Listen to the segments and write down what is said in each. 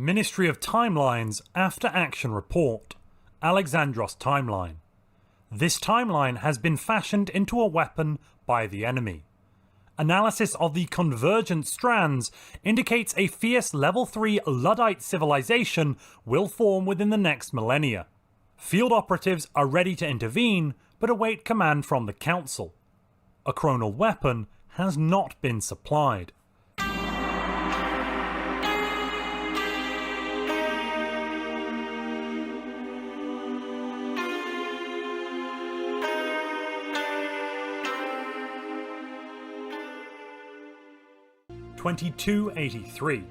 Ministry of Timelines After Action Report, Alexandros Timeline. This timeline has been fashioned into a weapon by the enemy. Analysis of the convergent strands indicates a fierce level 3 Luddite civilization will form within the next millennia. Field operatives are ready to intervene, but await command from the Council. A Chronal weapon has not been supplied. (2283).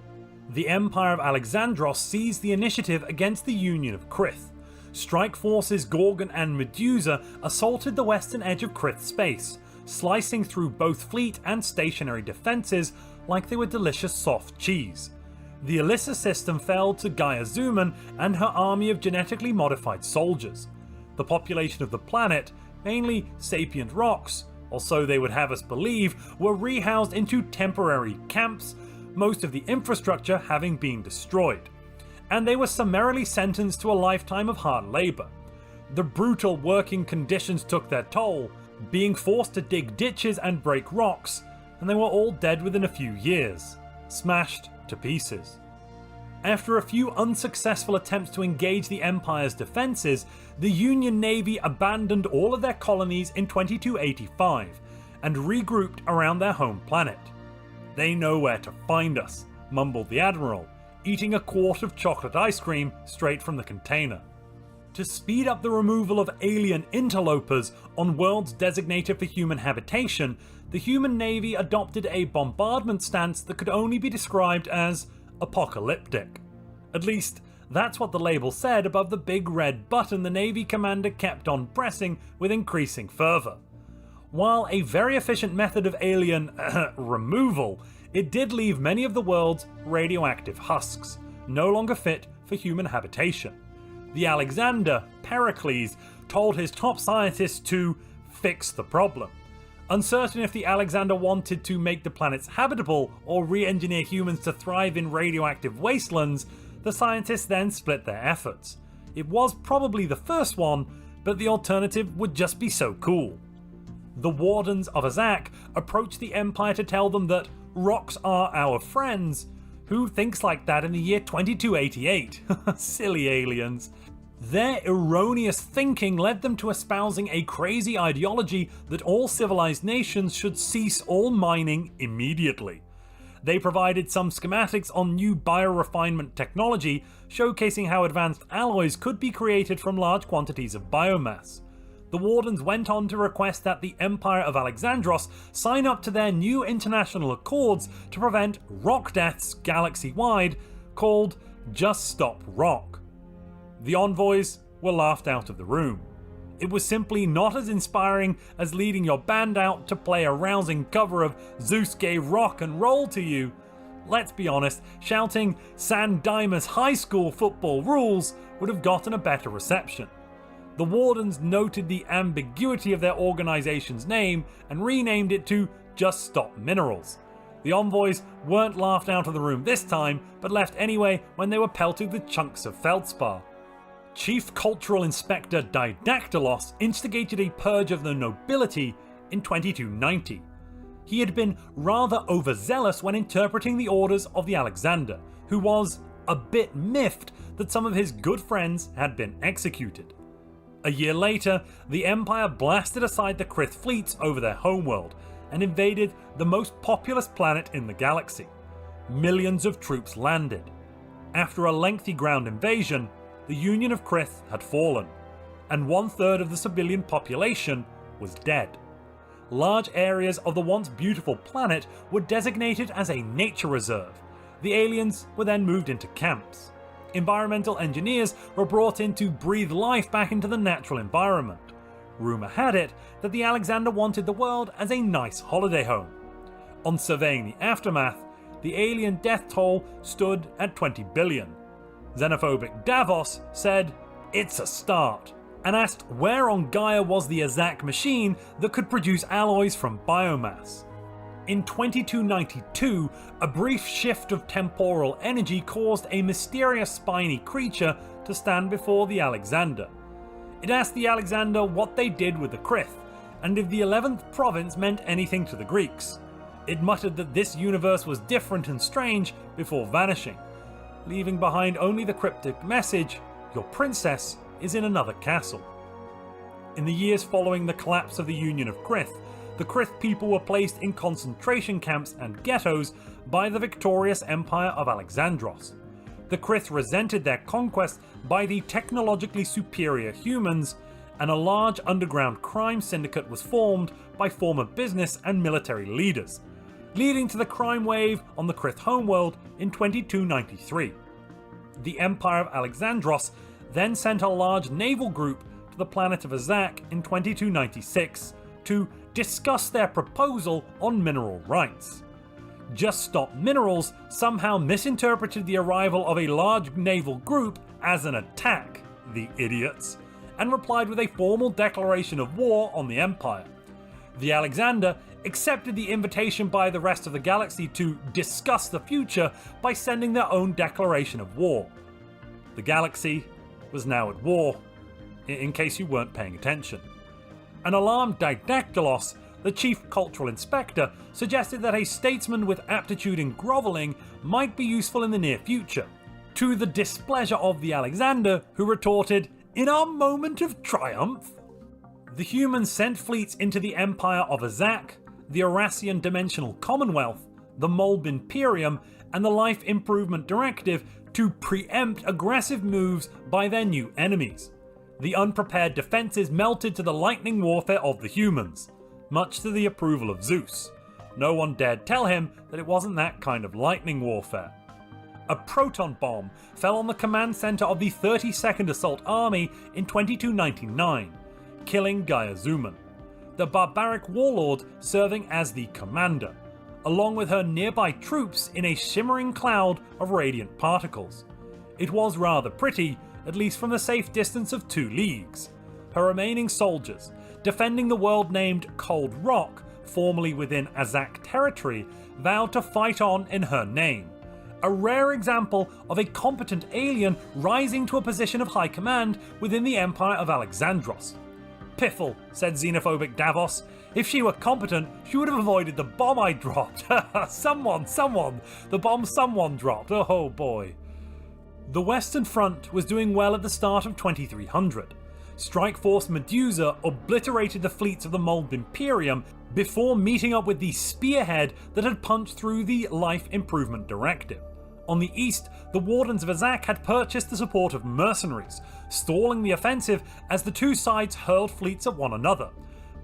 The Empire of Alexandros seized the initiative against the Union of Krith. Strike forces Gorgon and Medusa assaulted the western edge of Krith space, slicing through both fleet and stationary defences like they were delicious soft cheese. The Alyssa system fell to Gaia Zuman and her army of genetically modified soldiers. The population of the planet, mainly sapient rocks, or so they would have us believe, were rehoused into temporary camps, most of the infrastructure having been destroyed. And they were summarily sentenced to a lifetime of hard labour. The brutal working conditions took their toll, being forced to dig ditches and break rocks, and they were all dead within a few years, smashed to pieces. After a few unsuccessful attempts to engage the Empire's defences, the Union Navy abandoned all of their colonies in 2285 and regrouped around their home planet. "They know where to find us," mumbled the Admiral, eating a quart of chocolate ice cream straight from the container. To speed up the removal of alien interlopers on worlds designated for human habitation, the human Navy adopted a bombardment stance that could only be described as apocalyptic. At least, that's what the label said above the big red button the Navy commander kept on pressing with increasing fervour. While a very efficient method of alien removal, it did leave many of the world's radioactive husks, no longer fit for human habitation. The Alexander, Pericles, told his top scientists to fix the problem. Uncertain if the Alexander wanted to make the planets habitable or re-engineer humans to thrive in radioactive wastelands, the scientists then split their efforts. It was probably the first one, but the alternative would just be so cool. The Wardens of Azak approached the Empire to tell them that rocks are our friends. Who thinks like that in the year 2288? Silly aliens. Their erroneous thinking led them to espousing a crazy ideology that all civilized nations should cease all mining immediately. They provided some schematics on new biorefinement technology, showcasing how advanced alloys could be created from large quantities of biomass. The Wardens went on to request that the Empire of Alexandros sign up to their new international accords to prevent rock deaths galaxy-wide, called Just Stop Rock. The envoys were laughed out of the room. It was simply not as inspiring as leading your band out to play a rousing cover of Zeus Gave Rock and Roll to You. Let's be honest, shouting San Dimas High School football rules would have gotten a better reception. The Wardens noted the ambiguity of their organisation's name and renamed it to Just Stop Minerals. The envoys weren't laughed out of the room this time, but left anyway when they were pelted with chunks of feldspar. Chief Cultural Inspector Didactylos instigated a purge of the nobility in 2290. He had been rather overzealous when interpreting the orders of the Alexander, who was a bit miffed that some of his good friends had been executed. A year later, the Empire blasted aside the Krith fleets over their homeworld and invaded the most populous planet in the galaxy. Millions of troops landed. After a lengthy ground invasion, the Union of Krith had fallen, and 1/3 of the civilian population was dead. Large areas of the once beautiful planet were designated as a nature reserve. The aliens were then moved into camps. Environmental engineers were brought in to breathe life back into the natural environment. Rumour had it that the Alexander wanted the world as a nice holiday home. On surveying the aftermath, the alien death toll stood at 20 billion. Xenophobic Davos said, "It's a start," and asked where on Gaia was the Azak machine that could produce alloys from biomass. In 2292, a brief shift of temporal energy caused a mysterious spiny creature to stand before the Alexander. It asked the Alexander what they did with the Krith, and if the 11th province meant anything to the Greeks. It muttered that this universe was different and strange before vanishing, leaving behind only the cryptic message, "Your princess is in another castle." In the years following the collapse of the Union of Krith, the Krith people were placed in concentration camps and ghettos by the victorious Empire of Alexandros. The Krith resented their conquest by the technologically superior humans, and a large underground crime syndicate was formed by former business and military leaders, leading to the crime wave on the Krith homeworld in 2293. The Empire of Alexandros then sent a large naval group to the planet of Azak in 2296 to discuss their proposal on mineral rights. Just Stop Minerals somehow misinterpreted the arrival of a large naval group as an attack, the idiots, and replied with a formal declaration of war on the Empire. The Alexander accepted the invitation by the rest of the galaxy to discuss the future by sending their own declaration of war. The galaxy was now at war, in case you weren't paying attention. An alarmed Didactylos, the chief cultural inspector, suggested that a statesman with aptitude in grovelling might be useful in the near future, to the displeasure of the Alexander, who retorted, "In our moment of triumph?" The humans sent fleets into the Empire of Azak, the Eurasian Dimensional Commonwealth, the Mulb Imperium, and the Life Improvement Directive to preempt aggressive moves by their new enemies. The unprepared defences melted to the lightning warfare of the humans, much to the approval of Zeus. No one dared tell him that it wasn't that kind of lightning warfare. A proton bomb fell on the command centre of the 32nd Assault Army in 2299, killing Gaia Zuman, the barbaric warlord serving as the commander, along with her nearby troops in a shimmering cloud of radiant particles. It was rather pretty, at least from the safe distance of 2 leagues. Her remaining soldiers, defending the world named Cold Rock, formerly within Azak territory, vowed to fight on in her name. A rare example of a competent alien rising to a position of high command within the Empire of Alexandros. "Piffle," said xenophobic Davos. "If she were competent, she would have avoided the bomb I dropped." Someone, the bomb someone dropped, oh boy. The Western Front was doing well at the start of 2300. Strike Force Medusa obliterated the fleets of the Mulb Imperium before meeting up with the spearhead that had punched through the Life Improvement Directive. On the east, the Wardens of Azak had purchased the support of mercenaries, stalling the offensive as the two sides hurled fleets at one another.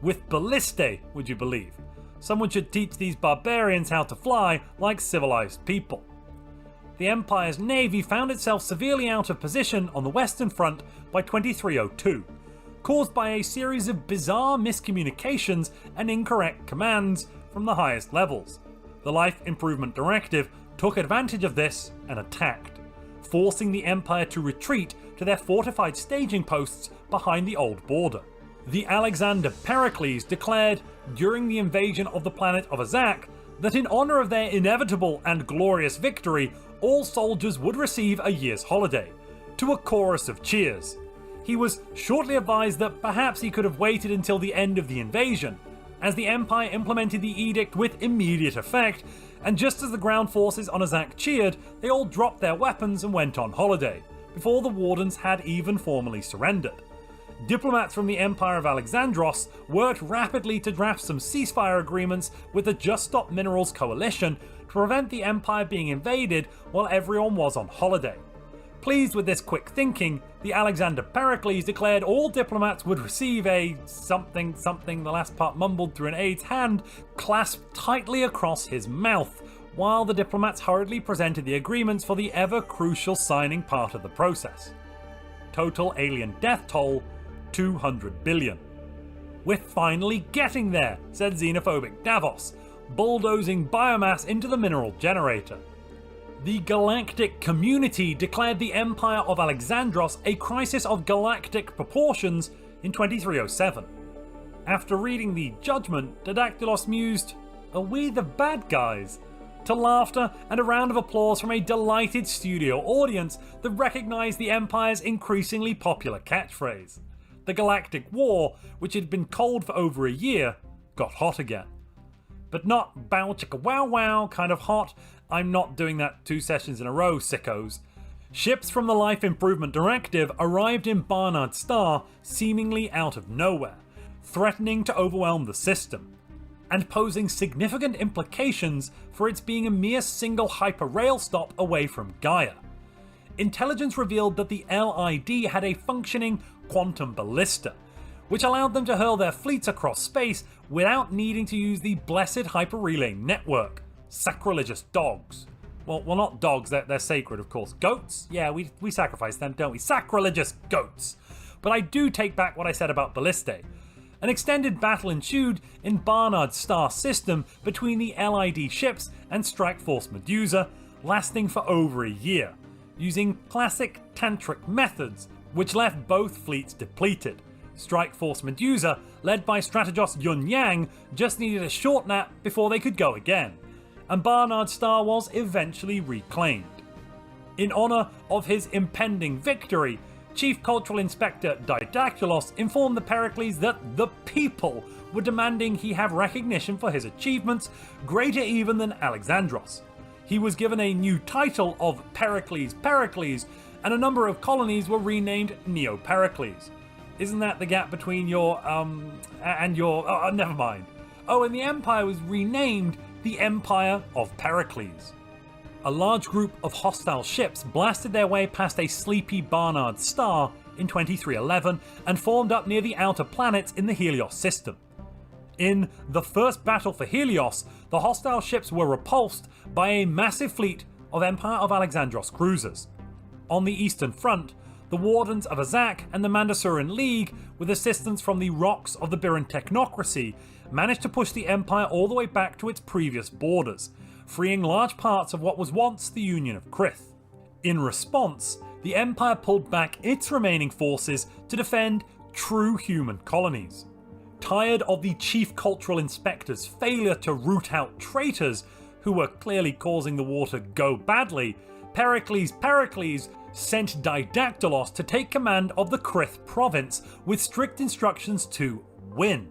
With ballistae, would you believe? Someone should teach these barbarians how to fly like civilized people. The Empire's navy found itself severely out of position on the Western Front by 2302, caused by a series of bizarre miscommunications and incorrect commands from the highest levels. The Life Improvement Directive took advantage of this and attacked, forcing the Empire to retreat to their fortified staging posts behind the old border. The Alexander Pericles declared during the invasion of the planet of Azak that in honour of their inevitable and glorious victory, all soldiers would receive a year's holiday, to a chorus of cheers. He was shortly advised that perhaps he could have waited until the end of the invasion, as the Empire implemented the edict with immediate effect, and just as the ground forces on Azak cheered, they all dropped their weapons and went on holiday, before the Wardens had even formally surrendered. Diplomats from the Empire of Alexandros worked rapidly to draft some ceasefire agreements with the Just Stop Minerals coalition to prevent the Empire being invaded while everyone was on holiday. Pleased with this quick thinking, the Alexander Pericles declared all diplomats would receive a something, the last part mumbled through an aide's hand, clasped tightly across his mouth, while the diplomats hurriedly presented the agreements for the ever crucial signing part of the process. Total alien death toll, 200 billion. "We're finally getting there," said xenophobic Davos, bulldozing biomass into the mineral generator. The Galactic community declared the Empire of Alexandros a crisis of galactic proportions in 2307. After reading the judgment, Didactylos mused, Are we the bad guys? To laughter and a round of applause from a delighted studio audience that recognised the Empire's increasingly popular catchphrase. The Galactic War, which had been cold for over a year, got hot again. But not bow chicka wow wow kind of hot. I'm not doing that 2 sessions in a row, sickos. Ships from the Life Improvement Directive arrived in Barnard Star seemingly out of nowhere, threatening to overwhelm the system, and posing significant implications for its being a mere single hyperrail stop away from Gaia. Intelligence revealed that the LID had a functioning quantum ballista, which allowed them to hurl their fleets across space without needing to use the blessed hyperrelay network. Sacrilegious dogs. Well, not dogs, they're sacred, of course. Goats? Yeah, we sacrifice them, don't we? Sacrilegious goats. But I do take back what I said about ballistae. An extended battle ensued in Barnard's star system between the LID ships and Strike Force Medusa, lasting for over a year, using classic tantric methods, which left both fleets depleted. Strike Force Medusa, led by strategos Yun Yang, just needed a short nap before they could go again, and Barnard Star was eventually reclaimed. In honour of his impending victory, Chief Cultural Inspector Didactylos informed the Pericles that the people were demanding he have recognition for his achievements greater even than Alexandros. He was given a new title of Pericles Pericles, and a number of colonies were renamed Neo-Pericles. Isn't that the gap between your, and your... Oh, never mind. Oh, and the Empire was renamed the Empire of Pericles. A large group of hostile ships blasted their way past a sleepy Barnard Star in 2311 and formed up near the outer planets in the Helios system. In the first battle for Helios, the hostile ships were repulsed by a massive fleet of Empire of Alexandros cruisers. On the eastern front, the Wardens of Azak and the Mandasuran League, with assistance from the Rocks of the Biran Technocracy, managed to push the Empire all the way back to its previous borders, freeing large parts of what was once the Union of Krith. In response, the Empire pulled back its remaining forces to defend true human colonies. Tired of the Chief Cultural Inspector's failure to root out traitors who were clearly causing the war to go badly, Pericles sent Didactylos to take command of the Krith province with strict instructions to win.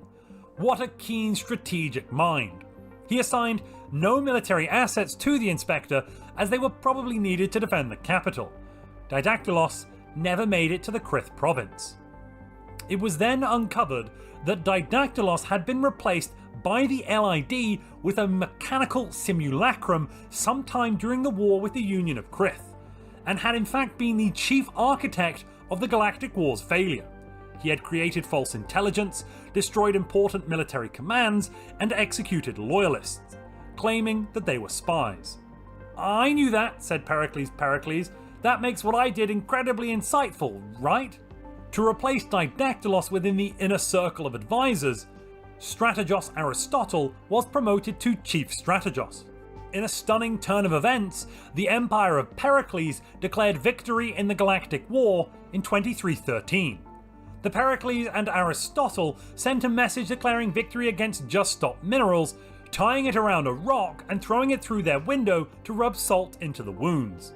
What a keen strategic mind. He assigned no military assets to the Inspector, as they were probably needed to defend the capital. Didactylos never made it to the Krith province. It was then uncovered that Didactylos had been replaced by the LID with a mechanical simulacrum sometime during the war with the Union of Krith, and had in fact been the chief architect of the Galactic War's failure. He had created false intelligence, destroyed important military commands, and executed loyalists, claiming that they were spies. "I knew that," said Pericles. "That makes what I did incredibly insightful, right?" To replace Didactylos within the inner circle of advisors, Strategos Aristotle was promoted to Chief Strategos. In a stunning turn of events, the Empire of Pericles declared victory in the Galactic War in 2313. The Pericles and Aristotle sent a message declaring victory against Just Stop Minerals, tying it around a rock and throwing it through their window to rub salt into the wounds.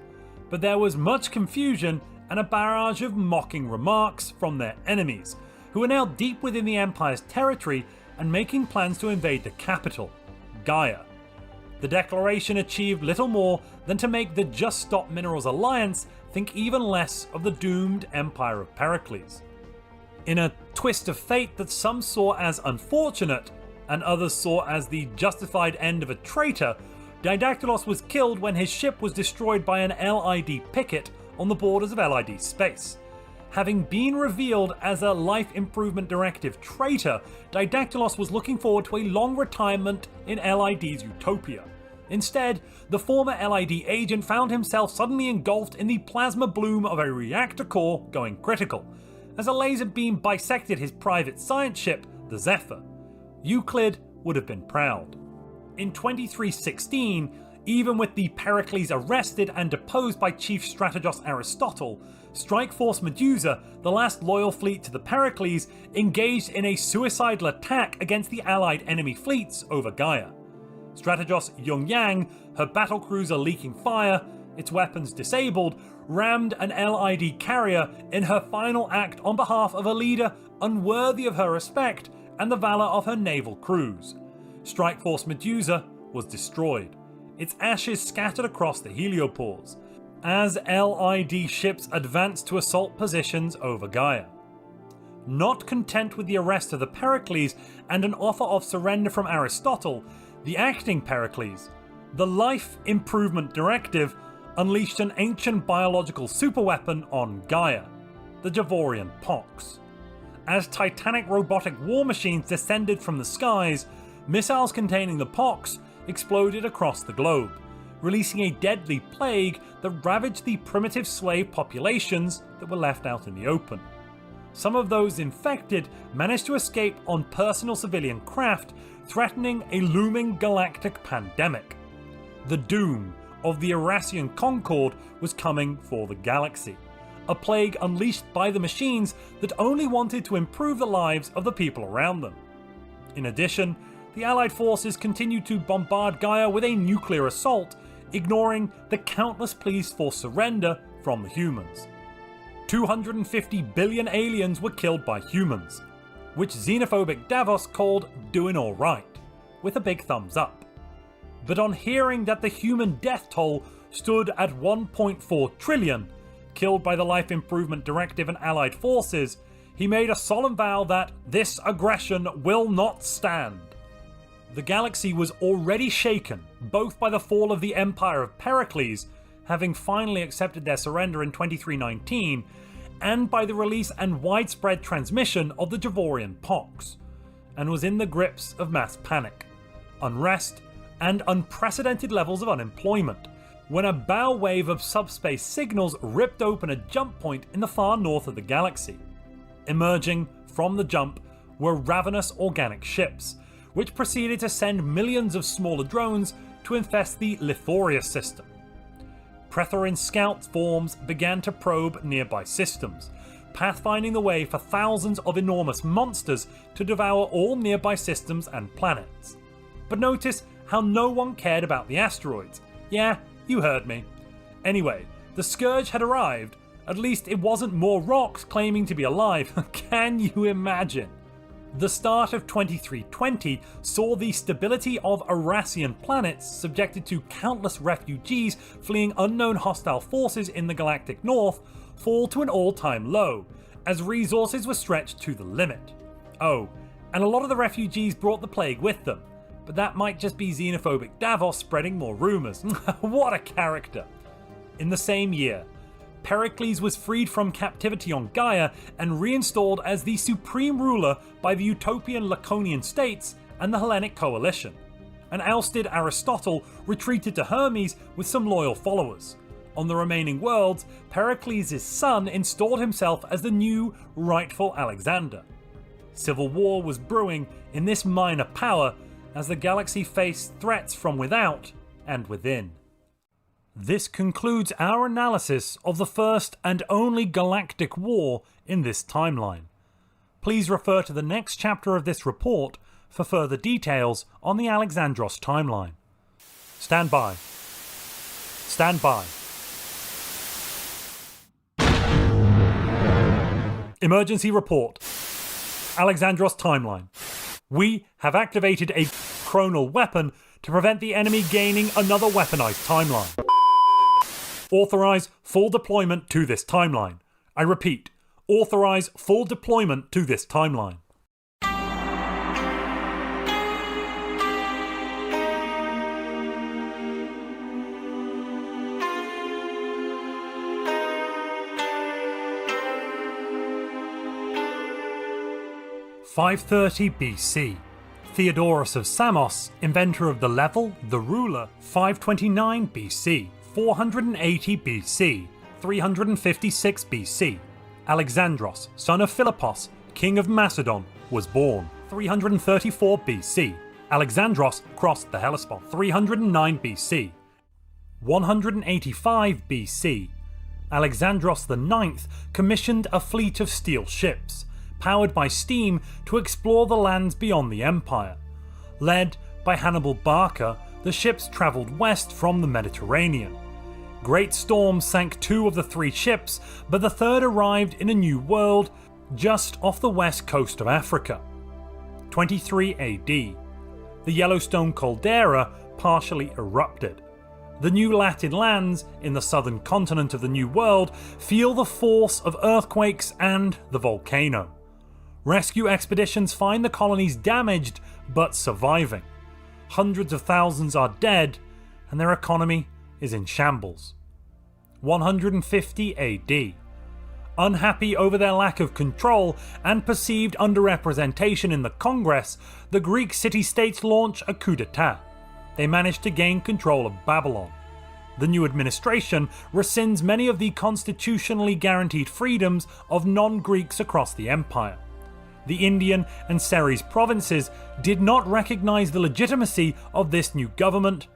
But there was much confusion and a barrage of mocking remarks from their enemies, who are now deep within the Empire's territory and making plans to invade the capital, Gaia. The declaration achieved little more than to make the Just Stop Minerals Alliance think even less of the doomed Empire of Pericles. In a twist of fate that some saw as unfortunate, and others saw as the justified end of a traitor, Didactylos was killed when his ship was destroyed by an LID picket on the borders of LID space. Having been revealed as a Life Improvement Directive traitor, Didactylos was looking forward to a long retirement in LID's utopia. Instead, the former LID agent found himself suddenly engulfed in the plasma bloom of a reactor core going critical, as a laser beam bisected his private science ship, the Zephyr. Euclid would have been proud. In 2316, even with the Pericles arrested and deposed by Chief Strategos Aristotle, Strike Force Medusa, the last loyal fleet to the Pericles, engaged in a suicidal attack against the allied enemy fleets over Gaia. Strategos Pyongyang, her battlecruiser leaking fire, its weapons disabled, rammed an LID carrier in her final act on behalf of a leader unworthy of her respect and the valor of her naval crews. Strike Force Medusa was destroyed, its ashes scattered across the heliopause, as LID ships advanced to assault positions over Gaia. Not content with the arrest of the Pericles and an offer of surrender from Aristotle, the acting Pericles, the Life Improvement Directive, unleashed an ancient biological superweapon on Gaia, the Javorian Pox. As titanic robotic war machines descended from the skies, missiles containing the Pox exploded across the globe, releasing a deadly plague that ravaged the primitive slave populations that were left out in the open. Some of those infected managed to escape on personal civilian craft, threatening a looming galactic pandemic. The doom of the Eurasian Concord was coming for the galaxy, a plague unleashed by the machines that only wanted to improve the lives of the people around them. In addition, the Allied forces continued to bombard Gaia with a nuclear assault, ignoring the countless pleas for surrender from the humans. 250 billion aliens were killed by humans, which xenophobic Davos called doing alright, with a big thumbs up. But on hearing that the human death toll stood at 1.4 trillion, killed by the Life Improvement Directive and Allied forces, he made a solemn vow that this aggression will not stand. The galaxy was already shaken, both by the fall of the Empire of Pericles, having finally accepted their surrender in 2319, and by the release and widespread transmission of the Javorian Pox, and was in the grips of mass panic, unrest, and unprecedented levels of unemployment, when a bow wave of subspace signals ripped open a jump point in the far north of the galaxy. Emerging from the jump were ravenous organic ships, which proceeded to send millions of smaller drones to infest the Lithoria system. Praetorian scout forms began to probe nearby systems, pathfinding the way for thousands of enormous monsters to devour all nearby systems and planets. But notice how no one cared about the asteroids. Yeah, you heard me. Anyway, the Scourge had arrived. At least it wasn't more rocks claiming to be alive. Can you imagine? The start of 2320 saw the stability of Eurasian planets subjected to countless refugees fleeing unknown hostile forces in the galactic north fall to an all-time low, as resources were stretched to the limit. Oh, and a lot of the refugees brought the plague with them, but that might just be xenophobic Davos spreading more rumours. What a character! In the same year, Pericles was freed from captivity on Gaia and reinstalled as the supreme ruler by the utopian Laconian states and the Hellenic coalition. An ousted Aristotle retreated to Hermes with some loyal followers. On the remaining worlds, Pericles' son installed himself as the new, rightful Alexander. Civil war was brewing in this minor power as the galaxy faced threats from without and within. This concludes our analysis of the first and only galactic war in this timeline. Please refer to the next chapter of this report for further details on the Alexandros timeline. Stand by. Stand by. Emergency report. Alexandros timeline. We have activated a Chronal weapon to prevent the enemy gaining another weaponized timeline. Authorize full deployment to this timeline. I repeat, authorize full deployment to this timeline. (530 BC). Theodorus of Samos, inventor of the level, the ruler. 529 BC. 480 BC, 356 BC, Alexandros, son of Philippos, king of Macedon, was born. 334 BC, Alexandros crossed the Hellespont. 309 BC, 185 BC, Alexandros IX commissioned a fleet of steel ships, powered by steam, to explore the lands beyond the empire. Led by Hannibal Barca, the ships travelled west from the Mediterranean. Great storms sank 2 of the 3 ships, but the third arrived in a new world just off the west coast of Africa. 23 AD. The Yellowstone caldera partially erupted. The new Latin lands in the southern continent of the New World feel the force of earthquakes and the volcano. Rescue expeditions find the colonies damaged but surviving. Hundreds of thousands are dead, and their economy is in shambles. 150 AD. Unhappy over their lack of control and perceived underrepresentation in the Congress, the Greek city-states launch a coup d'etat. They manage to gain control of Babylon. The new administration rescinds many of the constitutionally guaranteed freedoms of non-Greeks across the empire. The Indian and Ceres provinces did not recognize the legitimacy of this new government,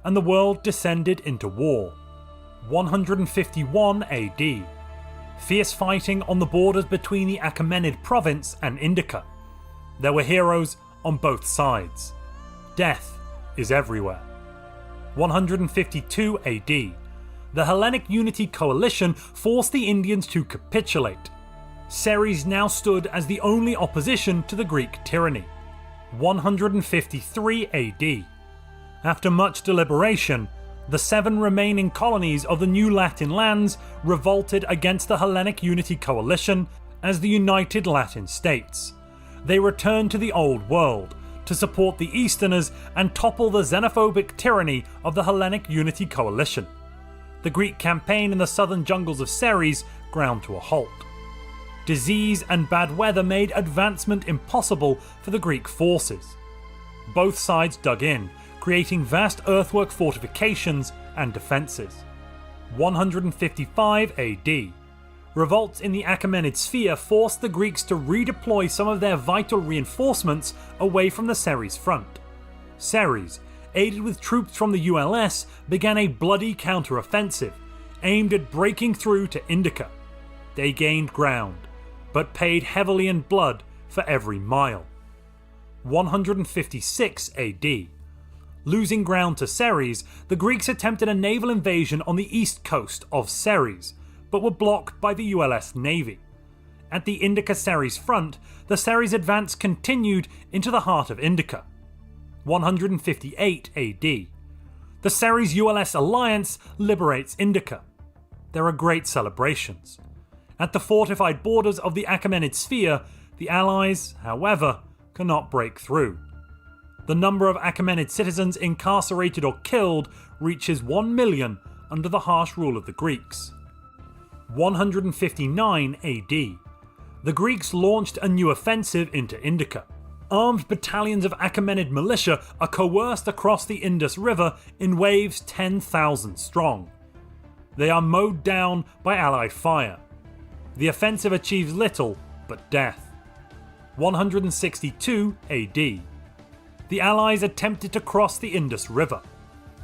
and the world descended into war. 151 AD. Fierce fighting on the borders between the Achaemenid province and Indica. There were heroes on both sides. Death is everywhere. 152 AD. The Hellenic Unity Coalition forced the Indians to capitulate. Ceres now stood as the only opposition to the Greek tyranny. 153 AD. After much deliberation, the 7 remaining colonies of the new Latin lands revolted against the Hellenic Unity Coalition as the United Latin States. They returned to the Old World to support the Easterners and topple the xenophobic tyranny of the Hellenic Unity Coalition. The Greek campaign in the southern jungles of Ceres ground to a halt. Disease and bad weather made advancement impossible for the Greek forces. Both sides dug in, creating vast earthwork fortifications and defences. 155 AD. Revolts in the Achaemenid sphere forced the Greeks to redeploy some of their vital reinforcements away from the Ceres front. Ceres, aided with troops from the ULS, began a bloody counter-offensive, aimed at breaking through to Indica. They gained ground, but paid heavily in blood for every mile. 156 AD. Losing ground to Ceres, the Greeks attempted a naval invasion on the east coast of Ceres, but were blocked by the ULS Navy. At the Indica-Ceres front, the Ceres advance continued into the heart of Indica. 158 AD. The Ceres-ULS alliance liberates Indica. There are great celebrations. At the fortified borders of the Achaemenid sphere, the Allies, however, cannot break through. The number of Achaemenid citizens incarcerated or killed reaches 1 million under the harsh rule of the Greeks. 159 AD. The Greeks launched a new offensive into Indica. Armed battalions of Achaemenid militia are coerced across the Indus River in waves 10,000 strong. They are mowed down by Ally fire. The offensive achieves little but death. 162 AD. The Allies attempted to cross the Indus River.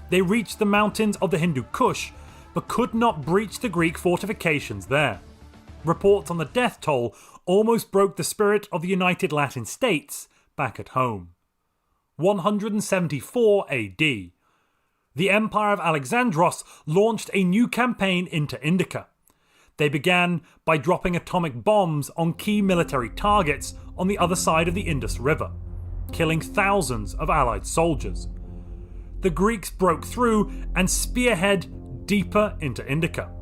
They reached the mountains of the Hindu Kush, but could not breach the Greek fortifications there. Reports on the death toll almost broke the spirit of the United Latin States back at home. 174 AD. The Empire of Alexandros launched a new campaign into Indica. They began by dropping atomic bombs on key military targets on the other side of the Indus River, killing thousands of Allied soldiers. The Greeks broke through and spearhead deeper into Indica.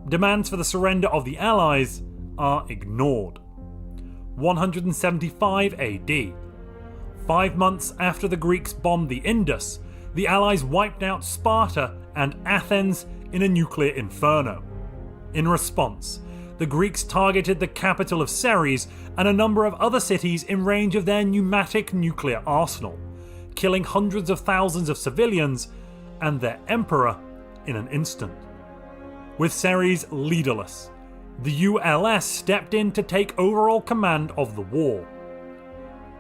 Demands for the surrender of the Allies are ignored. 175 AD. 5 months after the Greeks bombed the Indus, the Allies wiped out Sparta and Athens in a nuclear inferno. In response, the Greeks targeted the capital of Ceres and a number of other cities in range of their pneumatic nuclear arsenal, killing hundreds of thousands of civilians and their emperor in an instant. With Ceres leaderless, the ULS stepped in to take overall command of the war.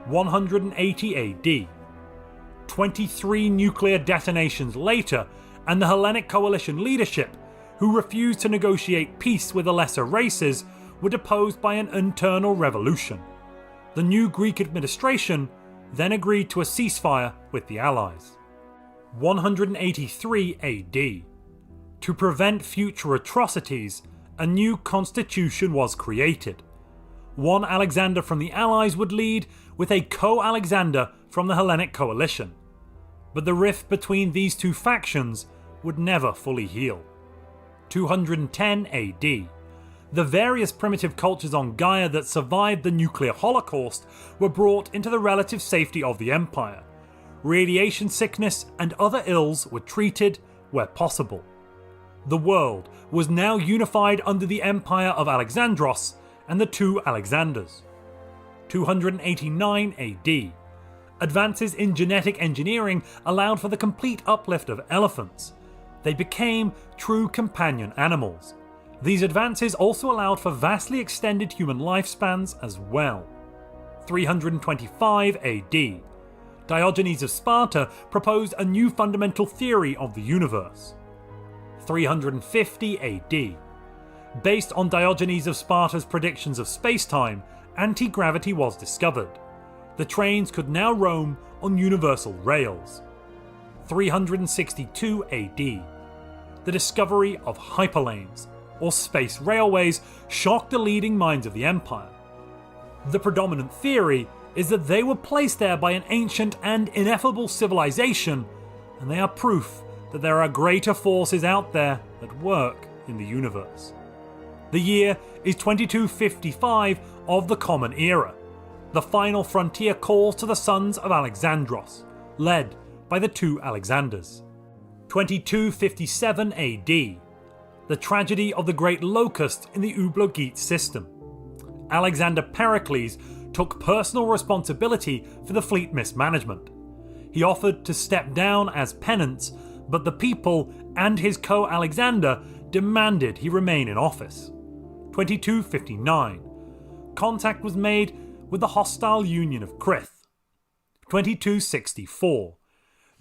180 AD. 23 nuclear detonations later, and the Hellenic Coalition leadership, who refused to negotiate peace with the lesser races, were deposed by an internal revolution. The new Greek administration then agreed to a ceasefire with the Allies. 183 AD. To prevent future atrocities, a new constitution was created. One Alexander from the Allies would lead, with a co-Alexander from the Hellenic coalition. But the rift between these two factions would never fully heal. 210 AD. The various primitive cultures on Gaia that survived the nuclear holocaust were brought into the relative safety of the Empire. Radiation sickness and other ills were treated where possible. The world was now unified under the Empire of Alexandros and the two Alexanders. 289 AD. Advances in genetic engineering allowed for the complete uplift of elephants. They became true companion animals. These advances also allowed for vastly extended human lifespans as well. 325 AD. Diogenes of Sparta proposed a new fundamental theory of the universe. 350 AD. Based on Diogenes of Sparta's predictions of space-time, anti-gravity was discovered. The trains could now roam on universal rails. 362 AD. The discovery of hyperlanes, or space railways, shocked the leading minds of the Empire. The predominant theory is that they were placed there by an ancient and ineffable civilization, and they are proof that there are greater forces out there at work in the universe. The year is 2255 of the Common Era. The final frontier calls to the sons of Alexandros, led by the two Alexanders. 2257 AD. The tragedy of the Great Locust in the Ublogite system. Alexander Pericles took personal responsibility for the fleet mismanagement. He offered to step down as penance, but the people and his co-Alexander demanded he remain in office. 2259. Contact was made with the hostile Union of Krith. 2264.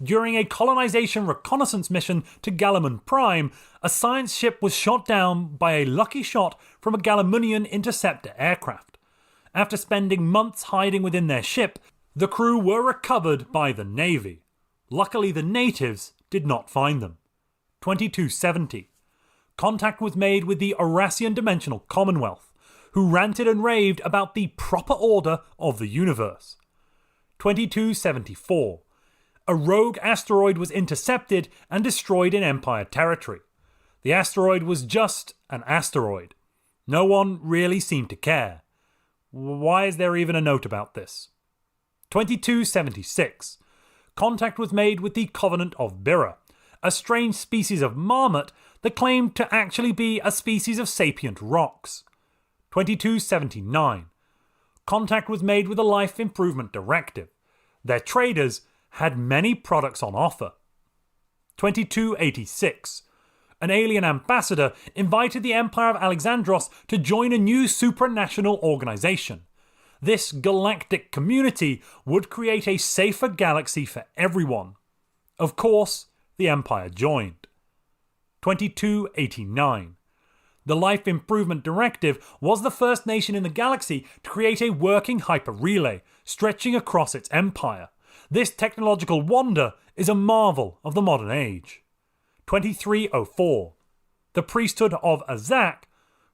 During a colonization reconnaissance mission to Galamun Prime, a science ship was shot down by a lucky shot from a Galamunian interceptor aircraft. After spending months hiding within their ship, the crew were recovered by the Navy. Luckily, the natives did not find them. 2270. Contact was made with the Eurasian Dimensional Commonwealth, who ranted and raved about the proper order of the universe. 2274. A rogue asteroid was intercepted and destroyed in Empire territory. The asteroid was just an asteroid. No one really seemed to care. Why is there even a note about this? 2276. Contact was made with the Covenant of Birra, a strange species of marmot that claimed to actually be a species of sapient rocks. 2279. Contact was made with the Life Improvement Directive. Their traders had many products on offer. 2286. An alien ambassador invited the Empire of Alexandros to join a new supranational organization. This galactic community would create a safer galaxy for everyone. Of course, the Empire joined. 2289. The Life Improvement Directive was the first nation in the galaxy to create a working hyper-relay stretching across its empire. This technological wonder is a marvel of the modern age. 2304. The priesthood of Azak,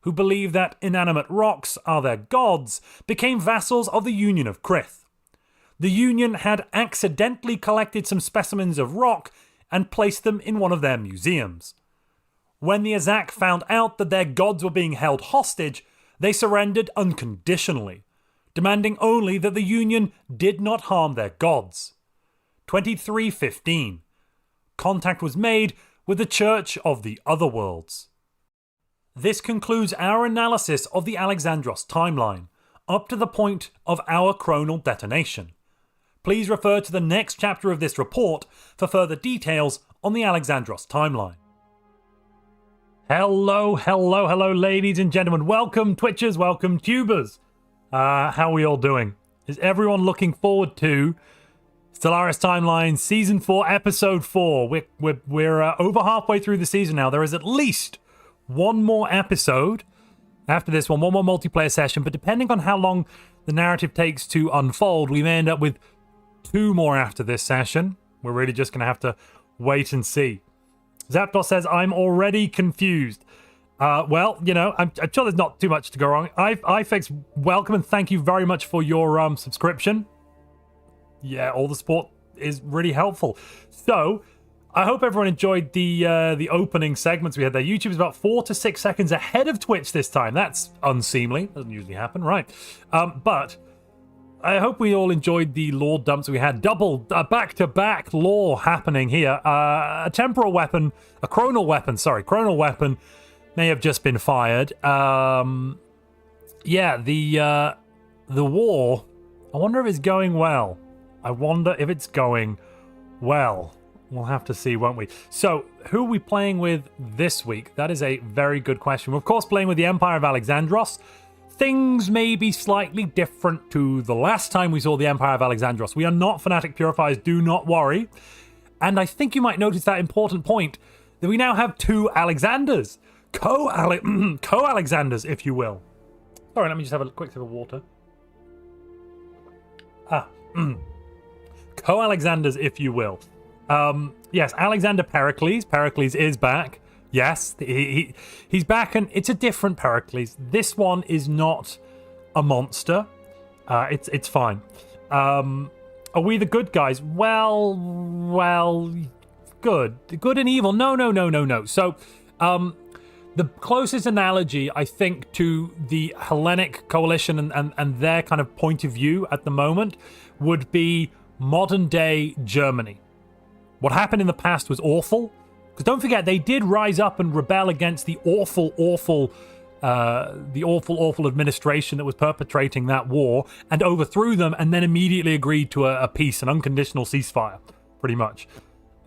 who believe that inanimate rocks are their gods, became vassals of the Union of Krith. The Union had accidentally collected some specimens of rock and placed them in one of their museums. When the Azak found out that their gods were being held hostage, they surrendered unconditionally, demanding only that the Union did not harm their gods. 2315. Contact was made with the Church of the Otherworlds. This concludes our analysis of the Alexandros timeline, up to the point of our Chronal detonation. Please refer to the next chapter of this report for further details on the Alexandros timeline. Hello, ladies and gentlemen. Welcome, Twitchers, welcome, Tubers. How are we all doing? Is everyone looking forward to Stellaris Timelines Season 4, Episode 4? We're over halfway through the season now. There is at least one more episode after this one more multiplayer session, but depending on how long the narrative takes to unfold, we may end up with 2 more after this session. We're really just going to have to wait and see. Zapdos says, I'm already confused. Well, you know, I'm sure there's not too much to go wrong. iFix, welcome and thank you very much for your subscription. Yeah, all the support is really helpful. So, I hope everyone enjoyed the opening segments we had there. YouTube is about 4 to 6 seconds ahead of Twitch this time. That's unseemly. Doesn't usually happen, right? But I hope we all enjoyed the lore dumps we had. Double, back-to-back lore happening here. A temporal weapon, a chronal weapon may have just been fired. Yeah, the war, I wonder if it's going well. We'll have to see, won't we? So, who are we playing with this week? That is a very good question. We're, of course, playing with the Empire of Alexandros. Things may be slightly different to the last time we saw the Empire of Alexandros. We are not fanatic purifiers, do not worry. And I think you might notice that important point, that we now have 2 Alexanders. Co-Alexanders, if you will. Sorry, let me just have a quick sip of water. Co-Alexanders, if you will. Yes, Alexander Pericles. Pericles is back. Yes, he's back, and it's a different Pericles. This one is not a monster. It's fine. Are we the good guys? Well, good and evil. No. So, the closest analogy, I think, to the Hellenic coalition and their kind of point of view at the moment would be modern-day Germany. What happened in the past was awful. Because don't forget, they did rise up and rebel against the awful administration that was perpetrating that war and overthrew them and then immediately agreed to a peace, an unconditional ceasefire, pretty much.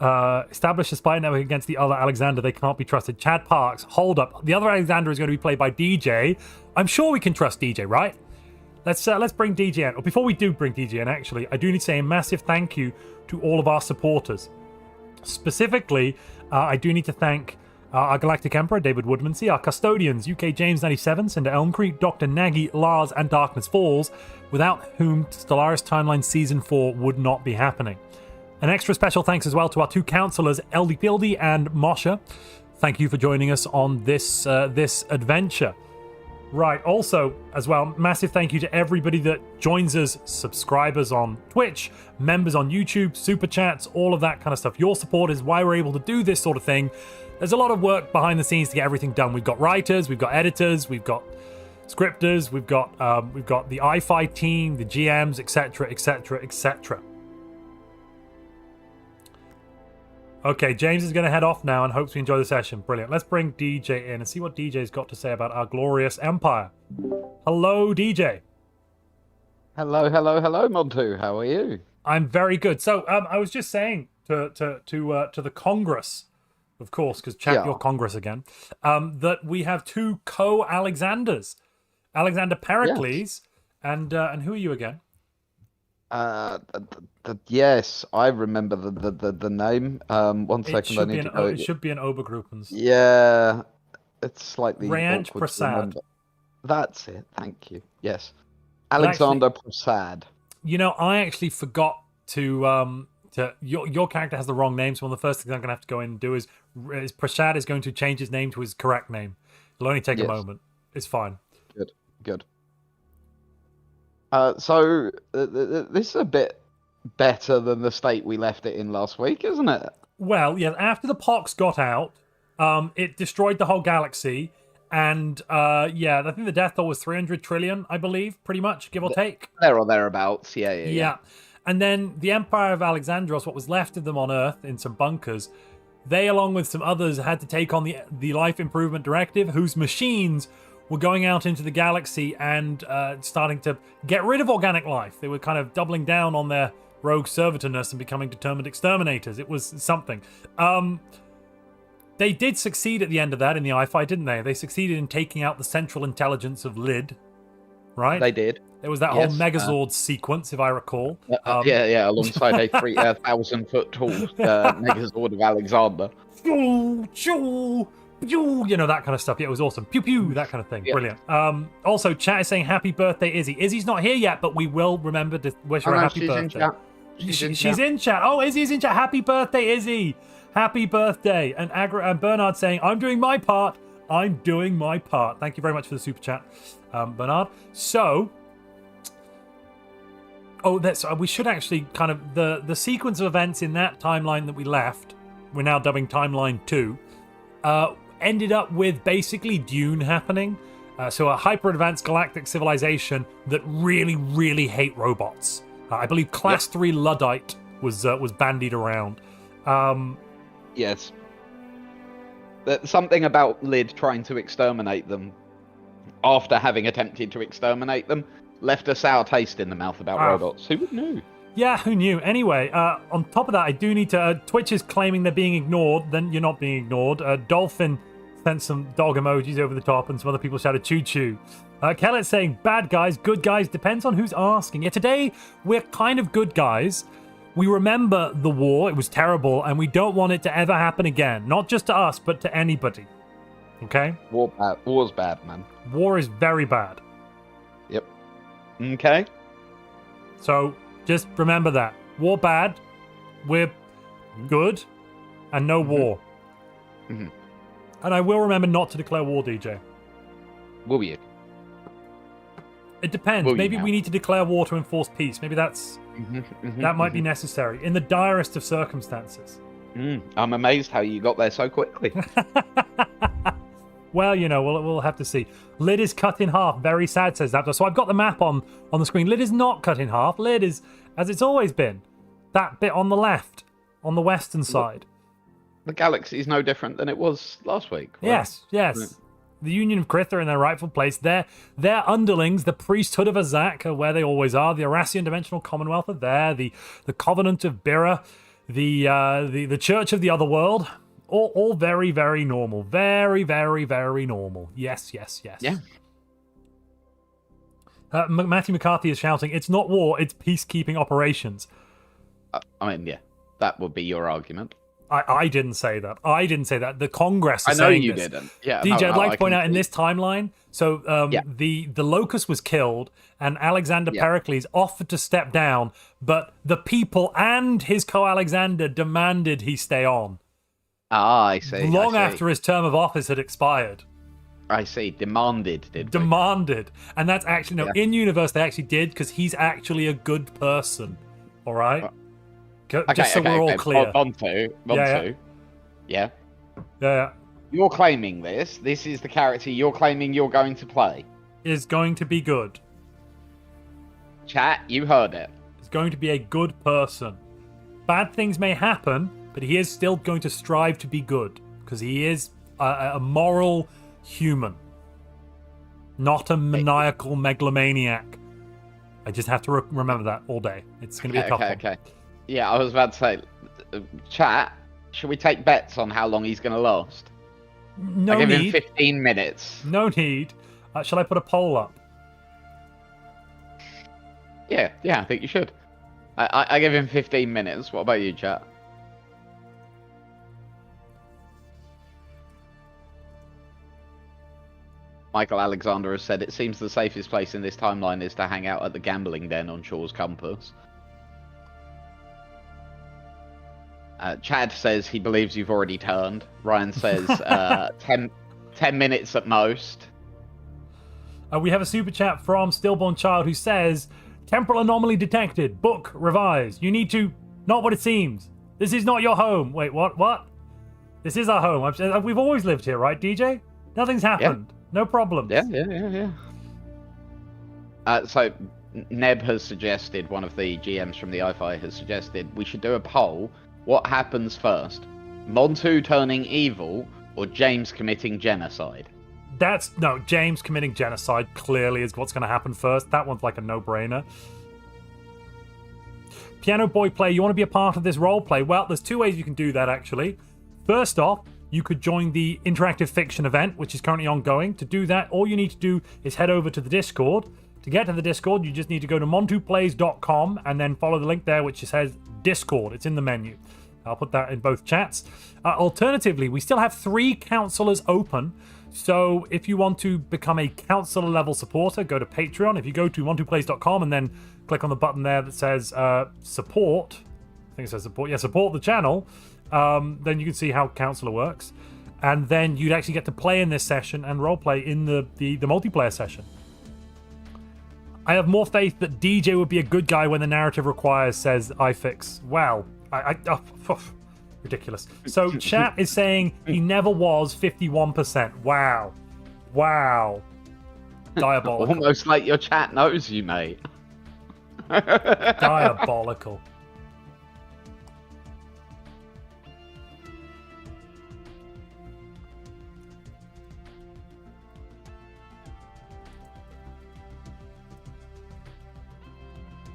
Establish a spy network against the other Alexander. They can't be trusted. Chad Parks, hold up. The other Alexander is going to be played by DJ. I'm sure we can trust DJ, right? Let's bring DJ in. Or before we do bring DJ in, actually, I do need to say a massive thank you to all of our supporters. Specifically, I do need to thank our Galactic Emperor, David Woodmansee, our Custodians, UK James 97, Cinder Elmcreek, Dr. Nagi, Lars, and Darkn3ssF4lls, without whom Stellaris Timelines Season 4 would not be happening. An extra special thanks as well to our 2 counselors, eldiepeeldie and Moshe. Thank you for joining us on this adventure. Right, also, as well, massive thank you to everybody that joins us, subscribers on Twitch, members on YouTube, super chats, all of that kind of stuff. Your support is why we're able to do this sort of thing. There's a lot of work behind the scenes to get everything done. We've got writers, we've got editors, we've got scripters, we've got the iFi team, the GMs, etc., etc., etc. Okay, James is going to head off now and hopes we enjoy the session. Brilliant. Let's bring DJ in and see what DJ's got to say about our glorious empire. Hello, DJ. Hello, Montu. How are you? I'm very good. So, I was just saying to the Congress, of course, because chat your Congress again, that we have 2 co-Alexanders, Alexander Pericles, and who are you again? Yes, I remember the name. One second, I need to go. It should be an Obergruppens. Yeah, it's slightly Rayanch Prasad. That's it. Thank you. Yes, Alexander Prasad. You know, I actually forgot to your character has the wrong name, so one of the first things I'm going to have to go in and do is Prasad is going to change his name to his correct name. It'll only take a moment. It's fine. Good. So this is a bit better than the state we left it in last week, isn't it? Well, yeah, after the pox got out, it destroyed the whole galaxy, and yeah, I think the death toll was 300 trillion, I believe, pretty much, give or take. There or thereabouts, yeah. And then the Empire of Alexandros, what was left of them on Earth in some bunkers, they, along with some others, had to take on the Life Improvement Directive, whose machines were going out into the galaxy and starting to get rid of organic life. They were kind of doubling down on their rogue servitorness and becoming determined exterminators. It was something. They did succeed at the end of that in the iFi, didn't they? They succeeded in taking out the central intelligence of Lid, right? They did. There was that whole Megazord sequence, if I recall. Yeah, alongside a 3,000-foot tall Megazord of Alexander. You know, that kind of stuff. Yeah, it was awesome. Pew pew, that kind of thing. Yeah. Brilliant. Also, chat is saying happy birthday, Izzy. Izzy's not here yet, but we will remember to wish her a happy birthday. She's in chat. Oh, Izzy's in chat. Happy birthday, Izzy. Happy birthday. And Bernard saying, I'm doing my part. I'm doing my part. Thank you very much for the super chat, Bernard. So, we should actually kind of, the sequence of events in that timeline that we left, we're now dubbing Timeline 2, ended up with basically Dune happening. So a hyper-advanced galactic civilization that really, really hate robots. I believe Class 3 Luddite was bandied around. Yes. Something about Lid trying to exterminate them after having attempted to exterminate them left a sour taste in the mouth about robots. Who knew? Yeah, who knew? Anyway, on top of that, I do need to... Twitch is claiming they're being ignored. Then you're not being ignored. Dolphin sent some dog emojis over the top, and some other people shouted choo-choo. Kellett's saying, bad guys, good guys, depends on who's asking. Yeah, today, we're kind of good guys. We remember the war, it was terrible, and we don't want it to ever happen again. Not just to us, but to anybody. Okay? War's bad, man. War is very bad. Yep. Okay. So, just remember that. War bad, we're good, and no war. Mm-hmm. And I will remember not to declare war, DJ. Will you? It depends. Maybe we need to declare war to enforce peace. Maybe that might be necessary in the direst of circumstances. I'm amazed how you got there so quickly. Well, we'll have to see. Lid is cut in half. Very sad, says that. So I've got the map on the screen. Lid is not cut in half. Lid is, as it's always been, that bit on the left, on the western side. The galaxy is no different than it was last week. Right? Yes. Right. The Union of Krith are in their rightful place. Their underlings, the priesthood of Azak, are where they always are. The Arassian Dimensional Commonwealth are there. The Covenant of Bira, the Church of the Otherworld, all very, very normal. Very, very, very normal. Yes. Yeah. Matthew McCarthy is shouting, it's not war, it's peacekeeping operations. I mean, yeah, that would be your argument. I didn't say that. The Congress is saying this. I know you didn't. Yeah, DJ, I'd like to point out in this timeline, so the Locust was killed, and Alexander Pericles offered to step down, but the people and his co-Alexander demanded he stay on. I see. Long after his term of office had expired. I see. Demanded. And that's actually, in universe they actually did, because he's actually a good person. All right? Just so we're all clear. Montu. Yeah. You're claiming this. This is the character you're claiming you're going to play. Is going to be good. Chat, you heard it. Is going to be a good person. Bad things may happen, but he is still going to strive to be good. Because he is a moral human. Not a maniacal megalomaniac. I just have to remember that all day. It's going to be a tough one. Okay. Yeah, I was about to say, chat, should we take bets on how long he's going to last? No need. I give him 15 minutes. No need. Shall I put a poll up? Yeah, I think you should. I give him 15 minutes. What about you, chat? Michael Alexander has said, it seems the safest place in this timeline is to hang out at the gambling den on Shaw's Compass. Chad says he believes you've already turned. Ryan says 10 minutes at most. We have a super chat from Stillborn Child who says, temporal anomaly detected. Book revised. You need to... Not what it seems. This is not your home. Wait, what? This is our home. We've always lived here, right, DJ? Nothing's happened. Yeah. No problems. Yeah. So, Neb has suggested, one of the GMs from the IFI has suggested, we should do a poll. What happens first? Montu turning evil or James committing genocide? James committing genocide clearly is what's going to happen first. That one's like a no-brainer. Piano Boy Play, you want to be a part of this role play? Well, there's two ways you can do that, actually. First off, you could join the interactive fiction event, which is currently ongoing. To do that, all you need to do is head over to the Discord. To get to the Discord, you just need to go to montuplays.com and then follow the link there, which says Discord. It's in the menu. I'll put that in both chats. Alternatively, we still have 3 counselors open. So if you want to become a counselor level supporter, go to Patreon. If you go to montuplays.com and then click on the button there that says support. I think it says support. Yeah, support the channel. Then you can see how Counselor works. And then you'd actually get to play in this session and roleplay in the multiplayer session. I have more faith that DJ would be a good guy when the narrative requires, says iFix. Wow. Ridiculous. So chat is saying he never was 51%. Wow. Wow. Diabolical. Almost like your chat knows you, mate. Diabolical.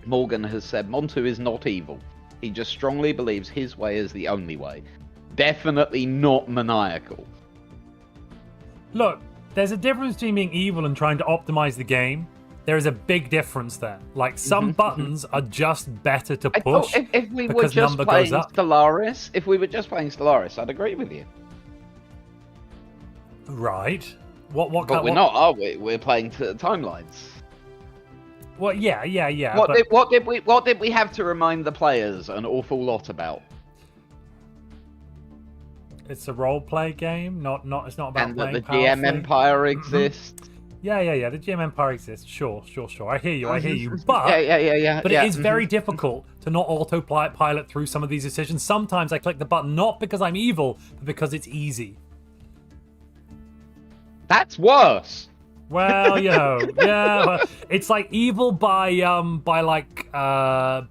Morgan has said Montu is not evil. He just strongly believes his way is the only way. Definitely not maniacal. Look, there's a difference between being evil and trying to optimize the game. There is a big difference there. Like, some buttons are just better to push if we were because just number playing goes up. Stellaris, if we were just playing Stellaris, I'd agree with you. Right. What But we're not, are we? We're playing Timelines. Well, yeah. What did we have to remind the players an awful lot about? It's a role-play game, not. It's not about and playing that the GM powerfully. Empire exists. Yeah. The GM Empire exists. Sure. I hear you. But yeah. But it is very difficult to not autopilot through some of these decisions. Sometimes I click the button not because I'm evil, but because it's easy. That's worse. Well, yeah. It's like evil by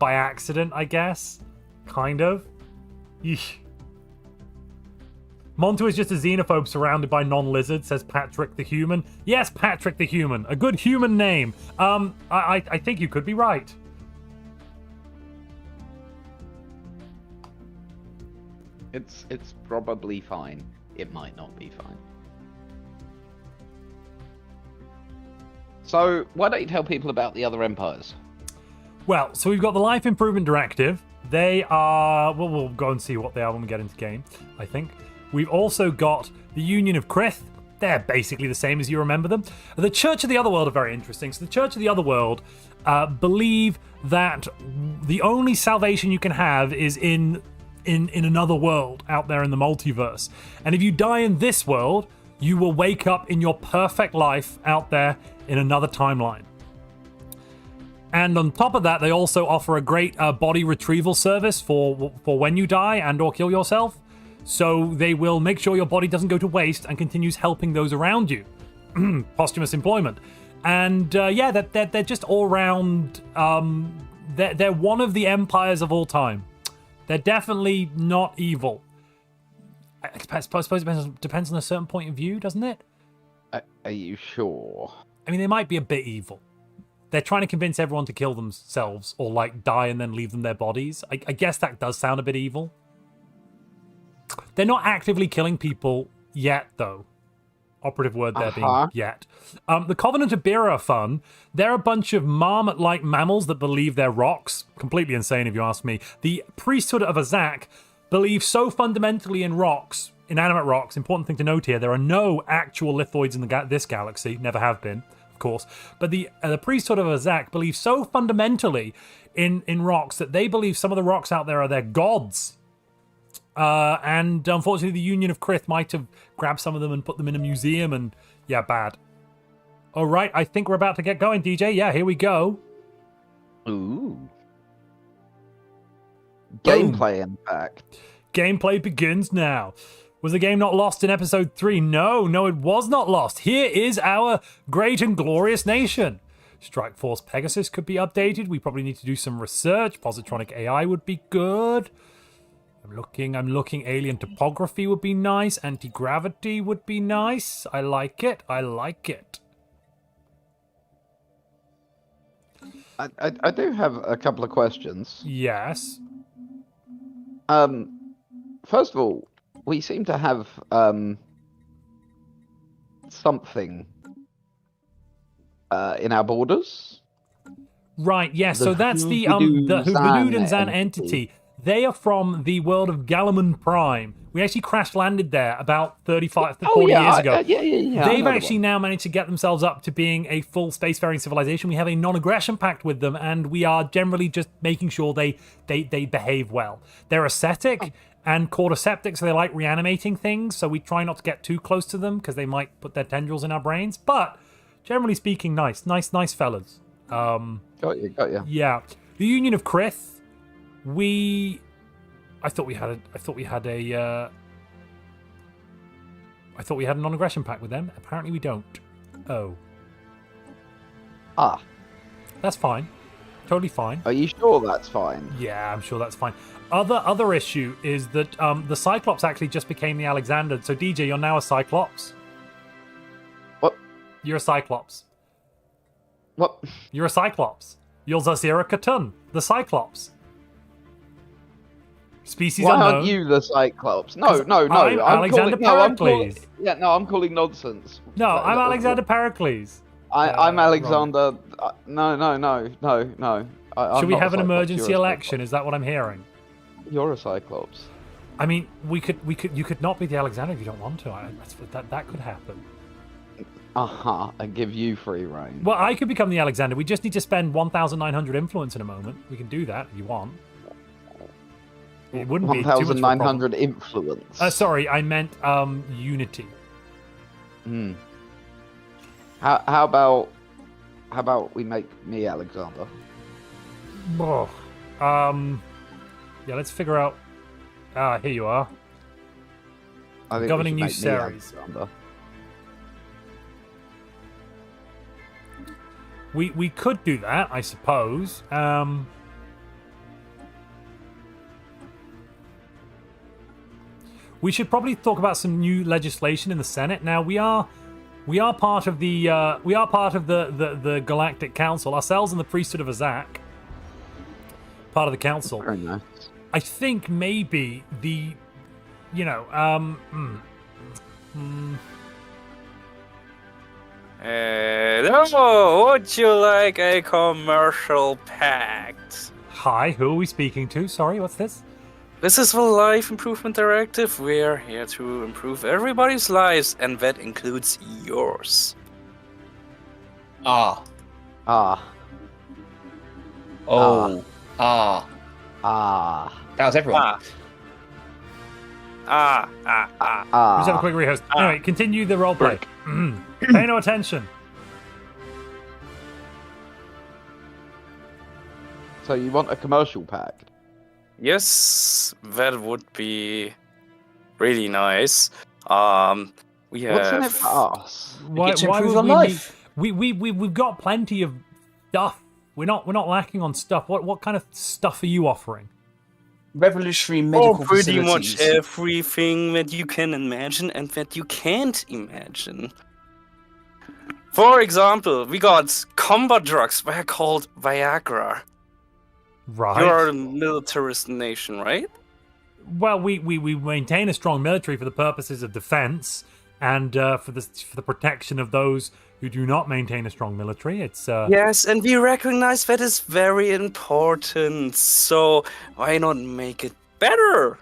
accident, I guess. Kind of. Yeesh. Montu is just a xenophobe surrounded by non-lizards, says Patrick the Human. Yes, Patrick the Human. A good human name. I think you could be right. It's probably fine. It might not be fine. So, why don't you tell people about the other empires? Well, so we've got the Life Improvement Directive. They are... Well, we'll go and see what they are when we get into game, I think. We've also got the Union of Krith. They're basically the same as you remember them. The Church of the Otherworld are very interesting. So the Church of the Otherworld believe that the only salvation you can have is in another world out there in the multiverse. And if you die in this world, you will wake up in your perfect life out there in another timeline. And on top of that, they also offer a great body retrieval service for when you die and or kill yourself. So they will make sure your body doesn't go to waste and continues helping those around you. Posthumous employment. And they're just all round. They're one of the empires of all time. They're definitely not evil. I suppose it depends on a certain point of view, doesn't it? Are you sure? I mean, they might be a bit evil. They're trying to convince everyone to kill themselves or, like, die and then leave them their bodies. I guess that does sound a bit evil. They're not actively killing people yet, though. Operative word there being yet. The Covenant of Bira are fun. They're a bunch of marmot-like mammals that believe they're rocks. Completely insane, if you ask me. The Priesthood of Azak believe so fundamentally in rocks, inanimate rocks. Important thing to note here, there are no actual lithoids in this galaxy. Never have been, of course. But the Priesthood of Azak believe so fundamentally in rocks that they believe some of the rocks out there are their gods. And unfortunately, the Union of Krith might have grabbed some of them and put them in a museum, and yeah, bad. All right, I think we're about to get going, DJ. Yeah, here we go. Ooh. Gameplay, in fact. Gameplay begins now. Was the game not lost in episode 3? No, it was not lost. Here is our great and glorious nation. Strike Force Pegasus could be updated. We probably need to do some research. Positronic AI would be good. I'm looking. Alien topography would be nice. Anti-gravity would be nice. I like it. I do have a couple of questions. Yes. First of all, we seem to have something in our borders. Right. Yes. So that's the Hoovidudanzan entity. They are from the world of Galamon Prime. We actually crash landed there about 35 to 40 years ago. They've actually now managed to get themselves up to being a full spacefaring civilization. We have a non-aggression pact with them, and we are generally just making sure they behave well. They're ascetic and cordyceptic, so they like reanimating things, so we try not to get too close to them because they might put their tendrils in our brains. But generally speaking, nice fellas. Got you. Yeah. The Union of Krith, I thought we had a non-aggression pact with them. Apparently we don't. Oh. That's fine. Totally fine. Are you sure that's fine? Yeah, I'm sure that's fine. Other issue is that the Cyclops actually just became the Alexander. So DJ, you're now a Cyclops. What? You're a Cyclops. What? You're a Cyclops. You're Zazira Katun, the Cyclops. Species Why unknown. aren't you the Cyclops? No. I'm Alexander Pericles. I'm calling nonsense. No, I'm Alexander Pericles. I'm Alexander. No. Should we have an emergency election? Is that what I'm hearing? You're a Cyclops. I mean, you could not be the Alexander if you don't want to. That could happen. And give you free reign. Well, I could become the Alexander. We just need to spend 1,900 influence in a moment. We can do that if you want. It wouldn't be 1,900 influence. Sorry, I meant unity. How about we make me Alexander? Yeah, let's figure out. Here you are. I think Governing we new should make me series. Alexander. We could do that, I suppose. We should probably talk about some new legislation in the Senate. Now we are part of the Galactic Council ourselves and the Priesthood of Azak. Part of the council. Very nice. I think maybe the, Hello, would you like a commercial pact? Hi, who are we speaking to? Sorry, what's this? This is the Life Improvement Directive. We're here to improve everybody's lives, and that includes yours. Ah. That was everyone. Just have a quick rehearse. Anyway, continue the roleplay. Pay no attention. So you want a commercial pact? Yes, that would be really nice. We have. What's in it for us? Why get to improve would your life. We've got plenty of stuff. We're not lacking on stuff. What kind of stuff are you offering? Revolutionary medical pretty much facilities. everything that you can imagine and that you can't imagine. For example, we got combat drugs. They're called Viagra. Right. You're a militarist nation, right? Well, we maintain a strong military for the purposes of defense and for the protection of those who do not maintain a strong military. It's Yes, and we recognize that is very important. So why not make it better?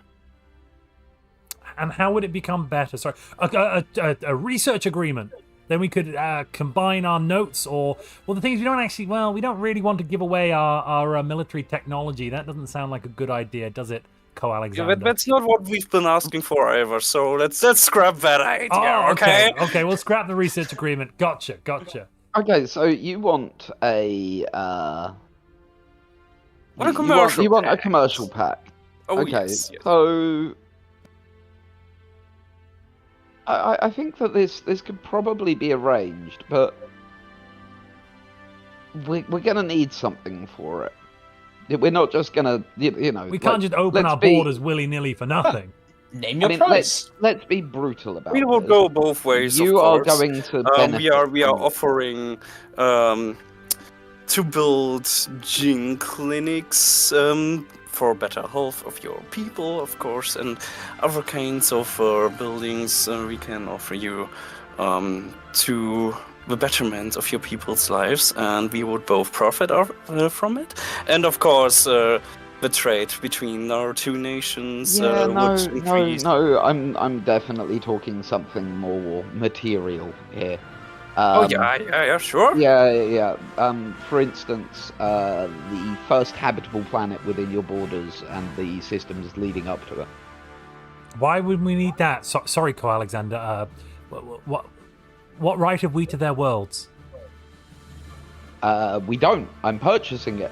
And how would it become better? Sorry, a research agreement. Then we could combine our notes, or the thing is, we don't really want to give away our military technology. That doesn't sound like a good idea, does it, Co-Alexander? That's not what we've been asking for ever. So let's scrap that idea. Okay. Okay, we'll scrap the research agreement. Gotcha. Okay, so you want a commercial you want a pact. commercial pack. Oh, Okay, yes. so I think that this could probably be arranged, but we're gonna need something for it. We're not just gonna, We can't just open our borders willy-nilly for nothing. Name your price. Let's be brutal about it. We will go both ways. You of are course. going to benefit we are from- offering to build gene clinics for better health of your people, of course, and other kinds of buildings we can offer you to the betterment of your people's lives, and we would both profit from it. And of course, trade between our two nations Yeah, would increase. no. I'm definitely talking something more material here. Yeah, sure. Yeah. For instance, the first habitable planet within your borders and the systems leading up to it. Why would we need that? Sorry, Co-Alexander. What right have we to their worlds? We don't. I'm purchasing it.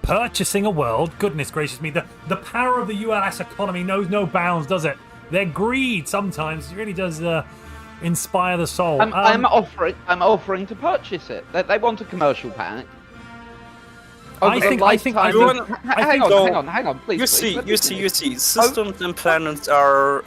Purchasing a world? Goodness gracious me. The power of the ULS economy knows no bounds, does it? Their greed sometimes really does inspire the soul. I'm offering to purchase it. They want a commercial pack. Hang on, please. You see. Systems and planets are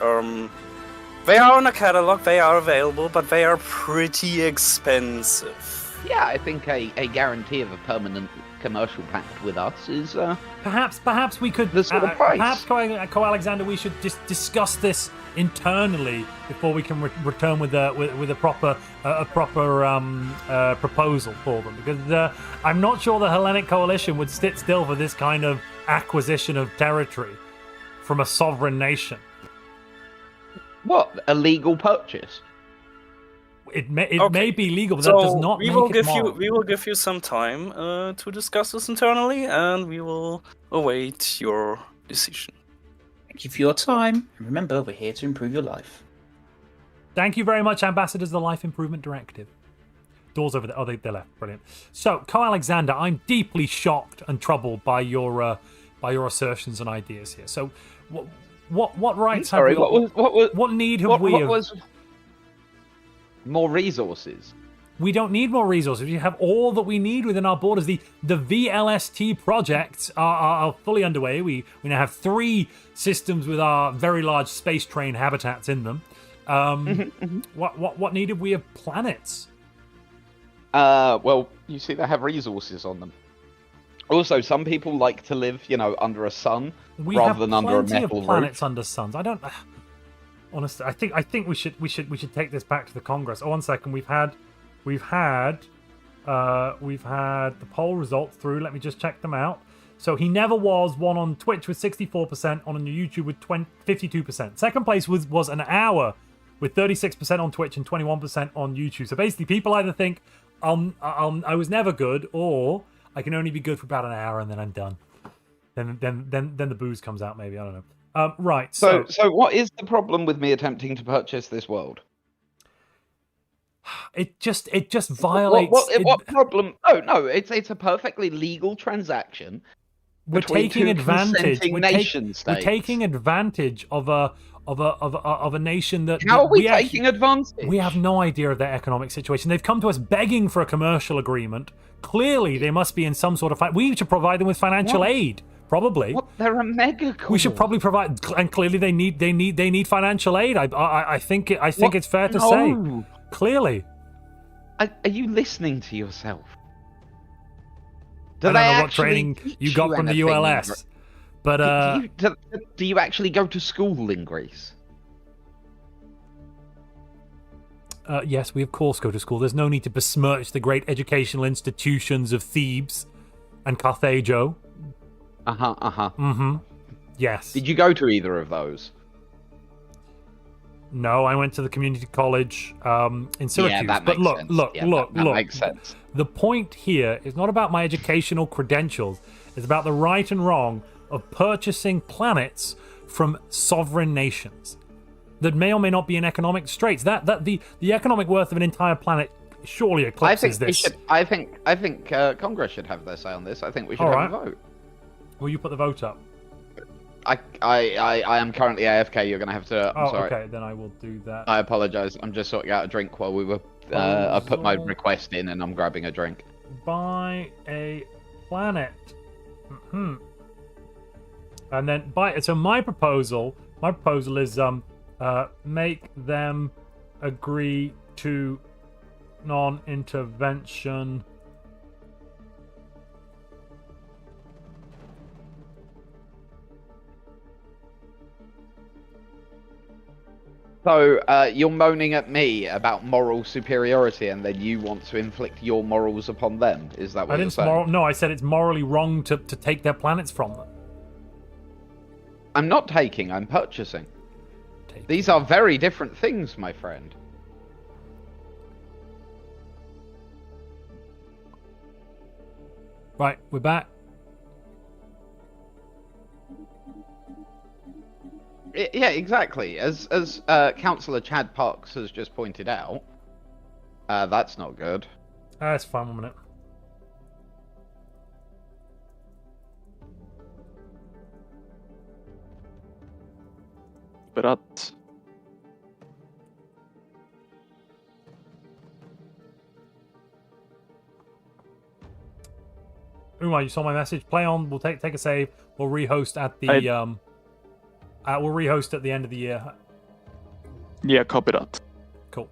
they are on a catalog. They are available, but they are pretty expensive. Yeah, I think a guarantee of a permanent commercial pact with us is perhaps we could the sort of price. Perhaps Co-Alexander, we should just discuss this internally before we can return with a proper proposal for them, because I'm not sure the Hellenic Coalition would sit still for this kind of acquisition of territory from a sovereign nation. What, a legal purchase? It may be legal, but that does not make it moral. We will give you some time to discuss this internally, and we will await your decision. Thank you for your time. And remember, we're here to improve your life. Thank you very much, Ambassadors of the Life Improvement Directive. Doors over there. Oh, they left. Brilliant. So, Co-Alexander, I'm deeply shocked and troubled by your assertions and ideas here. So, what rights have we? What need have we? More resources. We don't need more resources. We have all that we need within our borders. The VLST projects are fully underway. We now have 3 systems with our very large space train habitats in them. What needed we have planets? Well, you see, they have resources on them. Also, some people like to live, under a sun rather than under a metal roof. We have plenty of planets under suns. I don't. Honestly, I think we should take this back to the Congress. Oh, 1 second. We've had the poll results through. Let me just check them out. So he never was one on Twitch with 64%, on YouTube with 52%. Second place was an hour with 36% on Twitch and 21% on YouTube. So basically, people either think I was never good, or I can only be good for about an hour and then I'm done. Then the booze comes out. Maybe, I don't know. Right. So what is the problem with me attempting to purchase this world? It just violates. What problem? No. It's a perfectly legal transaction. We're taking advantage. We're taking advantage of a nation that. How are we taking advantage? We have no idea of their economic situation. They've come to us begging for a commercial agreement. Clearly, they must be in some sort of fight. We should provide them with financial aid. Probably. What? They're a megacorp. We should probably provide, and clearly they need financial aid. I think it's fair to say. Clearly. Are you listening to yourself? I don't know what training you got from the ULS, but do you actually go to school in Greece? Yes, we of course go to school. There's no need to besmirch the great educational institutions of Thebes and Carthago. Yes. Did you go to either of those? No, I went to the community college in Syracuse. Yeah, that but makes sense. Look. That makes sense. The point here is not about my educational credentials. It's about the right and wrong of purchasing planets from sovereign nations that may or may not be in economic straits. That the economic worth of an entire planet surely eclipses this. I think Congress should have their say on this. I think we should have a vote. Will you put the vote up? I am currently AFK. You're going to have to. I'm sorry. Okay, then I will do that. I apologise. I'm just sorting out a drink while we were. I put my request in and I'm grabbing a drink. Buy a planet. And then buy. So my proposal is make them agree to non-intervention. So, you're moaning at me about moral superiority, and then you want to inflict your morals upon them? Is that what you're saying? No, I said it's morally wrong to take their planets from them. I'm not taking, I'm purchasing. Take. These are very different things, my friend. Right, we're back. Yeah, exactly. As Councillor Chad Parks has just pointed out, that's not good. That's fine, 1 minute. But Umar, you saw my message. Play on. We'll take a save. We'll rehost at the we'll rehost at the end of the year. yeah, copy that. Cool.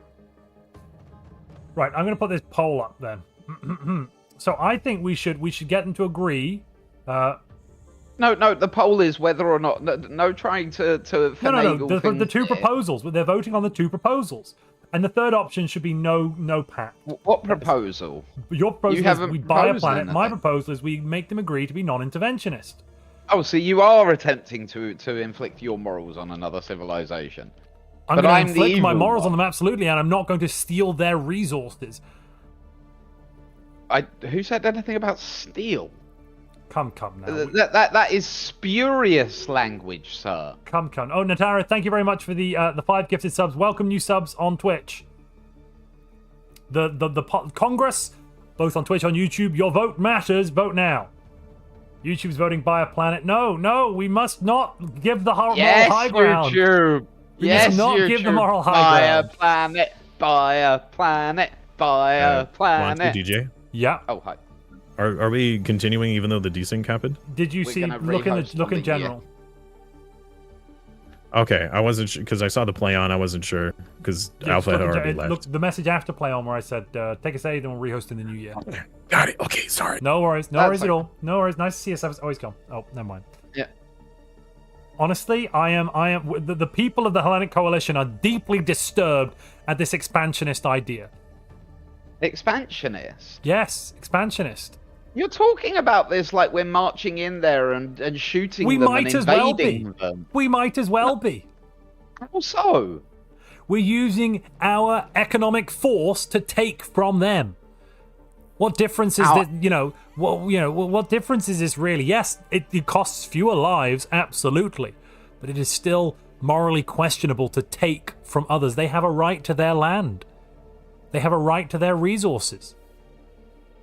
Right, I'm going to put this poll up then. So I think we should get them to agree. No, the poll is whether or not. No trying to finagle No. The things two here. proposals. They're voting on the two proposals, and the third option should be no pact. What proposal? Your proposal is haven't we buy a proposed planet. My anything. proposal is we make them agree to be non-interventionist. Oh, so you are attempting to inflict your morals on another civilization. I'm But going I'm to the inflict my evil morals on one. them, absolutely, and I'm not going to steal their resources. Who said anything about steal? Come now. That is spurious language, sir. Come. Oh, Natara, thank you very much for the 5 gifted subs. Welcome new subs on Twitch. The Congress, both on Twitch and on YouTube. Your vote matters. Vote now. YouTube's voting buy a planet. No, we must not give the moral high ground. YouTube. We Yes, must not YouTube. give the moral high buy ground. a planet. Buy a planet. Buy a planet. Montu, DJ, Yeah. Oh, hi. are we continuing even though the desync happened? Did you We're see? gonna Look rehost in on the general. Okay, I wasn't sure because I saw the play on. I wasn't sure because Yeah, Alpha just had look in already gen- left. Look, the message after play on where I said take a save, then we'll rehost in the new year. Got it. Okay, sorry. No worries That's at okay. all. No worries. Nice to see us. Always come. Oh, never mind. Yeah. Honestly, I am. The people of the Hellenic Coalition are deeply disturbed at this expansionist idea. Expansionist. Yes, expansionist. You're talking about this like we're marching in there and shooting We them might and as well be. invading them. We might as well be. How so? We're using our economic force to take from them. What difference is Our- that? What difference is this really? Yes, it costs fewer lives, absolutely, but it is still morally questionable to take from others. They have a right to their land. They have a right to their resources.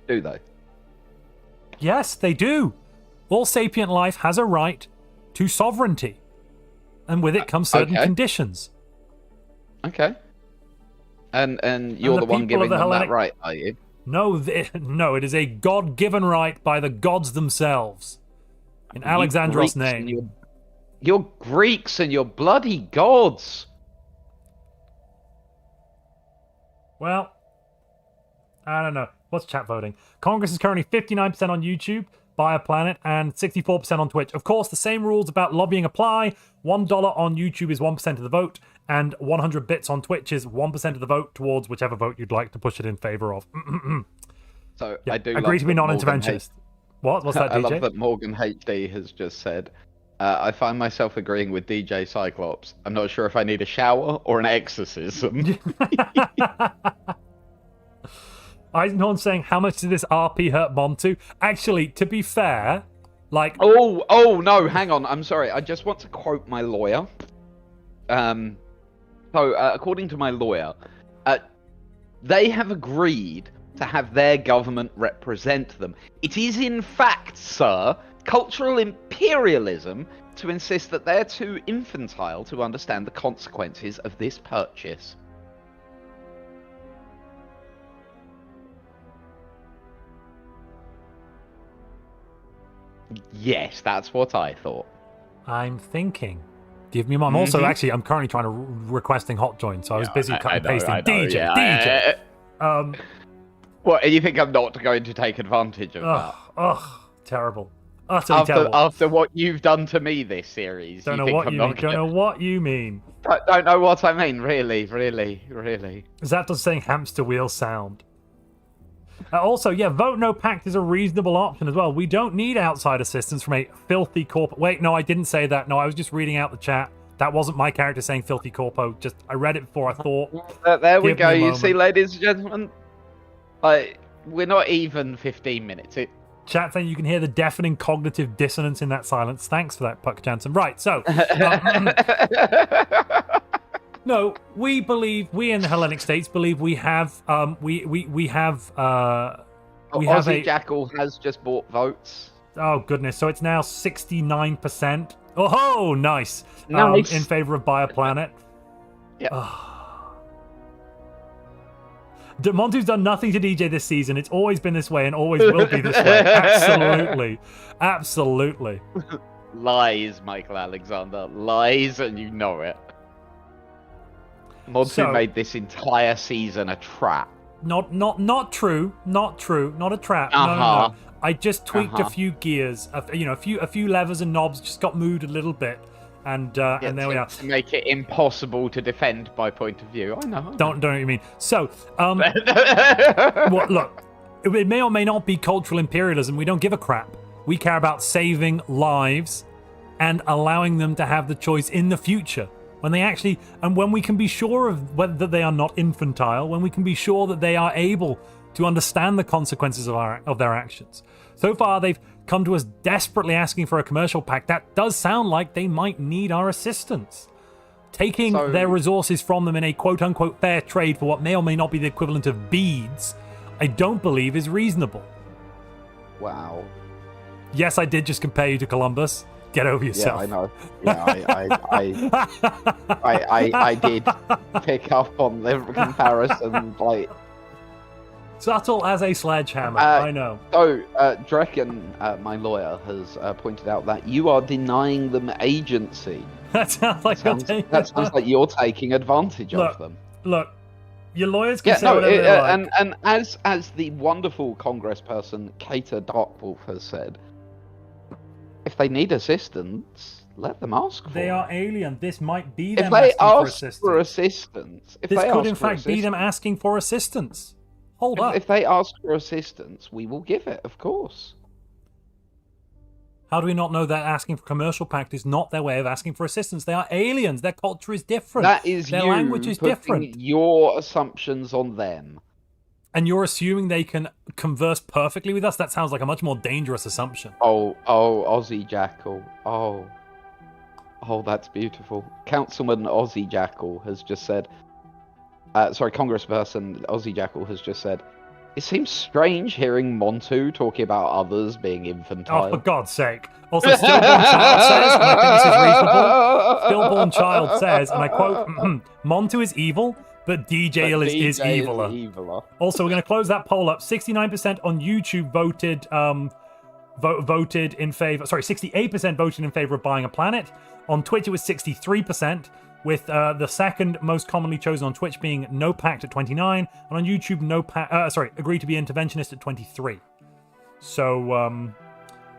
Do they? Yes, they do. All sapient life has a right to sovereignty, and with it comes certain okay. conditions. Okay. And you're the the one people of giving the them Hellenic- that right, are you? No, no, it is a God-given right by the gods themselves. In Alexandros' Greeks and name. You're Greeks and you're bloody gods. Well, I don't know. What's chat voting? Congress is currently 59% on YouTube, Buy a Planet, and 64% on Twitch. Of course, the same rules about lobbying apply. $1 on YouTube is 1% of the vote, and 100 bits on Twitch is 1% of the vote towards whichever vote you'd like to push it in favor of. So Yeah, I do agree love to be that Morgan non-interventionist. What's that, I DJ? love that Morgan HD has just said, I find myself agreeing with DJ Cyclops. I'm not sure if I need a shower or an exorcism. Eisenhorn saying, how much did this RP hurt Montu? Actually, to be fair, like... Oh, no, hang on. I'm sorry. I just want to quote my lawyer. According to my lawyer, they have agreed to have their government represent them. It is, in fact, sir, cultural imperialism to insist that they're too infantile to understand the consequences of this purchase. Yes, that's what I thought. I'm thinking. Give me a moment. Also, actually, I'm currently trying to requesting hot join, so I was busy cutting and pasting. DJ. What, and you think I'm not going to take advantage of that? Terrible. Utterly terrible. After what you've done to me this series, Don't know think what I'm you not mean. Don't know what you mean. Don't know what I mean. Really. Zapdos saying hamster wheel sound. Also, yeah, vote no pact is a reasonable option as well. We don't need outside assistance from a filthy corpo. Wait, no, I didn't say that. No, I was just reading out the chat. That wasn't my character saying filthy corpo. Just I read it before I thought. There we Give go. me a You see, moment. ladies and gentlemen, we're not even 15 minutes. Chat saying you can hear the deafening cognitive dissonance in that silence. Thanks for that, Puck Jansen. Right, so no, we in the Hellenic states believe we have we have Aussie a Jackal has just bought votes. oh goodness, so it's now 69%. Oh, nice. Nice. In favor of Buy a Planet. Yeah. Montu's done nothing to DJ this season. It's always been this way and always will be this way. Absolutely. Absolutely. Lies, Michael Alexander. Lies, and you know it. Montu made this entire season a trap. Not true. Not true. Not a trap. Uh-huh. No. I just tweaked a few gears. A few levers and knobs just got moved a little bit. And there we are. To make it impossible to defend by point of view. I know. Don't know what you mean. So, well, look, it may or may not be cultural imperialism. We don't give a crap. We care about saving lives and allowing them to have the choice in the future when they actually, and when we can be sure of whether they are not infantile, when we can be sure that they are able to understand the consequences of their actions. So far, they've come to us desperately asking for a commercial pact. That does sound like they might need our assistance. Taking their resources from them in a quote-unquote fair trade for what may or may not be the equivalent of beads, I don't believe is reasonable. Wow. Yes, I did just compare you to Columbus. Get over yourself. Yeah, I know. Yeah, I did pick up on the comparison, like... Subtle as a sledgehammer, I know. So, Drekken, my lawyer, has pointed out that you are denying them agency. That sounds like that sounds like you're taking advantage of them. Look, your lawyers can say whatever they like. And as the wonderful congressperson Kater Darkwolf has said, if they need assistance, let them ask for it. They are alien. This might be them if they asking ask for assistance. This could in fact be them asking for assistance. Hold up. If they ask for assistance, we will give it, of course. How do we not know that asking for commercial pact is not their way of asking for assistance? They are aliens. Their culture is different. That is their language is different. Your assumptions on them. And you're assuming they can converse perfectly with us? That sounds like a much more dangerous assumption. Oh, Aussie Jackal. Oh, that's beautiful. Councilman Aussie Jackal has just said... Congressperson Aussie Jackal has just said, it seems strange hearing Montu talking about others being infantile. Oh, for God's sake. Also, Stillborn Child says, and I think this is reasonable, Stillborn Child says, and I quote, Montu is evil, but DJ is eviler. Also, we're going to close that poll up. 69% on YouTube voted in favor, 68% voted in favor of buying a planet. On Twitch, it was 63%. With the second most commonly chosen on Twitch being no pact at 29, and on YouTube agree to be interventionist at 23. So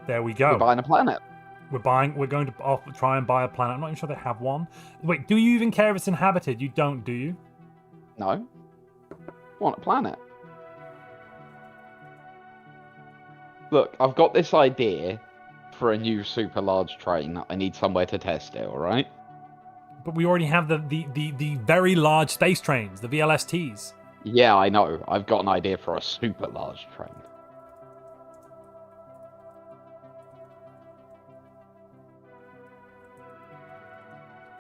there we go. We're buying a planet. We're going to try and buy a planet. I'm not even sure they have one. Wait, do you even care if it's inhabited? You don't, do you? No. Want a planet? Look, I've got this idea for a new super large train. I need somewhere to test it. All right. But we already have the very large space trains, the VLSTs. Yeah, I know. I've got an idea for a super large train.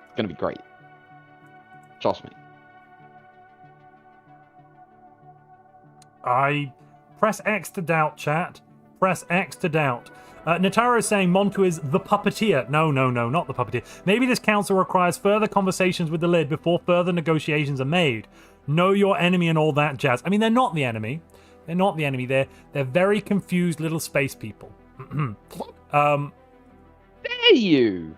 It's going to be great. Trust me. I press X to doubt, chat. Press X to doubt. Nataro is saying Montu is the puppeteer. No, not the puppeteer. Maybe this council requires further conversations with the lid before further negotiations are made. Know your enemy and all that jazz. I mean, they're not the enemy. They're not the enemy. They're very confused little space people. Dare you?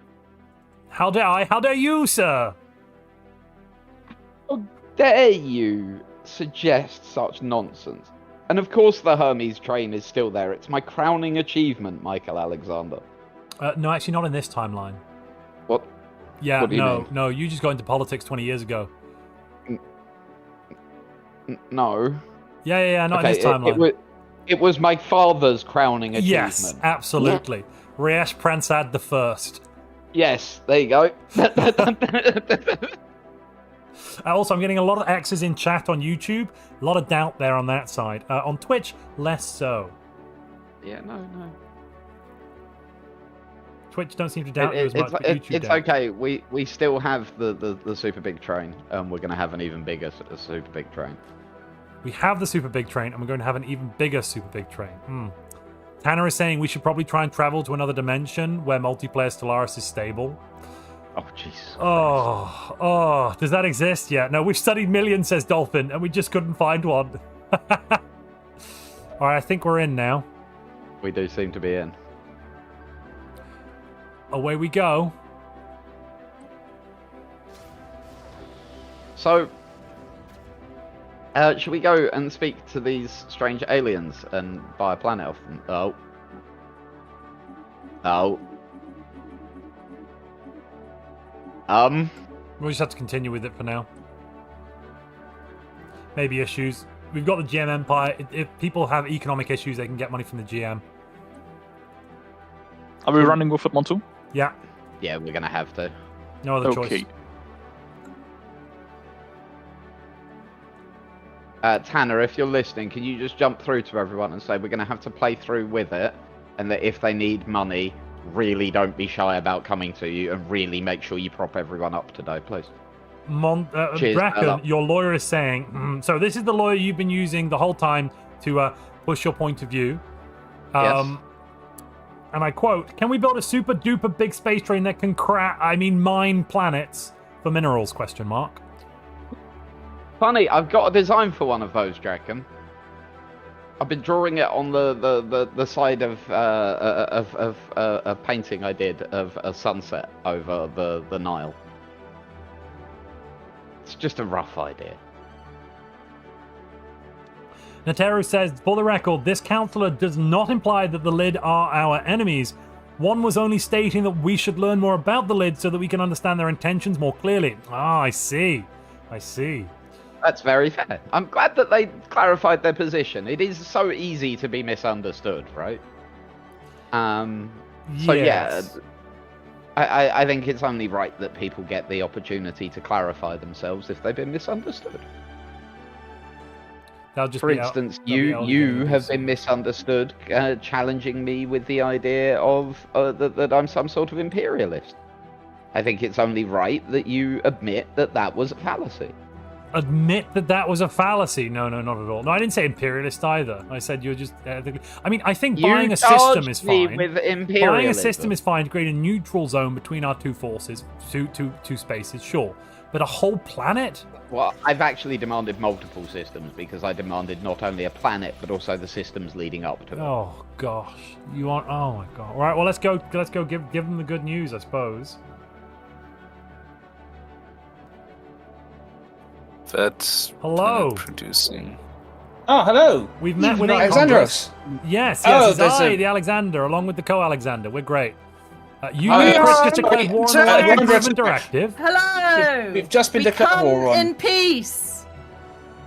How dare I? How dare you, sir? How dare you suggest such nonsense? And of course the Hermes train is still there. It's my crowning achievement, Michael Alexander. No, actually not in this timeline. What? Yeah, what do you mean? No, you just got into politics 20 years ago. No. Yeah, not in this timeline. It was my father's crowning achievement. Yes, absolutely. Riesh Pransad the First. Yes, there you go. Also, I'm getting a lot of X's in chat on YouTube. A lot of doubt there on that side. On Twitch, less so. Yeah, no. Twitch don't seem to doubt you as much, but YouTube It's doubt. okay. We still have the super big train. We're going to have an even bigger super big train. We have the super big train, and we're going to have an even bigger super big train. Tanner is saying we should probably try and travel to another dimension where multiplayer Stellaris is stable. Oh, jeez. Oh, does that exist yet? No, we've studied millions, says Dolphin, and we just couldn't find one. Alright, I think we're in now. We do seem to be in. Away we go. So, should we go and speak to these strange aliens and buy a planet off them? We'll just have to continue with it for now. Maybe issues. We've got the GM Empire. If people have economic issues, they can get money from the GM. Are we running with it, Montu? Yeah, Yeah, we're gonna have to. no other Okay. choice. Tanner, if you're listening, can you just jump through to everyone and say we're gonna have to play through with it, and that if they need money, really don't be shy about coming to you, and really make sure you prop everyone up today, please. Cheers, Bracken, Ella. your lawyer is saying, so this is the lawyer you've been using the whole time to push your point of view. Yes. And I quote, can we build a super duper big space train that can mine planets for minerals, question mark. Funny, I've got a design for one of those, Draken. I've been drawing it on the side of a painting I did of a sunset over the Nile. It's just a rough idea. Nateru says, for the record, this counselor does not imply that the Lid are our enemies. One was only stating that we should learn more about the Lid so that we can understand their intentions more clearly. Ah, I see. That's very fair. I'm glad that they clarified their position. It is so easy to be misunderstood, right? So Yes. yeah, I think it's only right that people get the opportunity to clarify themselves if they've been misunderstood. That'll just For be instance, that'll be you have LDPs. been misunderstood, challenging me with the idea of that I'm some sort of imperialist. I think it's only right that you admit that that was a fallacy. Admit that was a fallacy. No, not at all. No, I didn't say imperialist either. I said you're just... I think buying a system is fine. With Buying a system is fine to create a neutral zone between our two forces, two spaces, sure. But a whole planet? Well, I've actually demanded multiple systems because I demanded not only a planet but also the systems leading up to it. Oh gosh, you want? Oh my god! All right, well let's go. Give them the good news, I suppose. That's Hello. producing. Oh, hello. We've met with our Alexandros. Yes, Oh, it's there's I, a- the Alexander, along with the co-Alexander. We're great. You Oh, Chris yeah. just declared war on the Alexander- Light Improvement Directive. Hello! We've just been we declared come war on. in peace!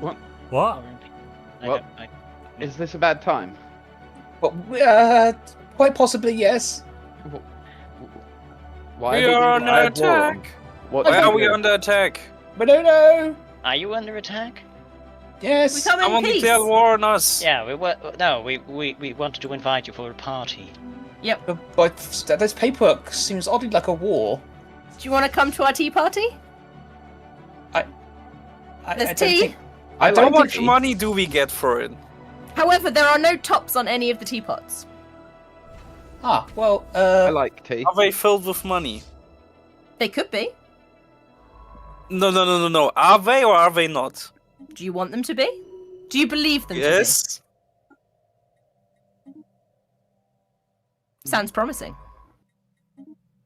What? Well, is this a bad time? Well, quite possibly, yes. Why We would are you under declare war on? attack. What Why do are you we do? under attack? But no. Are you under attack? We Yes. come in Someone peace! declared war on us. Yeah, we wanted to invite you for a party. But this paperwork seems oddly like a war. Do you want to come to our tea party? There's don't tea. think- I How like much tea. money do we get for it? However, there are no tops on any of the teapots. Ah, well, I like tea. Are they filled with money? They could be. No. Are they or are they not? Do you want them to be? Do you believe them Yes. to be? Sounds promising.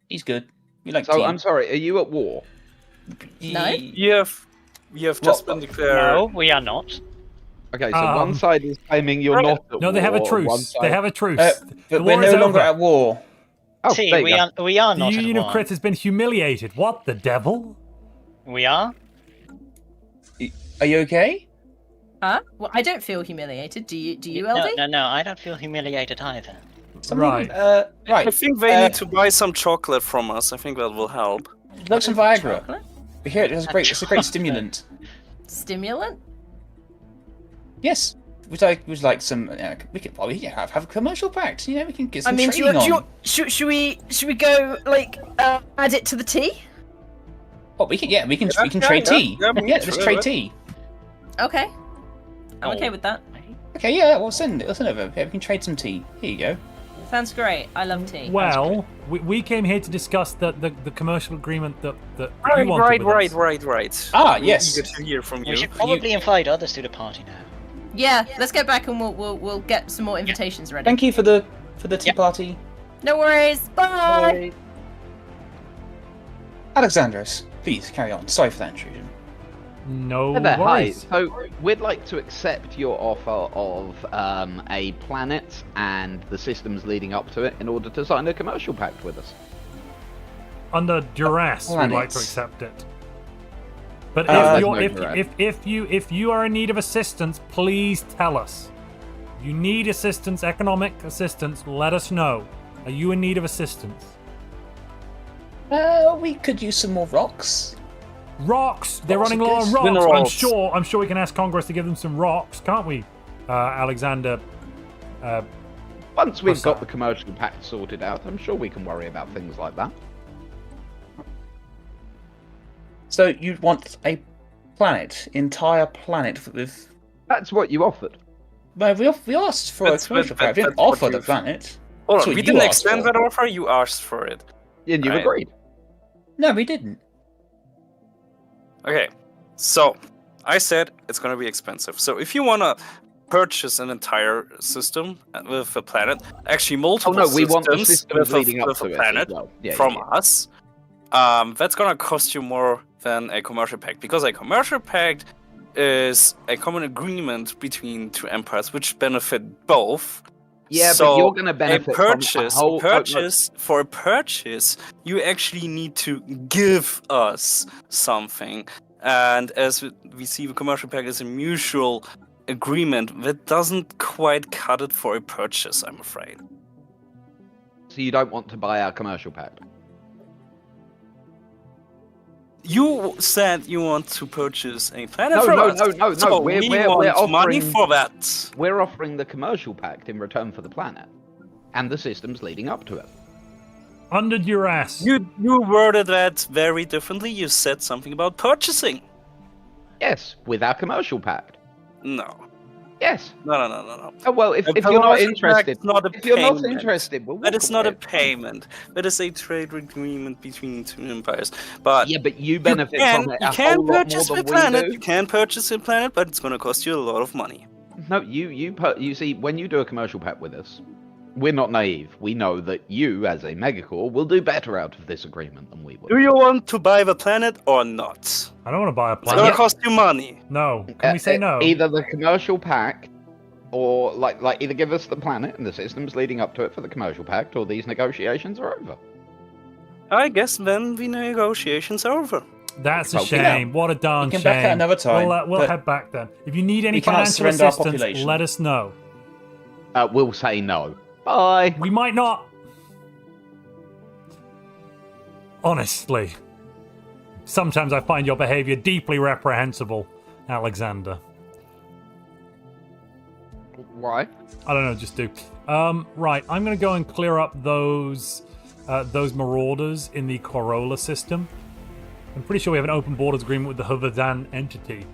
he's good. You like So tea? I'm sorry. Are you at war? No? You have just been declared. No, we are not. Okay, so one side is claiming you're not at war. No, they have a one truce. side- They have a truce. but The we're war is no longer over. at war. Oh, See, there you we go. are The not Union at of war. Crith has been humiliated. What the devil? We are. Are you okay? Huh? Well, I don't feel humiliated. Do you, No, LD? no, I don't feel humiliated either. Right. Right. I think they need to buy some chocolate from us. I think that will help. Like some Viagra. Chocolate? We hear it's a great stimulant. Stimulant? Yes. Would like some? We could probably have a commercial pact. You know, we can get some I mean, trading on. should we go like add it to the tea? Oh, we can. Yeah, we can. Yeah, we can yeah, trade yeah. tea. Yeah, we Yeah, can let's trade trade it. tea. Okay. I'm Oh. okay with that. Okay, yeah, we'll send it. We'll send it over. Yeah, we can trade some tea. Here you go. Sounds great. I love tea. Well, we came here to discuss the commercial agreement that you Right, wanted with us. right. Ah, We're yes. eager to hear from you. We should probably invite others to the party now. Yeah, let's get back and we'll get some more invitations ready. Thank you for the tea party, No worries. Bye. Alexandros. Please carry on. Sorry for that intrusion. No Hi there, hi. worries. So we'd like to accept your offer of a planet and the systems leading up to it in order to sign a commercial pact with us. Under duress, we'd like to planets. accept it. But there's if you are in need of assistance, please tell us. If you need assistance, economic assistance, let us know. Are you in need of assistance? We could use some more rocks. Rocks! They're Rocks running are low on good. rocks. Minerals. I'm sure we can ask Congress to give them some rocks, can't we? Alexander. Once we've got Sorry. the commercial pact sorted out, I'm sure we can worry about things like that. So you'd want a entire planet with. That's what you offered. Well, we asked for That's- a commercial that- pact. We didn't that's what offer the you've- planet. Hold That's on, what we you didn't asked extend for. that offer. You asked for it. And you Right. agreed. No, we didn't. Okay, so I said it's gonna be expensive. So if you wanna purchase an entire system with a planet, actually multiple no, we want the systems systems with leading up with to a it as planet well. Yeah, from yeah, yeah. us, that's gonna cost you more than a commercial pact, because a commercial pact is a common agreement between two empires which benefit both. Yeah, So but you're going to benefit a purchase, from a whole... for a purchase, you actually need to give us something. And as we see, the commercial pact is a mutual agreement that doesn't quite cut it for a purchase, I'm afraid. So you don't want to buy our commercial pact? You said you want to purchase a planet No, from no, us. no. So We're want money offering... for that. We're offering the commercial pact in return for the planet and the systems leading up to it. Under duress. You worded that very differently. You said something about purchasing. Yes, with our commercial pact. No. Yes. No. Oh, well, if A you're not commercial interested, pact is not a if you're not payment. interested, we'll That walk is not a away. payment. That is a trade agreement between two empires. But Yeah, but you benefit from it you a can whole lot more purchase than the we planet. do. You can purchase the planet, but it's going to cost you a lot of money. No, you see, when you do a commercial pact with us, we're not naive. We know that you, as a megacore, will do better out of this agreement than we will. Do you want to buy the planet or not? I don't want to buy a It's going planet. to cost you money. No. Can we say no? Either the commercial pact, or like either give us the planet and the systems leading up to it for the commercial pact, or these negotiations are over. I guess then the negotiations are over. That's a Okay. shame. What a darn We can shame. back out another time, We'll but head back then. If you need any we cannot financial surrender our assistance, population. let us know. We'll say no. Bye. We might not. Honestly. Sometimes I find your behavior deeply reprehensible, Alexander. Why? I don't know, just do. Right, I'm gonna go and clear up those marauders in the Corolla system. I'm pretty sure we have an open borders agreement with the Havadan entity.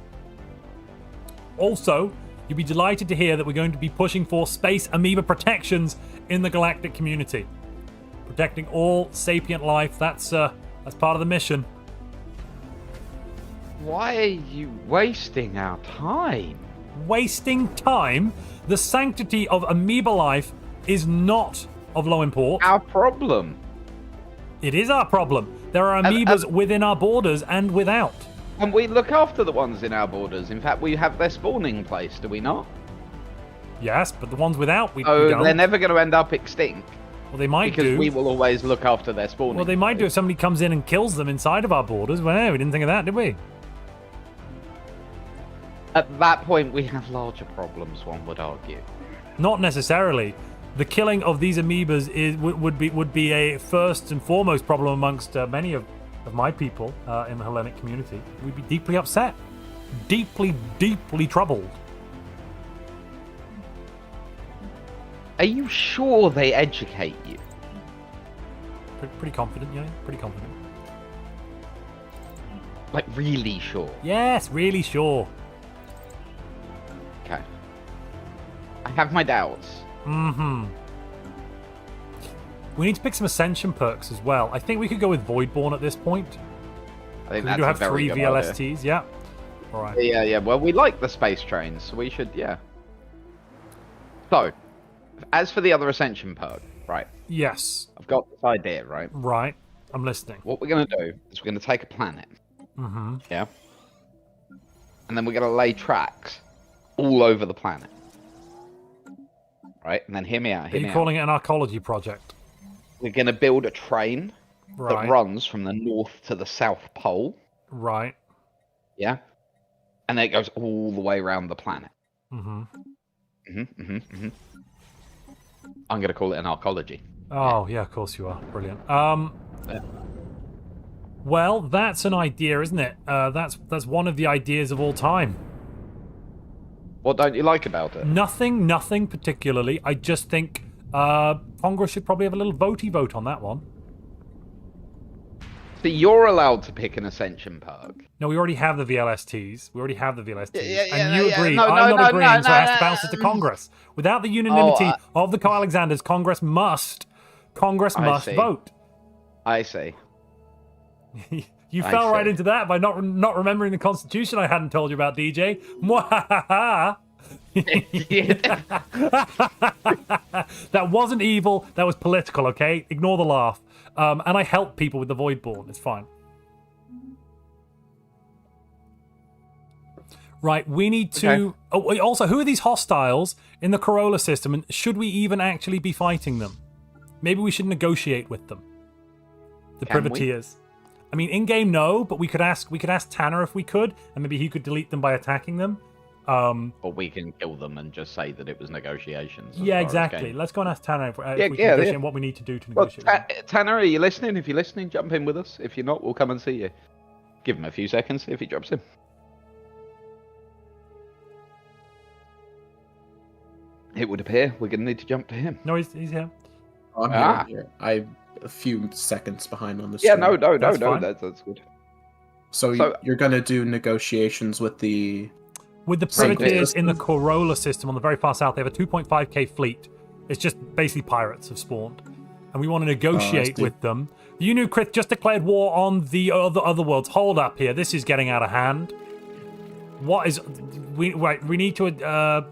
Also, you'll be delighted to hear that we're going to be pushing for space amoeba protections in the galactic community. Protecting all sapient life, that's part of the mission. Why are you wasting our time? Wasting time? The sanctity of amoeba life is not of low import. Our problem. It is our problem. There are amoebas within our borders and without. And we look after the ones in our borders. In fact, we have their spawning place, do we not? Yes, but the ones without, we Oh, don't. they're never going to end up extinct. Well, they might Because do. we will always look after their spawning. Well, they might do place. if somebody comes in and kills them inside of our borders. Well, we didn't think of that, did we? At that point, we have larger problems, one would argue. Not necessarily. The killing of these amoebas would be a first and foremost problem amongst many of my people in the Hellenic community. We'd be deeply upset, deeply troubled. Are you sure they educate you? Pretty confident, yeah. Pretty confident. Like, really sure? Yes, really sure. Okay. I have my doubts. Mm-hmm. We need to pick some Ascension perks as well. I think we could go with Voidborn at this point. I think We that's do have a very 3 good VLSTs, idea. yeah. All right. Yeah. Well, we like the space trains, so we should, yeah. So, as for the other Ascension perk, right? Yes. I've got this idea, right? Right. I'm listening. What we're going to do is we're going to take a planet. Mm-hmm. Yeah? And then we're going to lay tracks all over the planet. Right? And then hear me out. Are you calling it an archaeology project? We're going to build a train Right. that runs from the north to the south pole. Right. Yeah? And then it goes all the way around the planet. Mm-hmm. I'm going to call it an archaeology. Oh, yeah, of course you are. Brilliant. Yeah. Well, that's an idea, isn't it? That's one of the ideas of all time. What don't you like about it? Nothing particularly. I just think Congress should probably have a little votey vote on that one. So you're allowed to pick an Ascension perk. No, we already have the VLSTs. Yeah, and you agree. No, I'm not no, agreeing, so I have to no. bounce it to Congress. Without the unanimity Oh, of the co-Alexanders, Congress must see. vote. I see. You I fell right see. into that by not remembering the Constitution I hadn't told you about, DJ. Mwahaha. That wasn't evil. That was political, okay? Ignore the laugh. And I help people with the Voidborn. It's fine. Right, we need to... Okay. Oh, wait, also, who are these hostiles in the Corolla system, and should we even actually be fighting them? Maybe we should negotiate with them. The Can we? privateers. I mean, in-game, no, but we could ask Tanner if we could, and maybe he could delete them by attacking them. Or we can kill them and just say that it was negotiations. Yeah, exactly. Let's go and ask Tanner if we can yeah. negotiate what we need to do to Well, negotiate. Tanner, are you listening? If you're listening, jump in with us. If you're not, we'll come and see you. Give him a few seconds, see if he drops in. It would appear we're going to need to jump to him. No, he's here. I'm here. I'm a few seconds behind on the Yeah, stream. That's fine. That's good. So you're going to do negotiations with the... With the Same privateers in the system? Corolla system on the very far south, they have a 2.5k fleet. It's just basically pirates have spawned. And we want to negotiate see. with them. The Union Crith just declared war on the other worlds. Hold up here. This is getting out of hand. What is... We need to...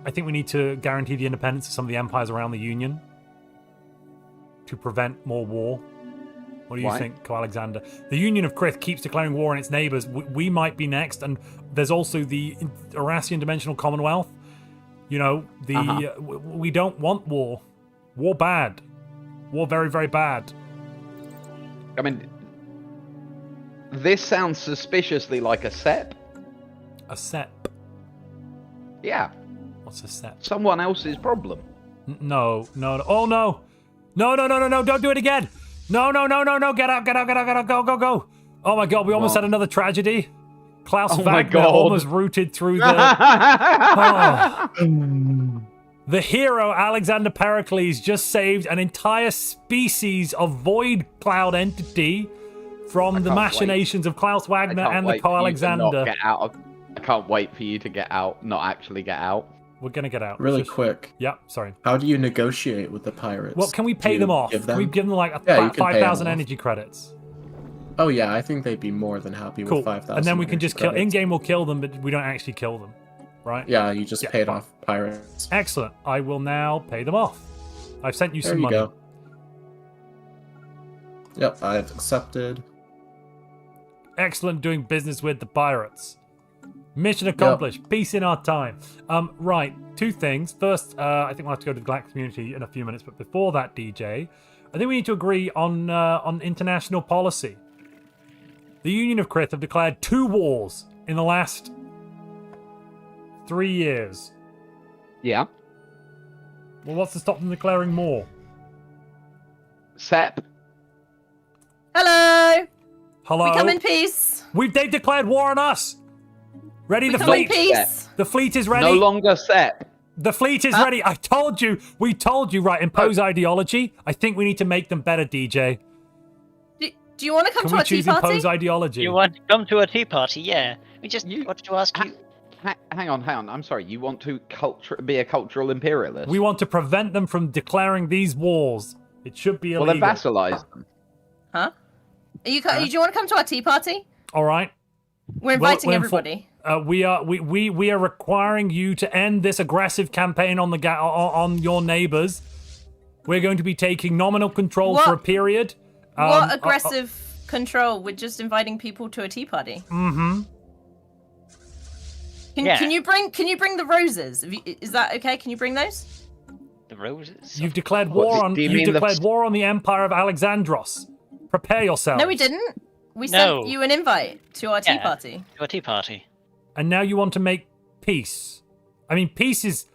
I think we need to guarantee the independence of some of the empires around the Union to prevent more war. What do you think, Co-Alexander? The Union of Crith keeps declaring war on its neighbours. We might be next, and there's also the Eurasian Dimensional Commonwealth. You know, we don't want war. War bad. War very, very bad. I mean, this sounds suspiciously like a SEP. A SEP. Yeah. What's a SEP? Someone else's problem. No. Oh, no. No, don't do it again. No, get out, go. Oh my god, we almost had another tragedy. Klaus Wagner almost rooted through the... The hero, Alexander Pericles, just saved an entire species of void cloud entity from the machinations of Klaus Wagner and the Co-Alexander. I can't wait for you to get out, not actually get out. We're gonna get out. Really quick. Yep, sorry. How do you negotiate with the pirates? Well, can we pay them off? Can we give them like you can pay 5,000 them off. energy credits? Oh yeah, I think they'd be more than happy Cool. with 5,000. And then we can just kill... credits. In-game we'll kill them, but we don't actually kill them. Right? Yeah, you just paid off pirates. Excellent. I will now pay them off. I've sent you There some you money. go. Yep, I've accepted. Excellent doing business with the pirates. Mission accomplished. Peace in our time. Right, two things. First, I think we'll have to go to the Galactic community in a few minutes, but before that, DJ, I think we need to agree on international policy. The Union of Crith have declared 2 wars in the last 3 years. Yeah. Well, what's to stop them declaring more? Sep. Hello. Hello. We come in peace. They've declared war on us. Ready We the come in fleet. peace. The fleet is ready. No longer Sep. The fleet is ready. I told you. We told you. Right. Impose ideology. I think we need to make them better, DJ. Do you want to come Can to we our tea choose party? impose ideology? You want to come to a tea party? Yeah. We just wanted to ask you. Hang on. I'm sorry. You want to be a cultural imperialist? We want to prevent them from declaring these wars. It should be illegal. Well, then vassalize them. Huh? Do you want to come to our tea party? All right. We're inviting everybody. We are requiring you to end this aggressive campaign on on your neighbors. We're going to be taking nominal control for a period. What aggressive control? We're just inviting people to a tea party. Mm-hmm. Can you bring the roses? Is that okay? Can you bring those? The roses? You've declared war on war on the Empire of Alexandros. Prepare yourselves. No, we didn't. We sent you an invite to our tea party. To a tea party. And now you want to make peace. I mean, peace is...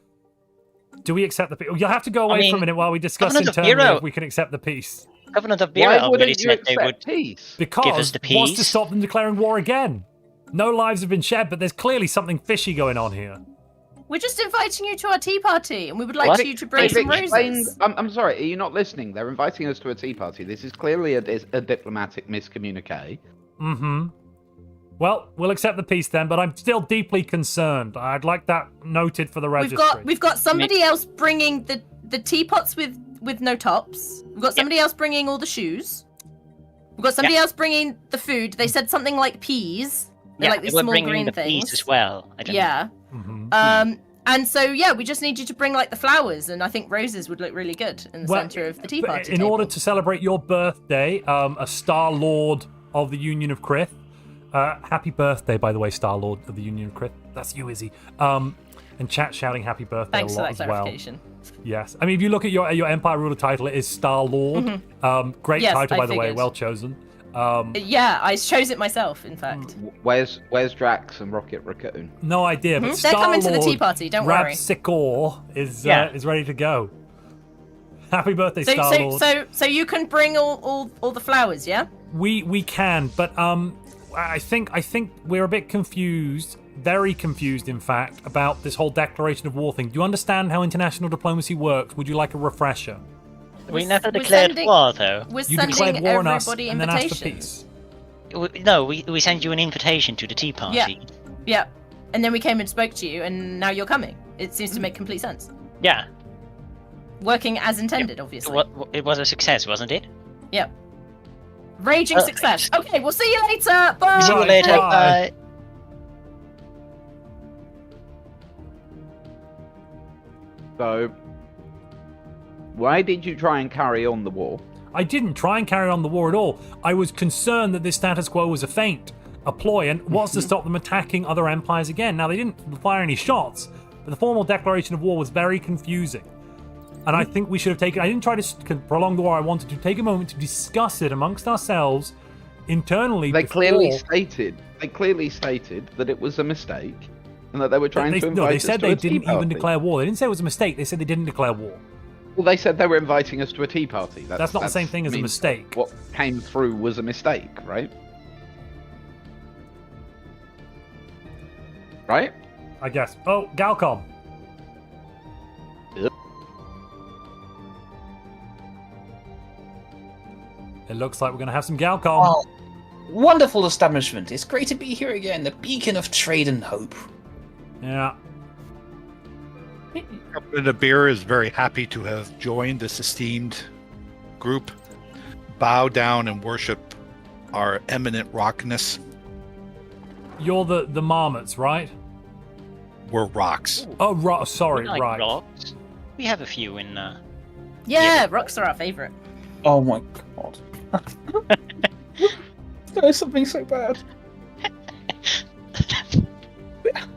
Do we accept the peace? You'll have to go away for a minute while we discuss internally if we can accept the peace. Covenant of Bureau already said they would peace? Because give us the peace. What's to stop them declaring war again? No lives have been shed, but there's clearly something fishy going on here. We're just inviting you to our tea party, and we would like you to bring some roses. I'm sorry, are you not listening? They're inviting us to a tea party. This is clearly a diplomatic miscommunique. Mm-hmm. Well, we'll accept the peace then, but I'm still deeply concerned. I'd like that noted for the registry. We've got somebody else bringing the teapots with no tops. We've got somebody else bringing all the shoes. We've got somebody else bringing the food. They said something like peas. They're like these we're small bringing green the things. peas as well. I don't know. Mm-hmm. And so we just need you to bring like the flowers, and I think roses would look really good in the center of the tea party. In order to celebrate your birthday, a Star Lord of the Union of Krith. Happy birthday, by the way, Star Lord of the Union of Krith. That's you, Izzy. And chat shouting happy birthday Thanks a lot for that as well. clarification. Yes, I mean if you look at your Empire ruler title, it is Star Lord. Great title, by the way, well chosen. I chose it myself, in fact. Where's Drax and Rocket Raccoon? No idea, but they're coming to the tea Star-Lord party. Don't worry. Rabsikor is ready to go. Happy birthday, Star Lord. So you can bring all the flowers, yeah? We can, but I think we're a bit confused, very confused, in fact, about this whole declaration of war thing. Do you understand how international diplomacy works? Would you like a refresher? We never declared war, though. We're You sending declared war on us everybody and then asked for invitations. peace. No, we send you an invitation to the tea party. Yeah. And then we came and spoke to you, and now you're coming. It seems to make complete sense. Yeah. Working as intended, obviously. It was a success, wasn't it? Yep. Raging success. Okay, we'll see you later. Bye. See you later. Bye. So, why did you try and carry on the war? I didn't try and carry on the war at all. I was concerned that this status quo was a feint, a ploy, and what's to stop them attacking other empires again? Now, they didn't fire any shots, but the formal declaration of war was very confusing. And I think we should have taken... I didn't try to prolong the war. I wanted to take a moment to discuss it amongst ourselves internally. They clearly stated that it was a mistake and that they were trying to invite No, they us said to they a tea didn't even party. declare war. They didn't say it was a mistake. They said they didn't declare war. Well, they said they were inviting us to a tea party. That's not the same thing as a mistake. What came through was a mistake, right? Right? I guess. Oh, Galcom. Yep. It looks like we're going to have some Galcom. Oh, wonderful establishment. It's great to be here again. The beacon of trade and hope. Yeah. Captain Abir is very happy to have joined this esteemed group. Bow down and worship our eminent rockness. You're the marmots, right? We're rocks. Oh, sorry, We like right. rocks. We have a few in. Yeah, rocks are our favourite. Oh my god. There's something so bad.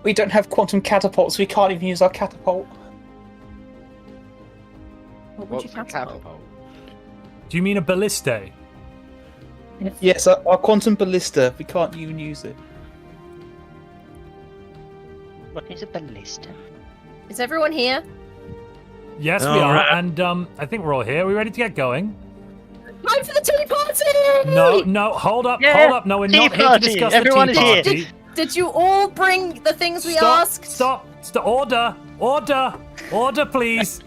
We don't have quantum catapults. We can't even use our catapult. What would What's you a catapult? catapult? Do you mean a ballista? Yes, our quantum ballista. We can't even use it. What is a ballista? Is everyone here? Yes, we All are, right. and I think we're all here. Are we ready to get going? Time for the tea party! No, hold up. No, we're tea not here to party. discuss Everyone the is tea here. party. Did you all bring the things we asked? Stop, order, please.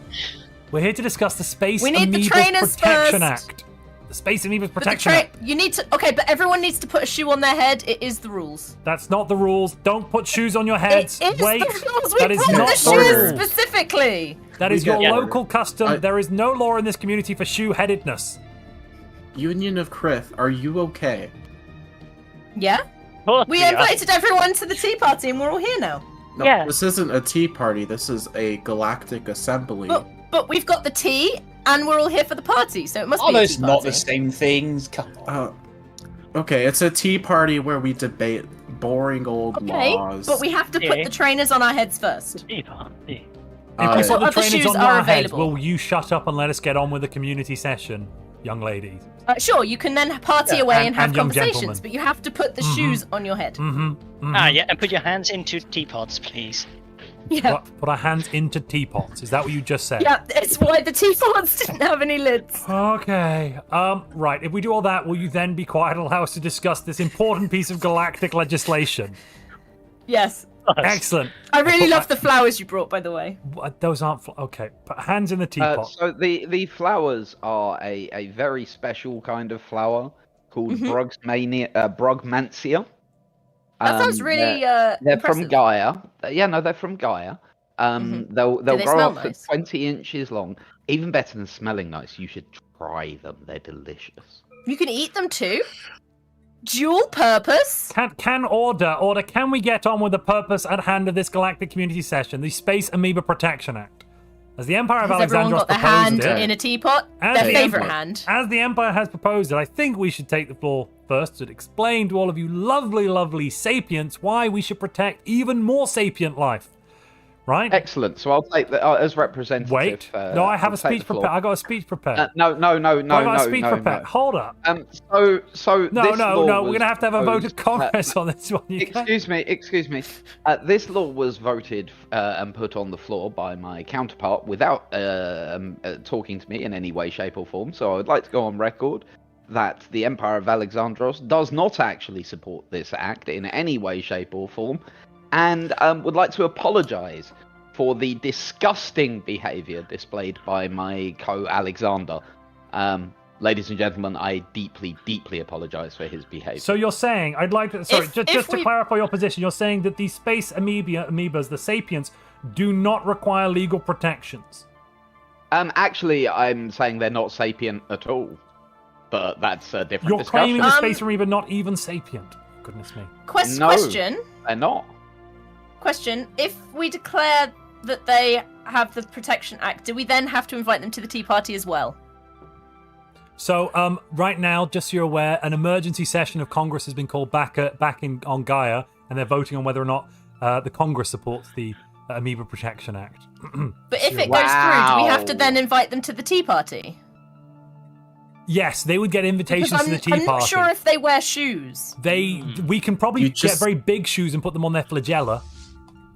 We're here to discuss the Space We need the Amoebas trainers Protection first. Act. The Space Amoebas But Protection Act. you need to. Okay, but everyone needs to put a shoe on their head. It is the rules. That's not the rules. Don't put shoes on your heads. It is Wait, the rules. We that is brought not the the shoes rules. specifically. That is We your get local custom. There is no law in this community for shoe-headedness. Union of Krith, are you okay? Yeah. Oh, We yeah. invited everyone to the tea party, and we're all here now. No, Yeah. this isn't a tea party. This is a galactic assembly. But we've got the tea, and we're all here for the party, so it must Are be a those tea not party. the same things? Come on. Okay, it's a tea party where we debate boring old Okay, laws. but we have to put Yeah. the trainers on our heads first. Tea party. If we Uh, put the What other trainers shoes on are our heads, available? will you shut up and let us get on with the community session, young lady? Sure, you can then party away and have and young conversations, gentlemen. but you have to put the shoes on your head. Ah, yeah, and put your hands into teapots, please. Yeah. Put our hands into teapots. Is that what you just said? Yeah, it's why the teapots didn't have any lids. Okay. Right. If we do all that, will you then be quiet and allow us to discuss this important piece of galactic legislation? Yes. Excellent. I really love the flowers you brought, by the way. Those aren't... Okay. Put hands in the teapot. So the flowers are a very special kind of flower called Brogmansia. That sounds really They're from impressive. Gaia. Yeah, no, they're from Gaia. They'll they grow smell up to nice? 20 inches long. Even better than smelling nice, you should try them. They're delicious. You can eat them too? Dual purpose? Can we get on with the purpose at hand of this galactic community session, the Space Amoeba Protection Act? As the Empire of Has everyone Alexandros got their proposed hand it, in a teapot? As Their the favourite Empire- hand. As the Empire has proposed it, I think we should take the floor first to explain to all of you lovely, lovely sapients why we should protect even more sapient life. Right? Excellent. So I'll take that as representative. Wait. No, I have I'll a take speech the floor. prepared. I got a speech prepared. No. I got a speech no, prepared. no. Hold up. So No, this no, law no. We're was gonna have to have a vote of proposed, Congress on this one. You can't- Excuse me. This law was voted and put on the floor by my counterpart without talking to me in any way, shape, or form. So I would like to go on record that the Empire of Alexandros does not actually support this act in any way, shape, or form, and would like to apologise for the disgusting behaviour displayed by my co-Alexander. Ladies and gentlemen, I deeply, deeply apologise for his behaviour. So you're saying, I'd like to, sorry, If just to we- clarify your position, you're saying that the space amoebas, the sapients, do not require legal protections. Actually, I'm saying they're not sapient at all. But that's a different You're discussion. claiming the space amoeba not even sapient. Goodness me. No. Question. They're not. Question. If we declare that they have the Protection Act, do we then have to invite them to the tea party as well? So, right now, just so you're aware, an emergency session of Congress has been called back on Gaia, and they're voting on whether or not the Congress supports the Amoeba Protection Act. But if it goes through, do we have to Wow. then invite them to the tea party? Yes, they would get invitations Because to the tea I'm party. not sure if they wear shoes. We can probably You get just- very big shoes and put them on their flagella.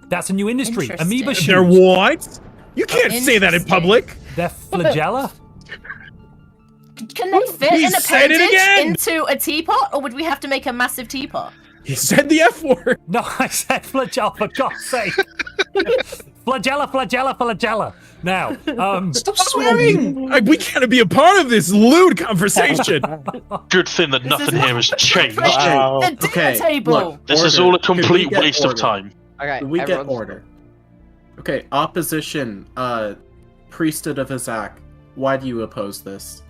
That's a new industry. Interesting. Amoeba shoes. They're what? You can't say that in Interesting. public. They're flagella? Can they fit He an said it appendage again! into a teapot, or would we have to make a massive teapot? He said the F word. No, I said flagella, for God's sake. Flagella. Now, Stop swearing! We can't be a part of this lewd conversation. Good thing that nothing here has changed. The dinner Okay, table! look. This is Order. all a Can we complete get waste of order? time. Okay, We get everyone's- order. Okay, opposition, priesthood of Isaac. Why do you oppose this?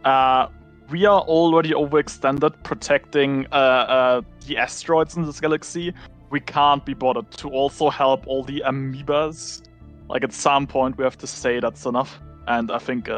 We are already overextended protecting the asteroids in this galaxy. We can't be bothered to also help all the amoebas. Like, at some point, we have to say that's enough. And I think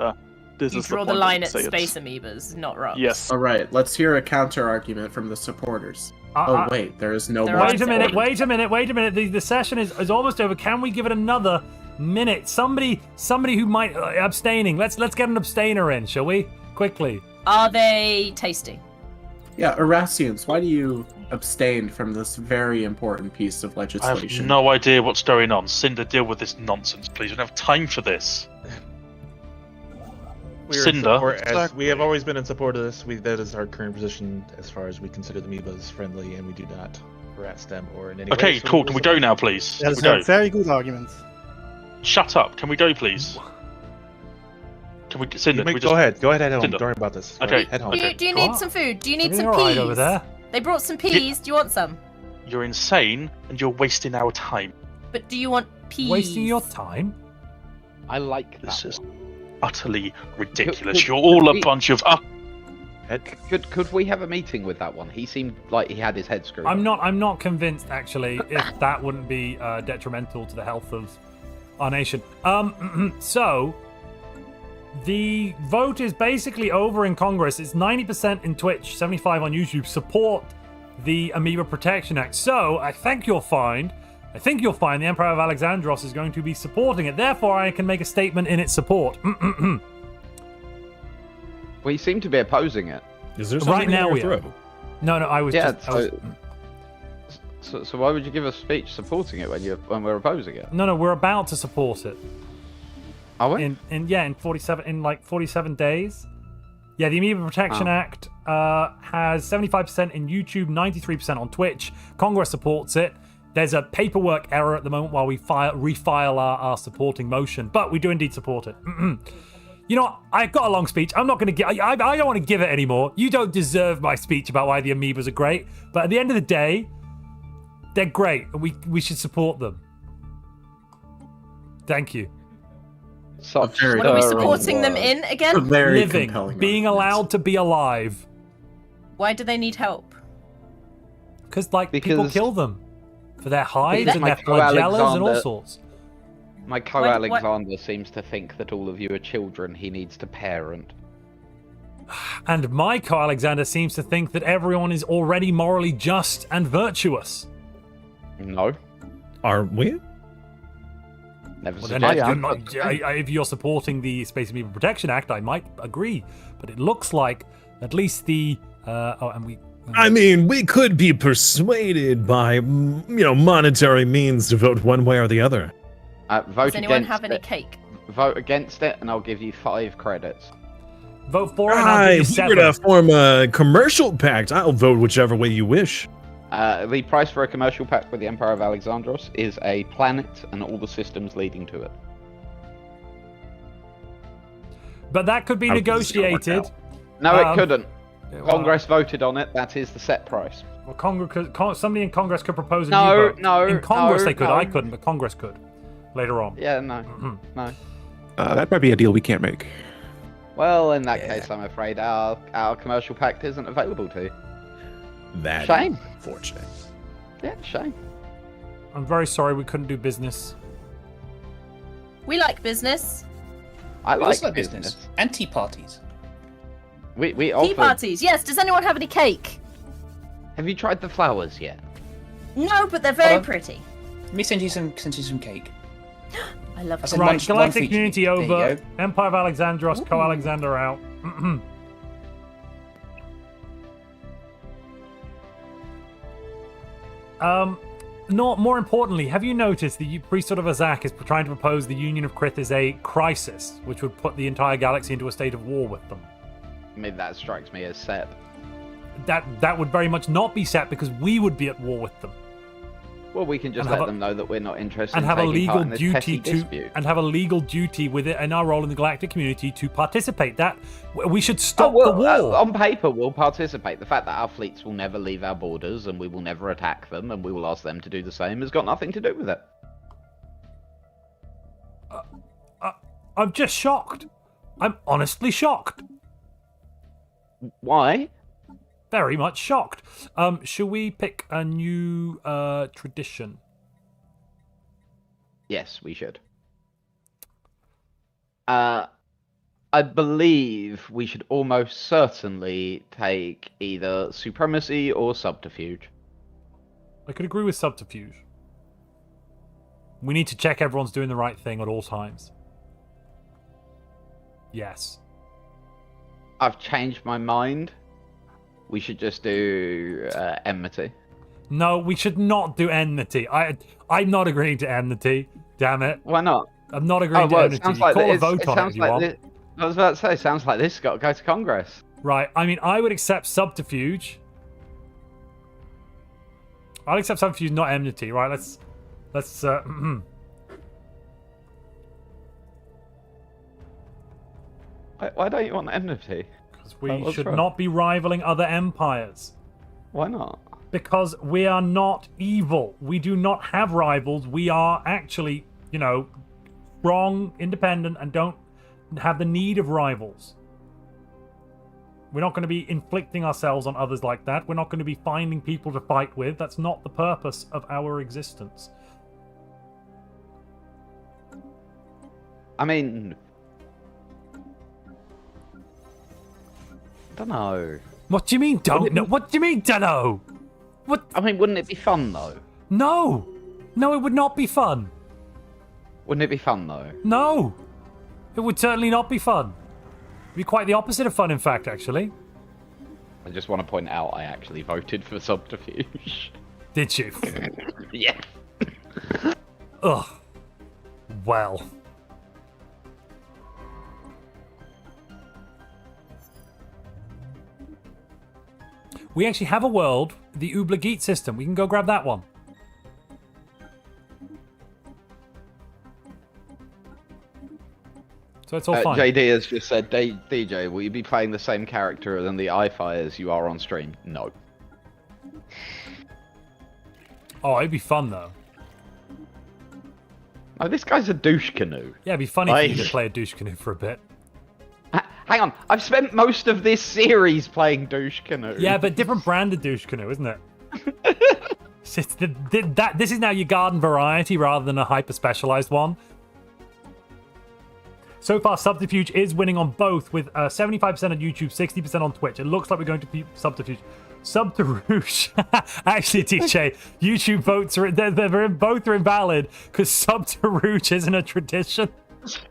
this You is draw the the point line to at say it. space amoebas, not rocks. Yes. Alright, let's hear a counter argument from the supporters. Oh wait, there is no There more are wait a minute, supporters. wait a minute. The session is almost over. Can we give it another minute? Somebody who might abstaining. Let's get an abstainer in, shall we? Quickly. Are they tasty? Yeah, Erasians, why do you abstained from this very important piece of I legislation. have no idea what's going on. Cinder, deal with this nonsense, please. We don't have time for this. We have always been in support of this. That is our current position as far as we consider the amoebas friendly, and we do not harass them or in any way. Okay, cool. Can we go now, please? That is Can we a go? very good argument. Shut up. Can we go, please? Can we, Cinder? Can we just... Go ahead. Go ahead. Head home. Cinder. Don't worry about this. Okay. Head home. Do you need some food? Do you need Everything some all peas? right over there? They brought some peas. Do you want some? You're insane, and you're wasting our time. But do you want peas? Wasting your time? I like that. This is utterly ridiculous. You're all a bunch of... Could we have a meeting with that one? He seemed like he had his head screwed. I'm not convinced actually if that wouldn't be detrimental to the health of our nation. So the vote is basically over in Congress. It's 90% in Twitch, 75 on YouTube. Support the Amoeba Protection Act. So I think you'll find the Emperor of Alexandros is going to be supporting it. Therefore, I can make a statement in its support. Well, you seem to be opposing it. Is there Right now we are. throw? No, I was Yeah, just. So why would you give a speech supporting it when we're opposing it? No, we're about to support it. Are we? In 47 days. Yeah, the Amoeba Protection Act has 75% in YouTube, 93% on Twitch. Congress supports it. There's a paperwork error at the moment while we refile our supporting motion, but we do indeed support it. You know what? I've got a long speech. I'm not going to give. I don't want to give it anymore. You don't deserve my speech about why the amoebas are great. But at the end of the day, they're great, and we should support them. Thank you. What are we supporting them in again? Living, being allowed to be alive. Why do they need help? Because people kill them for their hides and their flagellas and all sorts. My co-Alexander seems to think that all of you are children he needs to parent. And my co-Alexander seems to think that everyone is already morally just and virtuous. No. Are we? Never Well, suggested. if you're supporting the Space Amoeba Protection Act, I might agree. But it looks like at least the... I mean, we could be persuaded by, monetary means to vote one way or the other. Does anyone have any cake? Vote against it, and I'll give you 5 credits. Vote for it, and I'll give you 7. If we're to form a commercial pact, I'll vote whichever way you wish. The price for a commercial pact with the Empire of Alexandros is a planet and all the systems leading to it. But that could be negotiated. No, it couldn't. Congress voted on it. That is the set price. Well, somebody in Congress could propose a new vote. In Congress they could. I couldn't, but Congress could. Later on. Yeah, no. No. That might be a deal we can't make. Well, in that case, I'm afraid our commercial pact isn't available to you. That shame. Fortunate. Yeah, shame. I'm very sorry we couldn't do business. We like business. I We like also business. And tea parties. We Tea offered... parties, yes. Does anyone have any cake? Have you tried the flowers yet? No, but they're very pretty. Let me send you some cake. I love That's Right, one Galactic feature. community There you over. go. Empire of Alexandros, co-Alexander out. No, more importantly, have you noticed the priesthood of Azak is trying to propose the Union of Krith is a crisis, which would put the entire galaxy into a state of war with them? I mean, that strikes me as set. That would very much not be set because we would be at war with them. Well, we can just And let them know that we're not interested And in have a taking legal part in this petty duty dispute. and have a legal duty with it in our role in the galactic community to participate. That we should stop well, the war. On paper, we'll participate. The fact that our fleets will never leave our borders and we will never attack them and we will ask them to do the same has got nothing to do with it. I'm just shocked. I'm honestly shocked. Why? Very much shocked. Shall we pick a new tradition? Yes, we should. I believe we should almost certainly take either supremacy or subterfuge. I could agree with subterfuge. We need to check everyone's doing the right thing at all times. Yes. I've changed my mind. We should just do enmity. No, we should not do enmity. I'm not agreeing to enmity. Damn it. Why not? I'm not agreeing to enmity. You call a vote on it if you want. I was about to say, sounds like this has got to go to Congress. Right, I mean, I would accept subterfuge. I'll accept subterfuge, not enmity. Right, let's Why don't you want enmity? Because we should not be rivaling other empires. Why not? Because we are not evil. We do not have rivals. We are actually, strong, independent, and don't have the need of rivals. We're not going to be inflicting ourselves on others like that. We're not going to be finding people to fight with. That's not the purpose of our existence. I mean... don't know. What do you mean, don't know? What do you mean, don't know? What? I mean, wouldn't it be fun, though? No! No, it would not be fun. Wouldn't it be fun, though? No! It would certainly not be fun. It'd be quite the opposite of fun, in fact, actually. I just want to point out I actually voted for subterfuge. Did you? Yeah. Ugh. Well. We actually have a world, the Ooblegeet system. We can go grab that one. So it's all fine. JD has just said, DJ, will you be playing the same character than the iFi as you are on stream? No. Oh, it'd be fun, though. Oh, this guy's a douche canoe. Yeah, it'd be funny for you to play a douche canoe for a bit. Hang on, I've spent most of this series playing douche canoe. Yeah, but different brand of douche canoe, isn't it? This is now your garden variety rather than a hyper-specialized one. So far, Subterfuge is winning on both with 75% on YouTube, 60% on Twitch. It looks like we're going to be Subterfuge. Subterfuge. Actually, DJ, YouTube votes are both are invalid because Subterfuge isn't a tradition.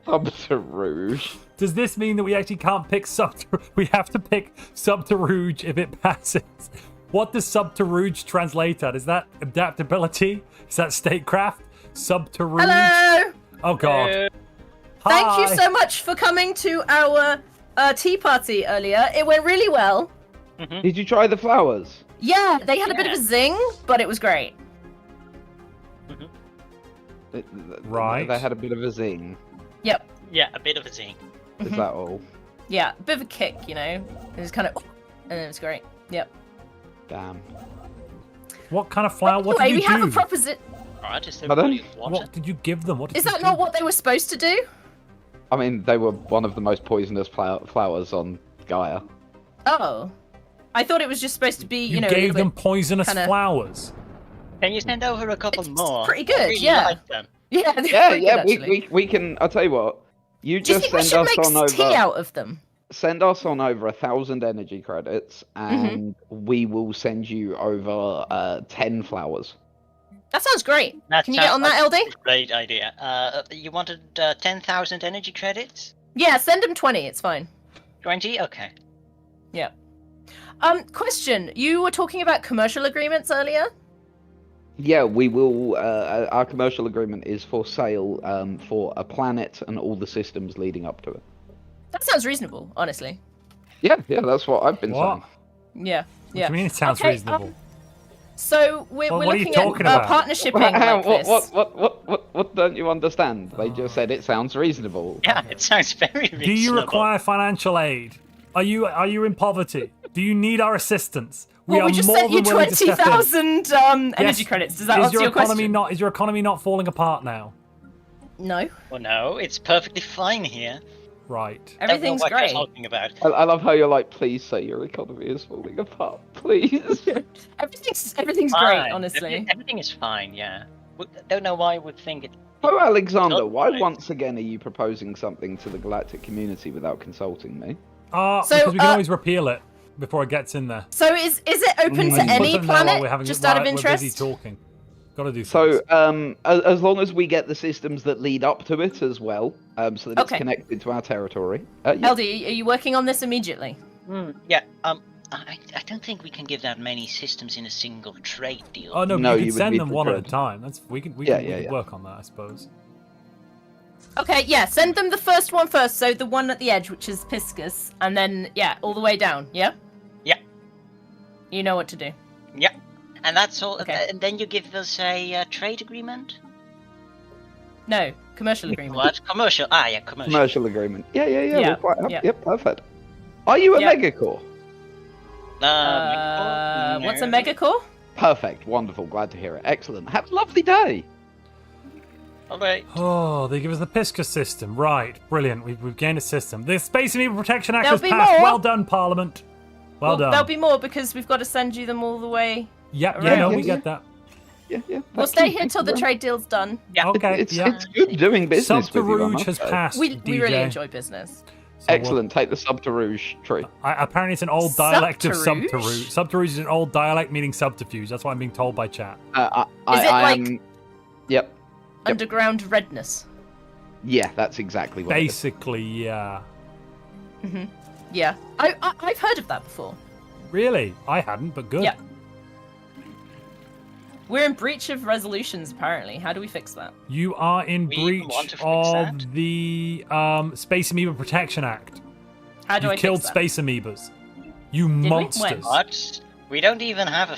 Subterfuge. Does this mean that we actually can't pick Subterfuge? We have to pick Subterfuge if it passes. What does Subterfuge translate at? Is that adaptability? Is that statecraft? Subterfuge? Hello! Oh, God. Thank you so much for coming to our tea party earlier. It went really well. Did you try the flowers? Yeah, they had a bit of a zing, but it was great. Right. They had a bit of a zing. Yep. Yeah, a bit of a zing. Is that all? Yeah, a bit of a kick, It was kind of... and it was great. Yep. Damn. What kind of flower? What did you we do? have a proposition. Alright, just What did you give them? What did Is you that do? not what they were supposed to do? I mean, they were one of the most poisonous flowers on Gaia. Oh. I thought it was just supposed to be, You gave them poisonous kinda... flowers. Can you send over a couple more? Pretty good, I really yeah. like them. Yeah, they're pretty good, we can. I'll tell you what. You Do you just think we send should us make on tea over. out of them? Send us on over 1,000 energy credits, and we will send you over 10 flowers. That sounds great. That Can you get on that, sounds LD? like a great idea. You wanted 10,000 energy credits? Yeah, send them 20. It's fine. 20? Okay. Yeah. Question. You were talking about commercial agreements earlier? Yeah, we will. Our commercial agreement is for sale for a planet and all the systems leading up to it. That sounds reasonable, honestly. Yeah, that's what I've been saying. Yeah, yeah. What do you mean it sounds reasonable? So we're Well, what are you looking talking at about? partnershiping Hang on, like this. what don't you understand? They just said it sounds reasonable. Yeah, it sounds very reasonable. Do you require financial aid? Are you in poverty? Do you need our assistance? Well, we just more sent you than willing to step in. 20,000 energy credits. Does that answer your question? Is your economy not falling apart now? No. Well, no, it's perfectly fine here. Right. Everything's I don't know what great. you're talking about. I love how you're like, please say your economy is falling apart, please. Everything's Fine. great, honestly. Everything is fine, yeah. Don't know why I would think it. Oh, Alexander, Not why right. once again are you proposing something to the galactic community without consulting me? So, because we can always repeal it before it gets in there. So is it open to any planet? Just out of We're busy interest. talking. Gotta do So, as long as we get the systems that lead up to it as well, so that it's Okay. connected to our territory. LD, are you working on this immediately? Yeah. I don't think we can give that many systems in a single trade deal. Oh no, No, you you can would send need them to one at a trade. time. We can work on that, I suppose. Okay, yeah, send them the first one first, so the one at the edge, which is Piscus, and then, yeah, all the way down, yeah? Yeah. You know what to do. Yeah. And that's all. Okay. And then you give us a trade agreement? No, commercial agreement. What? Commercial? Ah, yeah, commercial. Commercial agreement. Yeah. Yeah, We're quite happy. yeah. Yep, perfect. Are you a Yeah. megacore? What's a megacore? Perfect. Wonderful. Glad to hear it. Excellent. Have a lovely day. Alright. Oh, they give us the Pisca system. Right, brilliant. We've gained a system. The Space and Evil Protection Act There'll has be passed. more. Well done, Parliament. Well done. There'll be more because we've got to send you them all the way. Yeah, around. no, we get that. Yeah. We'll stay here till the trade deal's done. Yeah. Okay, It's yeah. good doing business with you, I Subterfuge must has say. passed. We really DJ. enjoy business. So we'll- Excellent. Take the subterfuge tree. Apparently, it's an old dialect of Subterfuge? subterfuge. Subterfuge is an old dialect meaning subterfuge. That's what I'm being told by chat. I Is it like- am. Yep. Underground redness. Yeah, that's exactly what. Basically, yeah. Yeah. I've heard of that before. Really? I hadn't, but good. Yeah. We're in breach of resolutions, apparently. How do we fix that? You are in We breach want to fix of that. the Space Amoeba Protection Act. How do You I killed fix that? space amoebas. You we? monsters. When? What? We don't even have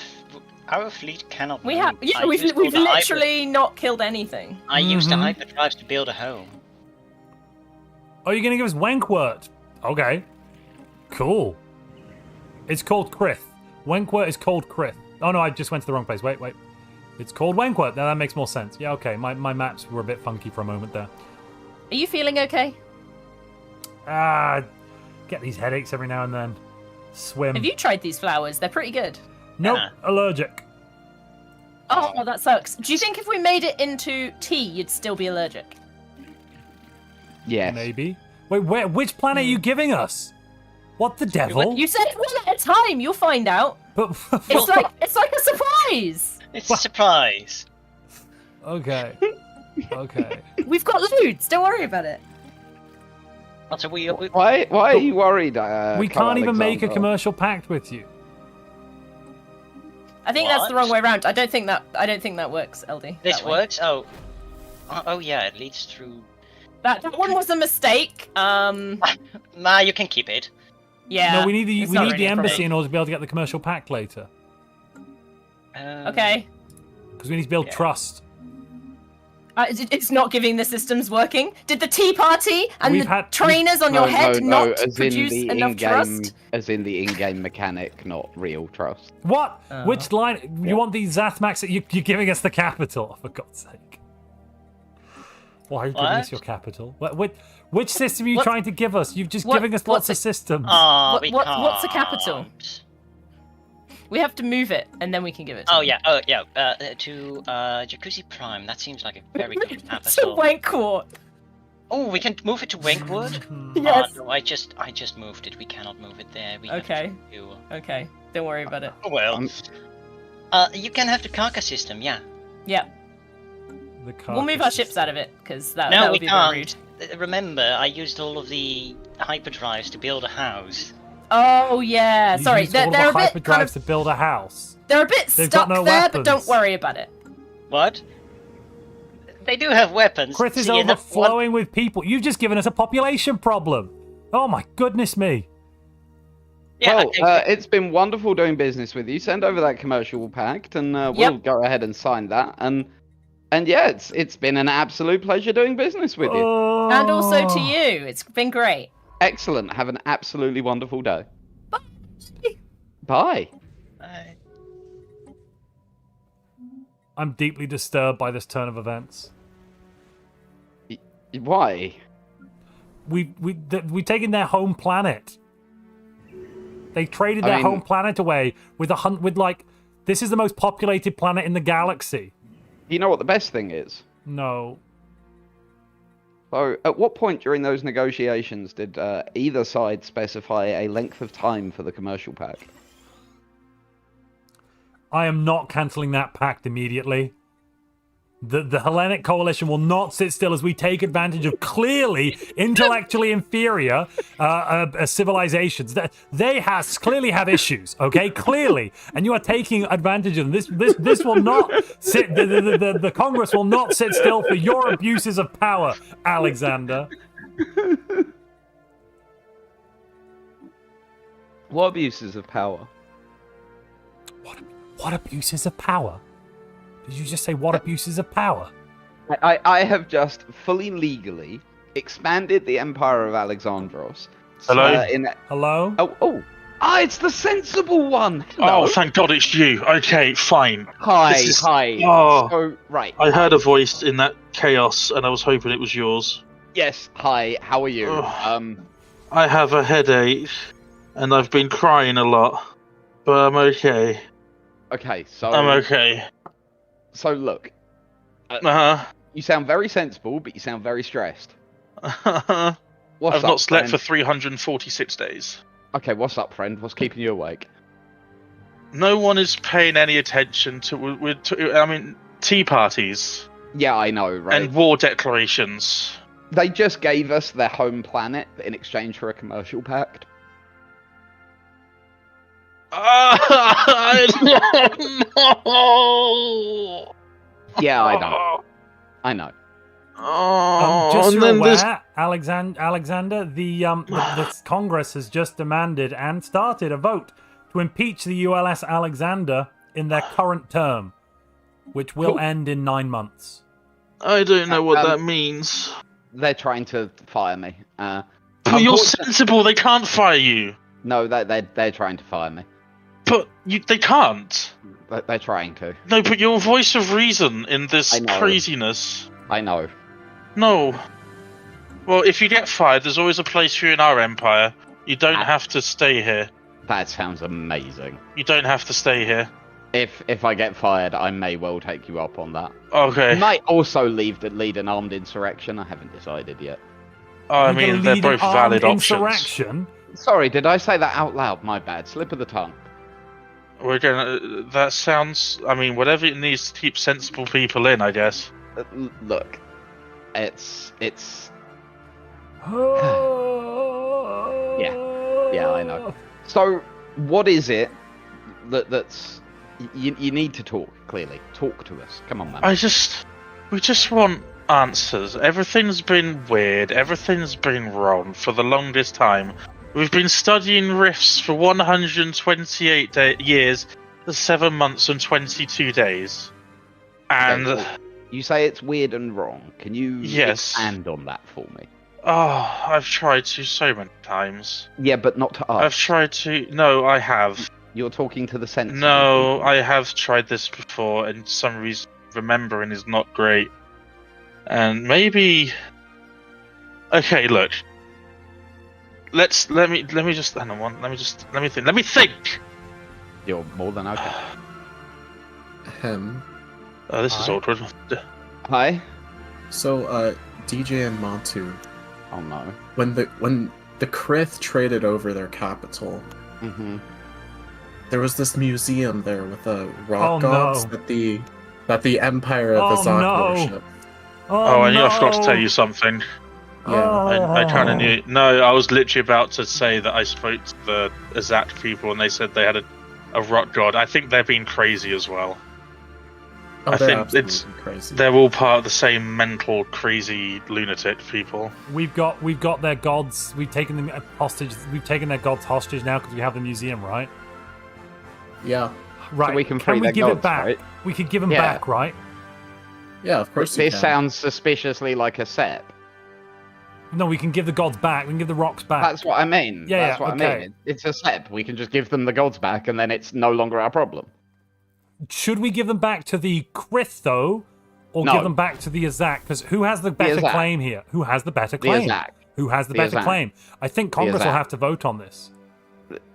our fleet cannot We move. have. Yeah, I we've used all the literally not killed anything. I used the Mhm. hyperdrives to build a home. Oh, you're gonna give us Wankwort? Okay. Cool. It's called Krith. Wankwort is called Krith. Oh no, I just went to the wrong place. Wait. It's called Wankwort. Now that makes more sense. Yeah, okay. My maps were a bit funky for a moment there. Are you feeling okay? Get these headaches every now and then. Swim. Have you tried these flowers? They're pretty good. Nope, Yeah. allergic. Oh, that sucks. Do you think if we made it into tea, you'd still be allergic? Yes. Maybe. Wait, which planet are you giving us? What the devil? You said one at a time. You'll find out. But It's like a surprise. It's a surprise. okay. Okay. We've got loads. Don't worry about it. Also, we Why are you worried? We can't even make a commercial pact with you. I think that's the What? wrong way around. I don't think that works, LD. This that way. works. Oh, yeah, it leads through. That one was a mistake. Nah, you can keep it. Yeah. No, we need it's not the really a embassy problem. in order to be able to get the commercial pact later. Okay. Because we need to build trust. It's not giving the systems working. Did the Tea Party and We've the had- trainers on your head not as produce in the enough in-game, trust? as in the in-game mechanic, not real trust. What? Which line? You want these Zathmax? You're giving us the capital, for God's sake. Why are you giving us your capital? Which system are you trying to give us? You've just giving us lots of systems. What's a capital? We have to move it, and then we can give it to them. To Jacuzzi Prime. That seems like a very good To capital. Wankwort. Oh, we can move it to Winkwood? Yes. No, I just moved it. We cannot move it there. We have Okay. to- Okay. Don't worry about it. Oh, well. You can have the Kaka system, yeah. Yeah. We'll move our ships out of it because that No, would we be a bit rude. can't. Remember, I used all of the hyperdrives to build a house. Oh yeah. You Sorry, used they're all a the bit kind hyperdrives of to build a house. they're a bit They've stuck got no there, but don't weapons. worry about it. What? They do have weapons. Krith is See, and the overflowing with people. You've just given us a population problem. Oh my goodness me. Well, it's been wonderful doing business with you. Send over that commercial pact, and we'll go ahead and sign that. And yeah, it's been an absolute pleasure doing business with you. And also to you. It's been great. Excellent. Have an absolutely wonderful day. Bye. I'm deeply disturbed by this turn of events. Why? We've taken their home planet. They traded their home planet away with this is the most populated planet in the galaxy. You know what the best thing is? No. So, at what point during those negotiations did either side specify a length of time for the commercial pact? I am not cancelling that pact immediately. The Hellenic coalition will not sit still as we take advantage of clearly intellectually inferior civilizations. They clearly have issues, okay? Clearly. And you are taking advantage of them. This will not sit... The Congress will not sit still for your abuses of power, Alexander. What abuses of power? What abuses of power? Did you just say what abuses of power? I have just fully legally expanded the Empire of Alexandros. Hello? Hello? Oh. Ah, it's the sensible one! Hello. Oh, thank God it's you. Okay, fine. Hi. Oh, So, right. I heard a voice in that chaos, and I was hoping it was yours. Yes, hi, how are you? I have a headache, and I've been crying a lot, but I'm okay. Okay, so... I'm okay. So, look. Uh-huh. You sound very sensible, but you sound very stressed. I've not slept for 346 days. Okay, what's up, friend? What's keeping you awake? No one is paying any attention to tea parties. Yeah, I know, right? And war declarations. They just gave us their home planet in exchange for a commercial pact. No! Yeah, I know. Just so you're aware, Alexander, the Congress has just demanded and started a vote to impeach the ULS Alexander in their current term, which will end in 9 months. I don't know what that means. They're trying to fire me. But you're sensible. They can't fire you. No, they're trying to fire me. But they can't. They're trying to. No, but you're a voice of reason in this craziness. I know. No. Well, if you get fired, there's always a place for you in our empire. You don't have to stay here. That sounds amazing. You don't have to stay here. If I get fired, I may well take you up on that. Okay. I might also lead an armed insurrection. I haven't decided yet. Oh, I mean, they're both valid options. Insurrection? Sorry, did I say that out loud? My bad. Slip of the tongue. We're gonna. That sounds. I mean, whatever it needs to keep sensible people in, I guess. Look, it's. yeah, I know. So, what is it that's you need to talk clearly? Talk to us. Come on, man. We just want answers. Everything's been weird. Everything's been wrong for the longest time. We've been studying rifts for 128 years, 7 months and 22 days. And... Okay, you say it's weird and wrong. Can you expand on that for me? Oh, I've tried to so many times. Yeah, but not to us. I've tried to... No, I have. You're talking to the sensible No, people. I have tried this before, and for some reason remembering is not great. And maybe... Okay, look. Let me just hang on. Let me think. You're more than okay. Oh, this is awkward. Hi. So, DJ and Montu. Oh no. When the Krith traded over their capital, there was this museum there with the rock gods that the Empire of Azak worshipped. Oh, and I forgot to tell you something. Yeah. I kind of knew. No, I was literally about to say that I spoke to the Azak people and they said they had a rock god. I think they're being crazy as well. Oh, I think crazy. They're all part of the same mental, crazy, lunatic people. We've got their gods. We've taken them hostage. We've taken their gods hostage now because we have the museum, right? Yeah. So Right. we can free we their give gods, it back? right? We could give them back, right? Yeah, of course. This sounds suspiciously like a set. No, we can give the gods back. We can give the rocks back. That's what I mean. Yeah, That's what I mean. It's a set. We can just give them the gods back, and then it's no longer our problem. Should we give them back to the Krith, though? Or No. give them back to the Azak? Because who has the better Azak. claim here? Who has the better The claim? Azak. Who has the The better Azak. claim? I think Congress will Azak. have to vote on this.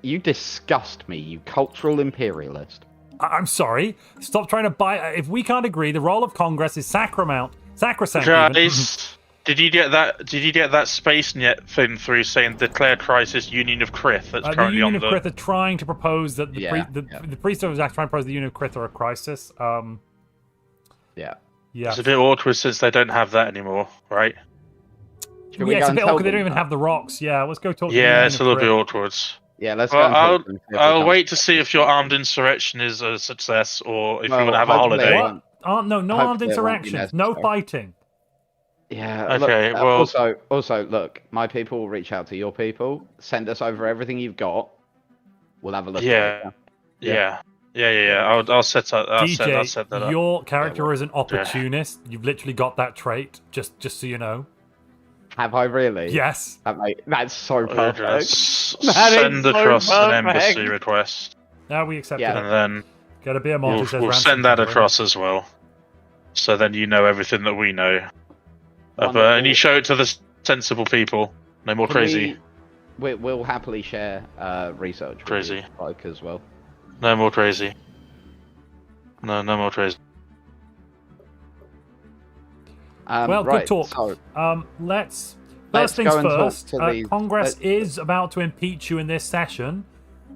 You disgust me, you cultural imperialist. I'm sorry. Stop trying to buy... If we can't agree, the role of Congress is sacrosanct. Guys, did you get that? Did you get that SpaceNet thing through saying declare crisis Union of Krith? That's The currently Union on of the. Krith are trying to propose that the priest of Azak trying to propose the Union of Krith are a crisis. Yeah. Yeah. It's a bit awkward since they don't have that anymore, right? Should we Yeah, go it's a and bit tell awkward. They don't them even that? have the rocks. Yeah, let's go talk to Yeah, the it's a little bit Union awkward. Yeah, let's Well, go and talk to them. see if they I'll come. wait to see if your armed insurrection is a success or if you want to have a hopefully it holiday. won't. No armed Hopefully it won't be interactions. No necessary. fighting. Yeah. Okay, Look, well- also, look, my people will reach out to your people. Send us over everything you've got. We'll have a look. Yeah. At it, Yeah. I'll set that. I'll DJ, set that up. your character is an opportunist. You've literally got that trait. Just so you know. Have I really? Yes. That's so perfect. Send across an embassy request. Now we accept Yeah. it. And then Get a beer mod. we'll send that across as well. So then you know everything that we know. And you show it to the sensible people. No more crazy. We'll happily share research. Crazy. Like as well. No more crazy. No more crazy. Well, right, good talk. So, Let's let's things go and talk first. to these- Congress is about to impeach you in this session,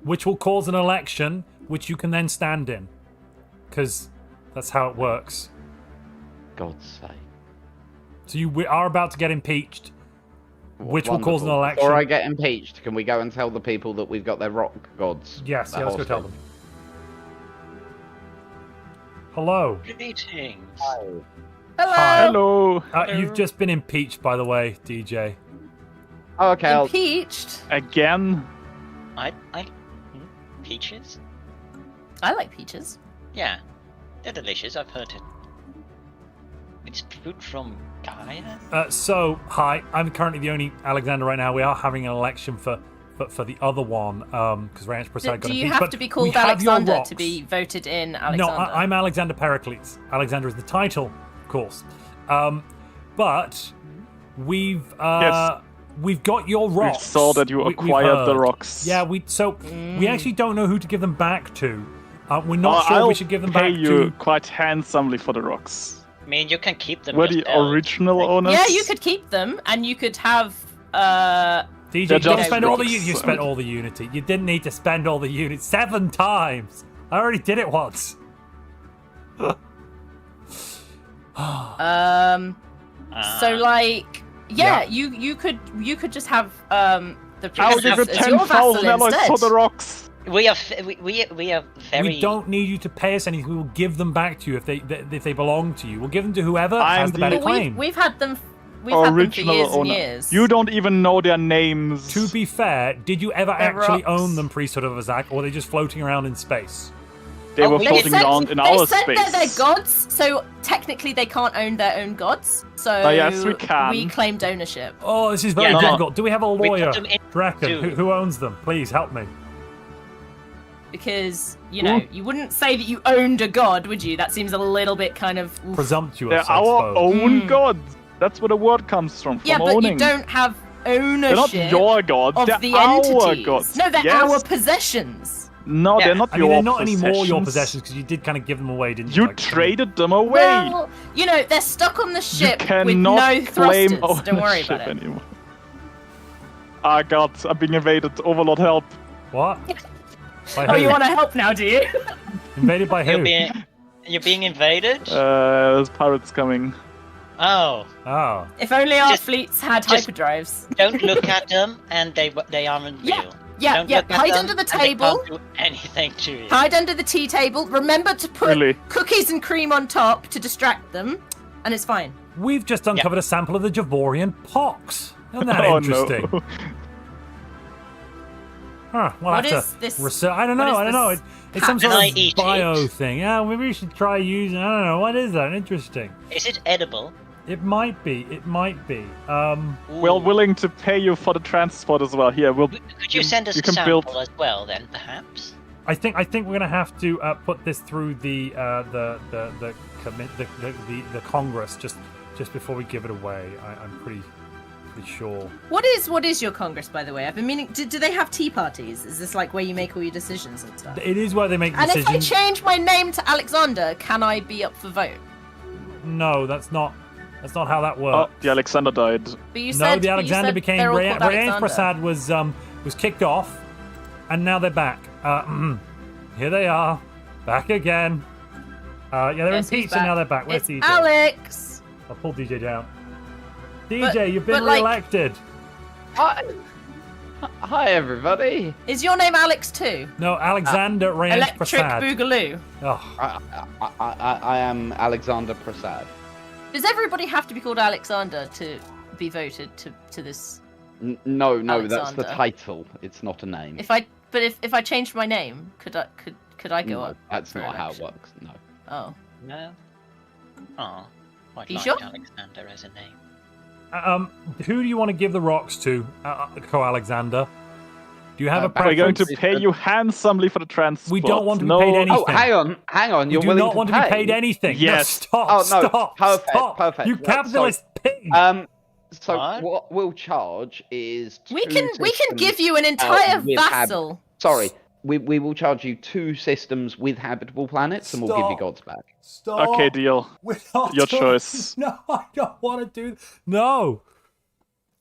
which will cause an election, which you can then stand in, because that's how it works. God's sake. So we are about to get impeached, which will cause an Wonderful. election. Before I get impeached, can we go and tell the people that we've got their rock gods? Yes, their let's go tell hostage? them. Hello. Greetings. Hi. Hello. You've just been impeached, by the way, DJ. Oh, okay. Impeached? Again? Peaches? I like peaches. Yeah, they're delicious. I've heard it. It's fruit from Gaia. Hi. I'm currently the only Alexander right now. We are having an election for the other one, because Ranch Prasad got Do you impeached. have but to be we called have your Alexander rocks. to be voted in Alexander? No, I'm Alexander Pericles. Alexander is the title, of course. But we've got your rocks. We saw that you we've acquired the heard. rocks. Yeah, we actually don't know who to give them back to. We're not sure I'll we should give them pay back you to. quite handsomely for the rocks. I mean, you can keep them. We're the yourself. original owners. Yeah, you could keep them, and you could have. DJ, They're you didn't just spend all the rocks. you spent all the unity. You didn't need to spend all the units 7 times. I already did it once. So like, yeah, Yeah. you could just have the I'll princess give you as your 10,000 vassal alloys instead. for the rocks. We are very. We don't need you to pay us anything. We will give them back to you if they belong to you. We'll give them to whoever I'm has the better the claim. We've had them. We've had them for Original years and owner. years. You don't even know their names. To be fair, did you ever They're actually rocks. own them, Priesthood of Azak, or were they just floating around in space? They were They floating said- around in they our said space. they're their gods, so technically they can't own their own gods. So yes, we can. we claimed ownership. Oh, this is very Yeah, no. difficult. Do we have a We put lawyer? them in Draken, too. who owns them? Please help me. Because, you know, you wouldn't say that you owned a god, would you? That seems a little bit kind of... oof. Presumptuous, They're I our suppose. own gods. That's where the word comes from Yeah, but owning. you don't have ownership They're not your gods, of they're the our entities. gods. No, they're Yes. our possessions. No, Yeah. they're not I your mean, they're not anymore your possessions. possessions because you did kind of give them away, didn't you? You Like, traded them away. Well, you know, they're stuck on the ship you cannot with no claim thrusters. Don't worry ownership about it. anymore. Ah, God, I'm being invaded. Overlord, help. What? By Oh, who? you want to help now, do you? Invaded by who? You're being invaded. There's pirates coming. Oh. Oh. If only our Just- fleets had just- hyperdrives. Don't look at them, and they aren't real. Yeah, Don't yeah. look at Hide them, under the and they table. can't do anything to you. Hide under the tea table. Remember to put Really? cookies and cream on top to distract them, and it's fine. We've just uncovered a sample of the Javorian pox. Isn't that Oh, interesting? no. Huh, we'll What have is to this- research. I don't what know. is I don't know. this It's some sort Can I of eat bio it? thing. Yeah, maybe we should try using. I don't know. What is that? Interesting. Is it edible? It might be. It might be. We're willing to pay you for the transport as well. Here, we'll. Could you send us you a can sample build. as well, then, perhaps? I think we're gonna have to put this through the Congress just before we give it away. I'm pretty sure. What is your Congress, by the way? I've been meaning. Do they have tea parties? Is this like where you make all your decisions and stuff? It is where they make And if I decisions. change my name to Alexander, can I be up for vote? No, that's not how that Oh, works. the Alexander died. But you No, said the Alexander said became they're all Rayange called Alexander. Prasad was kicked off, and now they're back. Here they are, back again. Yeah, they're Yes, in he's pizza now. back. They're back. Where's It's DJ? Alex. I'll pull DJ down. DJ, you've been but, like- re-elected. Hi, everybody. Is your name Alex too? No, Alexander Range Electric Prasad. Boogaloo. Oh. I am Alexander Prasad. Does everybody have to be called Alexander to be voted to this? No, that's the Alexander. title. It's not a name. If I changed my name, could I go No, up? that's for not how it election? works. No. Oh. No. Oh, quite You like sure? Alexander as a name. Who do you want to give the rocks to, Co-Alexander? Do you have a We're going preference? to pay you handsomely for the transport. We don't want to be No- paid anything. Oh, hang on. We You're do willing not want to be paid anything. Yes. No, Oh, no, stop. perfect, perfect. You Right, capitalist pig. So what we'll charge is We two can systems, give you an entire with vassal. Sorry, we will charge you 2 systems with habitable planets, and we'll give you gods back. Stop. Okay, deal. We're not Your doing- choice. No, I don't want to do. No.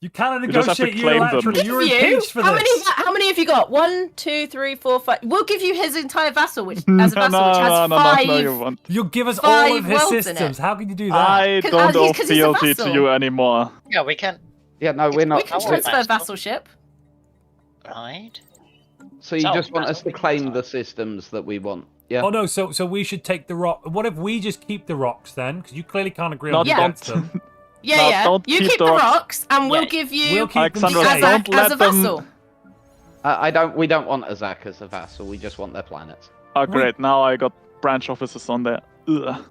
You cannot You just have to negotiate claim them. unilaterally. You're impeached for How this. many have you got? 1, 2, 3, 4, 5. We'll give you his entire vassal, which No, as a vassal, which has five. no, you won't. You'll give us all five of his worlds in systems. it. How can you do that? I don't owe 'cause he's a fealty to vassal. you anymore. Yeah, we can. Yeah, no, we're not. We can transfer vassalship. Right. So you So, just want us to vassal, claim the systems that we want? Yeah. Oh no, so we should take the rock. What if we just keep the rocks then? Because you clearly can't agree on Not who gets them. Yeah, No, yeah. don't You keep keep the the rocks. rocks, and we'll Yeah. give you We'll keep them Alexandros, safe. don't Azak as let a them- vassal. We don't want Azak as a vassal. We just want their planets. Oh, great. Now I got branch offices on there. Ugh.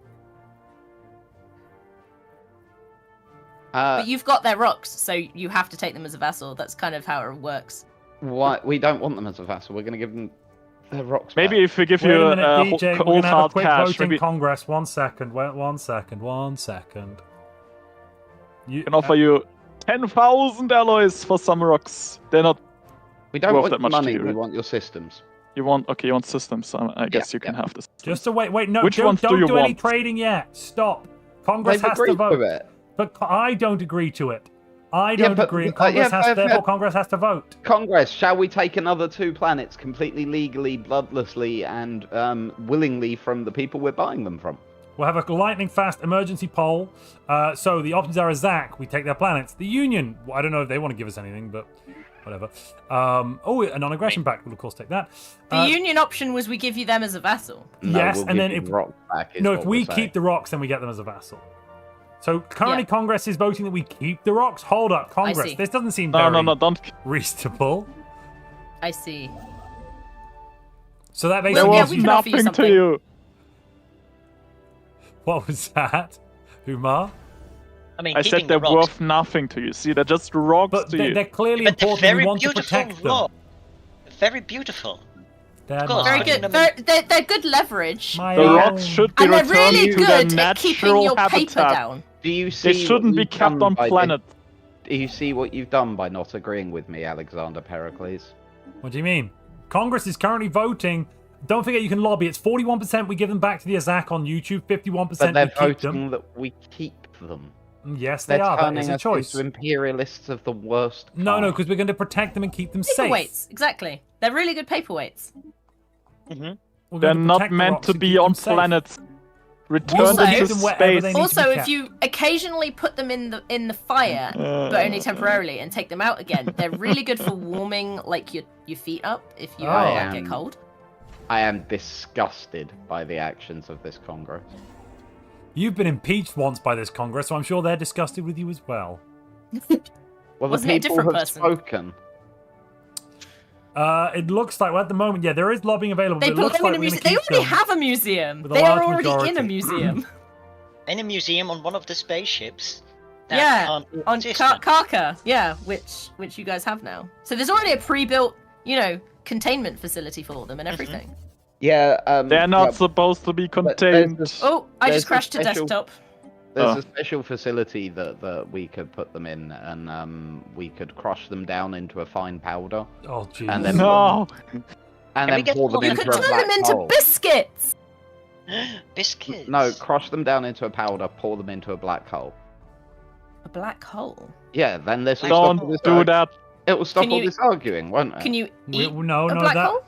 But you've got their rocks, so you have to take them as a vassal. That's kind of how it works. Why? We don't want them as a vassal. We're going to give them their rocks. Maybe back. if we give Wait you a minute, DJ. We're cold gonna have a hard quick cash, vote in maybe Congress. 1 second. Wait, 1 second. 1 second. You we can offer you 10,000 alloys for some rocks. They're not. We don't worth want that your much to money. you, We right? want your systems. You want systems. So I guess you can have this. Just to wait. No, Which ones don't do you do any want? trading yet. Stop. Congress They've has to agreed vote. to it. But I don't agree to it. I Yeah, don't but- agree, and yeah, Congress but- therefore Congress has to vote. Congress, shall we take another 2 planets completely legally, bloodlessly, and willingly from the people we're buying them from? We'll have a lightning fast emergency poll. So the options are Azak, we take their planets. The Union, well, I don't know if they want to give us anything, but whatever. A non-aggression pact, we'll of course take that. The Union option was we give you them as a vassal. No, Yes, we'll and give then you if rocks back is no, if what we we're keep saying. the rocks, then we get them as a vassal. So currently Yeah. Congress is voting that we keep the rocks. Hold up, Congress. see. This doesn't seem No, very don't. reasonable. I see. So that There basically yeah, was we can offer you nothing to something. you. what was that, Umar? I mean, I keeping said they're the rocks, worth nothing to you. See, they're just rocks But to they're you. clearly but they're important. We very want to beautiful protect them. rock. Very beautiful. They're Of course, mine. Very good. Putting They're good leverage. My The own. rocks should be And they're returned really to good their at keeping natural your paper habitat. down. Do you see They what shouldn't be you've kept done on by planet. Do you see what you've done by not agreeing with me, Alexander Pericles? What do you mean? Congress is currently voting. Don't forget you can lobby. It's 41% we give them back to the Azak on YouTube, 51% But they're we keep voting them. that we keep them. Yes, they They're are. That turning is a us choice. into imperialists of the worst No, kind. because we're going to protect them and keep them safe. Paperweights, exactly. They're really good paperweights. We're They're going to not protect the meant rocks to and be keep on them safe. planets. Return Also- them Keep to them wherever space. they need to Also, be if kept. you occasionally put them in the fire, but only temporarily, and take them out again, they're really good for warming like your feet up if you get cold. I am disgusted by the actions of this Congress. You've been impeached once by this Congress, so I'm sure they're disgusted with you as well. Well, Wasn't the it a people different have person? spoken. It looks like, well, at the moment, yeah, there is lobbying available. They but it put looks them like in a we're museum. gonna They keep already them. have a museum. With a They are large already in majority. a museum. in a museum on one of the spaceships. that Yeah, can't be on resistant. Karka. Yeah, which you guys have now. So there's already a pre-built, containment facility for them and everything. Yeah, They're not supposed to be contained. Oh, I There's just crashed a to special- desktop. There's a special facility that we could put them in, and we could crush them down into a fine powder. Oh, jeez. And then No. and we then get pour them You You into could a turn black them into hole. biscuits. Biscuits. No, crush them down into a powder, pour them into a black hole. A black hole. Yeah, then this will Don't stop all this do that. It will stop Can all you- this arguing, won't it? Can you eat no, a no, black that- hole?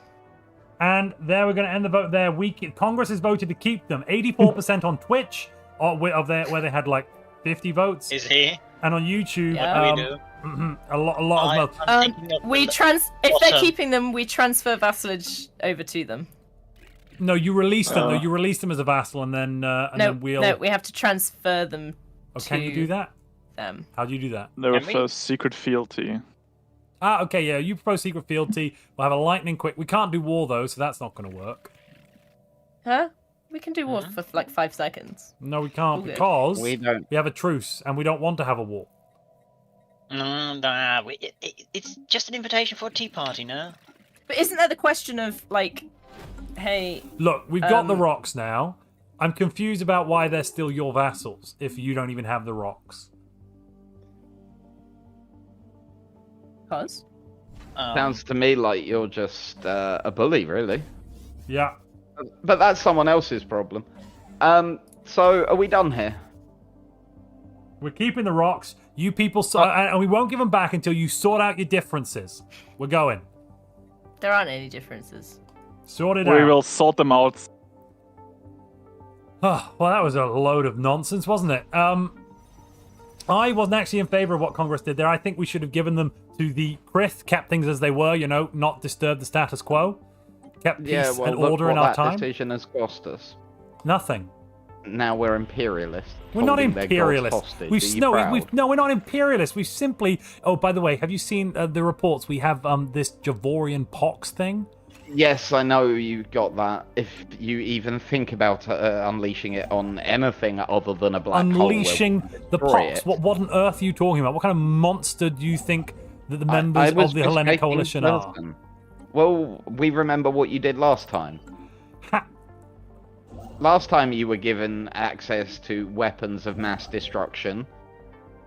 And there we're going to end the vote there. Congress has voted to keep them. 84% on Twitch, where they had like 50 votes. Is he? And on YouTube, We do. a lot of votes. If they're keeping them, we transfer vassalage over to them. No, you release them. No, you release them as a vassal, and then we'll. No, we have to transfer them. Can you do that? Them. How do you do that? They refer secret fealty. Ah, okay, yeah. You propose secret fealty. We'll have a lightning quick. We can't do war though, so that's not going to work. Huh? We can do war for like 5 seconds. No, we can't because we have a truce, and we don't want to have a war. It's just an invitation for a tea party, no? But isn't there the question of like, hey? Look, we've got the rocks now. I'm confused about why they're still your vassals if you don't even have the rocks. Cause? Sounds to me like you're just a bully, really. Yeah. But that's someone else's problem. So are we done here? We're keeping the rocks. You people, and we won't give them back until you sort out your differences. We're going. There aren't any differences. Sort it out. We will sort them out. Oh, well, that was a load of nonsense, wasn't it? I wasn't actually in favor of what Congress did there. I think we should have given them to the Krith, kept things as they were, not disturbed the status quo. Kept peace and order in our time. That decision has cost us. Nothing. Now we're imperialists. We're not imperialists. We're not imperialists. We've simply. Oh, by the way, have you seen the reports? We have this Javorian pox thing. Yes, I know you got that. If you even think about unleashing it on anything other than a black hole, unleashing the pox. What on earth are you talking about? What kind of monster do you think that the members of the Hellenic Coalition are? Well, we remember what you did last time. Last time you were given access to weapons of mass destruction,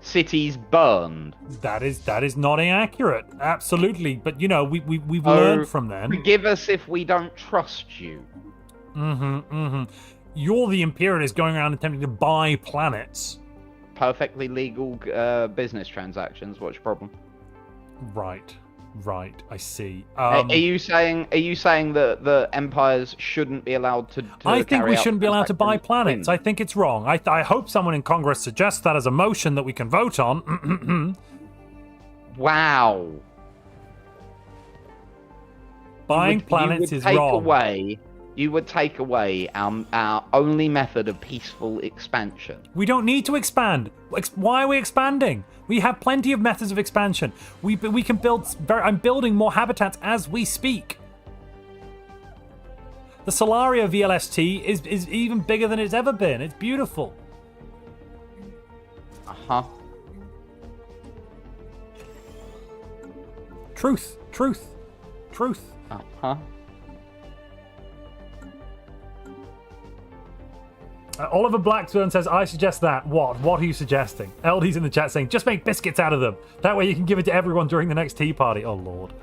cities burned. That is not inaccurate. Absolutely, but we've learned from them. Forgive us if we don't trust you. You're the imperialist going around attempting to buy planets. Perfectly legal business transactions. What's your problem? Right, I see. Are you saying that the empires shouldn't be allowed to I think we shouldn't be allowed to buy planets. I think it's wrong. I hope someone in Congress suggests that as a motion that we can vote on. Wow. Buying planets is wrong. You would take away our only method of peaceful expansion. We don't need to expand. Why are we expanding? We have plenty of methods of expansion. We can build. I'm building more habitats as we speak. The Solaria VLST is even bigger than it's ever been. It's beautiful. Truth. Oliver Blackburn says, I suggest that. What? What are you suggesting? LD's in the chat saying, just make biscuits out of them. That way you can give it to everyone during the next tea party. Oh, Lord.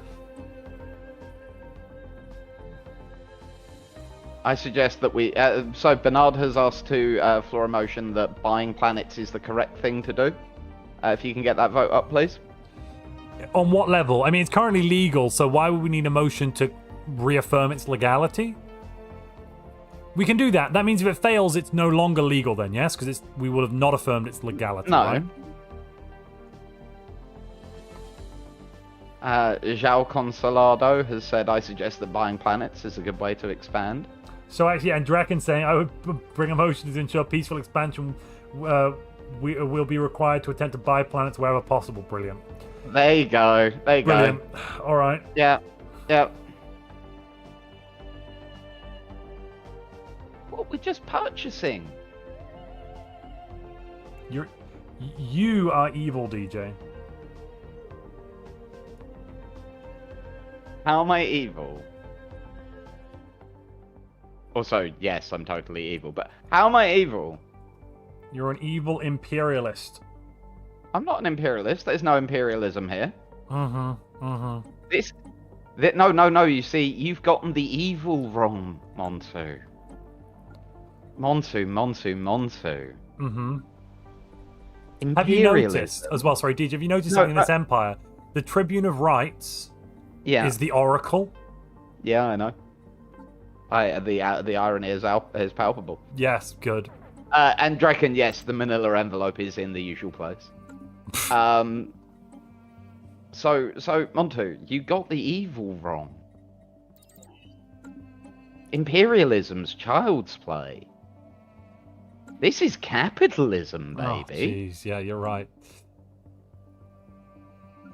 I suggest that we... so Bernard has asked to floor a motion that buying planets is the correct thing to do. If you can get that vote up, please. On what level? I mean, it's currently legal, so why would we need a motion to reaffirm its legality? We can do that. That means if it fails, it's no longer legal then, yes? Because we will have not affirmed its legality, right? João Consolado has said, I suggest that buying planets is a good way to expand. So actually, and Draken's saying, I would bring a motion to ensure peaceful expansion will be required to attempt to buy planets wherever possible. Brilliant. There you go. Brilliant. All right. Yeah. What we're just purchasing. You are evil, DJ. How am I evil? Also, yes, I'm totally evil, but how am I evil? You're an evil imperialist. I'm not an imperialist. There's no imperialism here. No, you see, you've gotten the evil wrong, Montu. Montu. Have you noticed as well? Sorry, DJ. Have you noticed something in this empire? The Tribune of Rights is the Oracle. Yeah, I know. The irony is palpable. Yes, good. And Draken, yes, the manila envelope is in the usual place. So Montu, you got the evil wrong. Imperialism's child's play. This is capitalism, baby. Oh, jeez, yeah, you're right.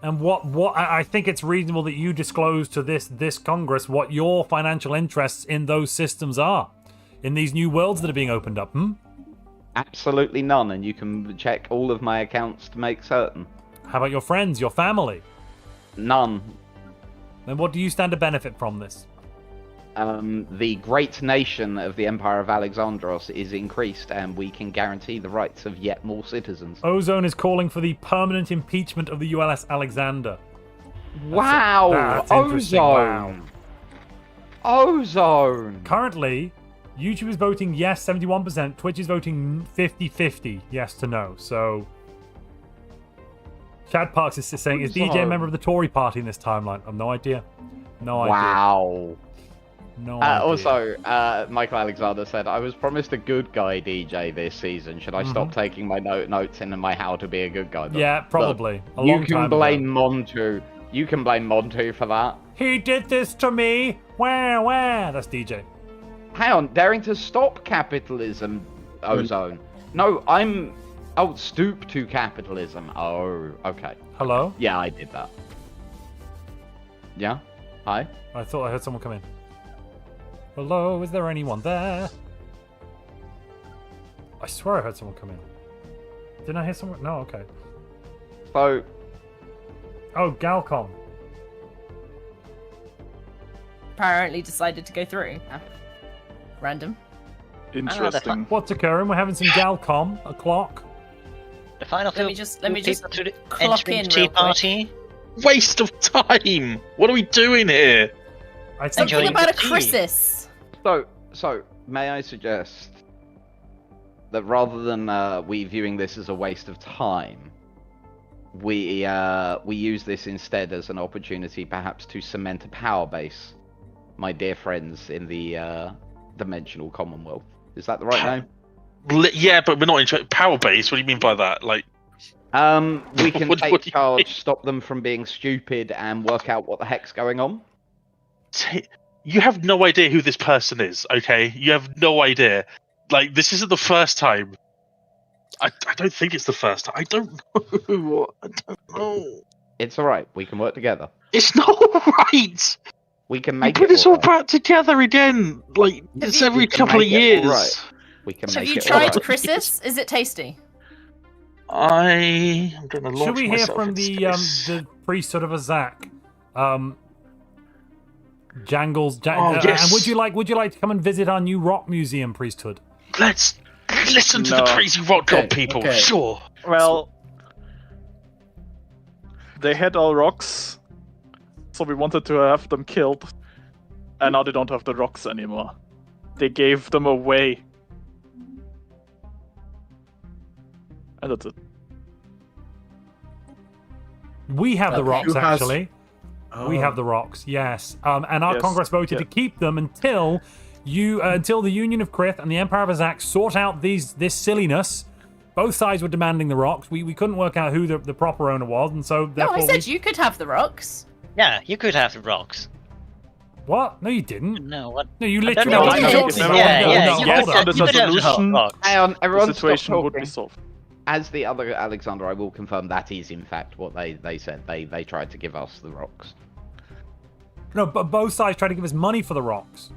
And what I think it's reasonable that you disclose to this Congress what your financial interests in those systems are, in these new worlds that are being opened up. Absolutely none, and you can check all of my accounts to make certain. How about your friends, your family? None. Then what do you stand to benefit from this? The great nation of the Empire of Alexandros is increased, and we can guarantee the rights of yet more citizens. Ozone is calling for the permanent impeachment of the ULS Alexander. Wow! That's interesting. Ozone! Wow. Ozone! Currently, YouTube is voting yes 71%, Twitch is voting 50-50 yes to no, so... Chad Parks is saying, is DJ a member of the Tory party in this timeline? I've no idea. No idea. Wow. No idea. Also, Michael Alexander said, I was promised a good guy DJ this season. Should I stop taking my notes in my how to be a good guy? Yeah, probably. Look, you can blame Montu. You can blame Montu for that. He did this to me. Where? That's DJ. Hang on, daring to stop capitalism, Ozone. No, I'll stoop to capitalism. Oh, okay. Hello? Yeah, I did that. Yeah? Hi? I thought I heard someone come in. Hello, is there anyone there? I swear I heard someone come in. Didn't I hear someone? No, okay. So... Oh, Galcom. Apparently decided to go through. Random. Interesting. What's occurring? We're having some Galcom o'clock. The final Let me just clock in tea real party. quick. Waste of time! What are we doing here? Something about a crisis. So, may I suggest that rather than we viewing this as a waste of time, we use this instead as an opportunity perhaps to cement a power base, my dear friends in the Dimensional Commonwealth. Is that the right name? Yeah, but we're not interested. Power base? What do you mean by that? Like, we can take charge, stop them from being stupid, and work out what the heck's going on. You have no idea who this person is, okay? You have no idea. Like, this isn't the first time. I don't think it's the first time. I don't know. I don't know. It's alright. We can work together. It's not alright! We can make it put us all back together again. Like, it's every couple of years. Right. We can So make have you it tried alright. crisis? Is it tasty? I'm gonna launch Should we hear myself from into the space. the priesthood of Azak? Jangles. Yes. And would you like to come and visit our new rock museum, priesthood? Let's listen to the crazy rock god people. okay. Sure. Well, they had all rocks, so we wanted to have them killed, and now they don't have the rocks anymore. They gave them away. And that's it. We have the rocks, Who has- actually. We have the rocks, yes. And our Yes, Congress voted to keep them until the Union of Krith and the Empire of Azak sort out this silliness. Both sides were demanding the rocks. We couldn't work out who the proper owner was, and so No, therefore I said you could have the rocks. Yeah, you could have the rocks. What? No, you didn't. No, what? No, you I literally. don't know. I did. Yeah, you could could have the the solution. Hang on, everyone The stop situation would talking. be solved. As the other Alexander, I will confirm that is in fact what they said. They tried to give us the rocks. No, but both sides tried to give us money for the rocks.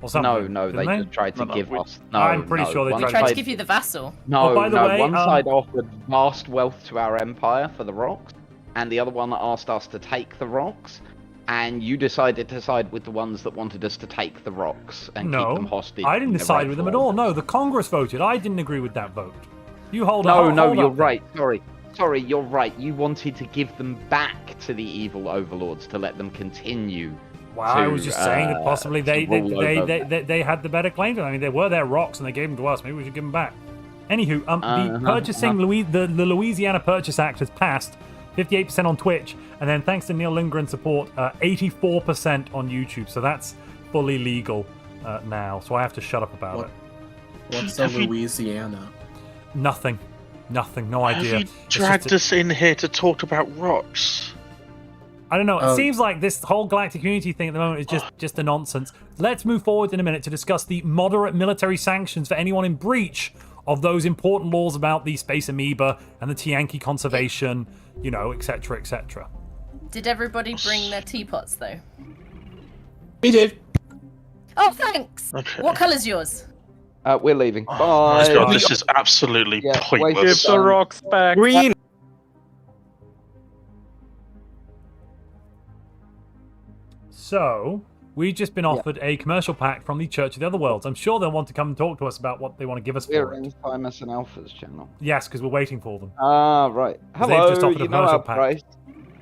Or something. No, didn't they just tried to give us. No, I'm pretty sure they one They tried tried side- to give you the vassal. No, Oh, by the way, one side offered vast wealth to our empire for the rocks, and the other one asked us to take the rocks. And you decided to side with the ones that wanted us to take the rocks and keep them hostage. I didn't in their decide with them at rightful all. No, the Congress voted. I didn't agree with that vote. You hold No, hold you're up. right. Sorry, you're right. You wanted to give them back to the evil overlords to let them continue. Well, I was just saying that possibly they had the better claim to them. I mean, they were their rocks and they gave them to us. Maybe we should give them back. Anywho, the purchasing the Louisiana Purchase Act has passed. 58% on Twitch, and then thanks to Neil Lindgren's support, 84% on YouTube. So that's fully legal. now, so I have to shut up about it. What's a Louisiana? Nothing. No idea. Have you dragged us in here to talk about rocks? I don't know. It seems like this whole Galactic Unity thing at the moment is just a nonsense. Let's move forward in a minute to discuss the moderate military sanctions for anyone in breach of those important laws about the space amoeba and the Tianki conservation, etc., etc. Did everybody bring their teapots, though? We did. Oh, thanks. Okay. What colour's yours? We're leaving. My Bye. God, this is absolutely pointless. Give the rocks back. Green. So, we've just been offered a commercial pack from the Church of the Other Worlds. I'm sure they'll want to come and talk to us about what they want to give us We're for in it. Timus and Alpha's channel. Yes, because we're waiting for them. Ah, right. 'Cause Hello, they've just offered a you know commercial our pack. price.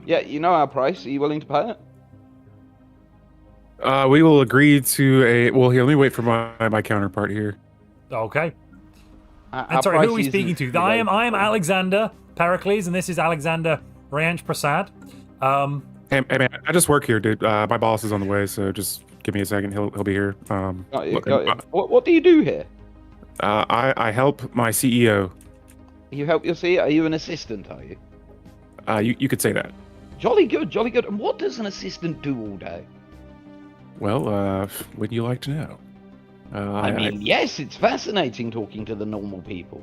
Yeah, you know our price. Are you willing to pay it? We will agree to a. Well, here, let me wait for my counterpart here. Okay. Our And sorry, who are we price speaking isn't to? I am Alexander Pericles, and this is Alexander Rayanch Prasad. Hey, man, I just work here, dude. My boss is on the way, so just give me a second. He'll be here. What do you do here? I help my CEO. You help your CEO? Are you an assistant, are you? You could say that. Jolly good, jolly good. And what does an assistant do all day? Well, would you like to know? I mean, yes, it's fascinating talking to the normal people.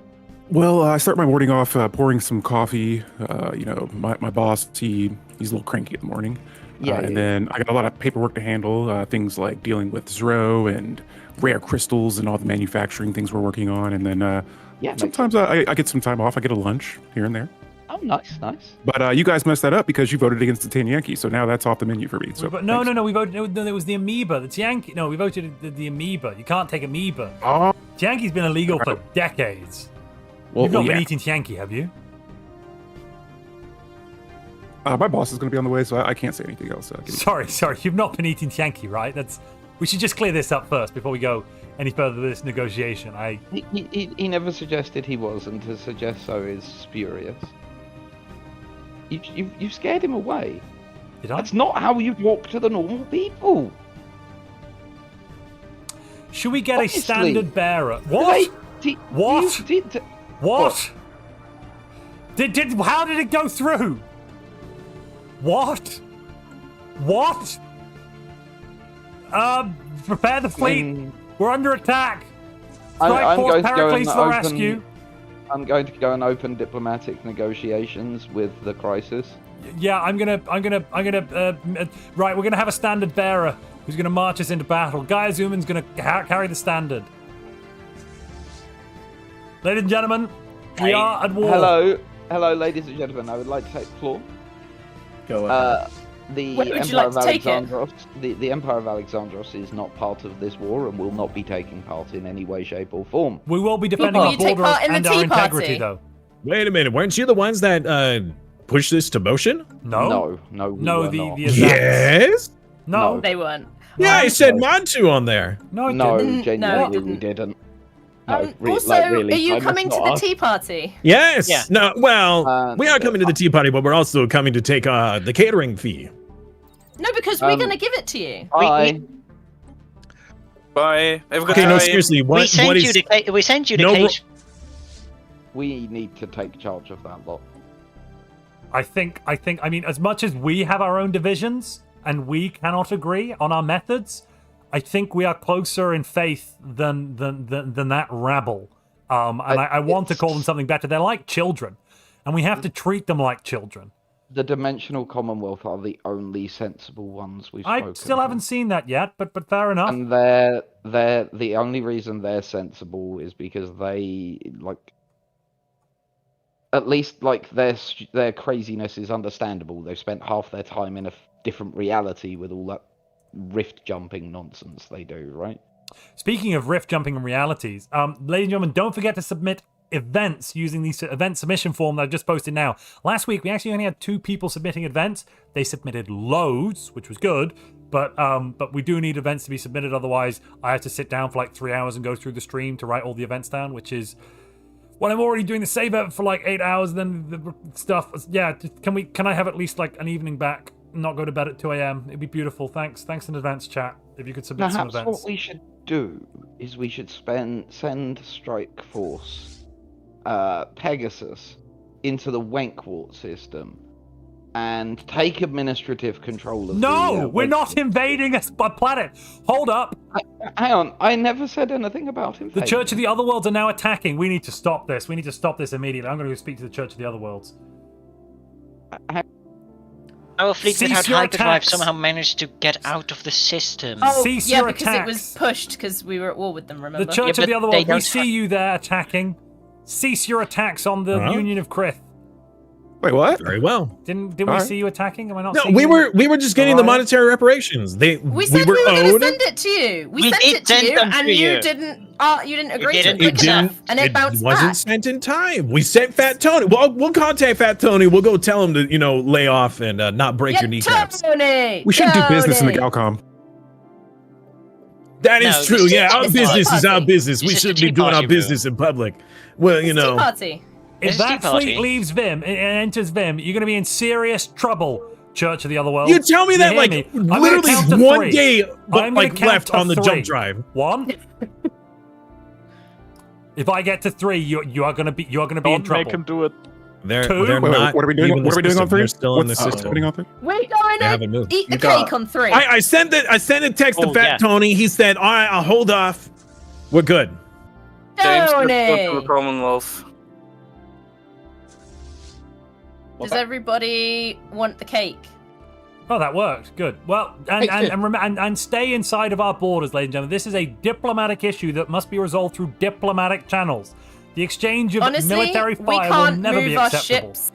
Well, I start my morning off pouring some coffee. My boss, he's a little cranky in the morning. And then I got a lot of paperwork to handle, things like dealing with Zero and rare crystals and all the manufacturing things we're working on. And then sometimes I get some time off. I get a lunch here and there. Oh, nice. But you guys messed that up because you voted against the Tianki, so now that's off the menu for me. So No, we voted. No, it was the amoeba. The Tianki. No, we voted the amoeba. You can't take amoeba. Oh. Tianki's been illegal for decades. Well, You've not been eating Tianki, have you? My boss is going to be on the way, so I can't say anything else. Sorry. You've not been eating Tianki, right? We should just clear this up first before we go any further with this negotiation. He never suggested he was, and to suggest so is spurious. You scared him away. Did I? That's not how you talk to the normal people. Should we get Honestly. a standard bearer? What? What? What? How did it go through? What? Prepare the fleet. We're under attack. Strike Force Pericles to the rescue. I'm going to go and open diplomatic negotiations with the crisis. Yeah, I'm gonna. Right, we're gonna have a standard bearer who's gonna march us into battle. Gaia Zuman's gonna carry the standard. Ladies and gentlemen, we are at war. Hello, ladies and gentlemen. I would like to take the floor. Go ahead. The Would you Empire like of to take it? Alexandros, the Empire of Alexandros is not part of this war and will not be taking part in any way, shape, or form. We will be defending our border and our integrity, though. Wait a minute, weren't you the ones that pushed this to motion? No, the Yes. No, they weren't. Yeah, I said Montu on there. No, genuinely, we didn't. No, Also, really, are you I coming must to the not tea party? Yes. Yeah. No. Well, we are coming to the tea party, but we're also coming to take the catering fee. No, because we're going to give it to you. Bye. Have a good Okay, time. no, seriously. We sent you the case. We need to take charge of that lot. I mean, as much as we have our own divisions and we cannot agree on our methods, I think we are closer in faith than that rabble. And I want to call them something better. They're like children, and we have to treat them like children. The Dimensional Commonwealth are the only sensible ones we've spoken I still haven't seen that yet, but fair enough. And they're the only reason they're sensible is because they at least their craziness is understandable. They've spent half their time in a different reality with all that rift jumping nonsense they do, right? Speaking of rift jumping and realities, ladies and gentlemen, don't forget to submit events using the event submission form that I just posted now. Last week we actually only had 2 people submitting events. They submitted loads, which was good, but we do need events to be submitted. Otherwise, I have to sit down for 3 hours and go through the stream to write all the events down, which is when I'm already doing the save event for 8 hours. Then the stuff. Yeah, can I have at least an evening back? Not go to bed at 2 a.m. It'd be beautiful. Thanks in advance, chat. If you could submit some events. What we should do is we should send Strike Force Pegasus into the Wenkwart system and take administrative control of No, we're not invading a planet. Hold up. Hang on, I never said anything about invading. The Church of the Otherworlds are now attacking. We need to stop this. We need to stop this immediately. I'm going to go speak to the Church of the Otherworlds. Our fleet Cease without your hyperdrive attacks. somehow managed to get out of the system. Oh, Cease yeah, your because it was pushed because we were at war with them, remember? The Church Yeah, of the but Otherworld, they we don't see you there attacking. Cease your attacks on the Huh? Union of Krith. Wait, what? Very well. Didn't we Alright. see you attacking? Am I not No, seeing we you? were just getting the Alright. monetary reparations. We said we were going owed. to send it to you. We sent did it to send you, them and to you you. didn't agree to didn't it quick accept. enough, and it bounced wasn't back. sent in time. We sent Fat Tony. Well, we'll contact Fat Tony. We'll go tell him to, lay off and not break Yeah, your kneecaps. Tony! We shouldn't do business in the Tony! Galcom. That No, is this true. is- Yeah, our this is business is our party. business. This We is the shouldn't be Tea doing our Party business in public. Well, It's Tea Party. If It's that Tea Party. fleet leaves Vim and enters Vim, you're going to be in serious trouble, Church of the Otherworld. You tell me that hear like me? I'm gonna literally count to one three. day I'm gonna like count left to on the three. jump drive. 1. If I get to 3, you are going to be in Don't trouble. make him do it. They're Two? they're Wait, not. what are we doing? leaving What are we the doing on system. three? They're still in the What's system. happening on three? We're going They haven't to moved. eat the You got- cake on 3. I sent a text to Oh, Fat yeah. Tony. He said, "All right, I'll hold off. We're good." James, let's go to Tony! the Commonwealth. Does everybody want the cake? Oh, that worked. Good. Well, and stay inside of our borders, ladies and gentlemen. This is a diplomatic issue that must be resolved through diplomatic channels. The exchange of Honestly, military we fire will can't never be move our acceptable. ships.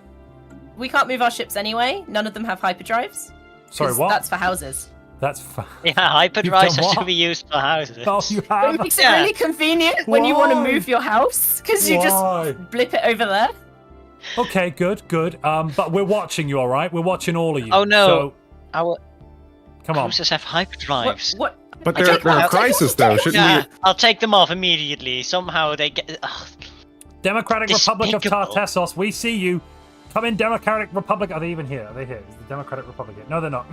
We can't move our ships anyway. None of them have hyperdrives. Sorry, 'Cause what? That's for houses. That's fine. Yeah, hyperdrives done have to what? be used for houses. Oh, you It have. makes it really convenient when you want to Why? move your house because you Why? just blip it over there. Okay, good. But we're watching you, all right? We're watching all of you. Oh, no. So, Our come on. houses have hyperdrives. What? But I they're take a that. crisis, though. Shouldn't Yeah, I'll take them off immediately. Somehow they get. Ugh. Democratic Republic of Despicable. Tartessos, we see you. Come in, Democratic Republic. Are they even here? Are they here? Is the Democratic Republic here? No, they're not.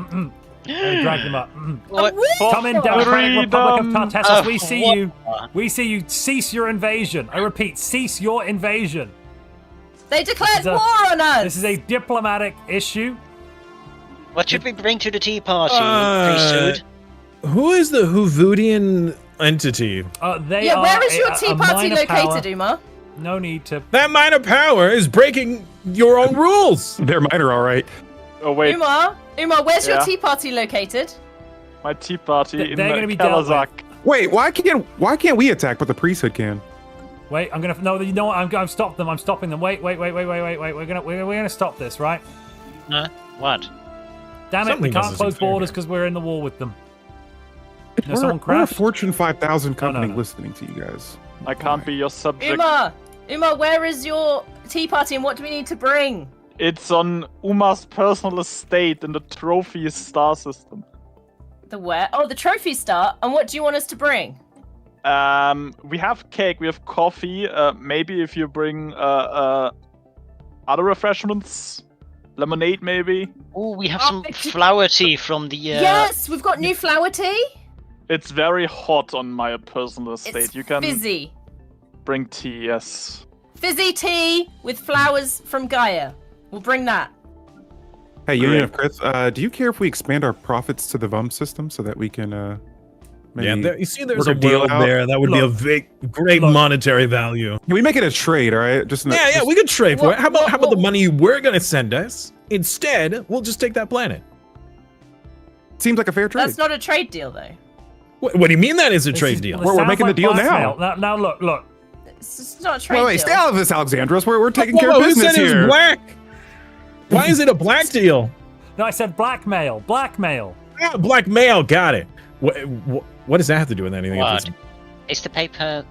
Drag them up. What? Come in, Democratic Republic of Tartessos. We see what? you. We see you. Cease your invasion. I repeat, cease your invasion. They declared This is a- war on us. This is a diplomatic issue. What should we bring to the tea party, priesthood? Who is the Hoovudian entity? They Yeah, are where is your a tea party minor located, power. Uma? No need to. That minor power is breaking your own rules. They're minor, all right. Oh wait, Uma, where's your Yeah? tea party located? my tea party in They're gonna be dealt with. Kalazak. Wait, why can't we attack, but the priesthood can? Wait, I'm gonna. No, you know what? I'm stopped them. I'm stopping them. Wait. We're gonna stop this, right? What? Damn it! Something We can't doesn't close seem fair borders here. because we're in the war with them. No, We're someone a crashed. Fortune 5000 company no. listening to you guys. I can't be your subject. Uma, where is your tea party and what do we need to bring? It's on Uma's personal estate in the trophy star system. The where? Oh, the trophy star. And what do you want us to bring? We have cake, we have coffee. Maybe if you bring other refreshments, lemonade maybe. Oh, we have some flower tea from the. Yes, we've got new flower tea. It's very hot on my personal estate. It's You can fizzy. bring tea, yes. Fizzy tea with flowers from Gaia. We'll bring that. Hey, Union of Crits, do you care if we expand our profits to the VUM system so that we can maybe You see, there's work a deal out? there. That would be a great monetary value. Can we make it a trade, all right? Yeah, we could trade for What- it. How about what- the money we're gonna send us? Instead, we'll just take that planet. Seems like a fair trade. That's not a trade deal, though. What do you mean that is a This trade is- deal? this We're sounds making the like deal blackmail. now. Now look. It's just not a trade Wait, deal. stay out of this, Alexandros. We're taking Whoa, care of who business said it was here. black? Why is it a black deal? No, I said blackmail. Blackmail. Ah, blackmail. Got it. What does that have to do with anything? What? Is the paper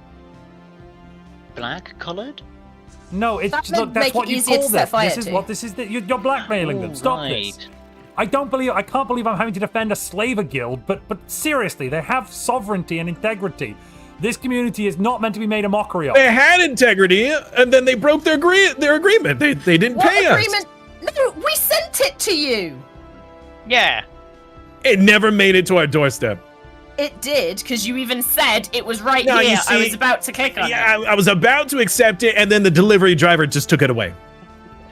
black colored? No, it's That just, look, would that's make what it you easier to call set this. fire This is to. what this is. You're blackmailing them. Stop right. this. I can't believe I'm having to defend a slaver guild, but seriously, they have sovereignty and integrity. This community is not meant to be made a mockery of. They had integrity, and then they broke their agreement. They didn't What pay agreement? us. No, we sent it to you. Yeah. It never made it to our doorstep. it did, because you even said it was right No, you here. see- I was about to click on it. Yeah, I was about to accept it, and then the delivery driver just took it away.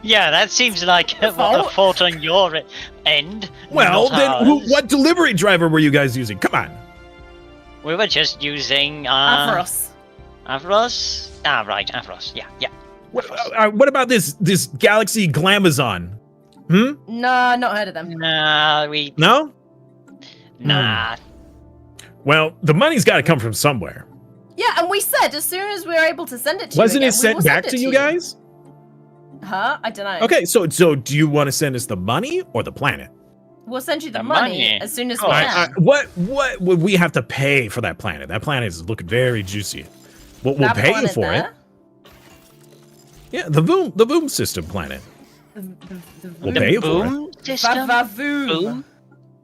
Yeah, that seems like a fault on your end. Well, not then ours. what delivery driver were you guys using? Come on. We were just using Avros. Avros? Ah, right, Avros. Yeah. What about this Galaxy Glamazon? Hmm? No, not heard of them. Nah, we. No? Nah. Well, the money's got to come from somewhere. Yeah, and we said as soon as we were able to send it to Wasn't you it sent back to you guys? Huh? I don't know. Okay, so do you want to send us the money or the planet? We'll send you the money. money as soon as we can. What would we have to pay for that planet? That planet is looking very juicy. We'll That pay you planet for there? it. Yeah, the Voom system planet. We'll pay you for it. Vavavoom.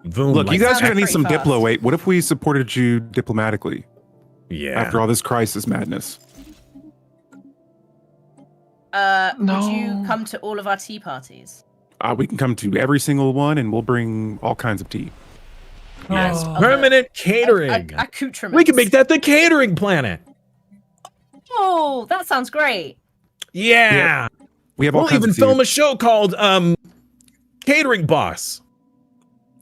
Voom, Look, like you guys are that. gonna need some Pretty diplo weight. What if we supported you diplomatically? Yeah. After all this crisis madness. Would you come to all of our tea parties? We can come to every single one, and we'll bring all kinds of tea. Yes. Permanent catering. Accoutrements. We can make that the catering planet. Oh, that sounds great. Yeah. We have all We'll kinds even of tea. film a show called Catering Boss.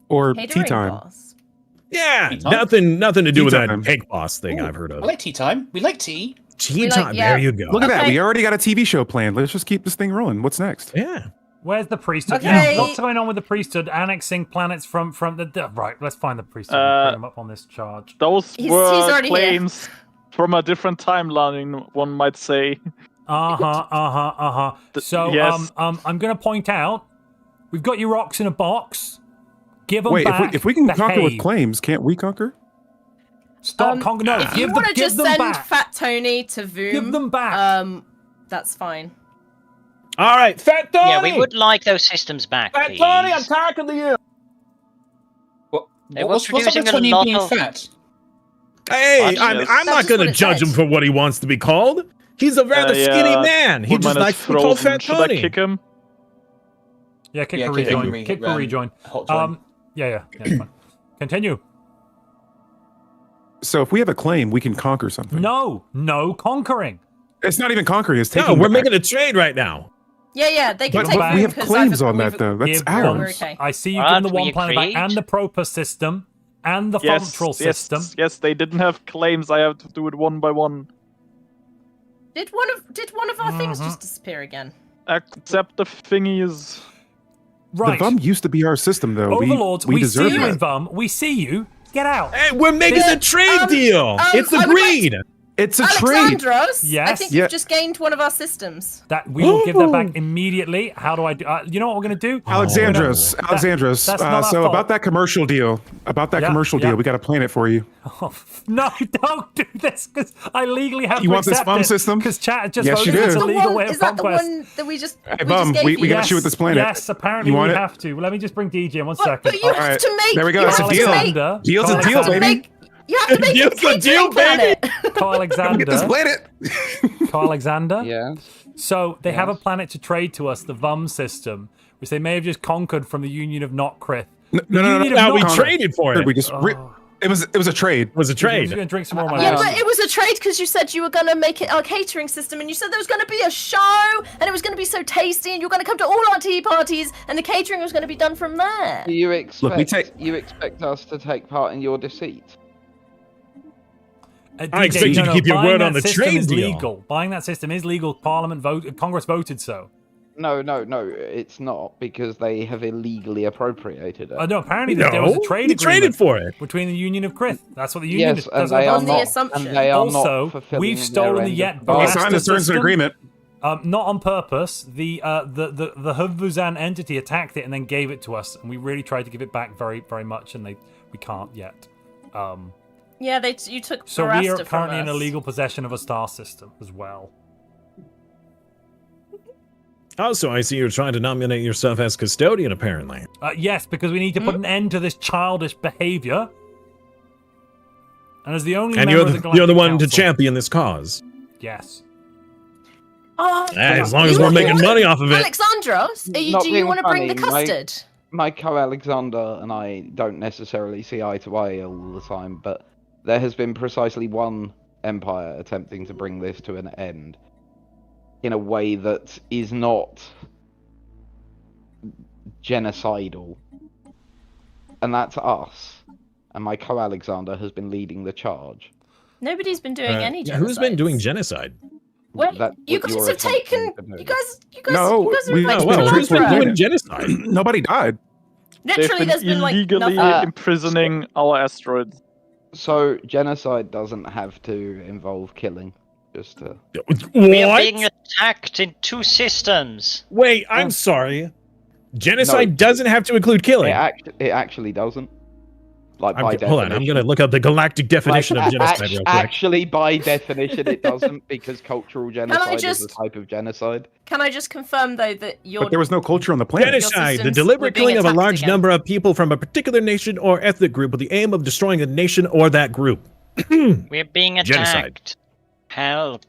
Or Catering tea time. boss. Yeah, Tea time? nothing to do Tea with time. that cake boss thing Ooh, I've heard I of. like tea time. We like tea. Tea We like- time. yeah. There you go. Look at that. Okay. We already got a TV show planned. Let's just keep this thing rolling. What's next? Yeah. Where's the priesthood? Okay. Yeah, what's going on with the priesthood annexing planets from the right? Let's find the priesthood. Bring them up on this charge. Those He's were already here. claims from a different timeline, one might say. So Yes. I'm gonna point out we've got your rocks in a box. Give them Wait, back. if we can conquer with behave. claims, can't we conquer? Stop conquer. No, If you give want them, to give just them send back. Fat Tony to Voom, Give them back. That's fine. All right, Fat Tony. Yeah, we would like those systems back, Fat please. Tony, I'm talking to you. They were What's up with producing a Tony lot being of- fat? Hey, What? I'm That's not just going what to it judge said. him for what he wants to be called. He's a rather skinny man. He just Woodman is likes to be called frozen. Fat Should Tony. I kick him? Yeah, kick Yeah, for kick him. rejoin. Kick for rejoin. Hot join. Yeah, it's fine. Continue. So if we have a claim, we can conquer something. No conquering. It's not even conquering. It's No, taking. we're back. making a trade right now. Yeah, they can But take we Voom have 'cause claims I've- on that, we've- though. That's Give ours. We're okay. I see you Aren't giving the we one planet back agreed? and the Propa system and the Yes, Functional system. yes, they didn't have claims. I have to do it one by one. Did one of our things just disappear again? Accept the thingies. Right. The VUM used to be our system, though. Overlords, we we see deserve you in it. VUM. We see you. Get out. Hey, we're making a trade deal. It's I would like agreed. It's a trade. Alexandros, I Yes. think Yeah. you've just gained one of our systems. That we will give that back immediately. How do I do? You know what we're gonna do? Alexandros, Alexandros. that's not our So fault. about that commercial deal, Yeah. we got to plan it for you. Oh, no, don't do this because I legally have You to want this accept VUM it, system? Because chat just Yes, voted you it's do. a legal way Is of that the conquest. one that we just Hey, we Bum, just we gave you? got to shoot with this planet. Yes, apparently You we want it? have to. Let me just bring DJ in one But second. you have to make. There we go. You It's a have to deal. make- Deal's you a have deal, to baby. make- You have to make Deal's a a deal, catering planet. Carl Alexander. Get this planet. Carl Alexander. Yeah. So they have a planet to trade to us, the VUM system, which they may have just conquered from the Union of Notkrith. No, we traded for it. We just it was a trade. It was a I'm trade. just gonna drink some more of my Yeah, water. but it was a trade because you said you were going to make it our catering system, and you said there was going to be a show, and it was going to be so tasty, and you were going to come to all our tea parties, and the catering was going to be done from there. Do you expect we you expect us to take part in your deceit? I expect you to keep your buying word that on the system trade is deal. legal. Buying that system is legal. Congress voted so. No, it's not because they have illegally appropriated it. No, apparently there was a trade we agreement traded for it. between the Union of Krith. That's what the Union Yes, does. and they are on the not. assumption. And they are Also, not fulfilling we've their stolen the end yet of We bargain. signed the terms system. and agreement. Not on purpose. The Huvuzan entity attacked it and then gave it to us, and we really tried to give it back very, very much, and we can't yet. Yeah, you took So we are Barasta from currently in us. illegal possession of a star system as well. Also, I see you're trying to nominate yourself as custodian, apparently. Yes, because we need to put an end to this childish behavior. And as the only And member you're of the, Galactic you're the one to Council- champion this cause. Yes. Oh, As long as we're making money off of it. Alexandros, Not do you being want to bring the funny, custard? My co-Alexander and I don't necessarily see eye to eye all the time, but there has been precisely one empire attempting to bring this to an end in a way that is not genocidal. And that's us. And my co-Alexander has been leading the charge. Nobody's been doing any genocide. Who's been doing genocide? Well, you guys have taken. You guys are who's been doing genocide? Nobody died. Literally, there's been like illegally nothing. imprisoning our asteroids. So genocide doesn't have to involve killing. Just to... We are being attacked in 2 systems. Wait, I'm sorry. Genocide doesn't have to include killing. It actually doesn't. Like by definition. Hold on, I'm gonna look up the galactic definition of genocide real quick. Actually, by definition, it doesn't, because cultural genocide is a type of genocide. Can I just confirm though that But there was no culture on the planet. Genocide, the deliberate killing of a large number of people from a particular nation or ethnic group with the aim of destroying a nation or that group. We're being attacked. Genocide. Help.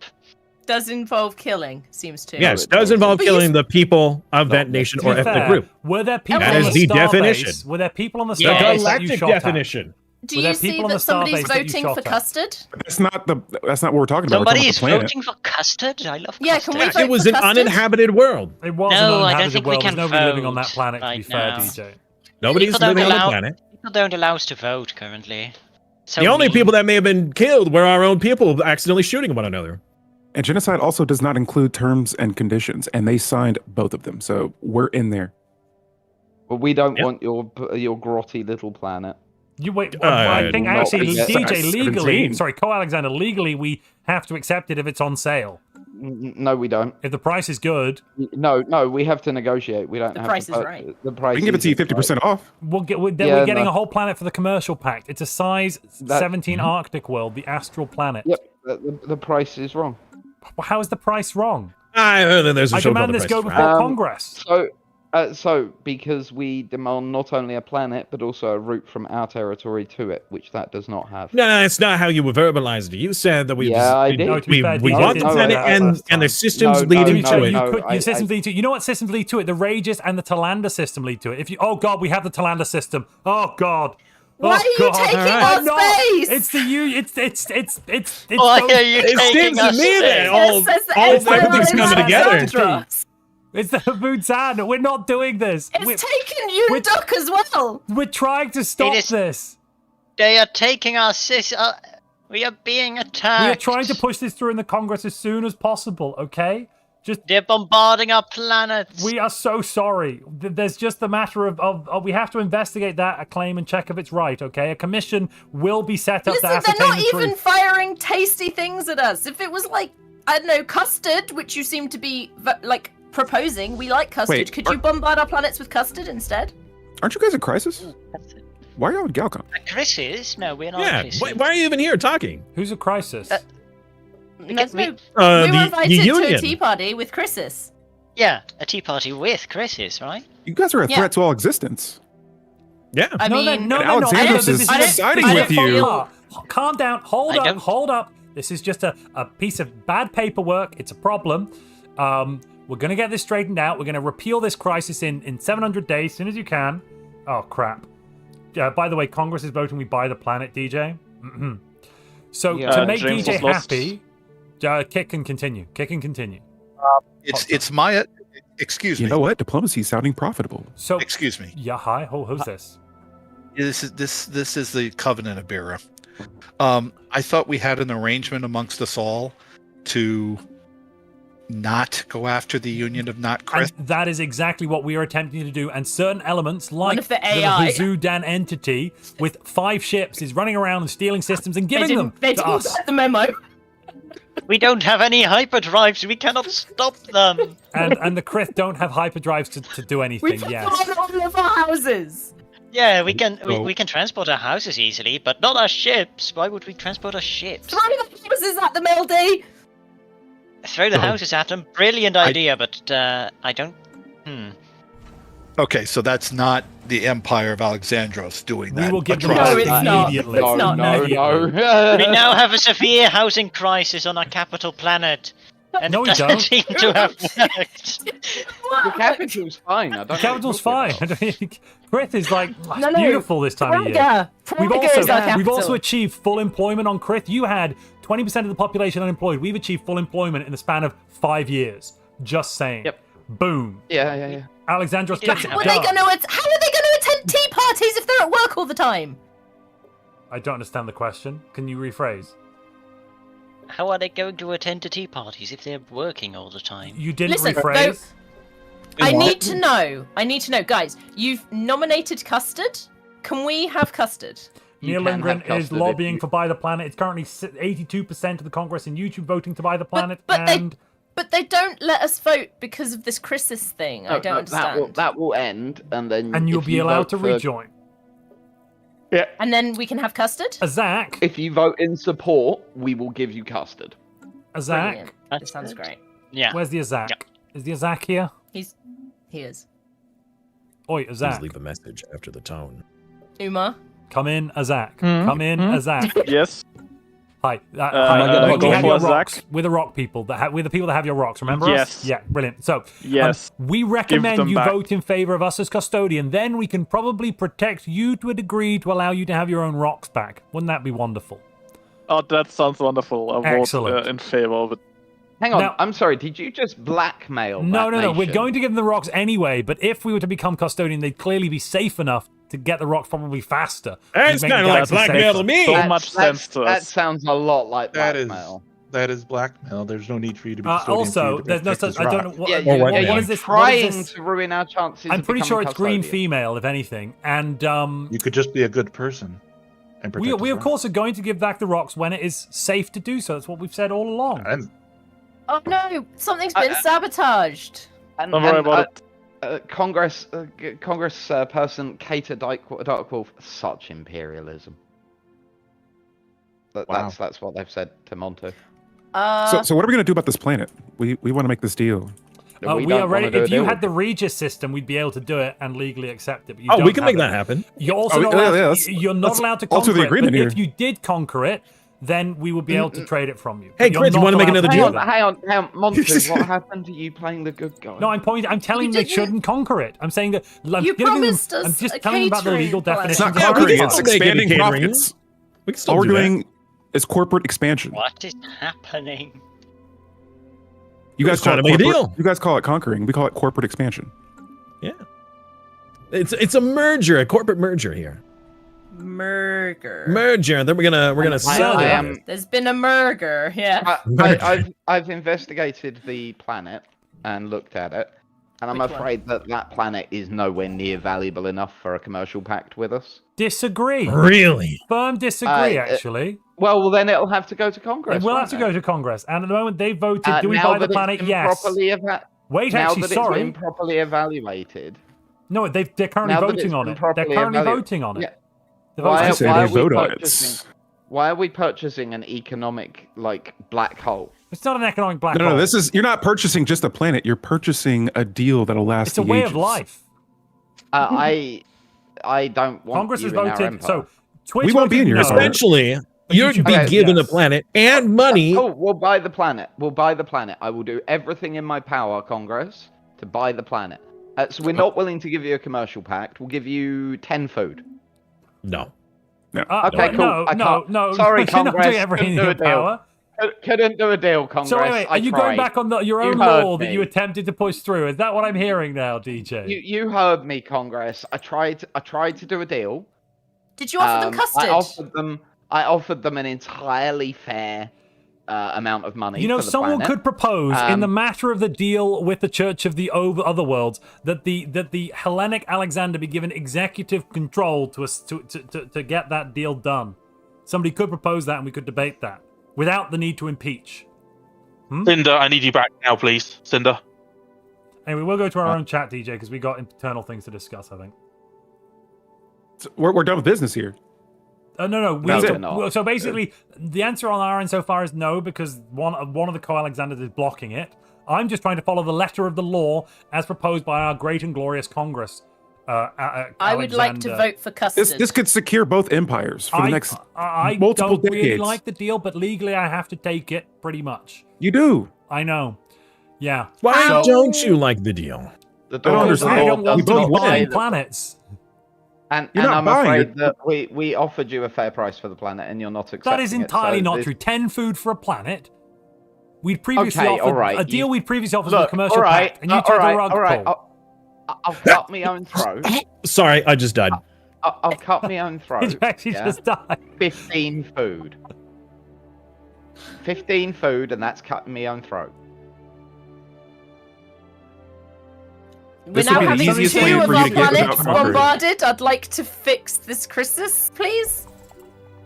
does involve killing, seems to. Yes, does involve killing the people of that nation or ethnic group. Were there people that on is the the definition. Base? Were there people on the The starbase that you galactic shot definition. Do you see that somebody's voting for custard? That's not what we're talking about. Somebody is voting for custard? I love Yeah, custard. can we vote It was for an custard? uninhabited world. It was No, an I don't uninhabited think we world. can There's nobody living on that vote planet, to be right fair, now. DJ. Nobody's People don't living on the allow- planet. People don't allow us to vote currently. So The only mean. people that may have been killed were our own people accidentally shooting one another. And genocide also does not include terms and conditions, and they signed both of them, so we're in there. But we don't want your grotty little planet. You wait. I think not actually, forget DJ, that. legally, 17. sorry, Co-Alexander, legally, we have to accept it if it's on sale. No, we don't. If the price is good, no, we have to negotiate. We don't. The have price to, is right. The price. We can give it to you 50% off. we're Yeah, getting no. a whole planet for the commercial pact. It's a size 17 Arctic world, the astral planet. Yep, the price is wrong. Well, how is the price wrong? There's a I show demand called The this Price go is before Right. Congress. So because we demand not only a planet but also a route from our territory to it, which that does not have. No, that's not how you verbalized it. You said that we Yeah, I did. No, to be fair, we DJ want didn't the say planet that and last time. the systems No, leading no, to no, it. no. Your systems lead to it. You know what systems lead to it? The Rages and the Talander system lead to it. If you, oh god, we have the Talander system. Oh god. Why are you taking our space? It's the it's. Why are you It taking seems to us me that in? all everything's coming together. It's the Moonsan. We're not doing this. It's taken you and Duck as well. We're trying to stop this. They are taking us. We are being attacked. We are trying to push this through in the Congress as soon as possible. Okay. They're bombarding our planets. We are so sorry. There's just the matter of we have to investigate that claim and check if it's right, okay? A commission will be set up to Listen, they're ascertain not the even truth. firing tasty things at us. If it was like, I don't know, custard, which you seem to be like proposing, we like custard. Wait, Could you bombard our planets with custard instead? Aren't you guys at Crisis? Why are y'all at Galcon? Crisis? No, we're not. Yeah. Crisis. Why are you even here talking? Who's a crisis? There's no, we the were invited to a Union. tea party with Chris's. Yeah, a tea party with Crisis, right? You guys are a Yeah. threat to all existence. Yeah. I no, mean, no, And Alexandros is siding with you. Calm down. Hold up. This is just a piece of bad paperwork. It's a problem. We're going to get this straightened out. We're going to repeal this crisis in 700 days, as soon as you can. Oh, crap. By the way, Congress is voting we buy the planet, DJ. So, to make James DJ was lost. happy, Kit can continue. It's my. Excuse me. You know what? Diplomacy is sounding profitable. So, Excuse me. yeah, hi. Who's this? This is the Covenant of Bera. I thought we had an arrangement amongst us all to not go after the Union of Not Chris. And that is exactly what we are attempting to do. And certain elements, like of the AI. Hazudan entity with 5 ships, is running around and stealing systems and giving them They to didn't us. get the memo. We don't have any hyperdrives. We cannot stop them. And the Krith don't have hyperdrives to do We anything. put Yes. them on all of our houses. Yeah, we can transport our houses easily, but not our ships. Why would we transport our ships? Throw the houses at them, LD. Throw the houses at them. Brilliant idea, but I don't. Okay, so that's not the Empire of Alexandros doing that. We will give them atrocity. back immediately. No. We now have a severe housing crisis on our capital planet. And No, it we doesn't don't. seem to have worked. The capital's fine. I don't know Capital's what you're fine. talking about. Crith is like No, no. beautiful this time of year. Praga is our capital. We've also achieved full employment on Crith. You had 20% of the population unemployed. We've achieved full employment in the span of 5 years. Just saying. Yep. Boom. Yeah. Alexandros gets it How are they done. going to attend tea parties if they're at work all the time? I don't understand the question. Can you rephrase? How are they going to attend to tea parties if they're working all the time? You didn't Listen, rephrase. I need to know, guys. You've nominated Custard. Can we have Custard? Neil Lundgren is lobbying for Buy the Planet. It's currently 82% of the Congress in YouTube voting to buy the planet. But they don't let us vote because of this Chris's thing. I don't understand. That will end, and then And you'll if be you allowed vote to for- rejoin. Yeah. And then we can have Custard? Azak. If you vote in support, we will give you Custard. Azak. Brilliant. This sounds great. Yeah. Where's the Azak? Is the Azak here? He is. Oi, Please Azak. leave a message after the tone. Uma? Come in, Azak. Come in, Azak. Yes. Hi. Am I gonna We go have for your Azak? rocks. We're the rock people. We're the people that have your rocks. Remember Yes. us? Yeah, brilliant. So, Yes. we Give recommend them you back. vote in favor of us as custodian. Then we can probably protect you to a degree to allow you to have your own rocks back. Wouldn't that be wonderful? Oh, that sounds wonderful. I vote Excellent. in favor of it. Hang on, Now- I'm sorry. Did you just blackmail? No. that We're nation? going to give them the rocks anyway. But if we were to become custodian, they'd clearly be safe enough to get the rocks probably faster. That's Make the kind of like galaxy blackmail to safer. me. So much sense to That us. sounds a lot like That is blackmail. that is blackmail. There's no need for you to be custodian for Also, you to there's no protect such. this I don't rock. know what. Yeah, Or you, what yeah, now? what you're is this? trying What is this? to ruin our chances. I'm of pretty sure becoming it's green custodian. female, if anything. And You could just be a good person and protect we this of rock. course are going to give back the rocks when it is safe to do so. That's what we've said all along. And Oh no, something's been sabotaged. And, Don't worry and, about Congress person Cater Darkwolf, such imperialism. Wow. That's what they've said to Montu. So what are we gonna do about this planet? We want to make this deal. We We are don't ready. wanna do If a you deal. had the Regis system, we'd be able to do it and legally accept it. But you Oh, don't we can make have that it. happen. You're also Oh, not yeah, allowed, yeah, let's- you're not let's allowed to alter conquer the it. agreement But here. if you did conquer it, then we would be able to trade it from you. Hey, But you're Chris, you not wanna make allowed another to deal? do that. Hang on, Montu, what happened to you playing the good guy? No, I'm telling You them they didn't- shouldn't conquer it. I'm saying that I'm You giving them, promised I'm us just a telling them about the catering legal plan. definition. It's not of Yeah, we conquering, can it's still make it expanding catering. profits. We can still All we're do that. doing is corporate expansion. What is happening? You guys We're trying call to it make a corporate- deal. You guys call it conquering. We call it corporate expansion. It's a merger, a corporate merger here. Merger. Then we're gonna sell I it. am. There's been a merger, yeah. I've investigated the planet and looked at it, and I'm Which one? afraid that planet is nowhere near valuable enough for a commercial pact with us. Disagree. Really? Firm disagree, Uh, actually. Well, then it'll have to go to It Congress. will have won't to it? go to Congress. And at the moment, they voted, do we now buy the that it's planet? been Yes. Properly Wait, now actually, that it's sorry. been properly evaluated. No, they're currently Now that voting it's on been it. They're properly currently evaluated. voting on it. Yeah. The Why, votes- say why they are we vote on it. purchasing? Why are we purchasing an economic black hole? It's not an economic black No, hole. this is you're not purchasing just a planet. You're purchasing a deal that'll last. It's a the way ages. of life. I don't want Congress you has in our voted. empire. So Twitch We won't be voted in your no. empire. Eventually, you're should- be Okay, given yes. a planet and money. Oh, we'll buy the planet. We'll buy the planet. I will do everything in my power, Congress, to buy the planet. So we're not willing to give you a commercial pact. We'll give you 10 food. No. Okay, cool. No, I no, can't. no. Sorry, You're not Congress. doing everything in Couldn't your do a deal. power. Couldn't do a deal, Congress. So wait, I are you tried. going back on your own You heard law that me. you attempted to push through? Is that what I'm hearing now, DJ? You heard me, Congress. I tried to do a deal. Did you offer them custard? I offered them an entirely fair amount of money. You know, for the someone planet. could propose in the matter of the deal with the Church of the Other Worlds that the Hellenic Alexander be given executive control to get that deal done. Somebody could propose that, and we could debate that without the need to impeach. Cinder, I need you back now, please. Cinder. Anyway, we'll go to our own chat, DJ, because we got internal things to discuss. I think. So we're done with business here. No. That's it. So basically, the answer on our end so far is no, because one of the co-Alexanders is blocking it. I'm just trying to follow the letter of the law as proposed by our great and glorious Congress. I would like to vote for custard. This could secure both empires for the next I multiple don't really decades. like the deal, but legally I have to take it pretty much. You do. I know. Yeah. Why don't you like the deal? The I don't understand. I don't want We to both buy win. planets. And You're not I'm buying afraid that we offered you a fair price for the planet, and you're not accepting That is entirely it, so not this- true. 10 food for a planet. We'd previously Okay, offered alright, a deal. We'd previously offered Look, a commercial alright, pact, and you took the rug alright. pull. I'll cut my own throat. Sorry, I just died. I'll cut my own throat. Did you actually just die? 15 food. 15 food, and that's cutting my own throat. We're This now would be the having easiest 2 way of for you our to get planets without conquering. bombarded. I'd like to fix this crisis, please.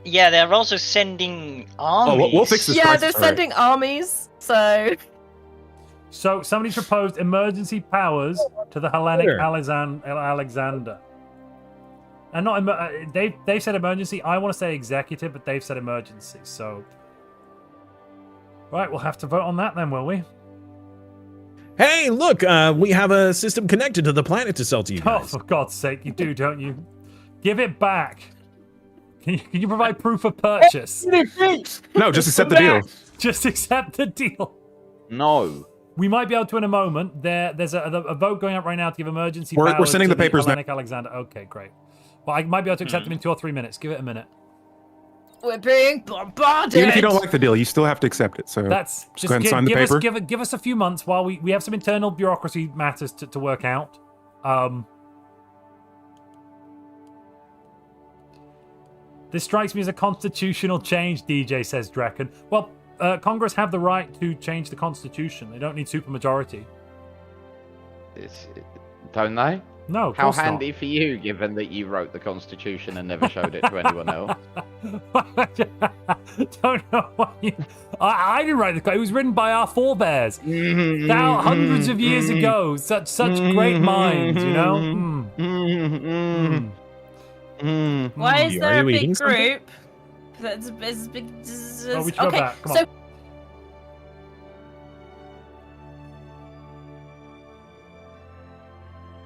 Yeah, they're also sending armies. we'll fix this. Yeah, crisis, they're all right. sending armies, so... So somebody proposed emergency powers to the Hellenic Sure. Alexander. And not they've said emergency. I want to say executive, but they've said emergency. So, right, we'll have to vote on that then, will we? Hey, look, we have a system connected to the planet to sell to you Oh, guys. for God's sake, you do, don't you? Give it back. Can you provide proof of purchase? No, just accept the deal. Just accept the deal. No. We might be able to in a moment. There's a vote going up right now to give emergency We're powers sending to the papers now. Hellenic Alexander. Okay, great. Well, I might be able to accept them in 2 or 3 minutes. Give it a minute. We're being bombarded! Even if you don't like the deal, you still have to accept it. So That's just go ahead and sign the give paper. us give us a few months while we have some internal bureaucracy matters to work out. This strikes me as a constitutional change, DJ, says Draken. Well, Congress have the right to change the constitution. They don't need supermajority. Don't they? No, of How course handy for you, given that you wrote the Constitution and never showed it to anyone else. Don't know why you... I didn't write the... It was written by our forebears. Hundreds of years ago. Such great minds, you know? Why is Are there a you eating big something? group? That's big... Oh, we should go okay, back. Come so... on.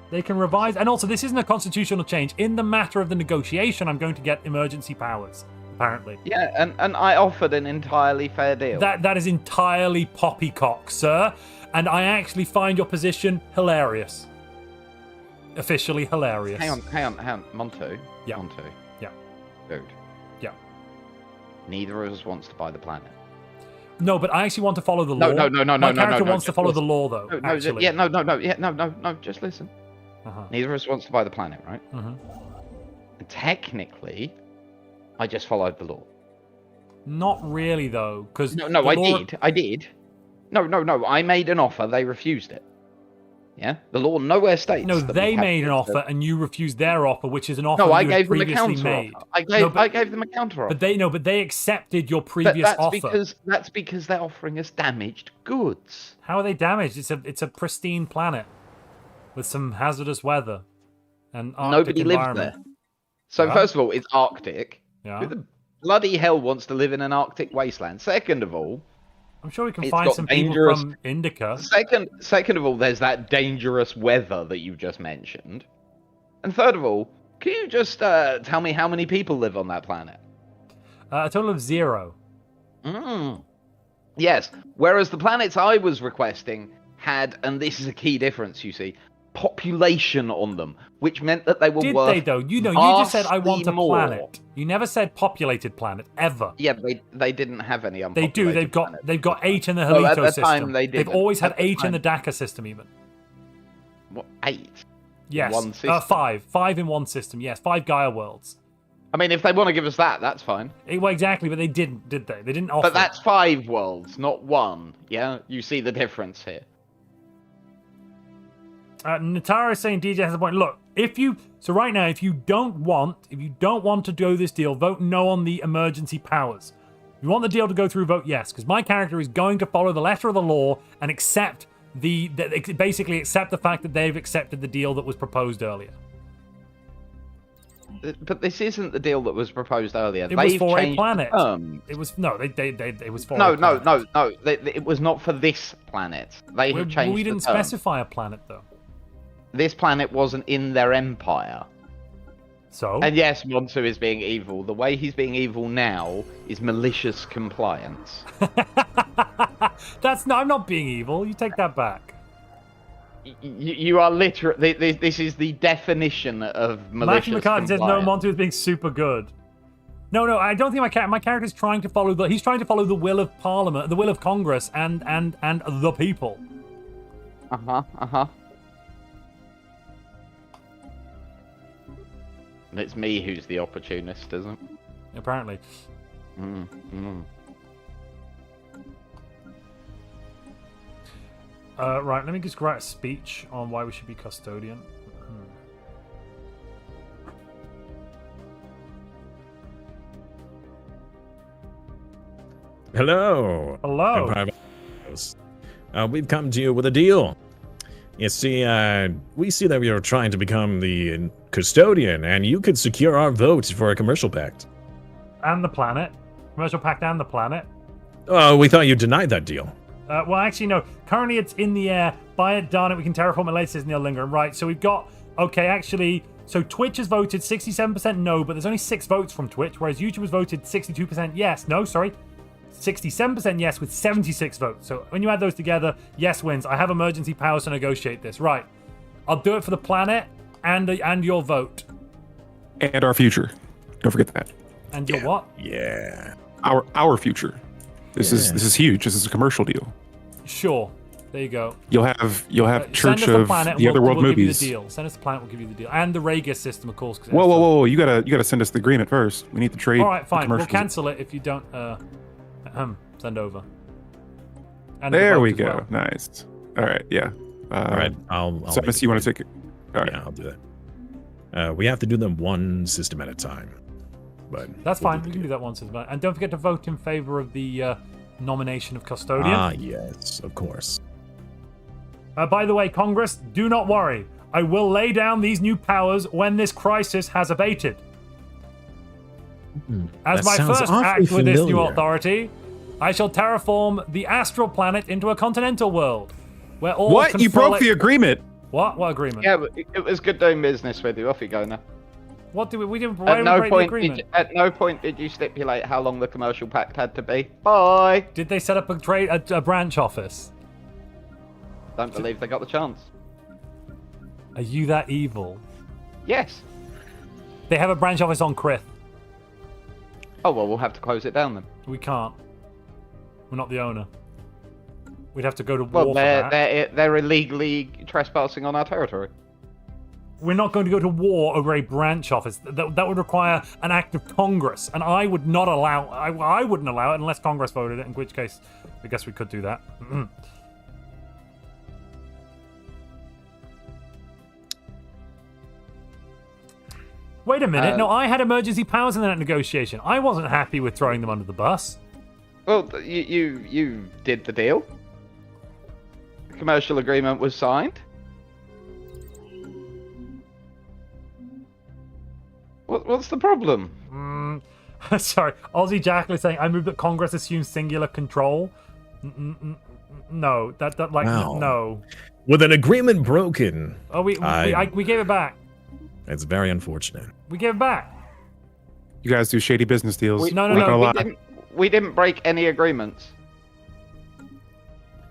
They can revise, and also this isn't a constitutional change. In the matter of the negotiation, I'm going to get emergency powers, apparently. Yeah, and I offered an entirely fair deal. That is entirely poppycock, sir. And I actually find your position hilarious. Officially hilarious. Hang on. Montu. Yeah. Montu. Yeah. Dude. Yeah. Neither of us wants to buy the planet. No, but I actually want to follow the law. No. My character wants to follow the law, though. No, actually. no. Just listen. Uh-huh. Neither of us wants to buy the planet, right? Mm-hmm. And technically, I just followed the law. Not really, though, because No, I did. No. I made an offer. They refused it. Yeah, the law nowhere states. No, that they we have made an to- offer, and you refused their offer, which is an offer No, I you had gave them a previously counter made. offer. I gave them a counter offer. But they accepted your previous offer. That's because they're offering us damaged goods. How are they damaged? It's a pristine planet with some hazardous weather and Arctic Nobody lives environment. there. So Yeah. first of all, it's Arctic. Yeah. Who the bloody hell wants to live in an Arctic wasteland? Second of all, I'm sure we can it's find got some dangerous- people from Indica. Second of all, there's that dangerous weather that you just mentioned. And third of all, can you just tell me how many people live on that planet? A total of 0. Yes. Whereas the planets I was requesting had, and this is a key difference, you see, population on them, which meant that they were Did worth they though? You just said I want a vastly more. planet. You never said populated planet ever. Yeah, they didn't have any They unpopulated do. planets. They've got 8 in the No, at Halito the system. time they They've didn't. always had At the 8 in the time- DACA system, even. What, 8? Yes. One system? 5. 5 in one system. Yes. 5 Gaia worlds. I mean, if they want to give us that, that's fine. Well, exactly, but they didn't, did they? They didn't offer. But that's 5 worlds, not 1. Yeah, you see the difference here. Natara is saying DJ has a point. Look, so right now, if you don't want to do this deal, vote no on the emergency powers. If you want the deal to go through, vote yes, because my character is going to follow the letter of the law and accept basically accept the fact that they've accepted the deal that was proposed earlier. But this isn't the deal that was proposed earlier. It was for a changed planet. the terms. It was it was for No. a planet. It was not for this planet. They have changed We didn't the terms. specify a planet though. This planet wasn't in their empire. So? And yes, Montu is being evil. The way he's being evil now is malicious compliance. That's no. I'm not being evil. You take that back. You are literally. This is the definition of malicious. Matthew McCarthy says no. Montu is being super good. No, I don't think my character is trying to follow the. He's trying to follow the will of Parliament, the will of Congress, and the people. And it's me who's the opportunist, isn't it? Apparently. Right, let me just write a speech on why we should be custodian. Hello. Hello. We've come to you with a deal. You see, we see that you're trying to become the custodian, and you could secure our vote for a commercial pact. And the planet. Commercial pact and the planet. Oh, we thought you denied that deal. Well, actually, no. Currently, it's in the air. Buy it, darn it. We can terraform it later, says Neil Linger. Right, so we've got... Okay, actually... So Twitch has voted 67% no, but there's only 6 votes from Twitch, whereas YouTube has voted 62% yes. No, sorry. 67% yes with 76 votes. So when you add those together, yes wins. I have emergency powers to negotiate this. Right. I'll do it for the planet and your vote. And our future. Don't forget that. And your what? Yeah. Our future. This is huge. This is a commercial deal. Sure. There you go. You'll have Church of the Otherworld we'll movies. Give you the deal. Send us the planet. We'll give you the deal. And the Ragus system, of course. Whoa! You gotta send us the agreement first. We need the trade. All right, fine. We'll cancel it if you don't send over. And there we go. Well. Nice. All right. Yeah. All right. I'll you want to take it? All right. Yeah, I'll do that. We have to do them one system at a time. But that's fine. We can do that one system. And don't forget to vote in favor of the nomination of custodian. Ah, yes, of course. By the way, Congress, do not worry. I will lay down these new powers when this crisis has abated. As my first act with this new authority, I shall terraform the astral planet into a continental world, where all What? You broke the agreement. What? What agreement? Yeah, but it was good doing business with you. Off you go now. What did we didn't? Why did we break the agreement? At no point did you stipulate how long the commercial pact had to be. Bye. Did they set up a branch office? Don't believe they got the chance. Are you that evil? Yes. They have a branch office on Krith. Oh well, we'll have to close it down then. We can't. We're not the owner. We'd have to go to war for that. They're illegally trespassing on our territory. We're not going to go to war over a branch office. That would require an act of Congress, and I would not allow. I wouldn't allow it unless Congress voted it. In which case, I guess we could do that. Wait a minute. No, I had emergency powers in that negotiation. I wasn't happy with throwing them under the bus. Well, you did the deal. The commercial agreement was signed. What's the problem? Sorry, Aussie Jackal is saying, I move that Congress assumes singular control. No, no. With an agreement broken. Oh, we gave it back. It's very unfortunate. We gave it back. You guys do shady business deals. We didn't break any agreements.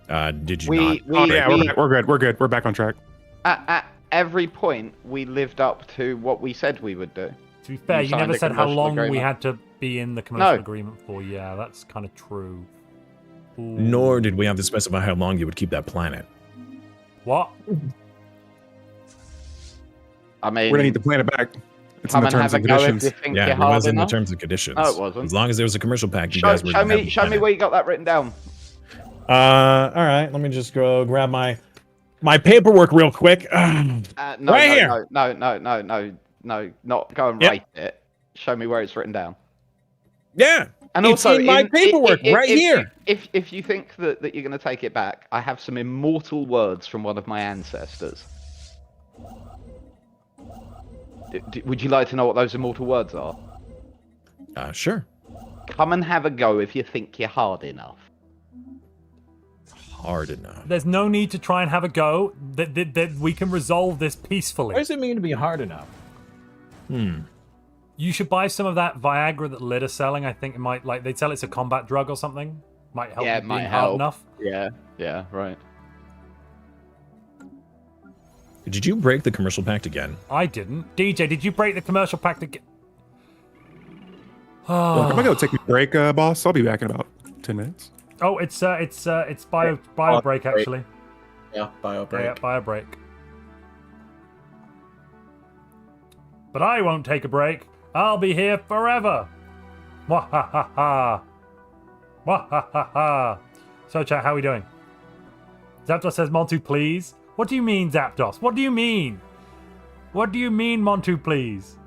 Did you not? We're good. We're back on track. At every point, we lived up to what we said we would do. To be fair, you never said how long we had to be in the commercial agreement for. Yeah, that's kind of true. Ooh. Nor did we have to specify how long you would keep that planet. What? I mean, we're gonna need the planet back. It's come in the terms and conditions. Yeah, it was in the terms and conditions. No, it wasn't. As long as there was a commercial pact, you guys were. Show me where you got that written down. All right. Let me just go grab my paperwork real quick. Here. No, not go and write it. Show me where it's written down. Yeah, and it's also in my paperwork right here. If you think that you're going to take it back, I have some immortal words from one of my ancestors. Would you like to know what those immortal words are? Sure. Come and have a go if you think you're hard enough. Hard enough. There's no need to try and have a go. That we can resolve this peacefully. What does it mean to be hard enough? You should buy some of that Viagra that Lid are selling. I think it might, they sell it's a combat drug or something. Might help. Yeah, with it might being help. hard enough. Yeah, right. Did you break the commercial pact again? I didn't. DJ, did you break the commercial pact again? Look, I'm gonna go take a break, boss. I'll be back in about 10 minutes. Oh, it's bio break actually. Yeah, bio break. Yeah, bio break. But I won't take a break. I'll be here forever. Wahahaha. Wahahaha. So chat, how are we doing? Zapdos says Montu, please. What do you mean, Zapdos? What do you mean? What do you mean, Montu, please?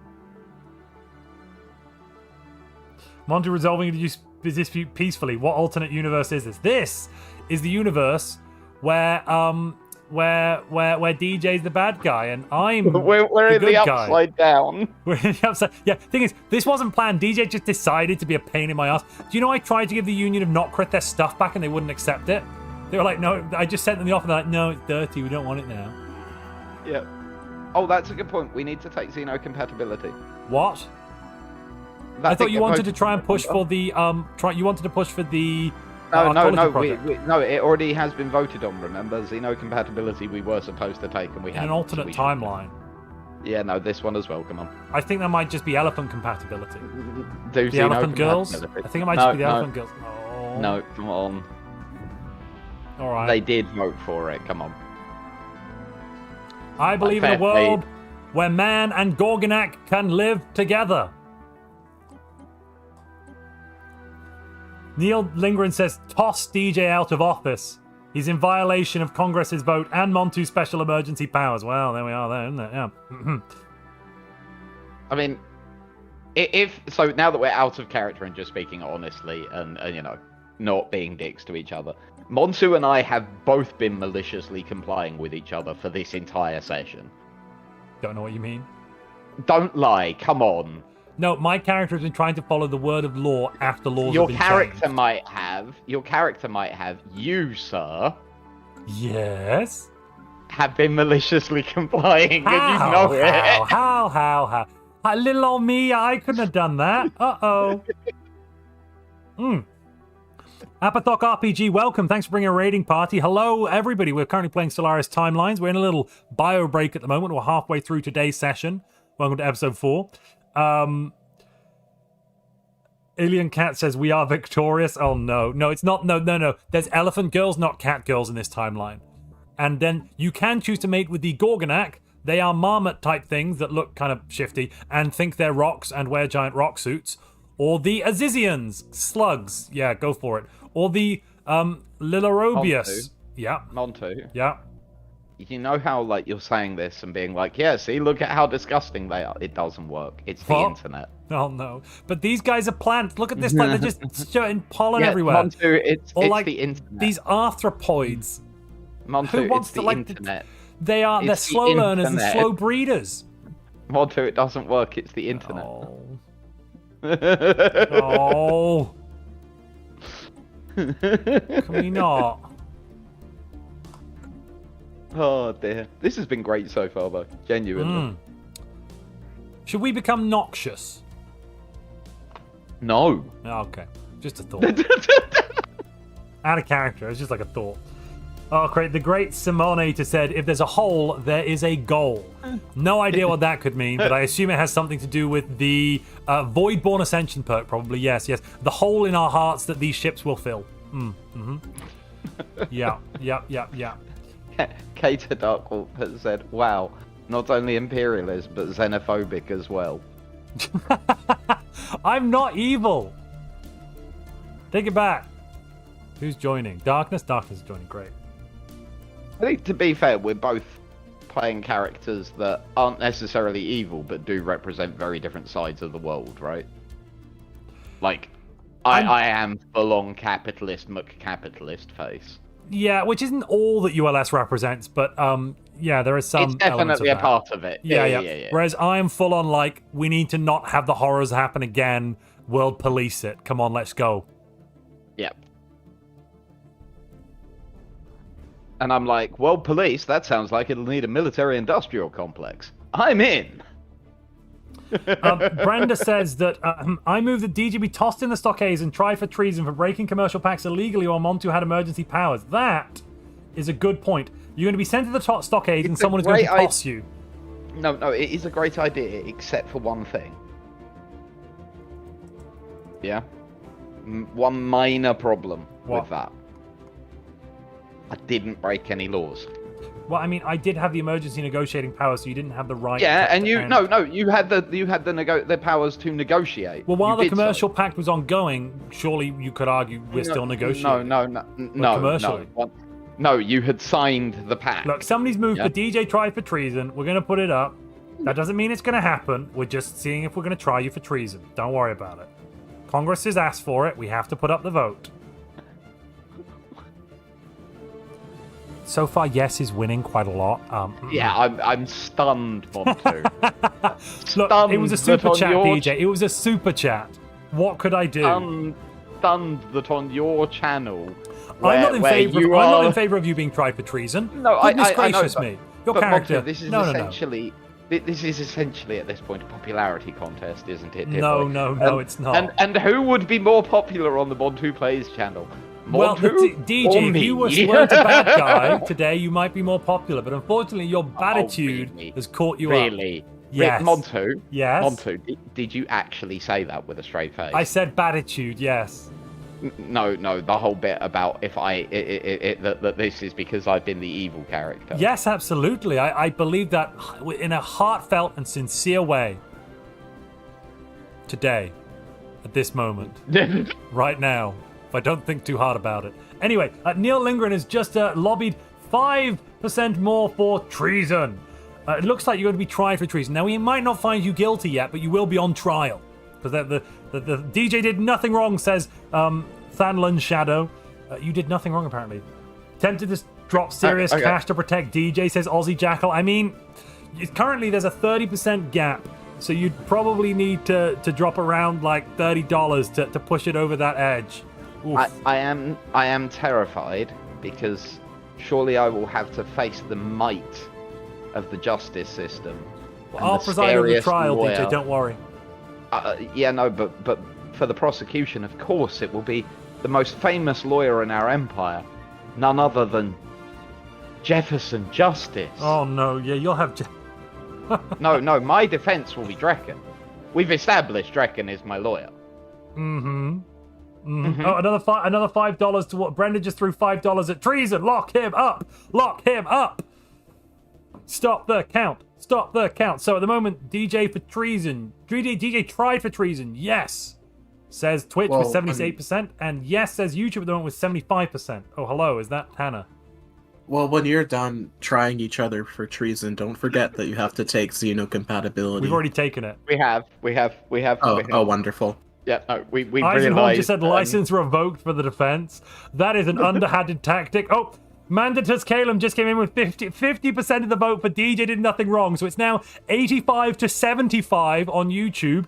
Montu resolving the dispute peacefully. What alternate universe is this? This is the universe where DJ's the bad guy and I'm we're the in good the guy. upside down. We're in the upside. Yeah, thing is, this wasn't planned. DJ just decided to be a pain in my ass. Do you know I tried to give the Union of Notcryth their stuff back and they wouldn't accept it? They were like, no, I just sent them the offer. They're like, no, it's dirty. We don't want it now. Yeah. Oh, that's a good point. We need to take xenocompatibility. What? I thought you wanted to try and push for the You wanted to push for the. No, it already has been voted on. Remember, xenocompatibility we were supposed to take, and we had an alternate timeline. Yeah, no, this one as well. Come on. I think that might just be elephant compatibility. Do the elephant girls? I think it might just be the elephant girls. Oh. No, come on. All right. They did vote for it. Come on. I believe in a world where man and Gorgonak can live together. Neil Lingren says, toss DJ out of office. He's in violation of Congress's vote and Montu's special emergency powers. Well, there we are there, isn't it? Yeah. I mean, if so, now that we're out of character and just speaking honestly and you know, not being dicks to each other, Montu and I have both been maliciously complying with each other for this entire session. Don't know what you mean. Don't lie, come on. No, my character has been trying to follow the word of law after laws Your have been character changed. might have, you, sir. Yes? Have been maliciously complying, How? and you know it. How? Little old me, I couldn't have done that. Uh-oh. Apathok RPG, welcome. Thanks for bringing a raiding party. Hello, everybody. We're currently playing Stellaris Timelines. We're in a little bio break at the moment. We're halfway through today's session. Welcome to episode 4. Alien Cat says we are victorious. Oh no, it's not. No. There's elephant girls, not cat girls in this timeline. And then you can choose to mate with the Gorgonak. They are marmot type things that look kind of shifty and think they're rocks and wear giant rock suits. Or the Azizians, slugs. Yeah, go for it. Or the Lilarobius. Montu. Yeah. Montu. Yeah. You know how, like, you're saying this and being like, yeah, see, look at how disgusting they are. It doesn't work. It's the internet. Oh, no. But these guys are plants. Look at this. Like, they're just shooting pollen everywhere. Montu, it's like the internet. These arthropods. Montu, Who wants it's to, the like, internet. They're the slow learners and internet. slow breeders. Montu, it doesn't work. It's the internet. Oh. Can we not? Oh dear. This has been great so far, though. Genuinely. Should we become noxious? No. Okay. Just a thought. Out of character. It's just like a thought. Oh, great. The great Simonator said, if there's a hole, there is a goal. No idea what that could mean, but I assume it has something to do with the Voidborn Ascension perk, probably. Yes. The hole in our hearts that these ships will fill. Yeah. Cater Darkwolf has said, wow, not only imperialist, but xenophobic as well. I'm not evil. Take it back. Who's joining? Darkness? Darkness is joining. Great. I think, to be fair, we're both playing characters that aren't necessarily evil, but do represent very different sides of the world, right? Like, I am full-on capitalist, McCapitalist face. Yeah, which isn't all that ULS represents, but yeah, there is some. It's definitely a part of it. Yeah. Whereas I am full on like, we need to not have the horrors happen again. World police it. Come on, let's go. Yep. And I'm like, world police? That sounds like it'll need a military-industrial complex. I'm in. Brenda says that I move that DJ be tossed in the stockades and tried for treason for breaking commercial pacts illegally while Montu had emergency powers. That is a good point. You're going to be sent to the stockades and someone is going to toss you. No, it is a great idea, except for one thing. Yeah? One minor problem with that. I didn't break any laws. Well, I mean, I did have the emergency negotiating powers, so you didn't have the right. Yeah, and you you had the powers to negotiate. Well, while the commercial pact was ongoing, surely you could argue we're still negotiating. No, you had signed the pact. Look, somebody's moved the DJ tried for treason. We're going to put it up. That doesn't mean it's going to happen. We're just seeing if we're going to try you for treason. Don't worry about it. Congress has asked for it. We have to put up the vote. So far, yes is winning quite a lot. Yeah, I'm stunned, Montu. Look, it was a super chat, DJ. It was a super chat. What could I do? Stunned that on your channel. I'm not in favour of you being tried for treason. No, Goodness I gracious know, me. Your character. Montu, this is essentially at this point a popularity contest, isn't it? No, it's not. And who would be more popular on the Montu Plays channel? Well, DJ, if you weren't a bad guy today, you might be more popular. But unfortunately, your attitude has caught you up. Really? Yes. Montu? Yes? Montu, did you actually say that with a straight face? I said attitude, yes. No, the whole bit about that this is because I've been the evil character. Yes, absolutely. I believe that in a heartfelt and sincere way. Today. At this moment. Right now. If I don't think too hard about it. Anyway, Neil Lindgren has just lobbied 5% more for treason. It looks like you're going to be tried for treason. Now, we might not find you guilty yet, but you will be on trial. Because the DJ did nothing wrong, says Thanlon Shadow. You did nothing wrong, apparently. Tempted to drop serious cash to protect DJ, says Aussie Jackal. I mean, currently there's a 30% gap. So you'd probably need to drop around like $30 to push it over that edge. I am terrified because surely I will have to face the might of the justice system. Well, I'll preside over the trial, DJ, don't worry. But for the prosecution, of course, it will be the most famous lawyer in our empire, none other than Jefferson Justice. Oh no, yeah, you'll have. No, my defense will be Drekken. We've established Drekken is my lawyer. Oh, another $5 to what? Brendan just threw $5 at treason. Lock him up. Lock him up. Stop the count. Stop the count. So at the moment, DJ for treason. DJ tried for treason. Yes, says Twitch with 78%, and yes says YouTube at the moment with 75%. Oh, hello. Is that Hannah? Well, when you're done trying each other for treason, don't forget that you have to take xenocompatibility. We've already taken it. We have. Oh, wonderful. Yeah, no, we Eisenhorn just said license revoked for the defense. That is an underhanded tactic. Oh, Mandatus Calum just came in with 50% of the vote for DJ did nothing wrong. So it's now 85 to 75 on YouTube.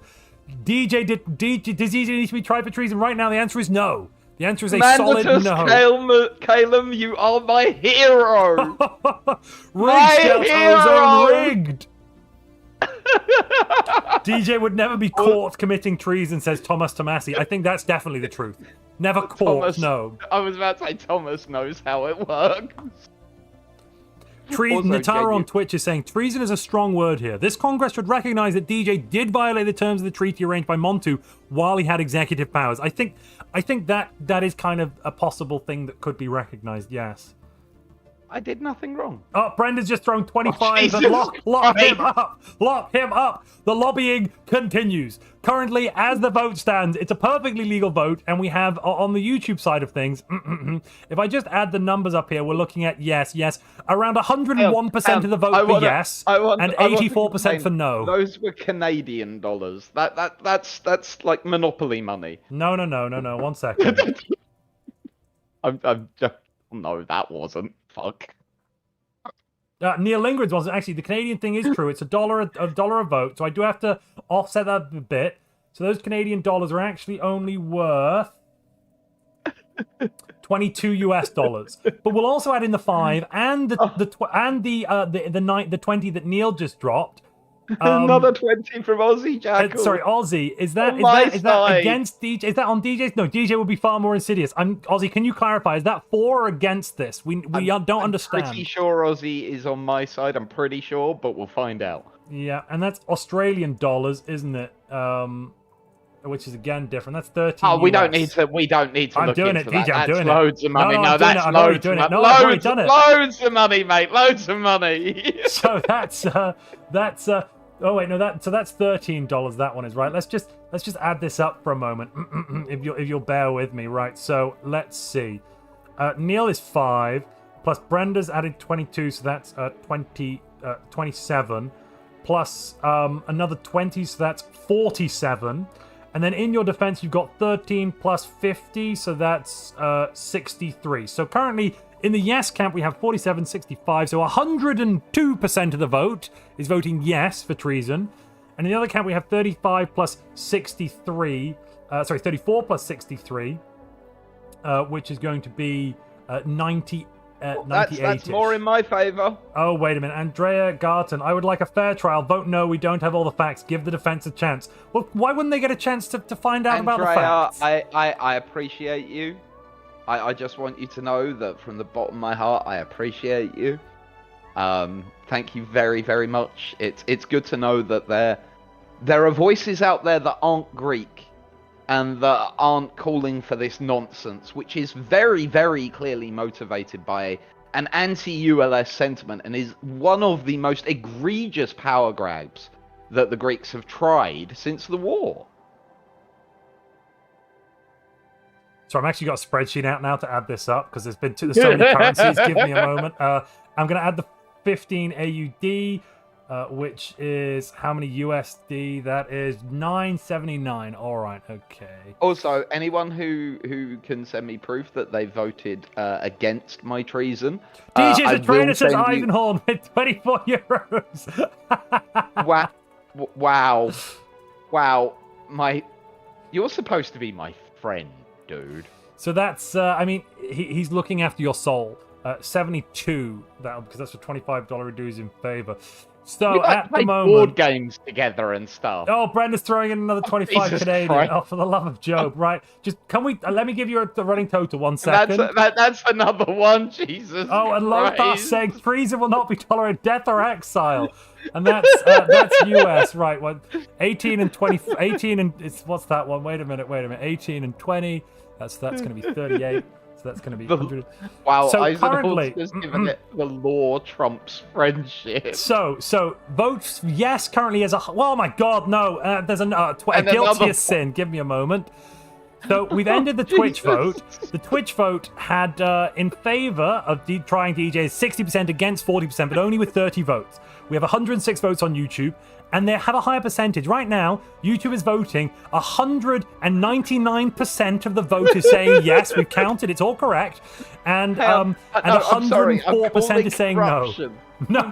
Does DJ need to be tried for treason right now? The answer is no. The answer is a solid no. Calum, you are my hero. Rigged. DJ would never be caught committing treason, says Thomas Tomasi. I think that's definitely the truth. Never caught, no. I was about to say Thomas knows how it works. Natara on Twitch is saying, treason is a strong word here. This Congress should recognize that DJ did violate the terms of the treaty arranged by Montu while he had executive powers. I think that is kind of a possible thing that could be recognized, yes. I did nothing wrong. Oh, Brenda's just thrown 25 and lock him up. Lock him up. The lobbying continues. Currently, as the vote stands, it's a perfectly legal vote, and we have, on the YouTube side of things, if I just add the numbers up here, we're looking at yes, around 101% of the vote for yes, and 84% for no. Those were Canadian dollars. That's like Monopoly money. No. 1 second. I'm just... No, that wasn't. Fuck. Neil Lindgren's wasn't. Actually, the Canadian thing is true. It's $1 a vote, so I do have to offset that a bit. So those Canadian dollars are actually only worth $22. But we'll also add in the 5 and the 20 that Neil just dropped. Another 20 from Aussie Jackal. Sorry, Aussie. Is that against DJ? Is that on DJ's? No, DJ would be far more insidious. Aussie. Can you clarify? Is that for or against this? We don't understand. I'm pretty sure Aussie is on my side. I'm pretty sure, but we'll find out. Yeah, and that's Australian dollars, isn't it? Which is again different. That's 13. Oh, we don't need to. We don't need to. I'm look doing into it, DJ. That. I'm doing that's loads it. of money. No, that's loads of money. Loads of money, mate. Loads of money. So that's oh wait, no, so that's $13. That one is right. Let's just add this up for a moment, if you'll bear with me, right? So let's see. Neil is 5 plus Brenda's added 22, so that's 27 plus another 20, so that's 47. And then in your defense, you've got 13 plus 50, so that's 63. So currently, in the yes camp, we have 47, 65, so 102% of the vote is voting yes for treason. And in the other camp, we have 35 plus 63, 34 plus 63, which is going to be 98. That's more in my favour. Oh, wait a minute. Andrea Garton, I would like a fair trial. Vote no, we don't have all the facts. Give the defense a chance. Well, why wouldn't they get a chance to find out about the facts? I appreciate you. I just want you to know that from the bottom of my heart, I appreciate you. Thank you very, very much. It's good to know that there are voices out there that aren't Greek and that aren't calling for this nonsense, which is very, very clearly motivated by an anti-ULS sentiment and is one of the most egregious power grabs that the Greeks have tried since the war. So I'm actually got a spreadsheet out now to add this up because there's so many currencies. Give me a moment. I'm going to add the 15 AUD, which is how many USD? That is 979. All right, okay. Also, anyone who can send me proof that they voted against my treason. DJ the trainer says Ivanhorn with 24 euros. Wow. You're supposed to be my friend, dude. So that's, I mean, he's looking after your soul. 72, because that's a $25 dues in favor. So at the moment, board games together and stuff. Oh, Brenda's throwing in another 25 Canadian. Christ. Oh, for the love of Job, right? Just can we? Let me give you the running total. 1 second. That's another one. Jesus. Oh, and Lothar saying treason will not be tolerated, death or exile, and that's US, right? What? 18 and 20. 18 and what's that one? Wait a minute. 18 and 20. That's going to be 38. That's going to be 100. Wow, so currently, just given it the law trumps friendship. So votes yes currently as a. Oh my God, no! There's a guilty as sin. Give me a moment. So we've ended the Twitch vote. The Twitch vote had in favor of trying DJs 60% against 40%, but only with 30 votes. We have 106 votes on YouTube. And they have a higher percentage. Right now, YouTube is voting 199% of the vote is saying yes. We've counted, it's all correct. And 104% is saying no. No,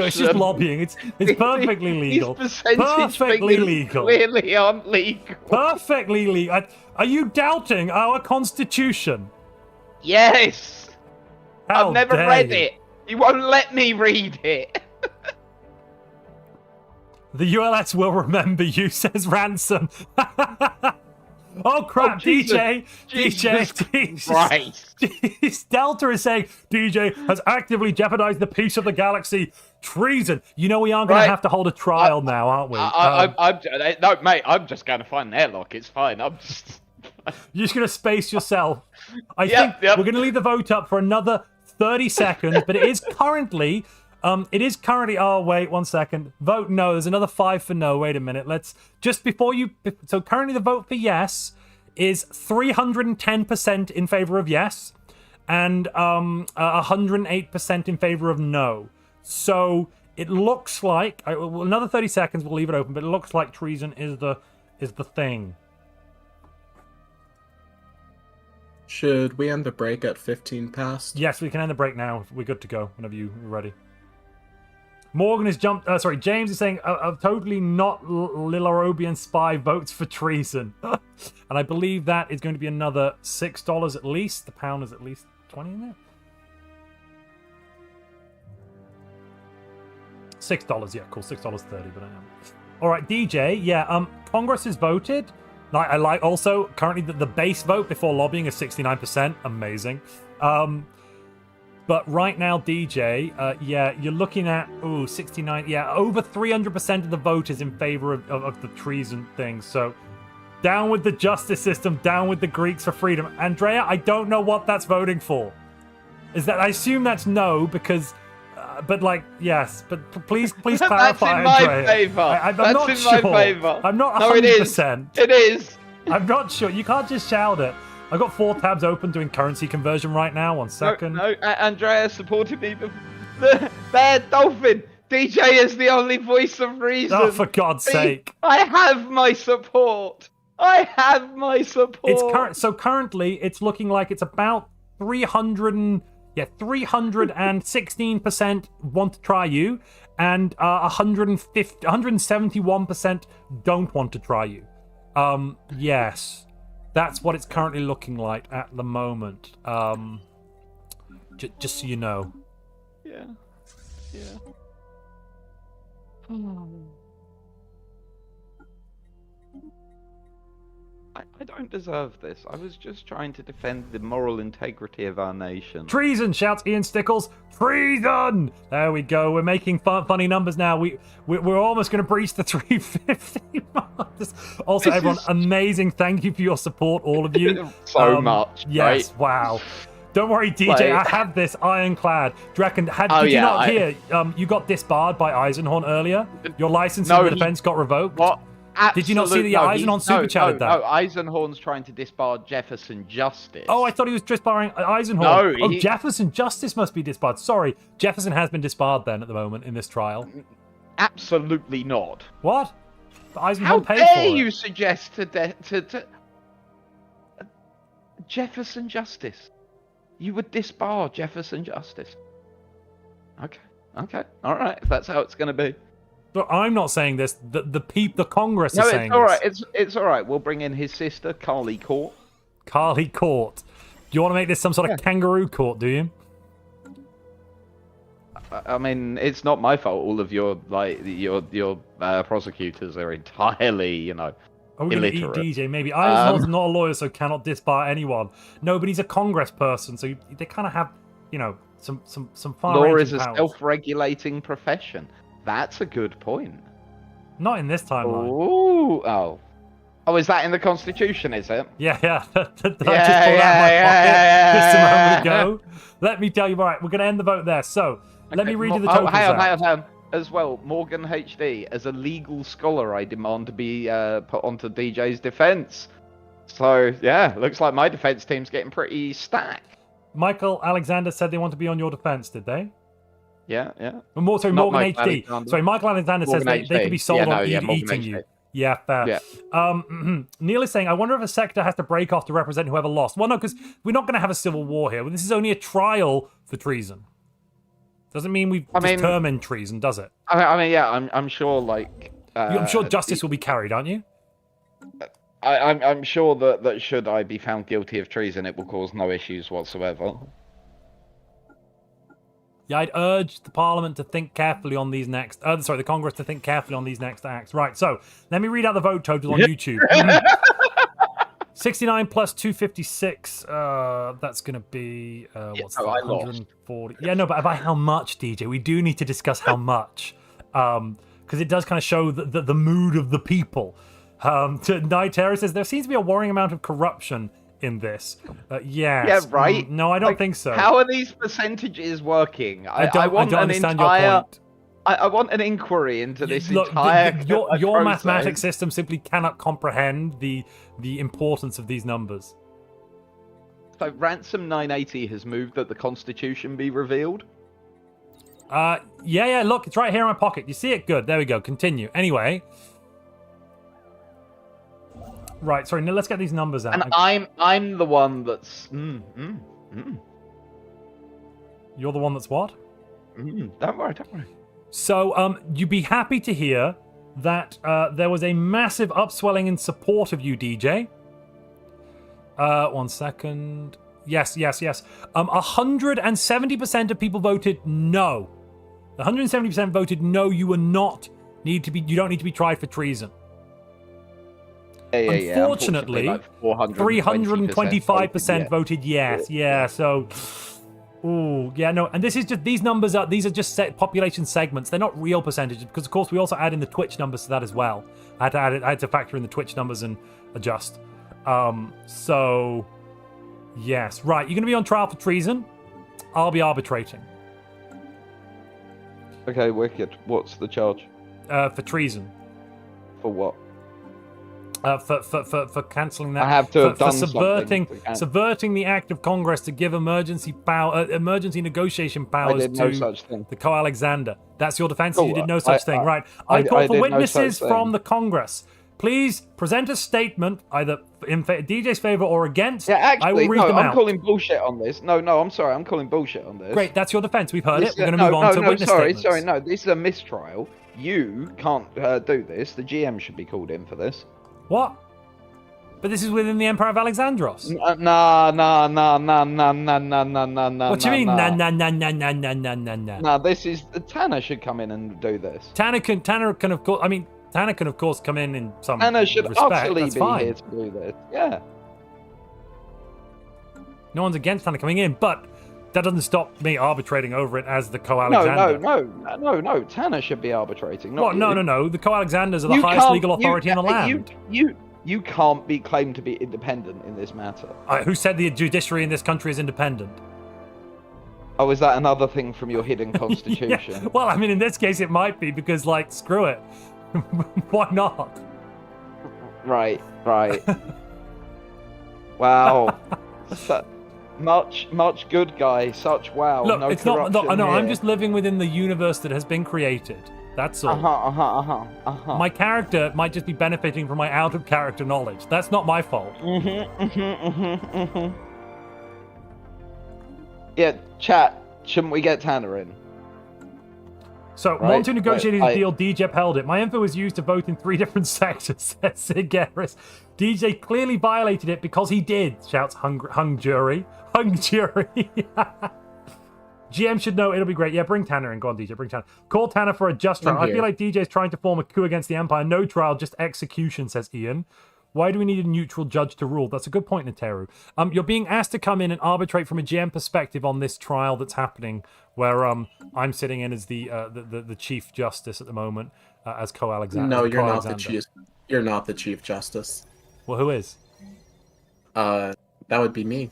it's just lobbying. It's perfectly legal. Perfectly legal. Clearly aren't legal. Perfectly legal. Are you doubting our constitution? Yes. How I've never dare read you. it. You won't let me read it. The ULS will remember you, says Ransom. Oh crap, DJ! Right. Delta is saying DJ has actively jeopardized the peace of the galaxy. Treason. You know we are going to have to hold a trial now, aren't we? No, mate. I'm just going to find an airlock. It's fine. You're just going to space yourself. I think we're going to leave the vote up for another 30 seconds, but it is currently. Oh, wait, 1 second. Vote no. There's another 5 for no. Wait a minute. So currently the vote for yes is 310% in favor of yes and 108% in favor of no. So it looks like another 30 seconds. We'll leave it open, but it looks like treason is the thing. Should we end the break at 15 past? Yes, we can end the break now. We're good to go whenever you're ready. Morgan has jumped. James is saying a totally not Lilarobian spy votes for treason, and I believe that is going to be another $6 at least. The pound is at least 20 in there. $6. Yeah, cool. $6.30. But I am. All right, DJ. Yeah. Congress has voted. I like also currently the base vote before lobbying is 69%. Amazing. But right now, DJ, yeah, you're looking at 69. Yeah, over 300% of the vote is in favor of the treason thing. So down with the justice system, down with the Greeks for freedom. Andrea, I don't know what that's voting for. Is that, I assume that's no, because but like, yes, but please clarify. That's in my favor. I'm that's not in sure. my favor. I'm not 100%. No, it is. It is. I'm not sure. You can't just shout it. I've got 4 tabs open doing currency conversion right now. 1 second. No, Andrea supported me. There, Dolphin. DJ is the only voice of reason. Oh, for God's sake. I have my support. I have my support. So currently, it's looking like it's about 316% want to try you, and 171% don't want to try you. Yes. That's what it's currently looking like at the moment. Just so you know. Yeah. I don't deserve this. I was just trying to defend the moral integrity of our nation. Treason! Shouts Ian Stickles. Treason! There we go. We're making funny numbers now. We're almost going to breach the 350 mark. Also, everyone, amazing. Thank you for your support, all of you. So much. Yes, right? Wow. Don't worry, DJ. I have this ironclad. Do you reckon? Did you not hear? You got disbarred by Eisenhorn earlier. Your license in the defense got revoked. What? Did you not see that Eisenhorn super chatted that? No, Eisenhorn's trying to disbar Jefferson Justice. Oh, I thought he was disbarring Eisenhorn. No, Jefferson Justice must be disbarred. Sorry, Jefferson has been disbarred then at the moment in this trial. Absolutely not. What? Eisenhorn How paid dare for it. you suggest to Jefferson Justice? You would disbar Jefferson Justice. Okay, all right. If that's how it's going to be. But I'm not saying this. The Congress is saying this. No, it's all right. this. It's all right. We'll bring in his sister, Carly Court. Carly Court. Do you want to make this some sort of kangaroo court? Do you? I mean, it's not my fault. All of your prosecutors are entirely, Are we going to eat illiterate. DJ? Maybe Eisenhower's not a lawyer, so cannot disbar anyone. No, but he's a Congress person, so they kind of have, some far. Law is a self-regulating profession. That's a good point. Not in this timeline. Ooh, oh, is that in the Constitution? Is it? Yeah. I just pulled out my pocket just a moment ago. Let me tell you. All right, we're going to end the vote there. So let me read you the totals. Hang on. As well, Morgan HD, as a legal scholar, I demand to be put onto DJ's defense. So yeah, looks like my defense team's getting pretty stacked. Michael Alexander said they want to be on your defense, did they? Yeah. Morgan HD. Sorry, Michael Alexander says they could be sold on eating you. Yeah, fair. Yeah. Neil is saying, I wonder if a sector has to break off to represent whoever lost. Well, no, because we're not going to have a civil war here. This is only a trial for treason. Doesn't mean we've determined treason, does it? I'm sure, I'm sure justice will be carried, aren't you? I'm sure that should I be found guilty of treason, it will cause no issues whatsoever. Yeah, I'd urge the Parliament to think carefully on these next... the Congress to think carefully on these next acts. Right, so let me read out the vote total on YouTube. 69 plus 256, that's going to be... what's that? 140. Yeah, no, but by how much, DJ? We do need to discuss how much. Because it does kind of show the mood of the people. Night Terror says, there seems to be a worrying amount of corruption in this. Yes. Yeah, right? No, I don't think so. How are these percentages working? I don't understand your point. I want an inquiry into this entire your mathematics system simply cannot comprehend the importance of these numbers. So Ransom 980 has moved that the Constitution be revealed? Yeah, look, it's right here in my pocket. You see it? Good. There we go. Continue. Anyway. Right, sorry, let's get these numbers out. And I'm the one that's... You're the one that's what? Don't worry. So, you'd be happy to hear that there was a massive upswelling in support of you, DJ. 1 second. Yes. 170% of people voted no. 170% voted no. You you don't need to be tried for treason. Unfortunately, like 325% voted yes. Yeah, so. Ooh, yeah, no, and this is just these are just set population segments. They're not real percentages because, of course, we also add in the Twitch numbers to that as well. I had to factor in the Twitch numbers and adjust. So, yes, right. You're going to be on trial for treason. I'll be arbitrating. Okay, wicked. What's the charge? For treason. For what? For cancelling that. I have to have done subverting the act of Congress to give emergency negotiation powers to the Co-Alexander. That's your defense. You did no such thing, right? I call for witnesses from the Congress. Please present a statement either in DJ's favor or against. Yeah, actually, I will read them I'm out. calling bullshit on this. No, I'm sorry. I'm calling bullshit on this. Great, that's your defense. We've heard it. We're going to move on to witness statements. Sorry, no. This is a mistrial. You can't do this. The GM should be called in for this. What? But this is within the Empire of Alexandros. Nah. What do you mean? Nah. Nah, this is Tanner should come in and do this. Tanner can of course. I mean, Tanner can of course come in some. Tanner should respect. utterly That's be fine. here to do this. Yeah. No one's against Tanner coming in, but that doesn't stop me arbitrating over it as the Co-Alexander. No. Tanner should be arbitrating. Not what? You. No. The Co-Alexanders are the highest legal authority in the land. You can't be claimed to be independent in this matter. Who said the judiciary in this country is independent? Oh, is that another thing from your hidden constitution? Yeah. Well, I mean, in this case, it might be because, like, screw it. Why not? Right. Wow. Much good guy. Such wow. Look, no it's not. No, corruption I'm here. just living within the universe that has been created. That's all. My character might just be benefiting from my out-of-character knowledge. That's not my fault. Yeah, chat. Shouldn't we get Tanner in? So, Right, Montu negotiated a right, deal, DJ held it. My info was used to vote in 3 different sectors, says Sigaris. DJ clearly violated it because he did, shouts hung jury. GM should know, it'll be great. Yeah, bring Tanner in. Go on, DJ, bring Tanner. Call Tanner for a just trial. I feel like DJ's trying to form a coup against the Empire. No trial, just execution, says Ian. Why do we need a neutral judge to rule? That's a good point, Nateru. You're being asked to come in and arbitrate from a GM perspective on this trial that's happening, where I'm sitting in as the Chief Justice at the moment, as Co-Alexander. No, you're not the Chief. You're not the Chief Justice. Well, who is? That would be me.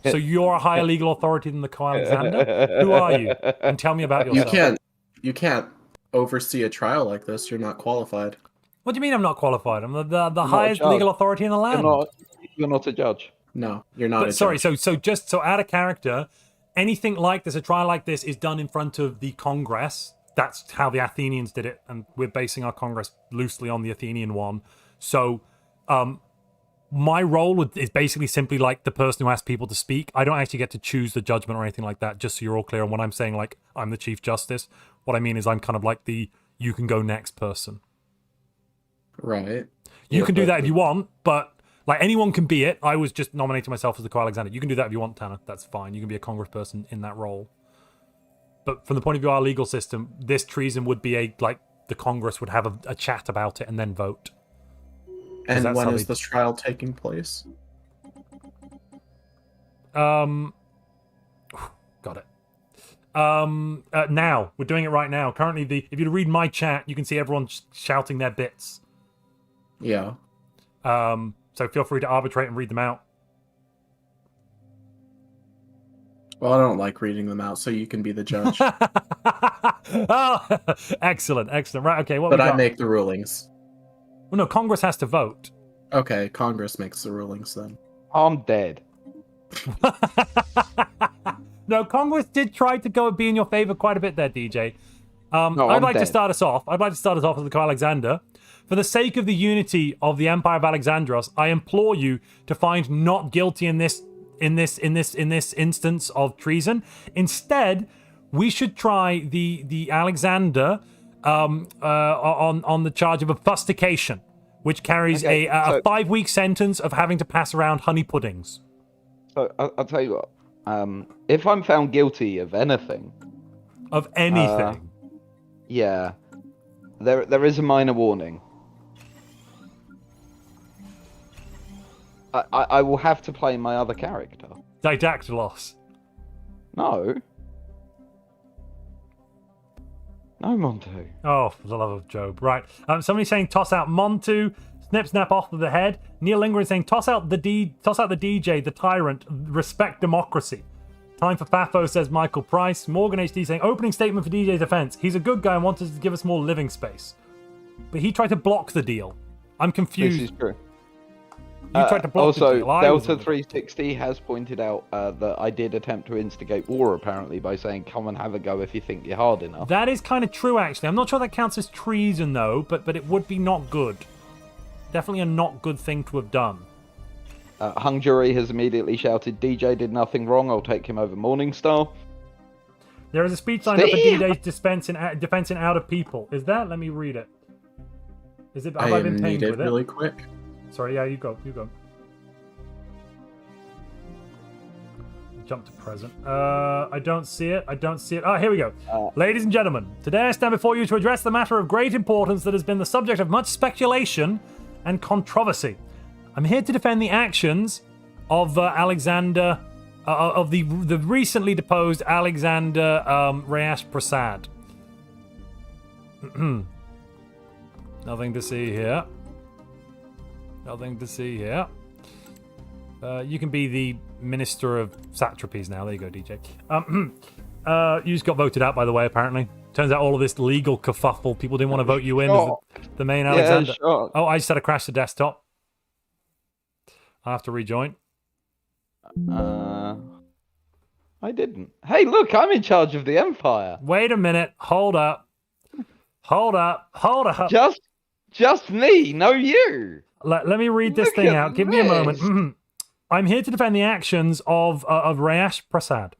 So you're a higher legal authority than the Co-Alexander? Who are you? And tell me about yourself. You can't oversee a trial like this. You're not qualified. What do you mean I'm not qualified? I'm the highest legal authority in the land. You're not a judge. No, you're not. But sorry, so out of character, anything like this, a trial like this, is done in front of the Congress. That's how the Athenians did it, and we're basing our Congress loosely on the Athenian one. So, my role is basically simply like the person who asks people to speak. I don't actually get to choose the judgment or anything like that, just so you're all clear on when I'm saying, like, I'm the Chief Justice. What I mean is I'm kind of like the you can go next person. Right. You can do that if you want, but like anyone can be it. I was just nominating myself as the Co-Alexander. You can do that if you want, Tanner. That's fine. You can be a congressperson in that role. But from the point of view of our legal system, this treason would be the Congress would have a chat about it and then vote. And when is this trial taking place? Got it. Now we're doing it right now. Currently, if you read my chat, you can see everyone shouting their bits. Yeah. So feel free to arbitrate and read them out. Well, I don't like reading them out, so you can be the judge. Oh, excellent. Right, okay. But I make the rulings. Well, no, Congress has to vote. Okay, Congress makes the rulings then. I'm dead. No, Congress did try to be in your favor quite a bit there, DJ. I'd like to start us off as the Co-Alexander. For the sake of the unity of the Empire of Alexandros, I implore you to find not guilty in this instance of treason. Instead, we should try the Alexander on the charge of obfuscation, which carries a 5-week sentence of having to pass around honey puddings. So I'll tell you what. If I'm found guilty of anything, of anything. Yeah. There is a minor warning. I will have to play my other character. Didactylos. No. No, Montu. Oh, for the love of Job. Right. Somebody saying toss out Montu. Snap off of the head. Neil Lingren saying toss out the DJ, the tyrant. Respect democracy. Time for Fafo, says Michael Price. Morgan HD saying opening statement for DJ's defense. He's a good guy and wanted to give us more living space. But he tried to block the deal. I'm confused. This is true. You tried to block the deal. Delta 360 has pointed out that I did attempt to instigate war, apparently, by saying, come and have a go if you think you're hard enough. That is kind of true, actually. I'm not sure that counts as treason, though, but it would be not good. Definitely a not good thing to have done. Hung Jury has immediately shouted, DJ did nothing wrong, I'll take him over Morningstar. There is a speech lined up for DJ's defense in Outer People. Is that? Let me read it. Is it? Have I been pinged with it? Really quick. Sorry, yeah, you go. Jump to present. I don't see it. Ah, here we go. Ladies and gentlemen, today I stand before you to address the matter of great importance that has been the subject of much speculation and controversy. I'm here to defend the actions of Alexander, of the recently deposed Alexander Rayash Prasad. Nothing to see here. Nothing to see here. You can be the Minister of Satrapies now. There you go, DJ. You just got voted out, by the way, apparently. Turns out all of this legal kerfuffle, people didn't want to vote you in as the main Alexander. Sure. Oh, I just had to crash the desktop. I have to rejoin. I didn't. Hey, look, I'm in charge of the Empire. Wait a minute. Hold up. Just me, no you. Let me read this thing out. Give me a moment. I'm here to defend the actions of Rayash Prasad,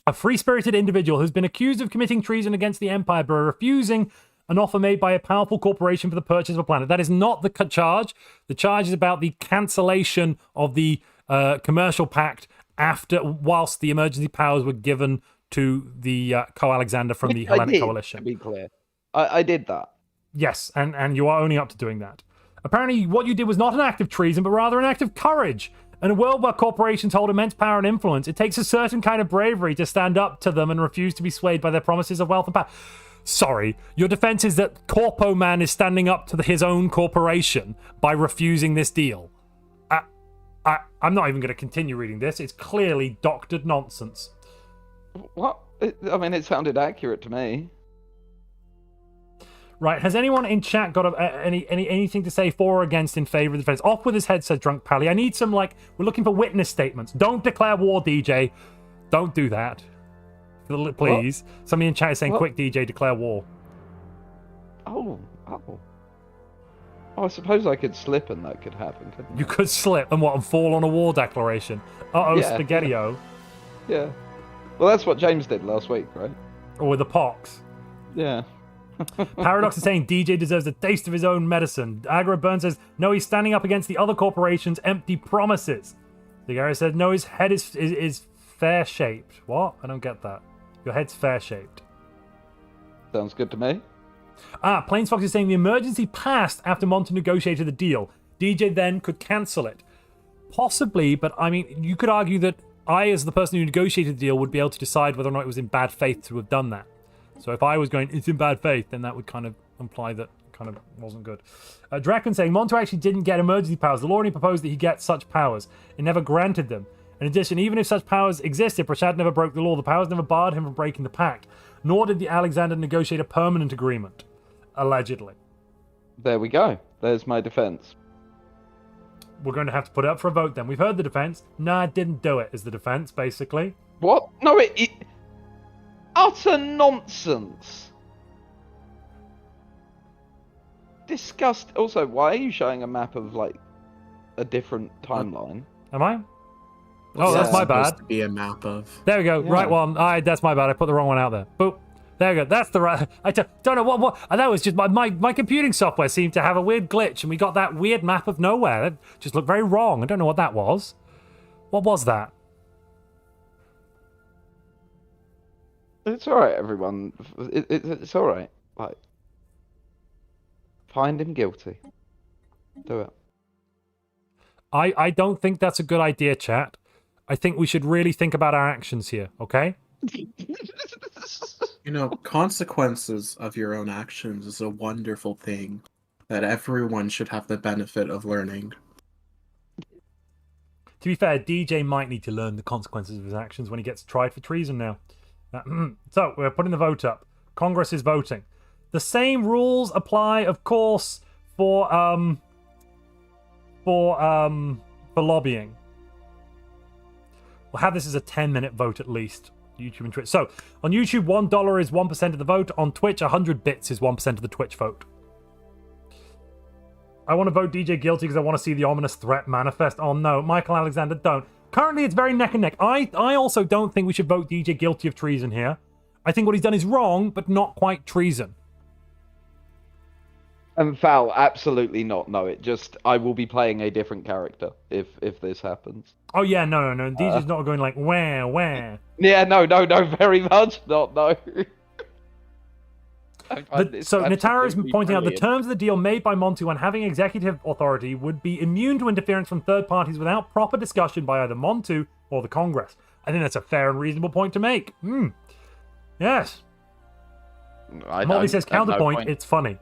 a free-spirited individual who's been accused of committing treason against the Empire by refusing an offer made by a powerful corporation for the purchase of a planet. That is not the charge. The charge is about the cancellation of the commercial pact whilst the emergency powers were given to the co-Alexander from the Hellenic Coalition. To be clear, I did that. Yes, and you are owning up to doing that. Apparently, what you did was not an act of treason, but rather an act of courage. In a world where corporations hold immense power and influence, it takes a certain kind of bravery to stand up to them and refuse to be swayed by their promises of wealth and power. Sorry, your defense is that Corpo Man is standing up to his own corporation by refusing this deal. I'm not even going to continue reading this. It's clearly doctored nonsense. What? I mean, it sounded accurate to me. Right, has anyone in chat got anything to say for or against in favor of the defense? Off with his head, says Drunk Pally. I need some, we're looking for witness statements. Don't declare war, DJ. Don't do that. Please. What? Somebody in chat is saying, quick, DJ, declare war. Oh, I suppose I could slip and that could happen, couldn't it? You could slip and fall on a war declaration. Yeah. Spaghetti-o. Yeah. Well, that's what James did last week, right? Or with the pox. Yeah. Paradox is saying DJ deserves a taste of his own medicine. Aggro Burn says, no, he's standing up against the other corporations' empty promises. Zigara said, no, his head is fair-shaped. What? I don't get that. Your head's fair-shaped. Sounds good to me. Planesfox is saying the emergency passed after Montu negotiated the deal. DJ then could cancel it. Possibly, but I mean, you could argue that I, as the person who negotiated the deal, would be able to decide whether or not it was in bad faith to have done that. So if I was going, it's in bad faith, then that would kind of imply that kind of wasn't good. Draken saying, Montu actually didn't get emergency powers. The law only proposed that he get such powers. It never granted them. In addition, even if such powers existed, Prasad never broke the law. The powers never barred him from breaking the pact. Nor did the Alexander negotiate a permanent agreement. Allegedly. There we go. There's my defense. We're going to have to put it up for a vote then. We've heard the defense. Nah, didn't do it is the defense, basically. What? No, it utter nonsense. Disgust. Also, why are you showing a map of a different timeline? Am I? Oh, that's my bad. To be a map of. There we go. Yeah. Right one. That's my bad. I put the wrong one out there. Boop. There we go. That's the right. I don't know what. And that was just my computing software seemed to have a weird glitch, and we got that weird map of nowhere. It just looked very wrong. I don't know what that was. What was that? It's alright, everyone. It's alright. Like, find him guilty. Do it. I don't think that's a good idea, chat. I think we should really think about our actions here, okay? You know, consequences of your own actions is a wonderful thing that everyone should have the benefit of learning. To be fair, DJ might need to learn the consequences of his actions when he gets tried for treason now. So, we're putting the vote up. Congress is voting. The same rules apply, of course, for lobbying. We'll have this as a 10-minute vote at least. YouTube and Twitch. So, on YouTube, $1 is 1% of the vote. On Twitch, 100 bits is 1% of the Twitch vote. I want to vote DJ guilty because I want to see the ominous threat manifest. Oh no, Michael Alexander, don't. Currently, it's very neck and neck. I also don't think we should vote DJ guilty of treason here. I think what he's done is wrong, but not quite treason. And foul, absolutely not. No, I will be playing a different character if this happens. Oh yeah, no. DJ's not going like, where? Yeah, no, very much not, no. So Natara is pointing out the terms of the deal made by Montu and having executive authority would be immune to interference from third parties without proper discussion by either Montu or the Congress. I think that's a fair and reasonable point to make. Yes. Molly says counterpoint, it's funny.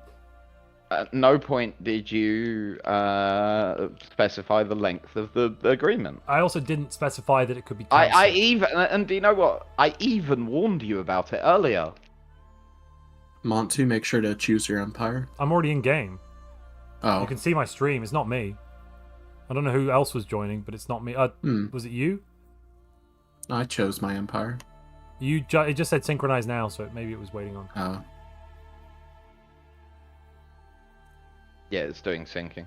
At no point did you specify the length of the agreement. I also didn't specify that it could be cancelled. And do you know what? I even warned you about it earlier. Montu, make sure to choose your empire. I'm already in game. Oh. You can see my stream. It's not me. I don't know who else was joining, but it's not me. Was it you? I chose my empire. It just said synchronize now, so maybe it was waiting on. Oh. Yeah, it's doing syncing.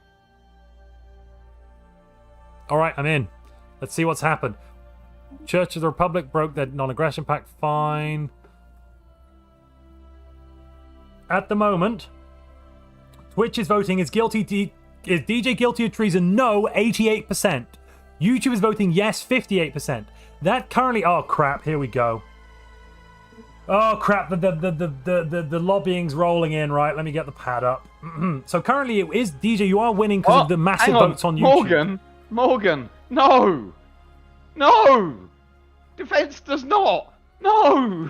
Alright, I'm in. Let's see what's happened. Church of the Republic broke their non-aggression pact. Fine. At the moment, Twitch is voting is DJ guilty of treason? No, 88%. YouTube is voting yes, 58%. That currently, oh crap, here we go. Oh crap, the lobbying's rolling in, right? Let me get the pad up. So currently it is DJ, you are winning because of the massive votes on YouTube. Morgan, no! No! Defense does not! No!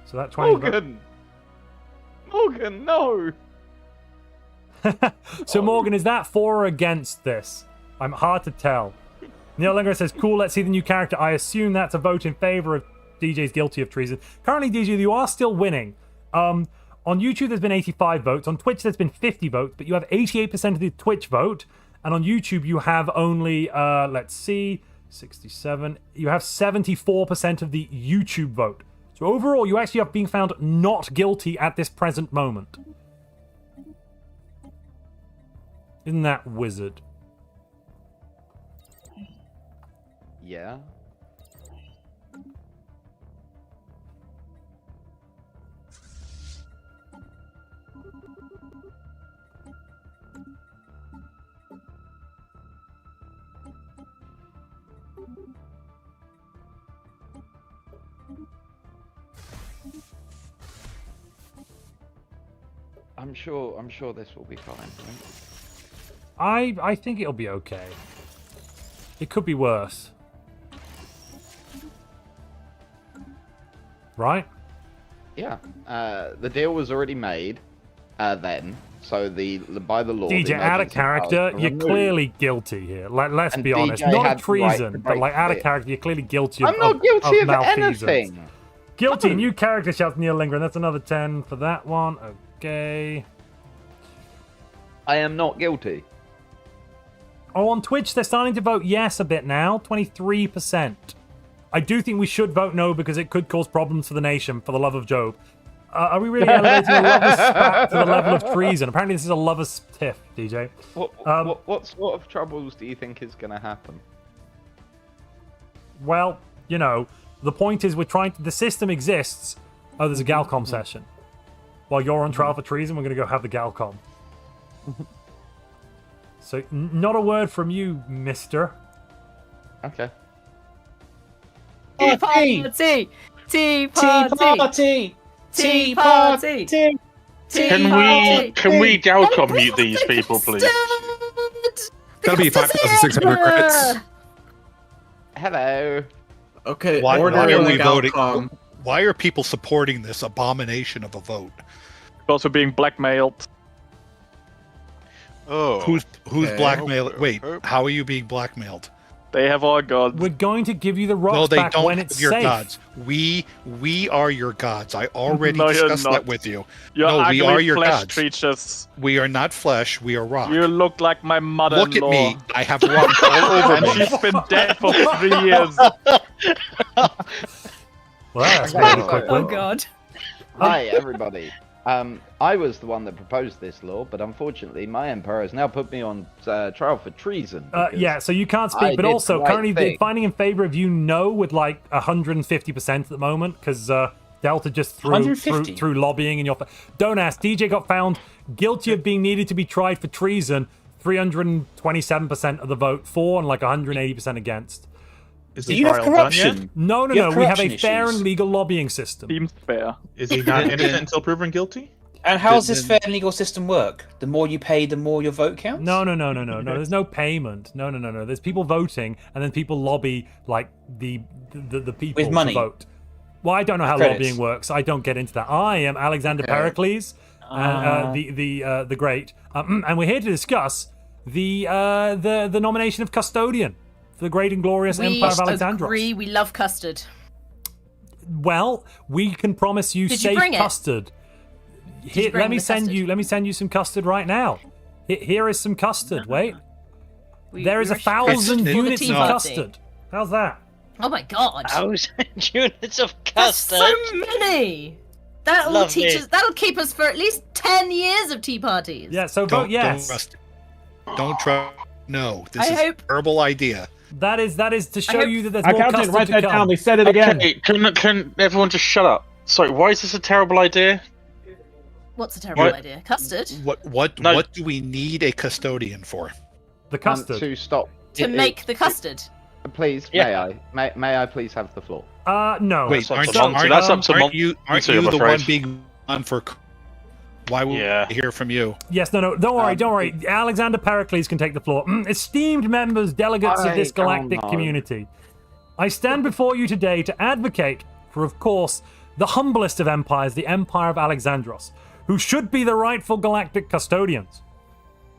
So that 20 Morgan, no! So Morgan, is that for or against this? I'm hard to tell. Neil Linger says, cool, let's see the new character. I assume that's a vote in favor of DJ's guilty of treason. Currently, DJ, you are still winning. On YouTube, there's been 85 votes. On Twitch, there's been 50 votes, but you have 88% of the Twitch vote. And on YouTube, you have only, let's see, 67. You have 74% of the YouTube vote. So overall, you actually are being found not guilty at this present moment. Isn't that wizard? Yeah. I'm sure this will be fine. Right? I think it'll be okay. It could be worse. Right? Yeah. The deal was already made then, so by the law. DJ, out of character, you're clearly guilty here. Let's be honest. Not treason, but like out of character, you're clearly guilty of I'm not guilty of malfeasance. anything. Guilty, new character, shouts Neil Linger, and that's another 10 for that one. Okay. I am not guilty. Oh, on Twitch, they're starting to vote yes a bit now. 23%. I do think we should vote no because it could cause problems for the nation, for the love of Job. Are we really elevating a lover's spat to the level of treason? Apparently this is a lover's tiff, DJ. What sort of troubles do you think is going to happen? Well, you know, the point is the system exists. Oh, there's a Galcom session. While you're on trial for treason, we're going to go have the Galcom. So, not a word from you, mister. Okay. party! Tea party! Tea party! Can we Galcom mute these people, please? That'll be 5,600 credits. Hello. Okay, Why order are we Galcom. voting? Why are people supporting this abomination of a vote? Because we're being blackmailed. Oh. Who's Okay. blackmailed? Wait, how are you being blackmailed? They have our gods. We're going to give you the rocks No, they back don't when have it's your safe. gods. We are your gods. I already No, you're discussed not. that with you. You're No, we ugly are your flesh gods. creatures. We are not flesh. We are rock. You look like my mother-in-law. Look at me. I have rock all over And me. she's been dead for 3 years. Well, that's pretty quick. Oh god. Hi, everybody. I was the one that proposed this law, but unfortunately, my empire has now put me on trial for treason. Yeah, so you can't I speak, but did also the right currently thing. finding in favor of you no with like 150% at the moment because Delta just threw 150? through lobbying in your. Don't ask. DJ got found guilty of being needed to be tried for treason. 327% of the vote for and like 180% against. Is Do the you have trial done corruption? yet? No. You have We have a corruption fair issues. and legal lobbying system. Seems fair. Is he not innocent until proven guilty? And how does this Then- fair and legal system work? The more you pay, the more your vote counts? No. There's no payment. No. There's people voting, and then people lobby like the people With money? to vote. Well, I don't know how Credits. lobbying works. I don't get into that. I am Alexander Okay. Pericles, the great, and we're here to discuss the nomination of Custodian for the great and glorious We Empire of Alexandros. agree. We love custard. Well, we can promise you Did you safe bring it? custard. Here, bring let me the send custard? you. Let me send you some custard right now. Here is some custard. Wait, there is 1,000 for the units tea of party. custard. How's that? Oh my god. 1,000 units of That's custard. so many. That'll Lovely. teach us. That'll keep us for at least 10 years of tea parties. Yeah. So Don't, vote yes. Don't trust it. Don't trust. No, this I is hope- a terrible idea. That is to show hope- you that there's more Accountant, custard write to that come. down. They said it again. Okay, can everyone just shut up? Sorry, why is this a terrible idea? What's a terrible What? idea? Custard? What No. what do we need a custodian for? The custard. To stop. To make the custard. Please, Yeah. may I please have the floor? No. Wait, up aren't, to you- Montu. aren't, That's up to aren't you Montu, I'm the afraid. one being on for? Why would Yeah. we hear from you? Yes, no. Don't worry. Alexander Pericles can take the floor. Esteemed members, delegates of this galactic community, I stand before you today to advocate for, of course, the humblest of empires, the Empire of Alexandros, who should be the rightful galactic custodians.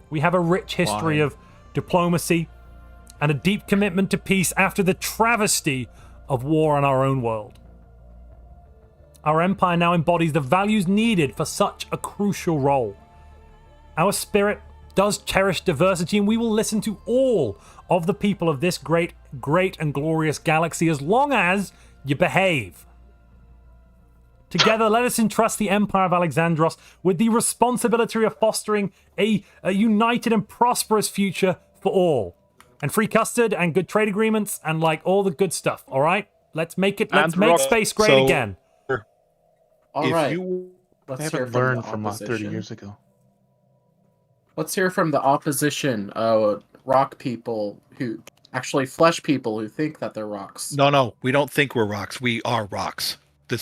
We have a rich history of diplomacy and a deep commitment to peace after the travesty of war on our own world. Our empire now embodies the values needed for such a crucial role. Our spirit does cherish diversity, and we will listen to all of the people of this great and glorious galaxy as long as you behave. Together, let us entrust the Empire of Alexandros with the responsibility of fostering a united and prosperous future for all. And free custard and good trade agreements and like all the good stuff, all right? Let's make space great So- again. All If right. you Let's I hear haven't from learned the from 30 opposition. years ago. Let's hear from the opposition. Rock people who actually flesh people who think that they're rocks. No, we don't think we're rocks. We are rocks.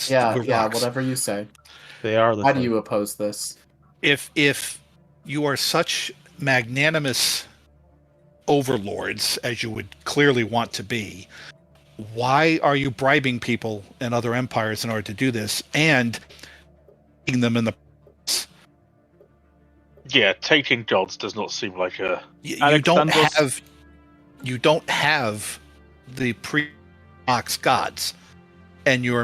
Yeah, we're yeah, rocks. whatever you say. They are the Why same. do you oppose this? If you are such magnanimous overlords as you would clearly want to be, why are you bribing people in other empires in order to do this and taking them in the Yeah, taking gods does not seem like a. you Alexandros- don't have the pre-ox gods, and you're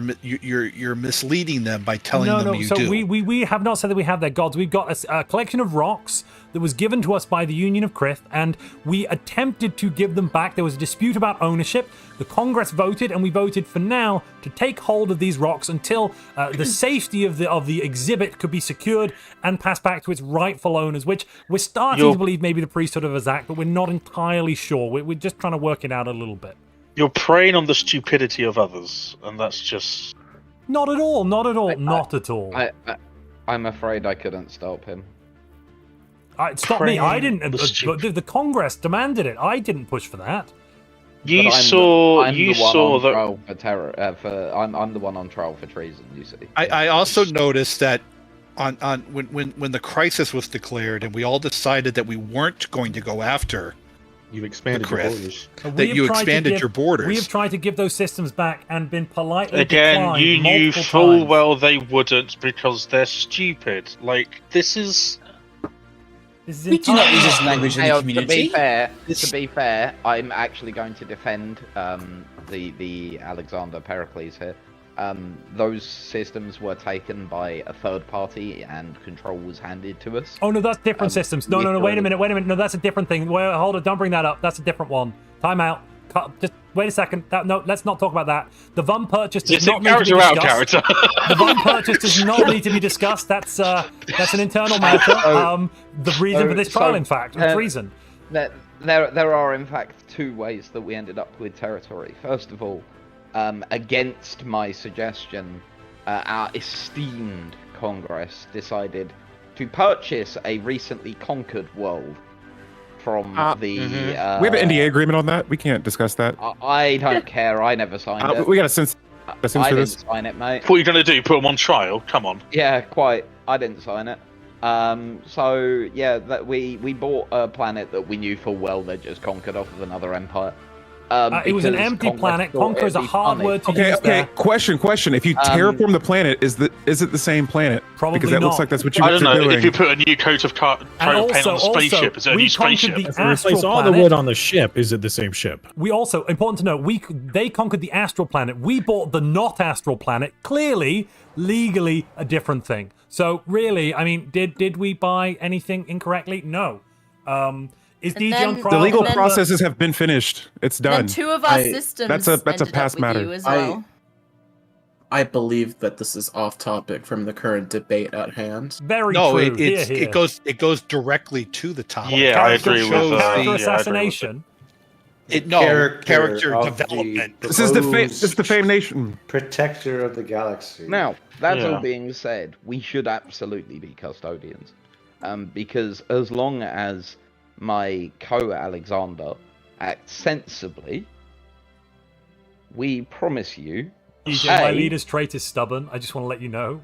misleading them by telling them you so do. we have not said that we have their gods. We've got a collection of rocks that was given to us by the Union of Krith, and we attempted to give them back. There was a dispute about ownership. The Congress voted, and we voted for now to take hold of these rocks until the safety of the exhibit could be secured and passed back to its rightful owners, which we're starting to believe maybe the priesthood of Azak, but we're not entirely sure. We're just trying to work it out a little bit. You're preying on the stupidity of others, and that's just. Not at all. Not at all. I'm afraid I couldn't stop him. Stop me. I Praying didn't. the stupid- The Congress demanded it. I didn't push for that. I'm the one on trial for treason. You see. I also noticed that when the crisis was declared and we all decided that we weren't going to go after. You've expanded your borders. That you expanded your borders. We have tried to give those systems back and been politely Again, declined you knew multiple full times. well they wouldn't because they're stupid. Like, this is... We do not use this language in the community. To be fair, I'm actually going to defend the Alexander Pericles here. Those systems were taken by a third party and control was handed to us. Oh no, that's different systems. No, wait a minute. No, that's a different thing. Wait, hold on, don't bring that up. That's a different one. Time out. Just wait a second. No, let's not talk about that. The VUM purchase does not need to be discussed. The VUM purchase does not need to be discussed. That's an internal matter. The reason for this trial, in fact, is treason. There are in fact two ways that we ended up with territory. First of all, against my suggestion, our esteemed Congress decided to purchase a recently conquered world from the... we have an NDA agreement on that. We can't discuss that. I don't care. I never signed it. We got a sense. I didn't sign it, mate. What are you going to do? Put them on trial? Come on. Yeah, quite. I didn't sign it. So yeah, that we bought a planet that we knew full well they just conquered off of another empire. It was an empty planet. Conquer is a hard word to use. Okay. Question. If you terraform the planet, is it the same planet? Probably because that not. Looks like that's what you I don't know. doing. If you put a new coat of paint on a spaceship, is it a new spaceship? If we replace all the wood on the ship, is it the same ship? We also, important to note, they conquered the astral planet. We bought the not astral planet. Clearly, legally, a different thing. So really, I mean, did we buy anything incorrectly? No. Is DJ on trial? The legal processes have been finished. It's done. Then two of our systems that's a past matter. as well. I believe that this is off topic from the current debate at hand. Very true. It goes directly to the topic. Yeah, I agree with that. Character assassination. Character development. This is the Fame Nation. Protector of the galaxy. Now, that all being said, we should absolutely be custodians. Because as long as my co-Alexander acts sensibly, we promise you... DJ, my leader's trait is stubborn. I just want to let you know.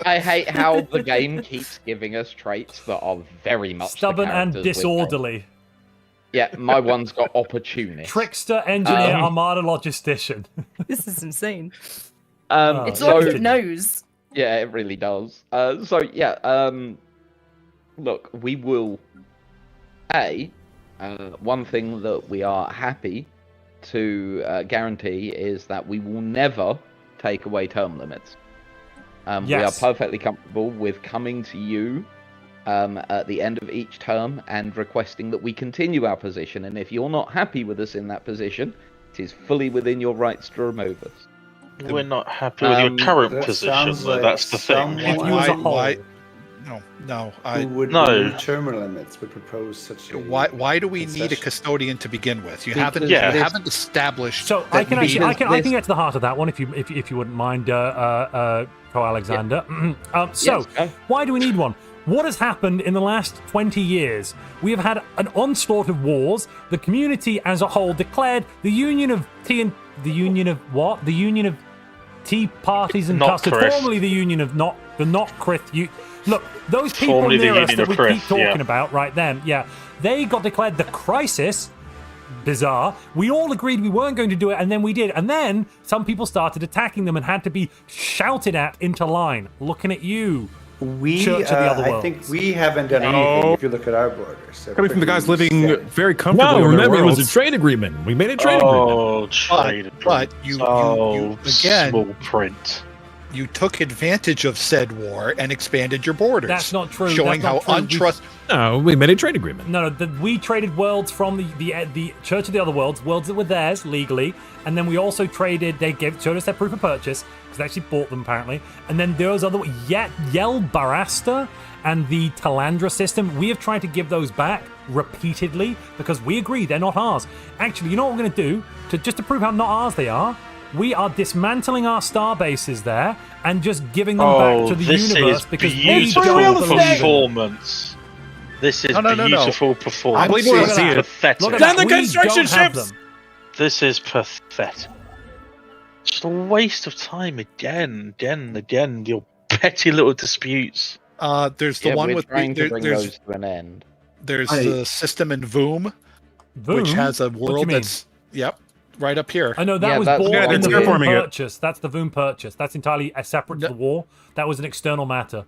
I hate how the game keeps giving us traits that are very much stubborn and disorderly. Yeah, my one's got opportunist. Trickster, engineer, armada, logistician. This is insane. It's like it knows. Yeah, it really does. Look, we will... one thing that we are happy to guarantee is that we will never take away term limits. We are perfectly comfortable with coming to you at the end of each term and requesting that we continue our position. And if you're not happy with us in that position, it is fully within your rights to remove us. We're not happy with your current position, though. That's the thing. No. Who would remove term limits would propose such a... Why do we need a custodian to begin with? You haven't established. So I can get to the heart of that one if you wouldn't mind, Co-Alexander. Why do we need one? What has happened in the last 20 years? We have had an onslaught of wars. The community as a whole declared the Union of Tea Parties and Custards, formerly the Union of Crith. Look, those people near us that we keep talking about right then, they got declared the crisis. Bizarre. We all agreed we weren't going to do it, and then we did. And then some people started attacking them and had to be shouted at into line. Looking at you, Church of the Other Worlds. I think we haven't done anything if you look at our borders. Coming from the guys living very comfortably. No, remember, it was a trade agreement. We made a trade agreement. Trade agreement. But you again, small print. You took advantage of said war and expanded your borders. That's not true. Showing how untrustworthy. No, we made a trade agreement. No, we traded worlds from the Church of the Other Worlds that were theirs legally, and then we also traded. They showed us their proof of purchase because they actually bought them apparently, and then those other Yel Barasta and the Talandra system. We have tried to give those back repeatedly because we agree they're not ours. Actually, you know what we're going to do just to prove how not ours they are. We are dismantling our star bases there and just giving them back to the universe because we don't believe performance. This is No. beautiful performance. I believe we'll see it. Pathetic. Look at Then that. the We construction don't have ships! them. This is pathetic. Just a waste of time again. Your petty little disputes. There's the one we're with trying to bring those there's to an end. the system in Voom, Boom? which has a What do you world mean? that's right up here. I know that Yeah, was that's bought what in the we're Voom terraforming it. purchase. That's the Voom purchase. That's entirely separate to the war. That was an external matter.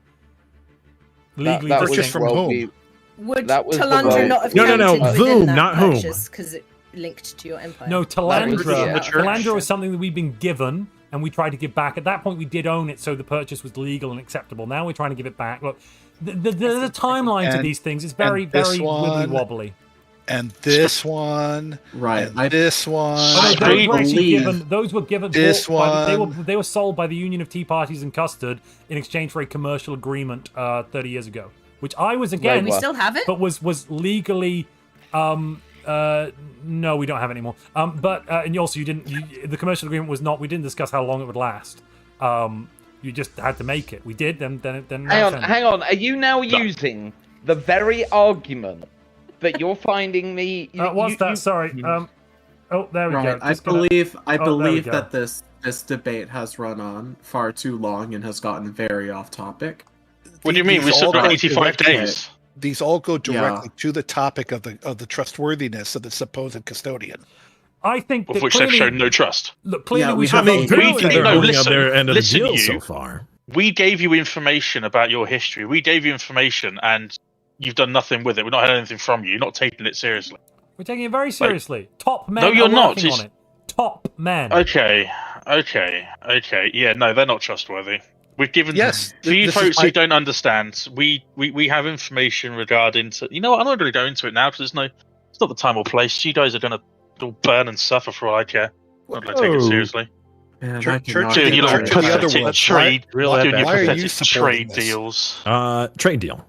Legally that was Purchased from well, whom? Would That was the Talandra world- not have No, counted within Voom, that not whom. purchase because it linked to your empire? No, was the Talandra. church. Talandra was something that we've been given, and we tried to give back. At that point, we did own it, so the purchase was legal and acceptable. Now we're trying to give it back. Look, the timeline to And- these things is very, and this very one- wibbly wobbly. And this one, Right. and this one. Oh, no, those were actually believe given. Those were given. this They were sold by the Union of Tea Parties and Custard in exchange for a commercial agreement 30 years ago, which I was Do against. we still have it? But was legally. No, we don't have it anymore. And also the commercial agreement was not. We didn't discuss how long it would last. You just had to make it. We did. Then. Hang on. Are you now using the very argument that you're finding me? What's that? Sorry. Oh, there we Right. go. I Just gonna- believe there we go. that this debate has run on far too long and has gotten very off topic. What do you mean? We These still all got go 85 directly- days. These all go directly Yeah. to the topic of the trustworthiness of the supposed custodian. I think Of that which clearly, they've shown no trust. Look, clearly Yeah, we we have. have a- a- Clearly they're no, holding up listen, their end of the listen, deal you. so far. We gave you information about your history. We gave you information, and you've done nothing with it. We've not had anything from you. You're not taking it seriously. We're taking it very seriously. Top men No, you're are not. working It's- on it. Top men. Okay. Yeah, no, they're not trustworthy. We've given Yes, for you this is folks who my- don't understand. We have information regarding to. You know what? I'm not going to go into it now because it's not the time or place. You guys are going to all burn and suffer for all I care. I'm not going to take it Whoa. seriously. Man, Church- I cannot Doing your little Church- the other pathetic one. trade, Why- doing your why are you pathetic supporting trade this? deals. Trade deal.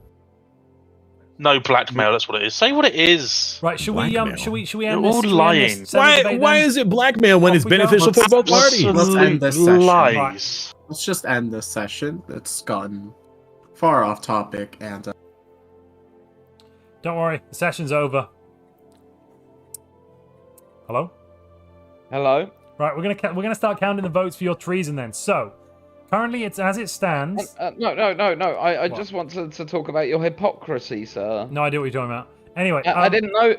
No blackmail. That's what it is. Say what it is. Right, should Blackmail. we end You're this? all should we end lying. this semi debate Why then? is it blackmail when Off it's we go. beneficial for both parties? Let's end this session. Lies. Let's just end this session. It's gotten far off topic, and Don't worry, the session's over. Hello? Hello. Right, we're gonna start counting the votes for your treason then. So, currently it's as it stands. No. I What? just want to talk about your hypocrisy, sir. No idea what you're talking about. Anyway, I didn't know.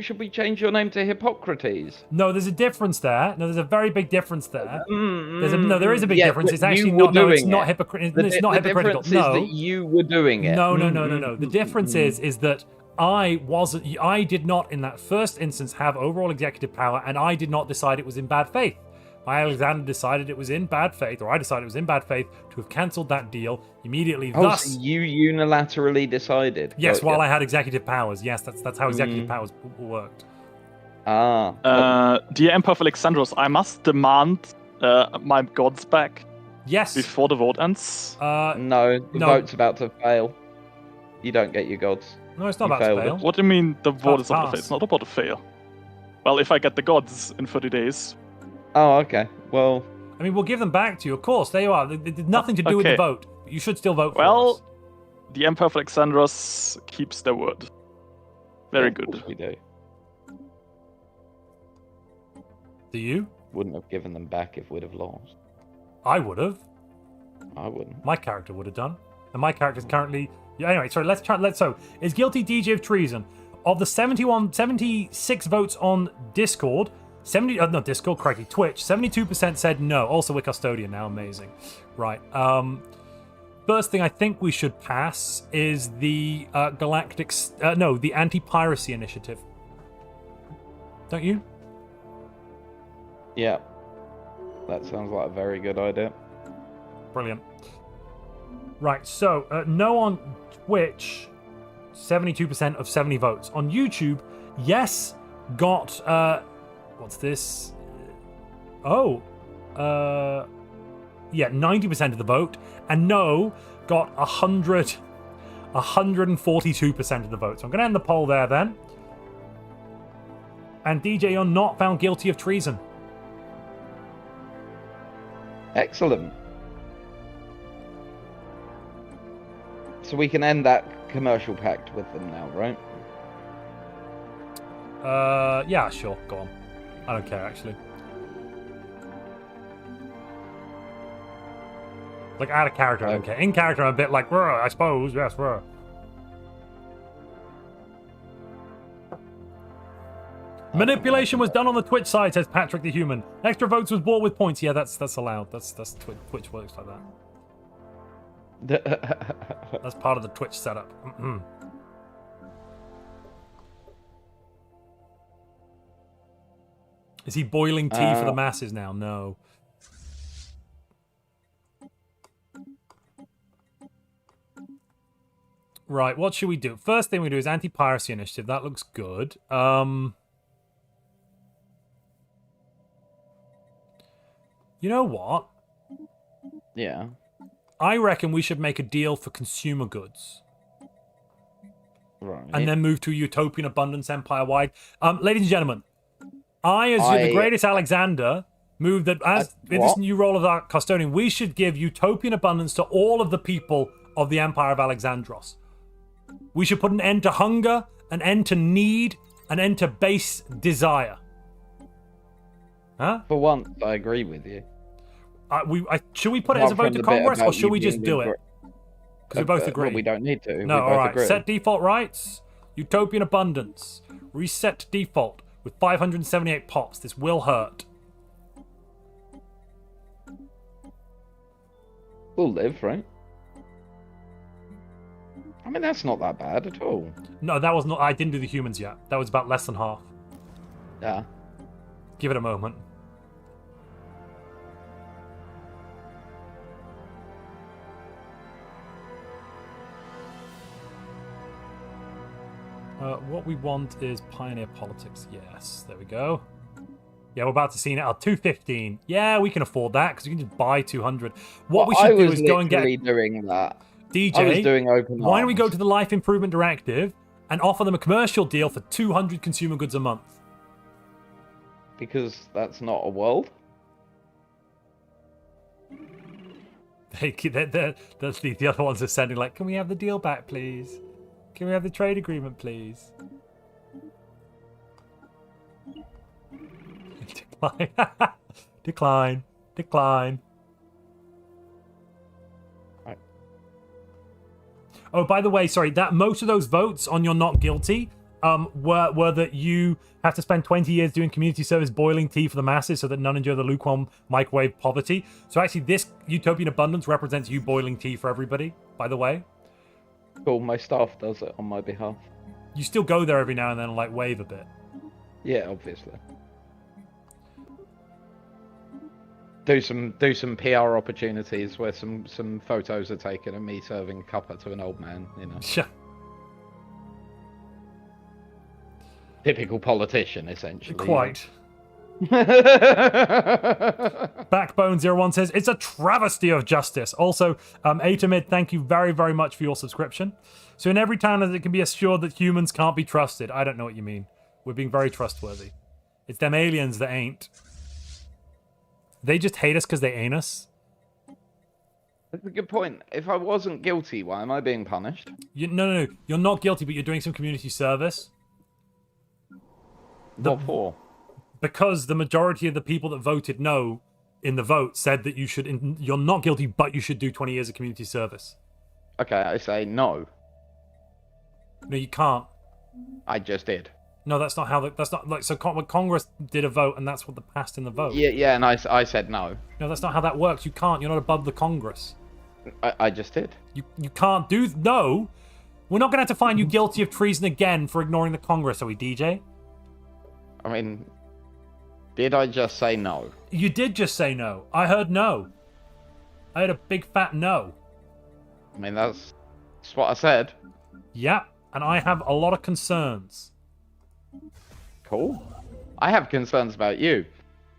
Should we change your name to Hippocrates? No, there's a difference there. No, there's a very big difference there. Mm, there is a big yeah, difference. but It's actually you were not. No, it's doing not it. hypocritical. It's not The hypocritical. difference No, is that you were doing it. No. The difference is that I did not in that first instance have overall executive power, and I did not decide it was in bad faith. Alexander decided it was in bad faith, or I decided it was in bad faith to have cancelled that deal immediately. Oh, Thus, so you unilaterally decided. yes, Got while ya. I had executive powers. Yes, that's how executive powers worked. Dear Emperor of Alexandros, I must demand my gods back. Yes. Before the vote ends. No, the no. vote's about to fail. You don't get your gods. No, it's not You about to failed fail. it. What do you mean the vote is to about to fail? pass. It's not about to fail. Well, if I get the gods in 30 days. Oh, okay. Well, I mean, we'll give them back to you. Of course, there you are. It did nothing to do with the Okay. vote. You should still vote for Well, us. the Emperor of Alexandros keeps their word. Very of course good. we do. Do you? Wouldn't have given them back if we'd have lost. I would have. I wouldn't. My character would have done. And my character's currently... Yeah, anyway, sorry, so, is guilty DJ of treason. Of the 76 votes on Discord, Twitch, 72% said no. Also, we're Custodian now, amazing. Right, first thing I think we should pass is the Galactic... the Anti-Piracy Initiative. Don't you? Yeah. That sounds like a very good idea. Brilliant. Right, so, no on Twitch, 72% of 70 votes. On YouTube, yes, got, what's this? Yeah, 90% of the vote. And no, got 142% of the vote. So I'm going to end the poll there then. And DJ, you're not found guilty of treason. Excellent. So we can end that commercial pact with them now, right? Yeah, sure. Go on. I don't care, actually. Like, out of character, I don't care. In character, I'm a bit like, I suppose, yes, Manipulation was done on the Twitch side, says Patrick the Human. Extra votes was bought with points. Yeah, that's allowed. That's Twitch works like that. That's part of the Twitch setup. Is he boiling tea for the masses now? No. Right, what should we do? First thing we do is anti-piracy initiative. That looks good. You know what? Yeah. I reckon we should make a deal for consumer goods. Right. And then move to a utopian abundance empire-wide. Ladies and gentlemen, as the greatest Alexander, move that as in this new role of our custodian, we should give utopian abundance to all of the people of the Empire of Alexandros. We should put an end to hunger, an end to need, an end to base desire. Huh? For once, I agree with you. Should we put it as a vote to Congress, or should we just do it? Because we both agree. Well, we don't need to. No, all right. Set default rights, utopian abundance, reset default with 578 pops. This will hurt. We'll live, right? I mean, that's not that bad at all. No, that was not. I didn't do the humans yet. That was about less than half. Yeah. Give it a moment. What we want is pioneer politics. Yes, there we go. Yeah, we're about to see now 215. Yeah, we can afford that because you can just buy 200. What we should do is go and get doing that. DJ. I was doing open why don't we go to the Life Improvement Directive and offer them a commercial deal for 200 consumer goods a month? Because that's not a world. The other ones are sending like, can we have the deal back, please? Can we have the trade agreement, please? Decline. Decline. Decline. Right. Oh, by the way, sorry, that most of those votes on your not guilty were that you have to spend 20 years doing community service boiling tea for the masses so that none endure the lukewarm microwave poverty. So actually this utopian abundance represents you boiling tea for everybody, by the way. Cool, my staff does it on my behalf. You still go there every now and then and like wave a bit. Yeah, obviously. Do some PR opportunities where some photos are taken of me serving cuppa to an old man, you know. Sure. Typical politician, essentially. Quite. Backbone01 says, it's a travesty of justice. Also, Atomid, thank you very, very much for your subscription. So in every town, it can be assured that humans can't be trusted. I don't know what you mean. We're being very trustworthy. It's them aliens that ain't. They just hate us because they ain't us. That's a good point. If I wasn't guilty, why am I being punished? No. You're not guilty, but you're doing some community service. What for? Because the majority of the people that voted no in the vote said that you're not guilty, but you should do 20 years of community service. Okay, I say no. No, you can't. I just did. No, that's not how. That's not like so. Congress did a vote, and that's what passed in the vote. Yeah, and I said no. No, that's not how that works. You can't. You're not above the Congress. I just did. You can't do no. We're not going to have to find you guilty of treason again for ignoring the Congress, are we, DJ? I mean, did I just say no? You did just say no. I heard no. I heard a big fat no. I mean, that's what I said. Yeah, and I have a lot of concerns. Cool. I have concerns about you.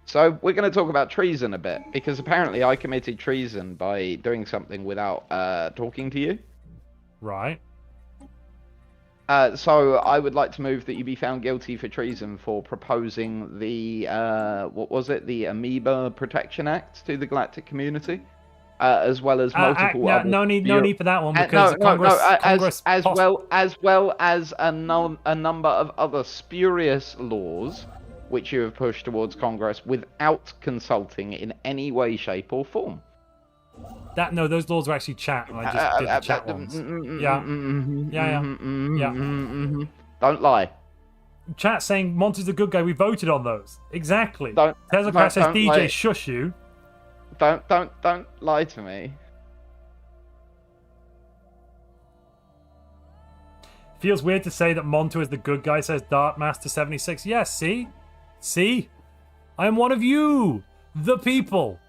So we're going to talk about treason a bit, because apparently I committed treason by doing something without talking to you. Right. So I would like to move that you be found guilty for treason for proposing the, what was it? The Amoeba Protection Act to the Galactic community. as well as multiple other no need for that one because Congress as well as a number of other spurious laws which you have pushed towards Congress without consulting in any way, shape, or form. Those laws are actually chat. I just did the chat ones. Yeah. Don't lie. Chat saying Montu's the good guy. We voted on those. Exactly. Tesla Crash says DJ lie. shush you. Don't lie to me. Feels weird to say that Montu is the good guy, says Darkmaster76. Yes, see? I am one of you, the people.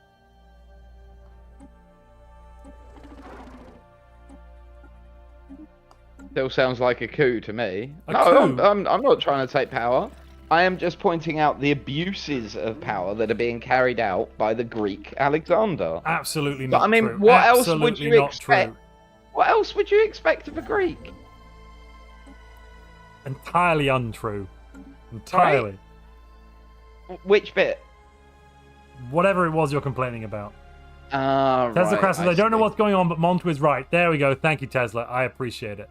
Still sounds like a coup to me. Coup? I'm not trying to take power. I am just pointing out the abuses of power that are being carried out by the Greek Alexander. Absolutely not. But, I mean, true. what Absolutely else would you expect? True. What else would you expect of a Greek? Entirely untrue. Entirely. Right? Which bit? Whatever it was you're complaining about. Tesla right, Crash says, I don't know what's going on, but Montu is right. There we go. Thank you, Tesla. I appreciate it.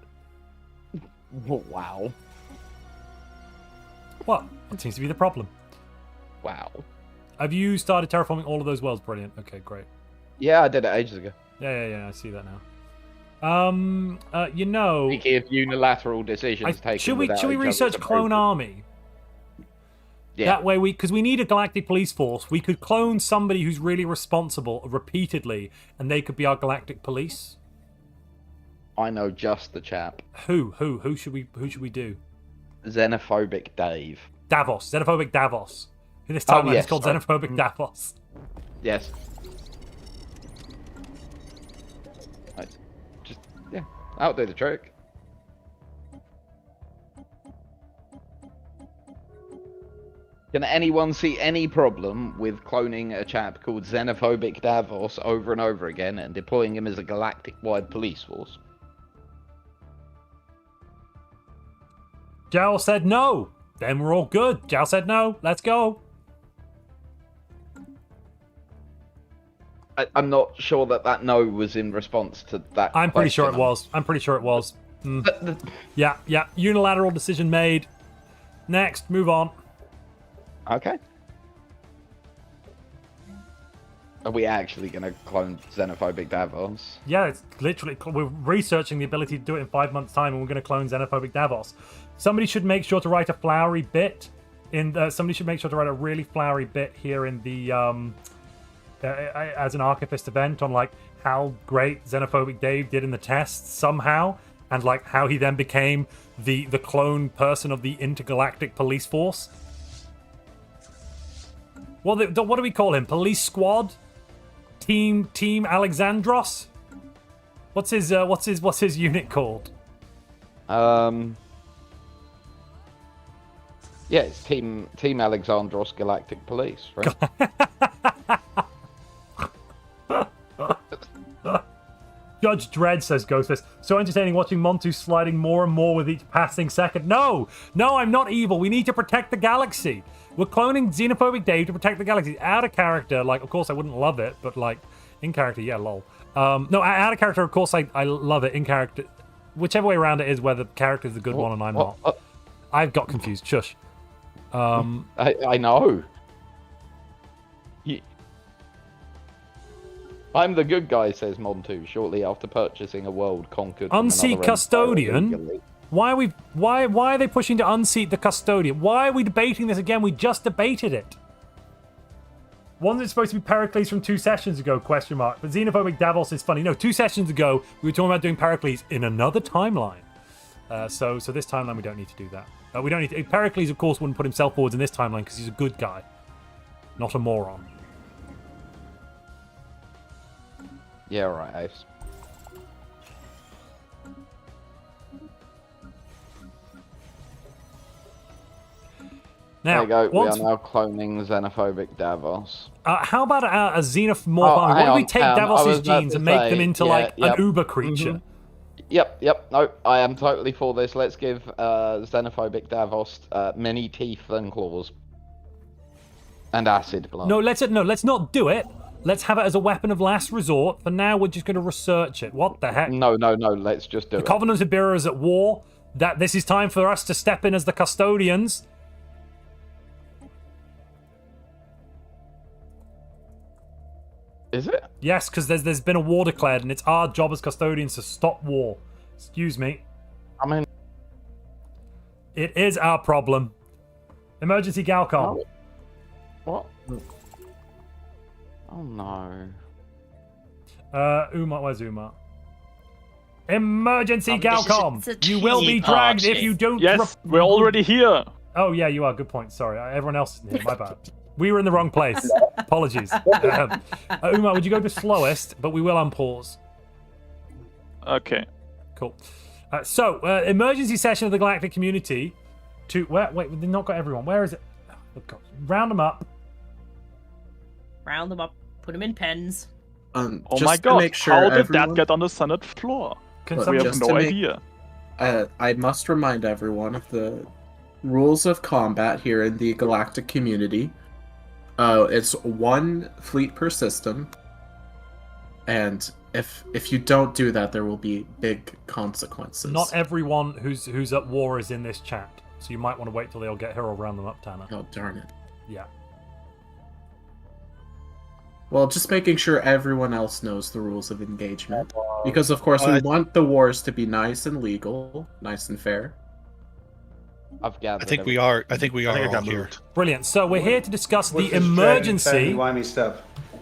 Wow. What? What seems to be the problem? Wow. Have you started terraforming all of those worlds? Brilliant. Okay, great. Yeah, I did it ages ago. Yeah, I see that now. You know... Speaking of unilateral decisions taken Should we research Clone Army? Yeah. That way because we need a galactic police force. We could clone somebody who's really responsible repeatedly, and they could be our galactic police. I know just the chap. Who should we do? Xenophobic Dave. Xenophobic Davos. In this timeline, it's called Xenophobic Davos. Yes. That'll do the trick. Can anyone see any problem with cloning a chap called Xenophobic Davos over and over again and deploying him as a galactic-wide police force? Jowl said no. Then we're all good. Jowl said no. Let's go. I'm not sure that no was in response to that. I'm pretty sure it was. Yeah. Unilateral decision made. Next, move on. Okay. Are we actually going to clone Xenophobic Davos? Yeah, it's literally... We're researching the ability to do it in 5 months' time, and we're going to clone Xenophobic Davos. Somebody should make sure to write a flowery bit somebody should make sure to write a really flowery bit here in the... as an archivist event on, like, how great Xenophobic Dave did in the tests somehow, and, like, how he then became the clone person of the intergalactic police force. What do we call him? Police squad? Team Alexandros? What's his unit called? Yeah, it's Team Alexandros Galactic Police, right? Judge Dredd, says Ghostface. So entertaining watching Montu sliding more and more with each passing second. No, I'm not evil. We need to protect the galaxy. We're cloning Xenophobic Dave to protect the galaxy. Out of character, like, of course I wouldn't love it, but, like, in character, yeah, lol. No, out of character, of course I love it. In character, whichever way around it is, where the character's the good one and I'm not. I've got confused. Shush. I know. I'm the good guy, says Montu, shortly after purchasing a world conquered from Unseat Custodian? Why are they pushing to unseat the Custodian? Why are we debating this again? We just debated it. Wasn't it supposed to be Pericles from 2 sessions ago? Question mark. But Xenophobic Davos is funny. No, 2 sessions ago we were talking about doing Pericles in another timeline. So this timeline we don't need to do that. We don't need to. Pericles, of course, wouldn't put himself forwards in this timeline because he's a good guy, not a moron. Yeah, right, Ace. Now, there you go. We are now cloning Xenophobic Davos. How about a xenomorph army? Why don't we take Davos's genes and make them into an uber creature? Yep. No, I am totally for this. Let's give Xenophobic Davos many teeth and claws. And acid blood. No, let's not do it. let's have it as a weapon of last resort. For now, we're just going to research it. What the heck? No, let's just do it. The Covenant of Bira is at war. That this is time for us to step in as the Custodians. Is it? Yes, because there's been a war declared, and it's our job as Custodians to stop war. Excuse me. I mean... It is our problem. Emergency Galcom. What? Oh no. Umar, where's Umar? Emergency Galcom! This is You will be dragged if you don't... Yes, we're already here. Oh yeah, you are. Good point. Sorry, everyone else isn't here. My bad. We were in the wrong place. Apologies. Umar, would you go to slowest? But we will unpause. Okay. Cool. So, emergency session of the Galactic community to... Wait, we've not got everyone. Where is it? Oh, God. Round them up. Round them up. Put them in pens. Oh my god, make sure how did everyone... that get on the Senate floor? Look, We have just no to make- idea. I must remind everyone of the rules of combat here in the Galactic community. It's 1 fleet per system, and if you don't do that, there will be big consequences. Not everyone who's at war is in this chat, so you might want to wait till they all get here or round them up, Tanner. Oh, darn it. Yeah. Well, just making sure everyone else knows the rules of engagement. Because, of course, we want the wars to be nice and legal, nice and fair. I've gathered. I think we are all here. Brilliant. So we're here to discuss the What's this emergency. timey-wimey stuff?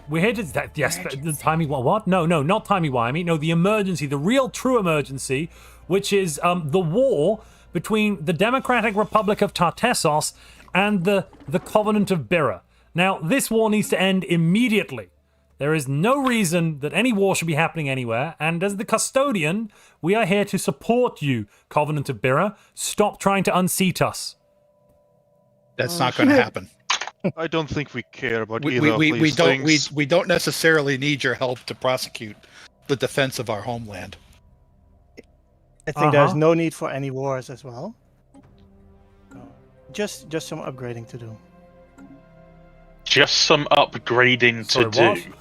We're here to... Yes, the timey... What? No, not timey-wimey. No, the emergency. The real true emergency, which is the war between the Democratic Republic of Tartessos and the Covenant of Bira. Now, this war needs to end immediately. There is no reason that any war should be happening anywhere, and as the Custodian, we are here to support you, Covenant of Bira. Stop trying to unseat us. That's not going to happen. I don't think we care about We either of these things. we don't necessarily need your help to prosecute the defense of our homeland. I think there's no need for any wars as well. Just some upgrading to do. Just some upgrading to do.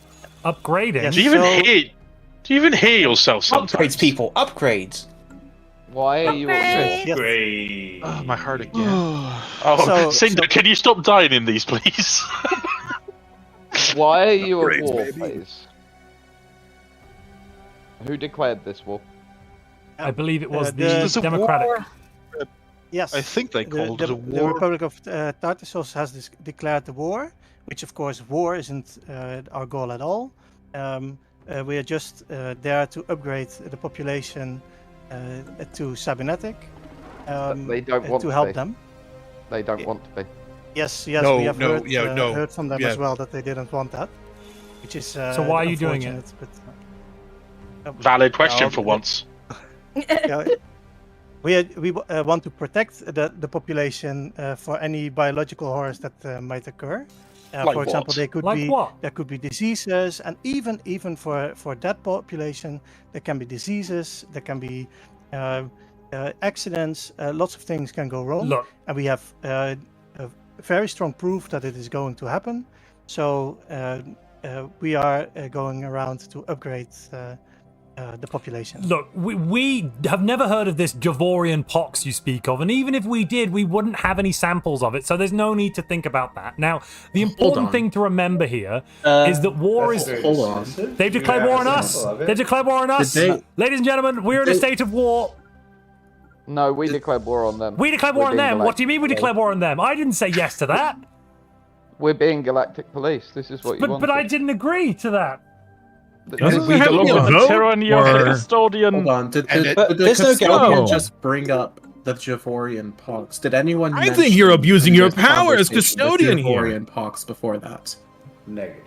Upgrading? Yes, Do you even hear yourself sometimes? Upgrades, people. Upgrades. Why are you at war? Great. Oh, my heart again. Oh, Cinder, can you stop dying in these, please? Why are you at Great, war, baby. please? Who declared this war? I believe it was there's the a Democratic. war. Yes. I think they called it a The war. Republic of Tartessos has declared the war, which of course war isn't our goal at all. We are just there to upgrade the population to cybernetic They don't want to help be. them. They don't want to be. Yes, No, we have no, heard, yeah, no, heard from them yeah. as well that they didn't want that, which is So why are you doing it? unfortunate, but, Valid question for once. yeah, we want to protect the population for any biological horrors that might occur. Like For example, what? they could Like be what? there could be diseases, and even for that population, there can be diseases, there can be accidents. Lots of things can go wrong, Look. and we have a very strong proof that it is going to happen. So we are going around to upgrade the population. Look, we have never heard of this Javorian pox you speak of, and even if we did, we wouldn't have any samples of it, so there's no need to think about that. Now, the important thing to remember here is that war is... Hold on. They've declared war on us! They've declared war on us! Ladies and gentlemen, we're in a state of war! No, we declared war on them. We declared war We're on being them! What do you mean we declared war on them? I didn't say yes to that! We're being Galactic Police. This is what you want. But I didn't agree to that! Doesn't We it have don't to be a want vote? Tyranny of the Or... Custodian. Hold on. Did And the there's no Custodian go. just bring up the Javorian pox? Did anyone I think mention you're abusing in your this power as conversation the custodian here. Javorian pox before that? Negative.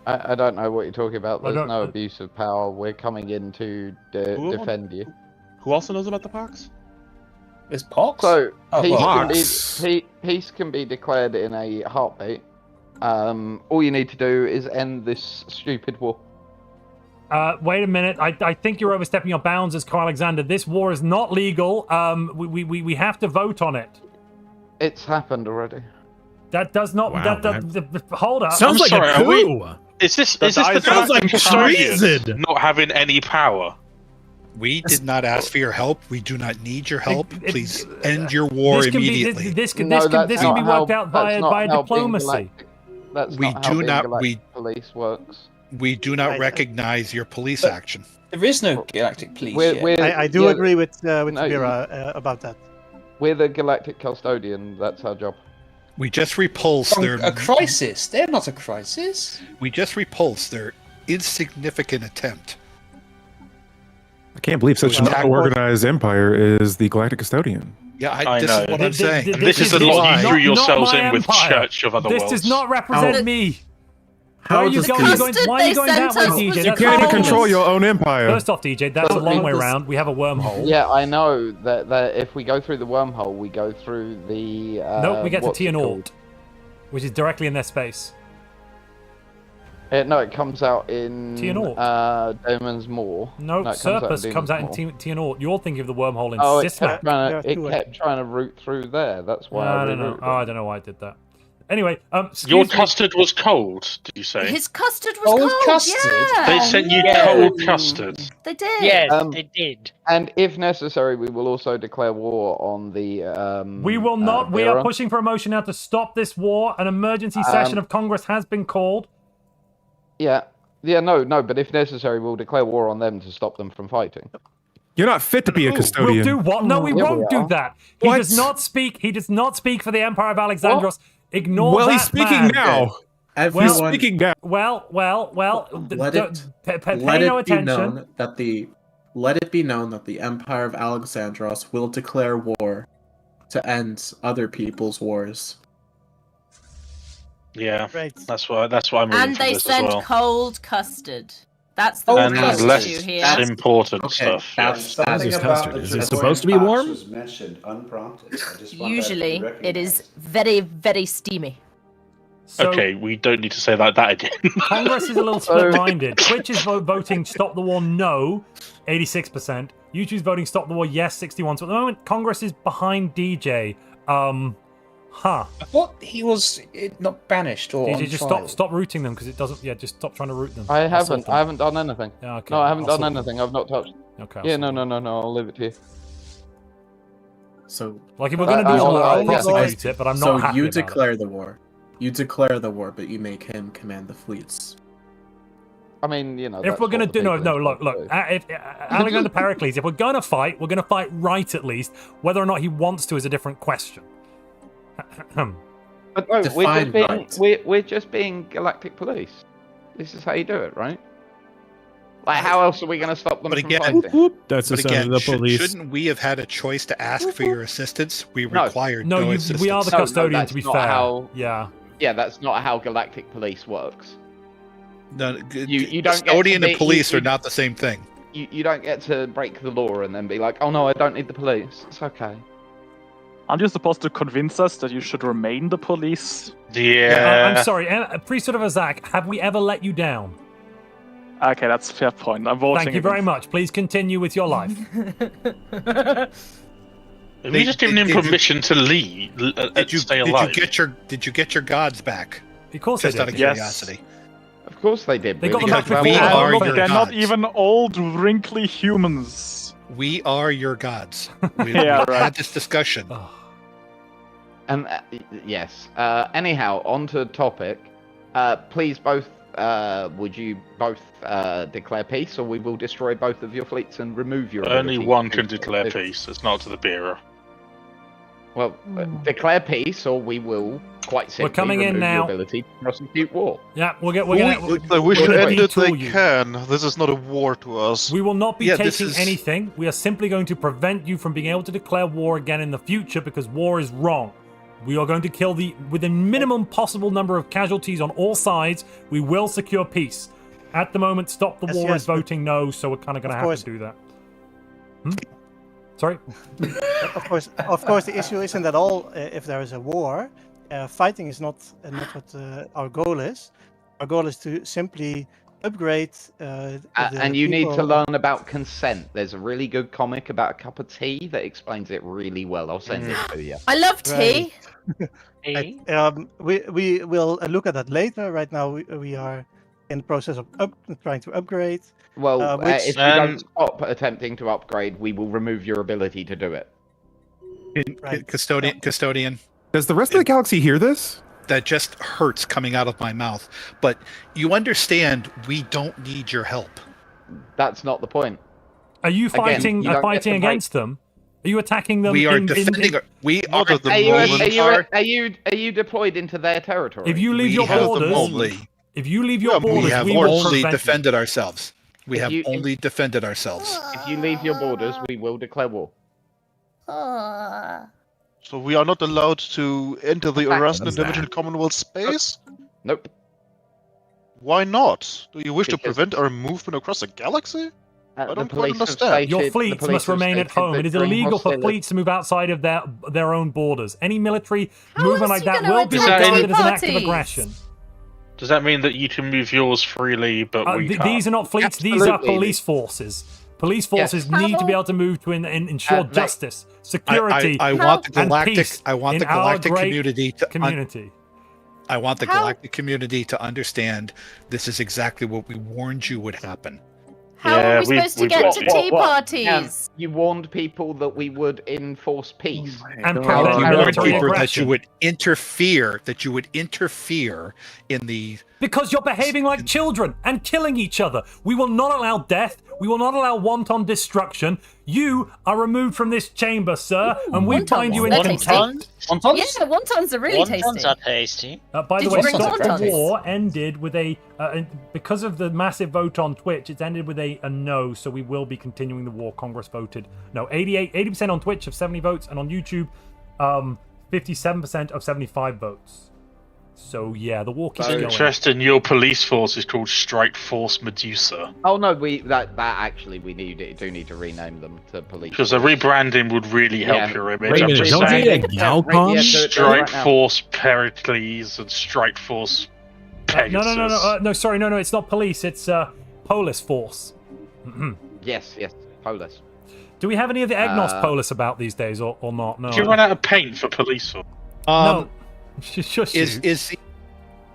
I don't know what you're talking about. I There's don't- no abuse of power. We're coming in to Who? defend you. Who also knows about the pox? Is Pox? So Oh, peace, can Pox. be, peace can be declared in a heartbeat. All you need to do is end this stupid war. Wait a minute. I think you're overstepping your bounds as Alexander. This war is not legal. We have to vote on it. It's happened already. That does not... Wow, hold up. Sounds I'm like sorry, a are we- coup. Is this the Galactic Custodians not having any power? We did not ask for your help. We do not need your help. Please end your war immediately. This can be worked out via diplomacy. We do not. Police works. We do not recognize your police action. There is no Galactic Police yet. I do agree with Vera about that. We're the Galactic Custodian. That's our job. We just repulsed their a crisis. They're not a crisis. We just repulsed their insignificant attempt. I can't believe such an unorganized empire is the Galactic Custodian. Yeah, this is what I'm saying. And this is the lot you threw yourselves in with Church of Other Worlds. This does not represent me. Why are you going that way, DJ? You can't even control your own empire. First off, DJ, that's a long way around. We have a wormhole. Yeah, I know that if we go through the wormhole, we go through the. Nope, we get to Tianort, which is directly in their space. No, it comes out in Tianort. Damon's Moor. No, Serpus comes out in Tianort. You're thinking of the wormhole in Sismac. It kept trying to route through there. That's why I don't know. I don't know why I did that. Anyway, your custard was cold, did you say? His custard was cold. Custard? Yeah. They sent you cold custard. They did. Yes, they did. And if necessary, we will also declare war on the. We will not. We are pushing for a motion now to stop this war. An emergency session of Congress has been called. Yeah, no. But if necessary, we'll declare war on them to stop them from fighting. You're not fit to be a custodian. We'll do what? No, we won't do that. He does not speak. He does not speak for the Empire of Alexandros. Ignore that. Well, he's speaking now. Everyone, he's speaking now. Well. Let it be known that the Empire of Alexandros will declare war to end other people's wars. Yeah, that's why I'm reading And they this sent as well. cold custard. That's the And custard less you here. important stuff. Something about Is it supposed to be warm? Was mentioned unprompted. I just want Usually, that to be it is very, very steamy. So, Okay, we don't need to say that again. Congress is a little split-minded. Twitch is voting stop the war no, 86%. YouTube's voting stop the war yes, 61%. So at the moment, Congress is behind DJ. What? He was not banished or DJ, on just trial? stop rooting them because it doesn't. Yeah, just stop trying to root them. I haven't done anything. Yeah, okay. No, I haven't I'll done sort anything. I've not touched. Okay. Yeah, no. I'll leave it to you. So, like if we're going to do it, I'll prosecute it, but I'm not happy you about declare it. the war. You declare the war, but you make him command the fleets. I mean, If we're going to do look, if Alexander Pericles, if we're going to fight, we're going to fight right at least. Whether or not he wants to is a different question. But no, we're just being Galactic Police. This is how you do it, right? Like, how else are we going to stop them from fighting? That's the sound of the police. Shouldn't we have had a choice to ask for your assistance? We required no assistance. We are the custodian, to be fair. Yeah, that's not how Galactic Police works. No, you don't custodian and police are not the same thing. You don't get to break the law and then be like, oh no, I don't need the police. It's okay. Aren't you supposed to convince us that you should remain the police? Yeah. I'm sorry, Priesthood of Azak, have we ever let you down? Okay, that's a fair point. I'm voting. Thank you very much. Please continue with your life. Have we just given him permission to leave and stay alive? Did you get your gods back? Of course just they out did. of curiosity. Of course they did. They got them back before. We are your They're not gods. even old, wrinkly humans. We are your gods. We had this discussion. And yes. Anyhow, on to the topic. Please both. Would you both declare peace, or we will destroy both of your fleets and remove your? Only one can declare peace. It's not to the Bureau. Well, declare peace, or we will quite simply We're coming in remove now. your ability to prosecute war. Yeah, We should end it they can. This is not a war to us. We will not be taking anything. We are simply going to prevent you from being able to declare war again in the future because war is wrong. We are going to kill with the minimum possible number of casualties on all sides. We will secure peace. At the moment, stop the war is voting no, so we're kind of going to have to do that. Sorry? Of course, the issue isn't at all if there is a war. Fighting is not what our goal is. Our goal is to simply upgrade. And you need to learn about consent. There's a really good comic about a cup of tea that explains it really well. I'll send it to you. I love tea. We will look at that later. Right now, we are in the process of trying to upgrade. Well, Which- if you don't stop attempting to upgrade, we will remove your ability to do it. Custodian. Does the rest of the galaxy hear this? That just hurts coming out of my mouth. But you understand, we don't need your help. That's not the point. Are you fighting against them? Are you attacking them? We are defending. We are Are the you deployed into their territory? If you leave your borders, if you leave your borders, we have we will only prevent defended ourselves. We If have you- only defended ourselves. If you leave your borders, we will declare war. So we are not allowed to enter the Arasan That's individual Commonwealth space? Nope. Why not? Do you wish to Because- prevent our movement across the galaxy? I The don't quite police have understand. Your stated- the fleets police must have remain at stated home. that It is during illegal for hostility- fleets to move outside of their own borders. Any military movement else like you that gonna will be attack regarded as an act of parties? aggression. Does that mean that you can move yours freely, but we can't? These are not fleets. These are Absolutely. police forces. Police forces Yes. need to be able to move to ensure justice, security, I want the and galactic. peace I want in the our galactic great community to. community. I want the How- galactic community to understand this is exactly what we warned you would happen. How Yeah, are we supposed to we've get got to it. tea What? parties? You warned people that we would enforce peace. And How prevent do you warn military people that aggression. you would interfere? That you would interfere in the. Because you're behaving like children and killing each other. We will not allow death. We will not allow wanton destruction. You are removed from this chamber, sir, and we wontons, find you in they're contempt. Wontons? Yeah, wontons are really Wontons tasty. are tasty. By the Did way, you bring Stop the wontons? War ended with because of the massive vote on Twitch, it's ended with a no, so we will be continuing the war. Congress voted no. 80% on Twitch of 70 votes, and on YouTube, 57% of 75 votes. So yeah, the war keeps It's going. interesting. Your police force is called Strike Force Medusa. Oh no, that actually we do need to rename them to police. Because a rebranding would really help Yeah. your image. Wait a I'm minute, just don't saying. they Galcom? Yeah, Strike right now. Force Pericles and Strike Force Pegasus. No, sorry, no, it's not police, it's Polis Force. Yes, Polis. Do we have any of the Egnos Polis about these days, or not? No. Did you run out of paint for police force? No. Shush you. Is the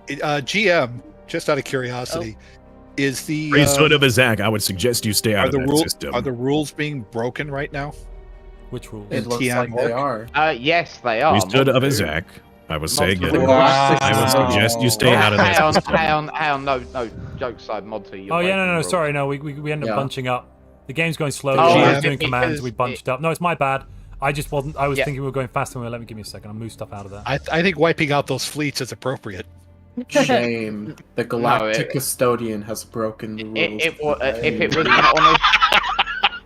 GM, just out of curiosity, is the Priesthood of Azak, I would suggest you stay out are of the that rules system. are the rules being broken right now? Which rules? It looks Tian like they work? are. Yes, they are. Priesthood of Montu. Azak, I would say again. Wow. I would suggest you stay out of that system. Hang on, no, jokes aside, Montu. Oh yeah, no, sorry, no, we ended up bunching up. The game's going slow. Oh, I was yeah. doing commands, we Because bunched up. No, it's my bad. I just wasn't. I was Yeah. thinking we were going faster. Let me give me a second. I'll move stuff out of there. I think wiping out those fleets is appropriate. Shame. The Galactic it- Custodian has broken the rules. If it was an honest,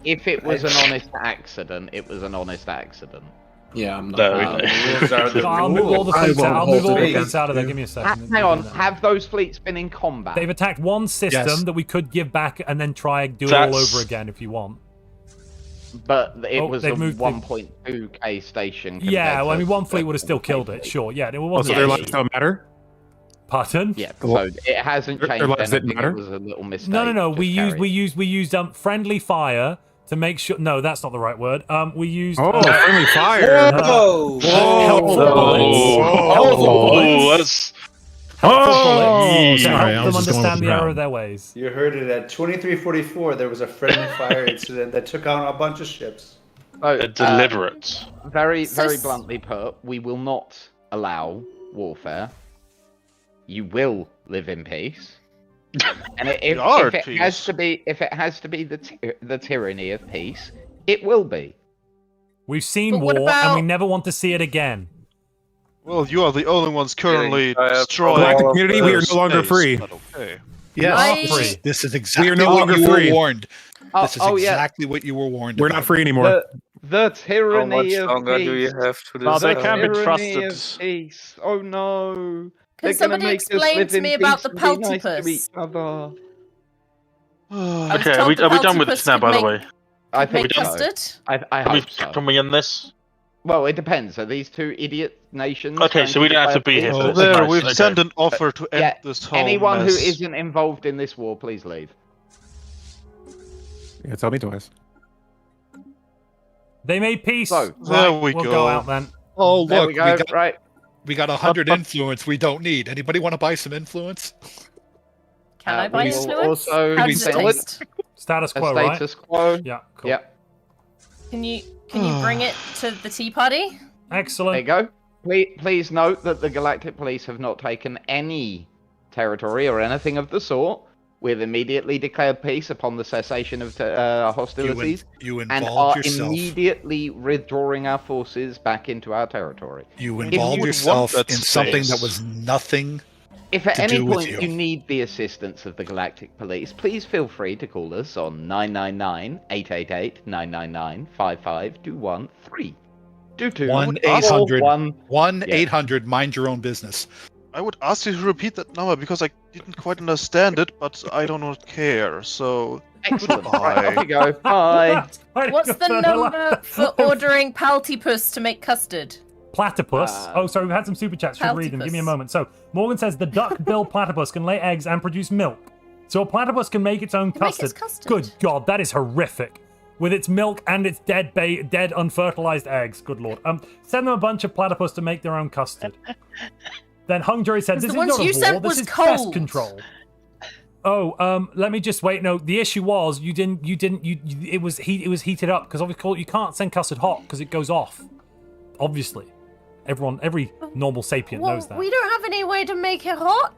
if it was an honest accident, it was an honest accident. Yeah, I'm not. No, Rules are the I'll move all the I fleets won't out. I'll move hold all it the fleets against out of there. you. Give me a second. Hang on, have those fleets been in combat? They've attacked one system Yes. that we could give back and then try and do it all That's- over again if you want. But it Oh, was a they've moved- 1.2k station. Yeah, compared well, I to mean, one fleet would have still killed it. Sure, yeah, it Oh, wasn't. so their Yeah, lives don't matter? Pardon? Yeah, so it hasn't Their changed lives didn't anything. matter? It was a little mistake. No. Just We carry used friendly fire to make sure. No, that's not the right word. We used. Oh, friendly fire. Whoa! Helpful bullets. Helpful bullets. That's Helpful Oh, bullets. To sorry, I help was them just going understand with the the error of ground. their ways. You heard it at 2344. There was a friendly fire incident that took out a bunch of ships. So, deliberate. very So bluntly put, we will not allow warfare. You will live in peace. And if are it at has to be, the tyranny of peace, it will be. We've seen But what war, and we about- never want to see it again. Well, you are the only ones currently Yeah, destroying. Galactic community, we are no longer space, free. but okay. Yes, Free. this is exactly We are no what longer you free. were warned. Oh, This is yeah. exactly what you were warned. We're about. not free anymore. The tyranny How much of longer peace. do you have to Well, they decide? can be Tyranny trusted. of peace. Oh no. Can They're gonna somebody make us explain live to in me about peace the and be nice to Peltipus? each other. I was Okay, told the are we done with Peltipus this now, could by the make- way? I Make think so. custard? I hope so. Can we end this? Well, it depends. Are these two idiot nations? Okay, trying so we don't have to declare be here peace? for Oh, this. there, Nice, we've okay. sent an offer to end Yeah, this whole anyone who mess. isn't involved in this war, please leave. Yeah, tell me twice. They made peace. So, there Right, we we'll go. go out then. Oh, There look, we go. Right. we got 100 influence we don't need. Anybody want to buy some influence? Can I buy we will influence? also How does it sell it. taste? Status A quo, right? status quo. Yeah, cool. Yep. Can you bring it to the tea party? Excellent. There you go. Please note that the Galactic Police have not taken any territory or anything of the sort. We've immediately declared peace upon the cessation of hostilities You and involved are yourself. immediately withdrawing our forces back into our territory. You If involved would yourself want in that something space- that was nothing If at to any do with point you. you need the assistance of the Galactic Police, please feel free to call us on 999-888-999-55213. Do 1-800 mind your own business. I would ask you to repeat that number because I didn't quite understand it, but I do not care. So Excellent. goodbye. Right, off you go. Bye. What's the number for ordering Paltypus to make custard? Platypus. Sorry, we've had some super chats. Should read them. Give me a moment. So, Morgan says the duck-billed platypus can lay eggs and produce milk. So a platypus can make its own custard. Good God, that is horrific. With its milk and its dead unfertilized eggs. Good Lord. Send them a bunch of platypus to make their own custard. Then Hung Jury said, "This is not a war. This is pest control." Oh, let me just wait. No, the issue was it was heated up because obviously you can't send custard hot because it goes off. Obviously, every normal sapient knows that. We don't have any way to make it hot.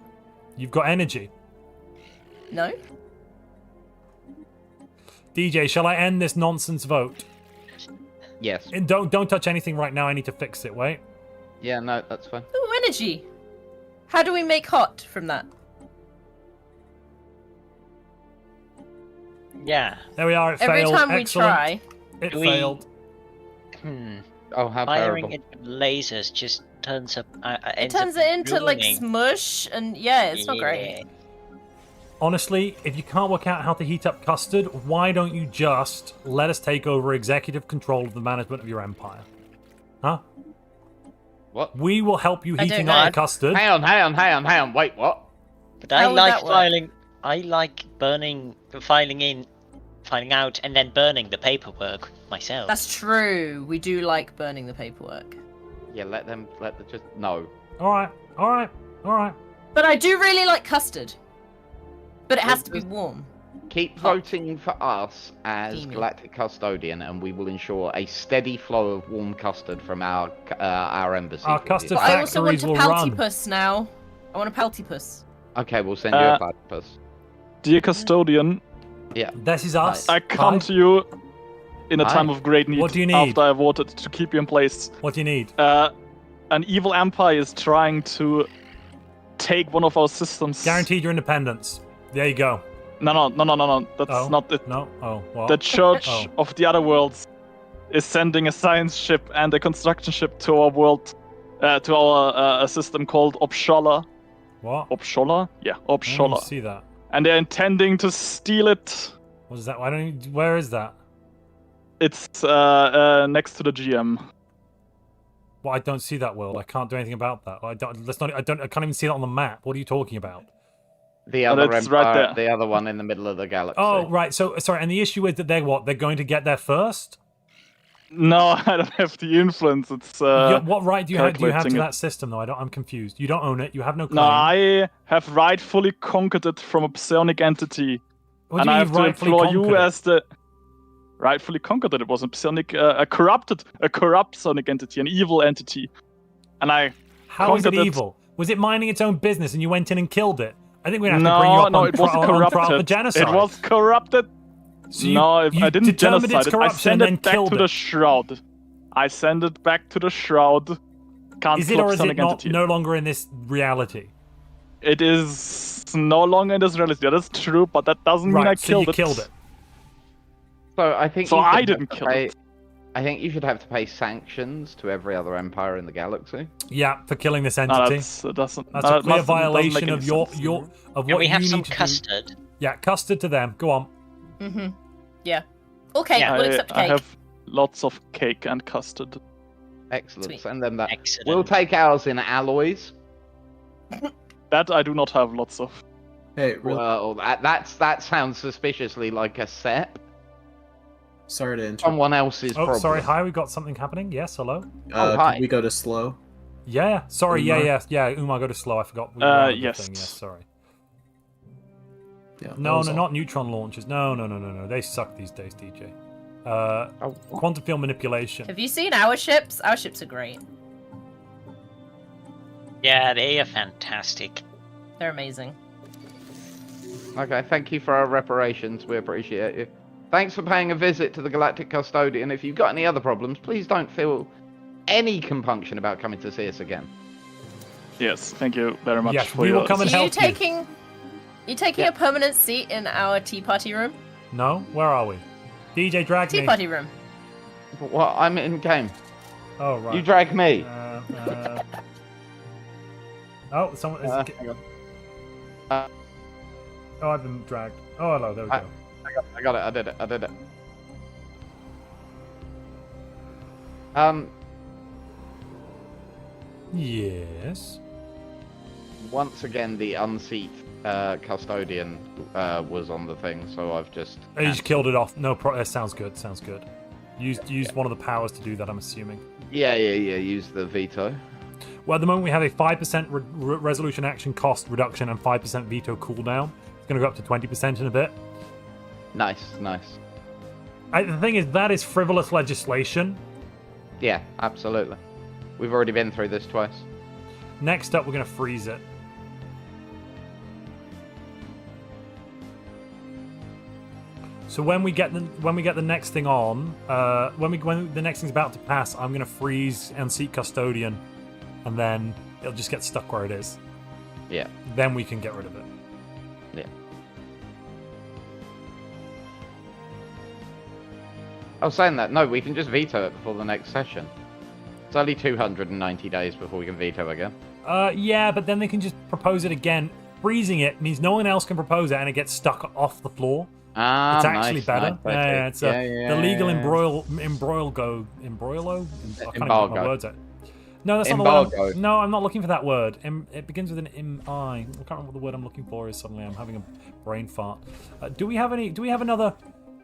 You've got energy. No. DJ, shall I end this nonsense vote? Yes. And don't touch anything right now. I need to fix it. Wait. Yeah, no, that's fine. Ooh, energy. How do we make hot from that? Yeah. There we are. It Every failed. time Excellent. we try. It failed. Oh, how Firing terrible. it with lasers just turns up. It turns it into like smush, and yeah, it's not great. Honestly, if you can't work out how to heat up custard, why don't you just let us take over executive control of the management of your empire? Huh? What? We will help you I don't heating know. up the custard. Hang on. Wait, what? But How I would like that work? filing. I like filing out, and then burning the paperwork myself. That's true. We do like burning the paperwork. Yeah, no. All right. But I do really like custard. But it has to be warm. Keep voting for us as Galactic Custodian, and we will ensure a steady flow of warm custard from our embassy. Our custard But I also want a factories will run. Paltypus now. I want a Paltypus. Okay, we'll send you a platypus. Dear Custodian, Yeah. This is us. I come to you in a Hi. time of great need. What do you need? After I voted to keep you in place. What do you need? An evil empire is trying to take one of our systems. Guaranteed your independence. There you go. No. That's not it. No. Oh, what? The Church Oh. of the Other Worlds is sending a science ship and a construction ship to our world, to our system called Obshola. What? Obshola? Yeah, I don't even Obshola. see that. And they're intending to steal it. What is that? Where is that? It's next to the GM. Well, I don't see that world. I can't do anything about that. I can't even see that on the map. What are you talking about? The other it's empire, right there. the other one in the middle of the galaxy. Oh, right. So, sorry. And the issue is that they're what? They're going to get there first? No, I don't have the influence. It's What right do you have to calculating that it. system, though? I'm confused. You don't own it. You have no claim. No, I have rightfully conquered it from a psionic entity. What And do you I mean have to rightfully implore you conquered it? as the rightfully conquered it. It was a psionic, a corrupt psionic entity, an evil entity. And I How is it conquered evil? Was it minding its own business and you went in and killed it? I think we're going to have to bring you up No, on, it was on trial for corrupted. genocide. It was corrupted. So you- no, you I didn't determined genocide its it. I corruption sent and then it back killed to the it. shroud. I send it back to the shroud. Can't Is it kill or is psionic it not entity. no longer in this reality? It is no longer in this reality. That is true, but that doesn't mean I Right, so you killed it. killed it. So I think. So you should I have didn't to kill pay- it. I think you should have to pay sanctions to every other empire in the galaxy. Yeah, for killing this No, entity. that doesn't. That's no, a that clear doesn't make violation any of your sense. of Yeah, what we have you some need to custard. do. Yeah, custard to them. Go on. Mm-hmm. Yeah. Okay, Yeah. we'll accept I cake. have lots of cake and custard. Excellent. Sweet. Send them that. Excellent. We'll take ours in alloys. That I do not have lots of. Hey, Well, that sounds suspiciously like a set. sorry to interrupt. Someone else's Oh, problem. sorry. Hi, we got something happening. Yes, hello. hi. Could we go to slow? Yeah. Sorry. Umar? Yeah. Umar, go to slow. I forgot. We were on the Yes. thing. Yes. Sorry. Yeah. No, not neutron launchers. No. They suck these days, DJ. Quantum field manipulation. Have you seen our ships? Our ships are great. Yeah, they are fantastic. They're amazing. Okay, thank you for our reparations. We appreciate you. Thanks for paying a visit to the Galactic Custodian. If you've got any other problems, please don't feel any compunction about coming to see us again. Yes, thank you very much for we your... will come and help you. You taking a permanent seat in our tea party room? No? Where are we? DJ, drag me. Tea party room. Well, I'm in game. Oh, right. You drag me. Oh, someone is... oh, I've been dragged. Oh, hello, there we go. I got it, I did it. Yes. Once again, the unseat custodian was on the thing, so I've just... Oh, you just killed it off. No, sounds good, sounds good. Used one of the powers to do that, I'm assuming. Yeah, use the veto. Well, at the moment we have a 5% resolution action cost reduction and 5% veto cooldown. It's going to go up to 20% in a bit. Nice. The thing is, that is frivolous legislation. Yeah, absolutely. We've already been through this twice. Next up, we're going to freeze it. So when we get the next thing on, when the next thing's about to pass, I'm going to freeze and seek Custodian, and then it'll just get stuck where it is. Yeah. Then we can get rid of it. Yeah. I was saying that, no, we can just veto it before the next session. It's only 290 days before we can veto again. Yeah, but then they can just propose it again. Freezing it means no one else can propose it, and it gets stuck off the floor. It's actually better. Nice, it's the legal embroilo. I can't even get my words out. No, that's not the word. No, I'm not looking for that word. It begins with an M-I. I can't remember what the word I'm looking for is suddenly. I'm having a brain fart. Do we have another...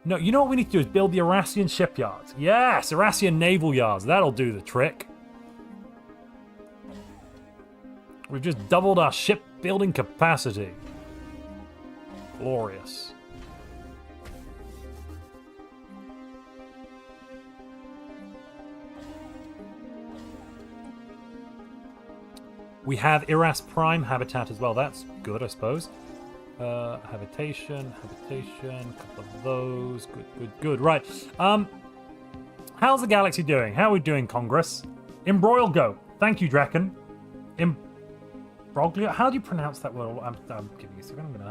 No, you know what we need to do is build the Irasian shipyards. Yes, Irasian naval yards. That'll do the trick. We've just doubled our shipbuilding capacity. Glorious. We have Iras Prime habitat as well. That's good, I suppose. Habitation, a couple of those. Good. Right. How's the galaxy doing? How are we doing, Congress? Embroil go. Thank you, Draken. Imbroglio. How do you pronounce that word? I'm giving you a second. We're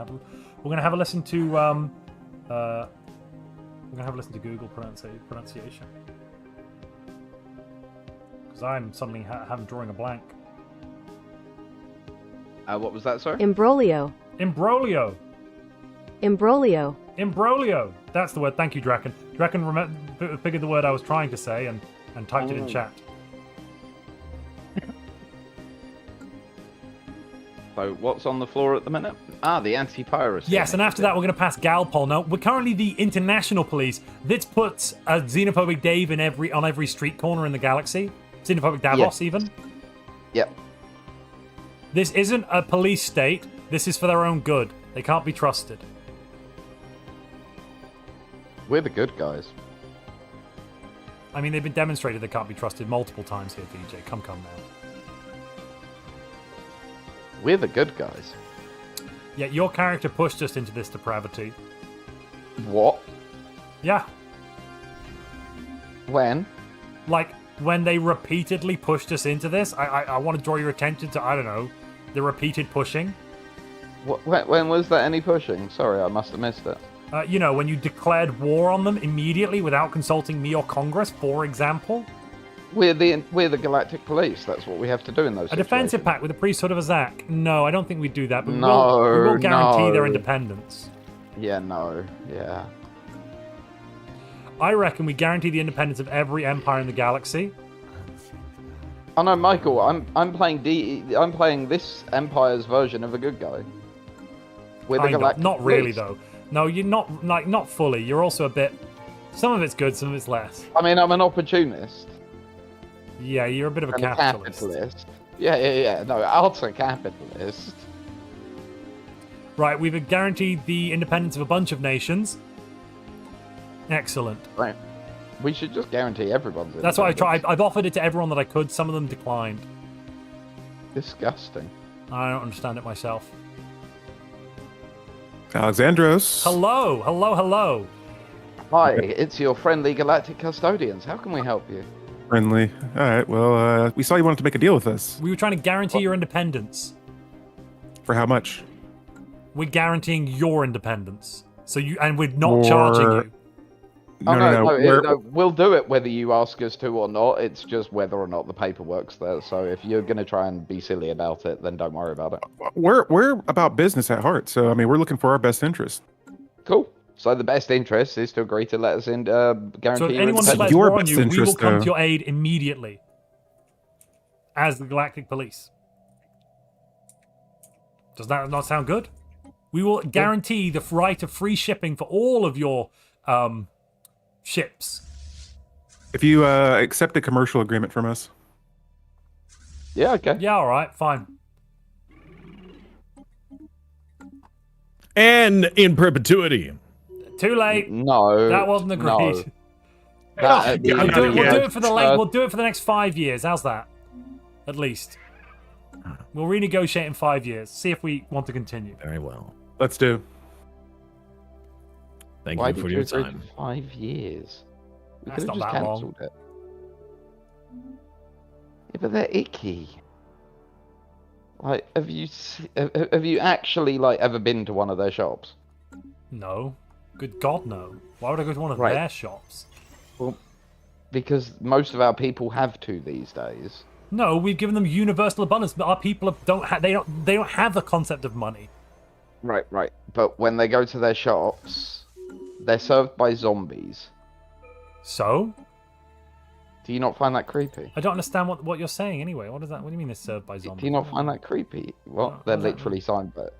gonna have a listen to Google pronunciation. Because I'm suddenly drawing a blank. What was that, sorry? Imbroglio. That's the word. Thank you, Draken. Draken figured the word I was trying to say and typed it in chat. So what's on the floor at the minute? The anti-piracy. Yes, and after that we're going to pass Galpol. Now, we're currently the international police. This puts a xenophobic Dave on every street corner in the galaxy. Xenophobic Davos, even. Yep. This isn't a police state. This is for their own good. They can't be trusted. We're the good guys. I mean, they've been demonstrated they can't be trusted multiple times here, DJ. Come now. We're the good guys. Yeah, your character pushed us into this depravity. What? Yeah. When? Like, when they repeatedly pushed us into this. I want to draw your attention to, I don't know, the repeated pushing. When was there any pushing? Sorry, I must have missed it. When you declared war on them immediately without consulting me or Congress, for example. We're the Galactic Police. That's what we have to do in those situations. Defensive pact with the priesthood of Azak. No, I don't think we'd do that. But we will guarantee their independence. Yeah, yeah. I reckon we guarantee the independence of every empire in the galaxy. Oh no, Michael, I'm playing this empire's version of a good guy. We're the Galactic Not really Police. though. No, you're not fully. You're also a bit. Some of it's good, some of it's less. I mean, I'm an opportunist. Yeah, you're a bit of a capitalist. Yeah. No, utter capitalist. Right, we've guaranteed the independence of a bunch of nations. Excellent. Right. We should just guarantee everyone's. That's what I tried. I've offered it to everyone that I could. Some of them declined. Disgusting. I don't understand it myself. Alexandros. Hello, hello, hello. Hi, it's your friendly Galactic Custodians. How can we help you? Friendly. All right. Well, we saw you wanted to make a deal with us. We were trying to guarantee your independence. For how much? We're guaranteeing your independence. So and we're not charging you. No, we'll do it whether you ask us to or not. It's just whether or not the paperwork's there. So if you're going to try and be silly about it, then don't worry about it. We're about business at heart, so I mean, we're looking for our best interest. Cool. So the best interest is to agree to let us in, guarantee So if anyone declares war on you, we will come to your aid immediately. As the Galactic Police. Does that not sound good? We will guarantee the right of free shipping for all of your ships. If you accept a commercial agreement from us. Yeah, okay. Yeah, all right, fine. And in perpetuity. Too late. No. That wasn't agreed. No. We'll do it for the we'll do it for the next 5 years. How's that? At least. We'll renegotiate in 5 years. See if we want to continue. Very well. Let's do. Thank Why you for your did you agree time. for 5 years? We That's could have not just that long. cancelled it. Yeah, but they're icky. Like, have you actually ever been to one of their shops? No. Good God, no. Why would I go to one of Right. their shops? Well, because most of our people have to these days. No, we've given them universal abundance, but our people don't have the concept of money. Right. But when they go to their shops, they're served by zombies. So? Do you not find that creepy? I don't understand what you're saying anyway. What do you mean they're served by zombies? Do you not find that creepy? Well, No, they're what does that literally signed, but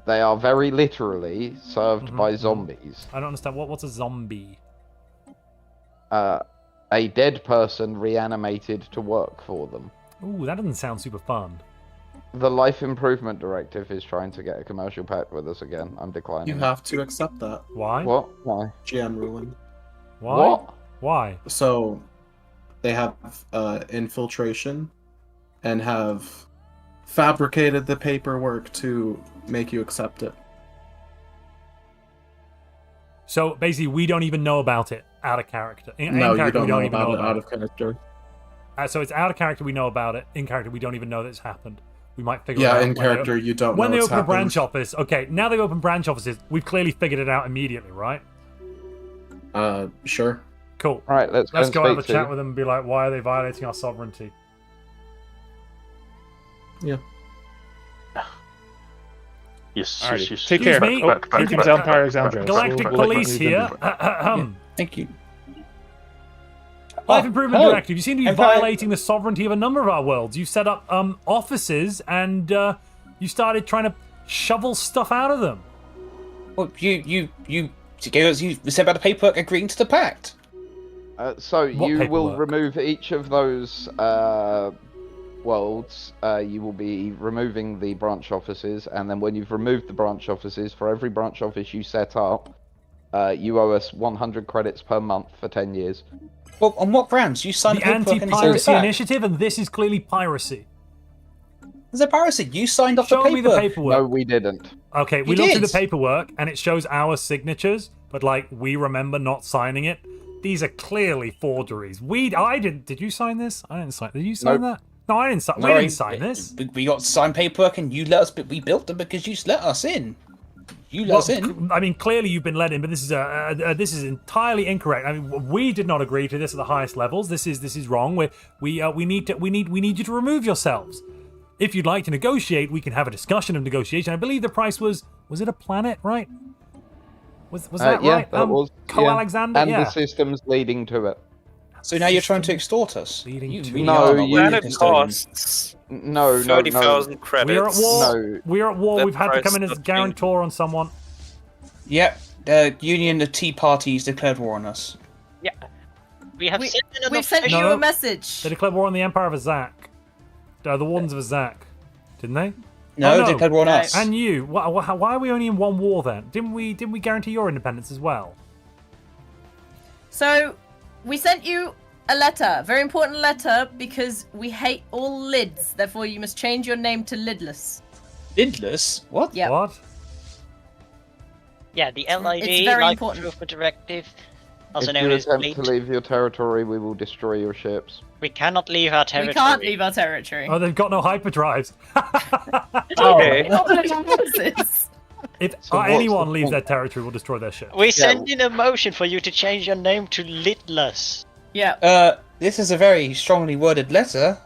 they are very literally served by zombies. I don't understand. What's a zombie? A dead person reanimated to work for them. Ooh, that doesn't sound super fun. The Life Improvement Directive is trying to get a commercial pact with us again. I'm declining. You have to accept that. Why? What? Why? GM ruling. Why? What? Why? So, they have infiltration and have fabricated the paperwork to make you accept it. So basically, we don't even know about it out of character. In No, you character, don't we know even about know it out of character. So it's out of character, we know about it. In character, we don't even know that it's happened. We might figure it Yeah, out. in character, you don't know when they it's open a happened. branch office. Okay, now they've opened branch offices. We've clearly figured it out immediately, right? Sure. Cool. All right, let's go have a speak to- chat with them and be like, why are they violating our sovereignty? Yeah. Yes. Alrighty, yes. take care. Me? Greetings, Empire Alexandros. Galactic Police here. Thank you. Life Improvement hello. Directive. You seem to be Empire- violating the sovereignty of a number of our worlds. You set up offices and you started trying to shovel stuff out of them. Well, you said about the paperwork agreeing to the pact. So What you will paperwork? remove each of those worlds. You will be removing the branch offices, and then when you've removed the branch offices, for every branch office you set up, you owe us 100 credits per month for 10 years. Well, on what grounds? You signed The the paperwork and you signed anti-piracy it back. initiative, and this is clearly piracy. There's a piracy. You signed off Show the me paperwork. the paperwork. No, we didn't. Okay, we You looked through did. the paperwork, and it shows our signatures, but like we remember not signing it. These are clearly forgeries. I didn't. Did you sign this? I didn't sign. Did you sign Nope. that? No, I didn't sign. We Sorry, didn't sign this. We got signed paperwork and you let us, but we built them because you let us in. You let us in. I mean, clearly you've been let in, but this is entirely incorrect. I mean, we did not agree to this at the highest levels. This is wrong. We need you to remove yourselves. If you'd like to negotiate, we can have a discussion of negotiation. I believe the price was it a planet, right? Was that yeah, right? that was. Co-Alexander, and yeah. the systems leading to it. So now you're trying to extort us. Leading You to- really No, are not you- really Planet custodians. costs No, 30,000 credits. We're at war. No. We're at war. That We've had to price come in as a nothing. guarantor on someone. Yep. The Union, the Tea Parties declared war on us. Yeah. We have sent an We've sent you No. a message. They declared war on the Empire of Azak. The Wardens of Azak. Didn't they? No, they declared war on us. And you? Why are we only in one war then? Didn't we guarantee your independence as well? So, we sent you a letter, very important letter, because we hate all lids. Therefore, you must change your name to Lidless. Lidless? What? Yeah. What? Yeah, the LID, It's very Life important. Improvement Directive, also If known you as attempt Fleet. to leave your territory, we will destroy your ships. We cannot leave our territory. We can't leave our territory. Oh, they've got no hyperdrives. Okay. If So what's anyone the leaves point? their territory, we'll destroy their ship. We send in a motion for you to change your name to Lidless. Yeah. This is a very strongly worded letter,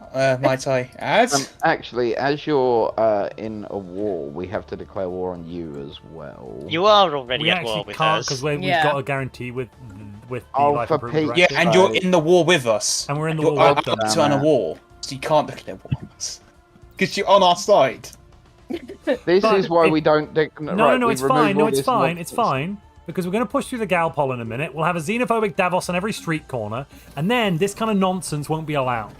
might I add. Actually, as you're in a war, we have to declare war on you as well. You are already We at actually war with can't us. because we've got a guarantee with the Oh, Life for Improvement Pete's Directive. Yeah, and you're in the war with us. And we're in the You're war with up them. to on a war, so you can't declare war on us. Because you're on our side. This But is why it- we don't. No, it's fine. No, it's fine. It's fine. Because we're going to push through the Galpol in a minute. We'll have a xenophobic Davos on every street corner, and then this kind of nonsense won't be allowed.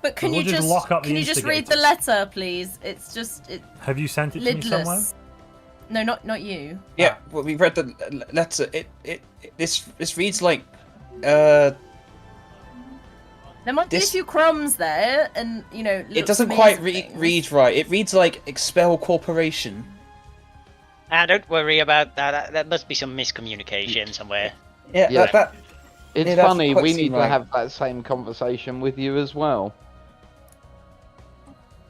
But can We'll you just lock up the can you just read the instigators. letter, please? It's just Have you sent it to me somewhere? lidless. No, not you. Yeah, well, we read the letter. This reads like, There might be a few crumbs there, and it doesn't quite read right. It reads like expel corporation. Don't worry about that. That must be some miscommunication somewhere. Yeah, that It's yeah, that funny. quite We seemed need to right. have that same conversation with you as well.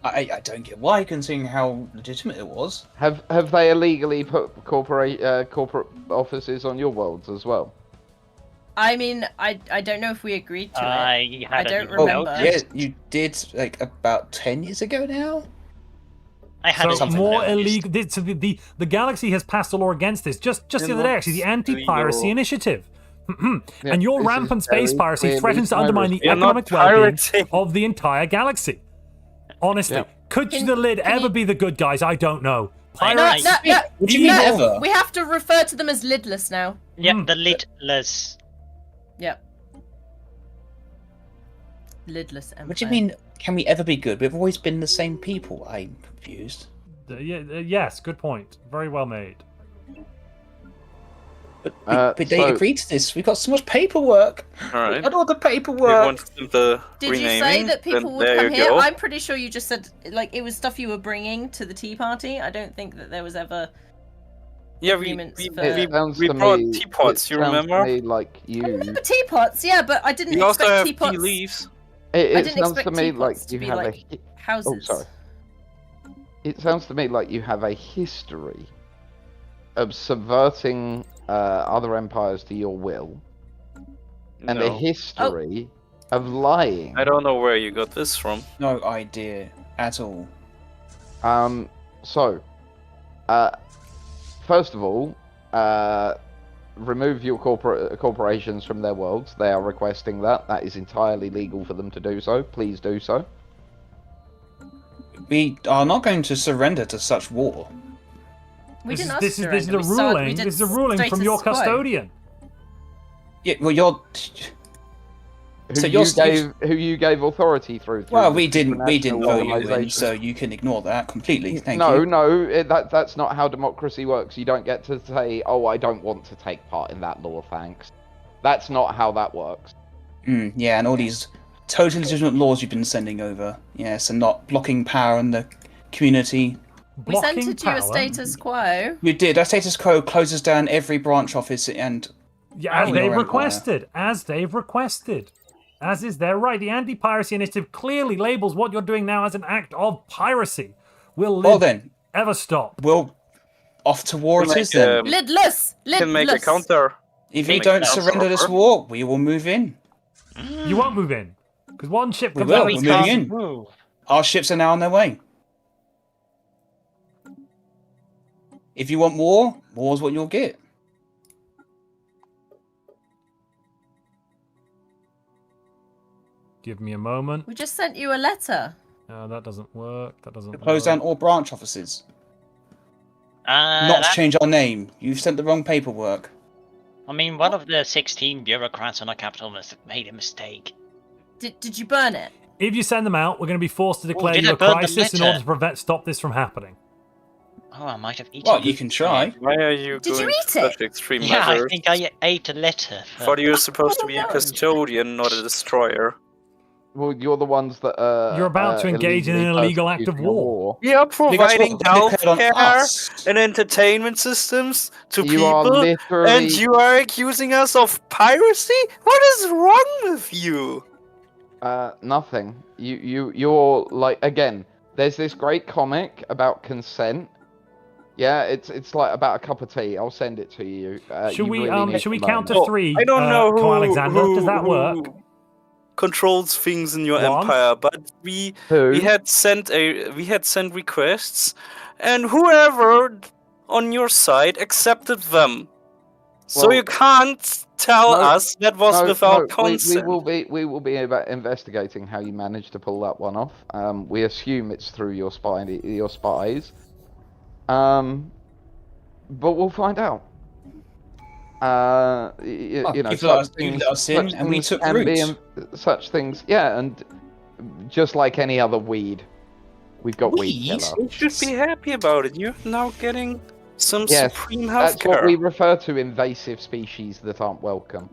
I don't get why, considering how legitimate it was. Have they illegally put corporate offices on your worlds as well? I mean, I don't know if we agreed to it. I don't Oh, remember. yeah, you did like about 10 years ago now. I So something more like that. illegal. So the galaxy has passed a law against this. Just the other day, actually, the Anti-Piracy illegal. Initiative. Yeah, And your this is rampant space very piracy clearly threatens to undermine the You're not economic well-being pirating. of the entire galaxy. Honestly, Yeah. could the lid ever be the good guys? I don't know. No, Pirates. no. What do you mean No, ever? we have to refer to them as lidless now. Yeah, the Lidless. Yep. Lidless Empire. What do you mean? Can we ever be good? We've always been the same people. I'm confused. Yes, good point. Very well made. But they so- agreed to this. We got so much paperwork. All We right. got all the You paperwork. want the Did you renaming? say that people Then would there come you here? go. I'm pretty sure you just said like it was stuff you were bringing to the tea party. I don't think that there was ever Yeah, agreements for. It sounds we to brought me- teapots, it you sounds to remember? me like you. The teapots, yeah, but I didn't We also expect have tea teapots. leaves. I It didn't sounds to expect me teapots like to you be have like a. houses. Oh, sorry. It sounds to me like you have a history of subverting other empires to your will, and a No. history of lying. I don't know where you got this from. No idea at all. So, first of all, remove your corporations from their worlds. They are requesting that. That is entirely legal for them to do so. Please do so. We are not going to surrender to such war. We This didn't is ask this to is surrender, the we started- we ruling. did This is the ruling from status your quo. custodian. Yeah, well, you're. Who, So you you're who you gave authority through. Well, the we didn't vote you in, organisation. so you can ignore that completely. Thank no, you. no, that's not how democracy works. You don't get to say, "Oh, I don't want to take part in that law, thanks." That's not how that works. Yeah, and all these totally legitimate laws you've been sending over. Yes, and not blocking power in the community. We sent it to you a status quo. We did. Our status quo closes down every branch office and. Yeah, as in they've your empire. requested. As they've requested. As is their right. The Anti-Piracy Initiative clearly labels what you're doing now as an act of piracy. Will Well Lid then, ever stop? we'll off to war it is then. Lidless! Can make a Lidless! counter. If Can you make don't a counter surrender this offer. war, we will move in. You won't move in. Because one ship We comes will. out. We're moving in. Our ships are now on their way. If you want war, war's what you'll get. Give me a moment. We just sent you a letter. No, that doesn't work. That doesn't Close work. down all branch offices. Not to change our name. You've sent the wrong paperwork. I mean, one of the 16 bureaucrats on our capital must have made a mistake. Did you burn it? If you send them out, we're going to be forced to declare did you I a burn the crisis in letter? order to stop this from happening. Oh, I might have eaten. Well, you can try. Why are you Did you going eat to such it? extreme Yeah, I measures? think I ate a letter. I thought you were supposed to be a custodian, not a destroyer. Well, you're the ones that You're about to engage in an illegal act of war. We are providing what declared on healthcare us. and entertainment systems to You are people, literally- and you are accusing us of piracy? What is wrong with you? Nothing. You're like, again, there's this great comic about consent. Yeah, it's like about a cup of tea. I'll send it to you. Should You we really need should we to count learn to it. 3? I don't know Alexandros, does that work? Controls things in your 1. empire, but we 2. had sent requests, and whoever on your side accepted them. So Well, you can't tell us that was without consent. We will be investigating how you managed to pull that one off. We assume it's through your spies. But we'll find out. You know, you've let us in, and we took root. Such things, yeah, and just like any other weed, we've got weed killer. You should be happy about it. You're now getting some Yes, supreme that's what healthcare. we refer to invasive species that aren't welcome.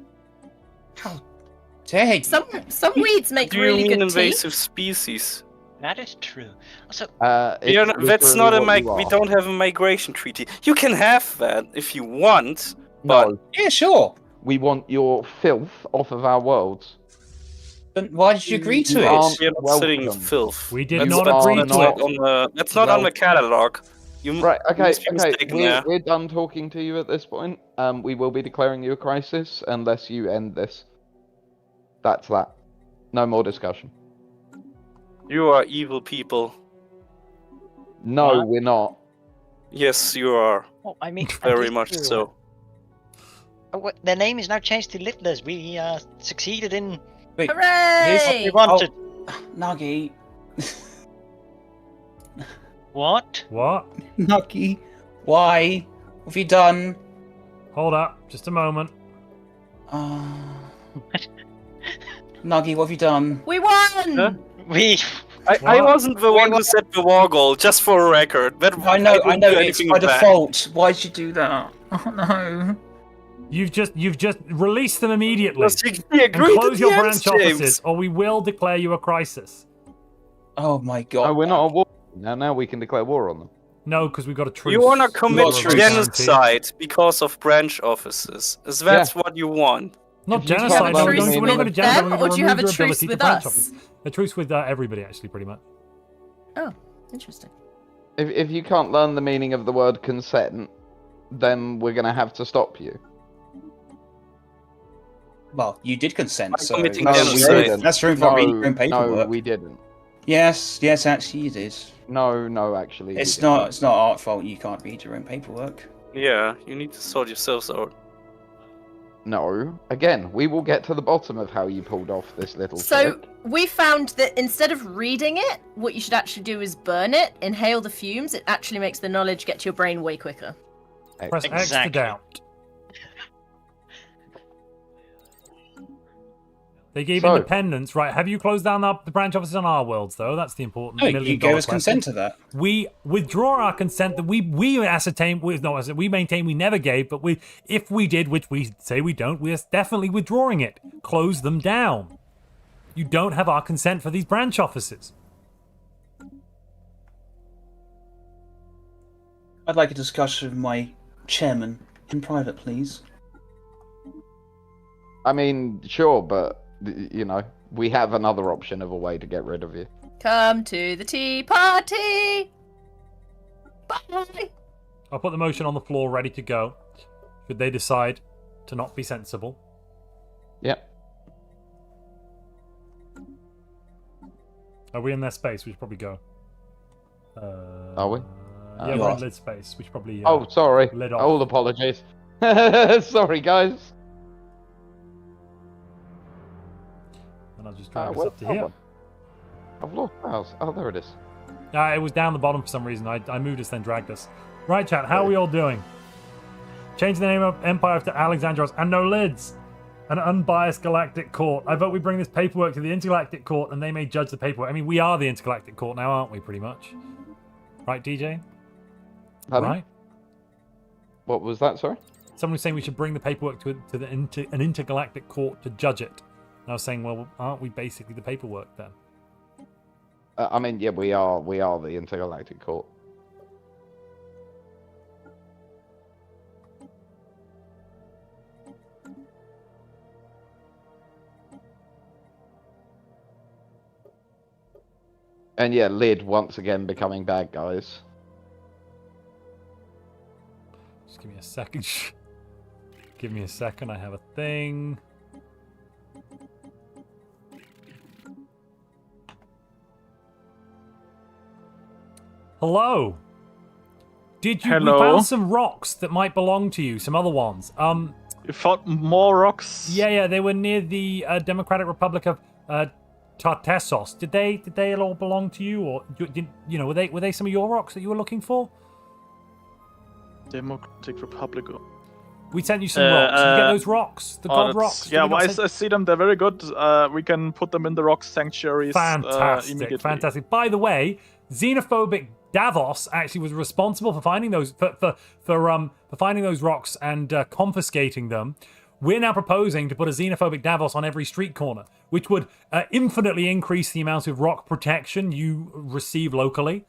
Dang. Some weeds make Do you really mean good invasive species? That is true. Also, That's not we don't have a migration treaty. You can have that if you want. But No. Yeah, sure. We want your filth off of our worlds. Then why did you agree to You it? aren't we are not sitting welcome. filth. We did That's not not- agree that's to not it. on the- That's not on the catalog. Right, okay, must be mistaken there. we're done talking to you at this point. We will be declaring you a crisis unless you end this. That's that. No more discussion. You are evil people. No, we're not. Yes, you are. well, I mean, Very much so. Their name is now changed to Littlers. We succeeded in Wait, Hooray! what we wanted. Nagi. What? What? Nagi. Why? What have you done? Hold up, just a moment. Nagi, what have you done? We won! Huh? We. I wasn't the one who set the war goal, just for a record. But I know, didn't it's do anything by bad. default. Why'd you do that? Oh no. You've just released them immediately. Because you And agreed close to your the branch ends, James. offices, or we will declare you a crisis. Oh my god. Oh, we're not at war. Now we can declare war on them. No, because we've got a truce. You want to commit Not a truce. genocide because of branch offices. Is that what you want? Not If you genocide. can't No, run we're the not going to with genocide. them, We're or going do to you have a remove your truce ability to with branch us? office. A truce with everybody, actually, pretty much. Oh, interesting. If you can't learn the meaning of the word consent, then we're going to have to stop you. Well, you did consent, By so committing No, we genocide. didn't. that's room for reading No, paperwork. we didn't. Yes, actually you did. No, actually. we It's didn't. not our fault you can't read your own paperwork. Yeah, you need to sort yourselves out. No. Again, we will get to the bottom of how you pulled off this little So trick. we found that instead of reading it, what you should actually do is burn it, inhale the fumes. It actually makes the knowledge get to your brain way quicker. Press X to Exactly. doubt. They gave So- independence, right? Have you closed down the branch offices on our worlds, though? That's the important No, $1 million you gave us question. consent to that. We withdraw our consent that we ascertain. We maintain we never gave, but if we did, which we say we don't, we are definitely withdrawing it. Close them down. You don't have our consent for these branch offices. I'd like a discussion with my chairman in private, please. I mean, sure, but, you know, we have another option of a way to get rid of you. Come to the tea party! Bye! I'll put the motion on the floor ready to go. Should they decide to not be sensible. Yep. Are we in their space? We should probably go. Are we? Yeah, You we're are. in lid space. We should probably. Oh, sorry. Lid off. All apologies. Sorry, guys. And I'll just drag this where's up to that here. one? I've lost the house. Oh, there it is. It was down the bottom for some reason. I moved us, then dragged us. Right, chat. How are we all doing? Change the name of Empire to Alexandros and no lids. An unbiased galactic court. I vote we bring this paperwork to the intergalactic court and they may judge the paperwork. I mean, we are the intergalactic court now, aren't we, pretty much? Right, DJ? Pardon? Right? What was that, sorry? Someone was saying we should bring the paperwork to an intergalactic court to judge it. And I was saying, well, aren't we basically the paperwork then? I mean, yeah, we are the intergalactic court. And yeah, Lid once again becoming bad guys. Just give me a second. Give me a second, I have a thing. Hello. We found some rocks that might belong to you, some other ones. You found more rocks? Yeah, they were near the Democratic Republic of Tartessos. Did they all belong to you, or were they some of your rocks that you were looking for? Democratic Republic. We sent you some rocks. Did you get those rocks? The god rocks? Yeah, well, I see them. They're very good. We can put them in the rock sanctuaries immediately. Fantastic. By the way, xenophobic Davos actually was responsible for finding those for finding those rocks and confiscating them. We're now proposing to put a xenophobic Davos on every street corner, which would infinitely increase the amount of rock protection you receive locally.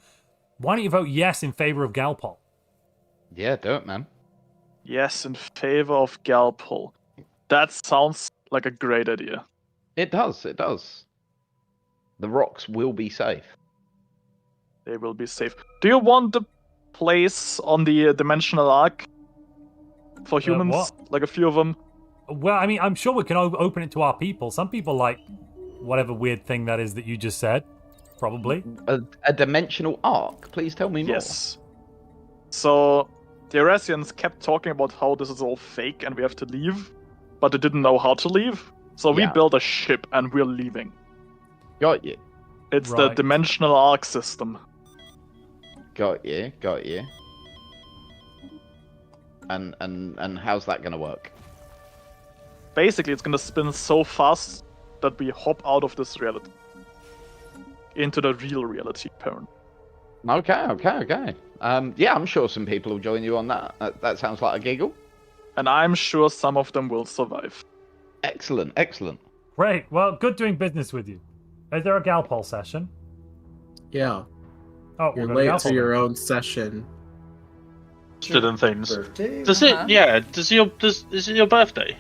Why don't you vote yes in favor of Galpol? Yeah, do it, man. Yes, in favor of Galpol. That sounds like a great idea. It does. The rocks will be safe. They will be safe. Do you want the place on the dimensional arc for humans? Like a few of them? Well, I mean, I'm sure we can open it to our people. Some people like whatever weird thing that is that you just said. Probably. A dimensional arc? Please tell me more. Yes. So, the Erasians kept talking about how this is all fake and we have to leave, but they didn't know how to leave. So we built a ship and we're leaving. Got you. It's the dimensional arc system. Got you. And how's that gonna work? Basically, it's gonna spin so fast that we hop out of this reality into the real reality, apparently. Okay. Yeah, I'm sure some people will join you on that. That sounds like a giggle. And I'm sure some of them will survive. Excellent. Great. Well, good doing business with you. Is there a Galpol session? Yeah. Oh, you're late to your own session. And things. Birthday? Does it? Yeah. Is it your birthday?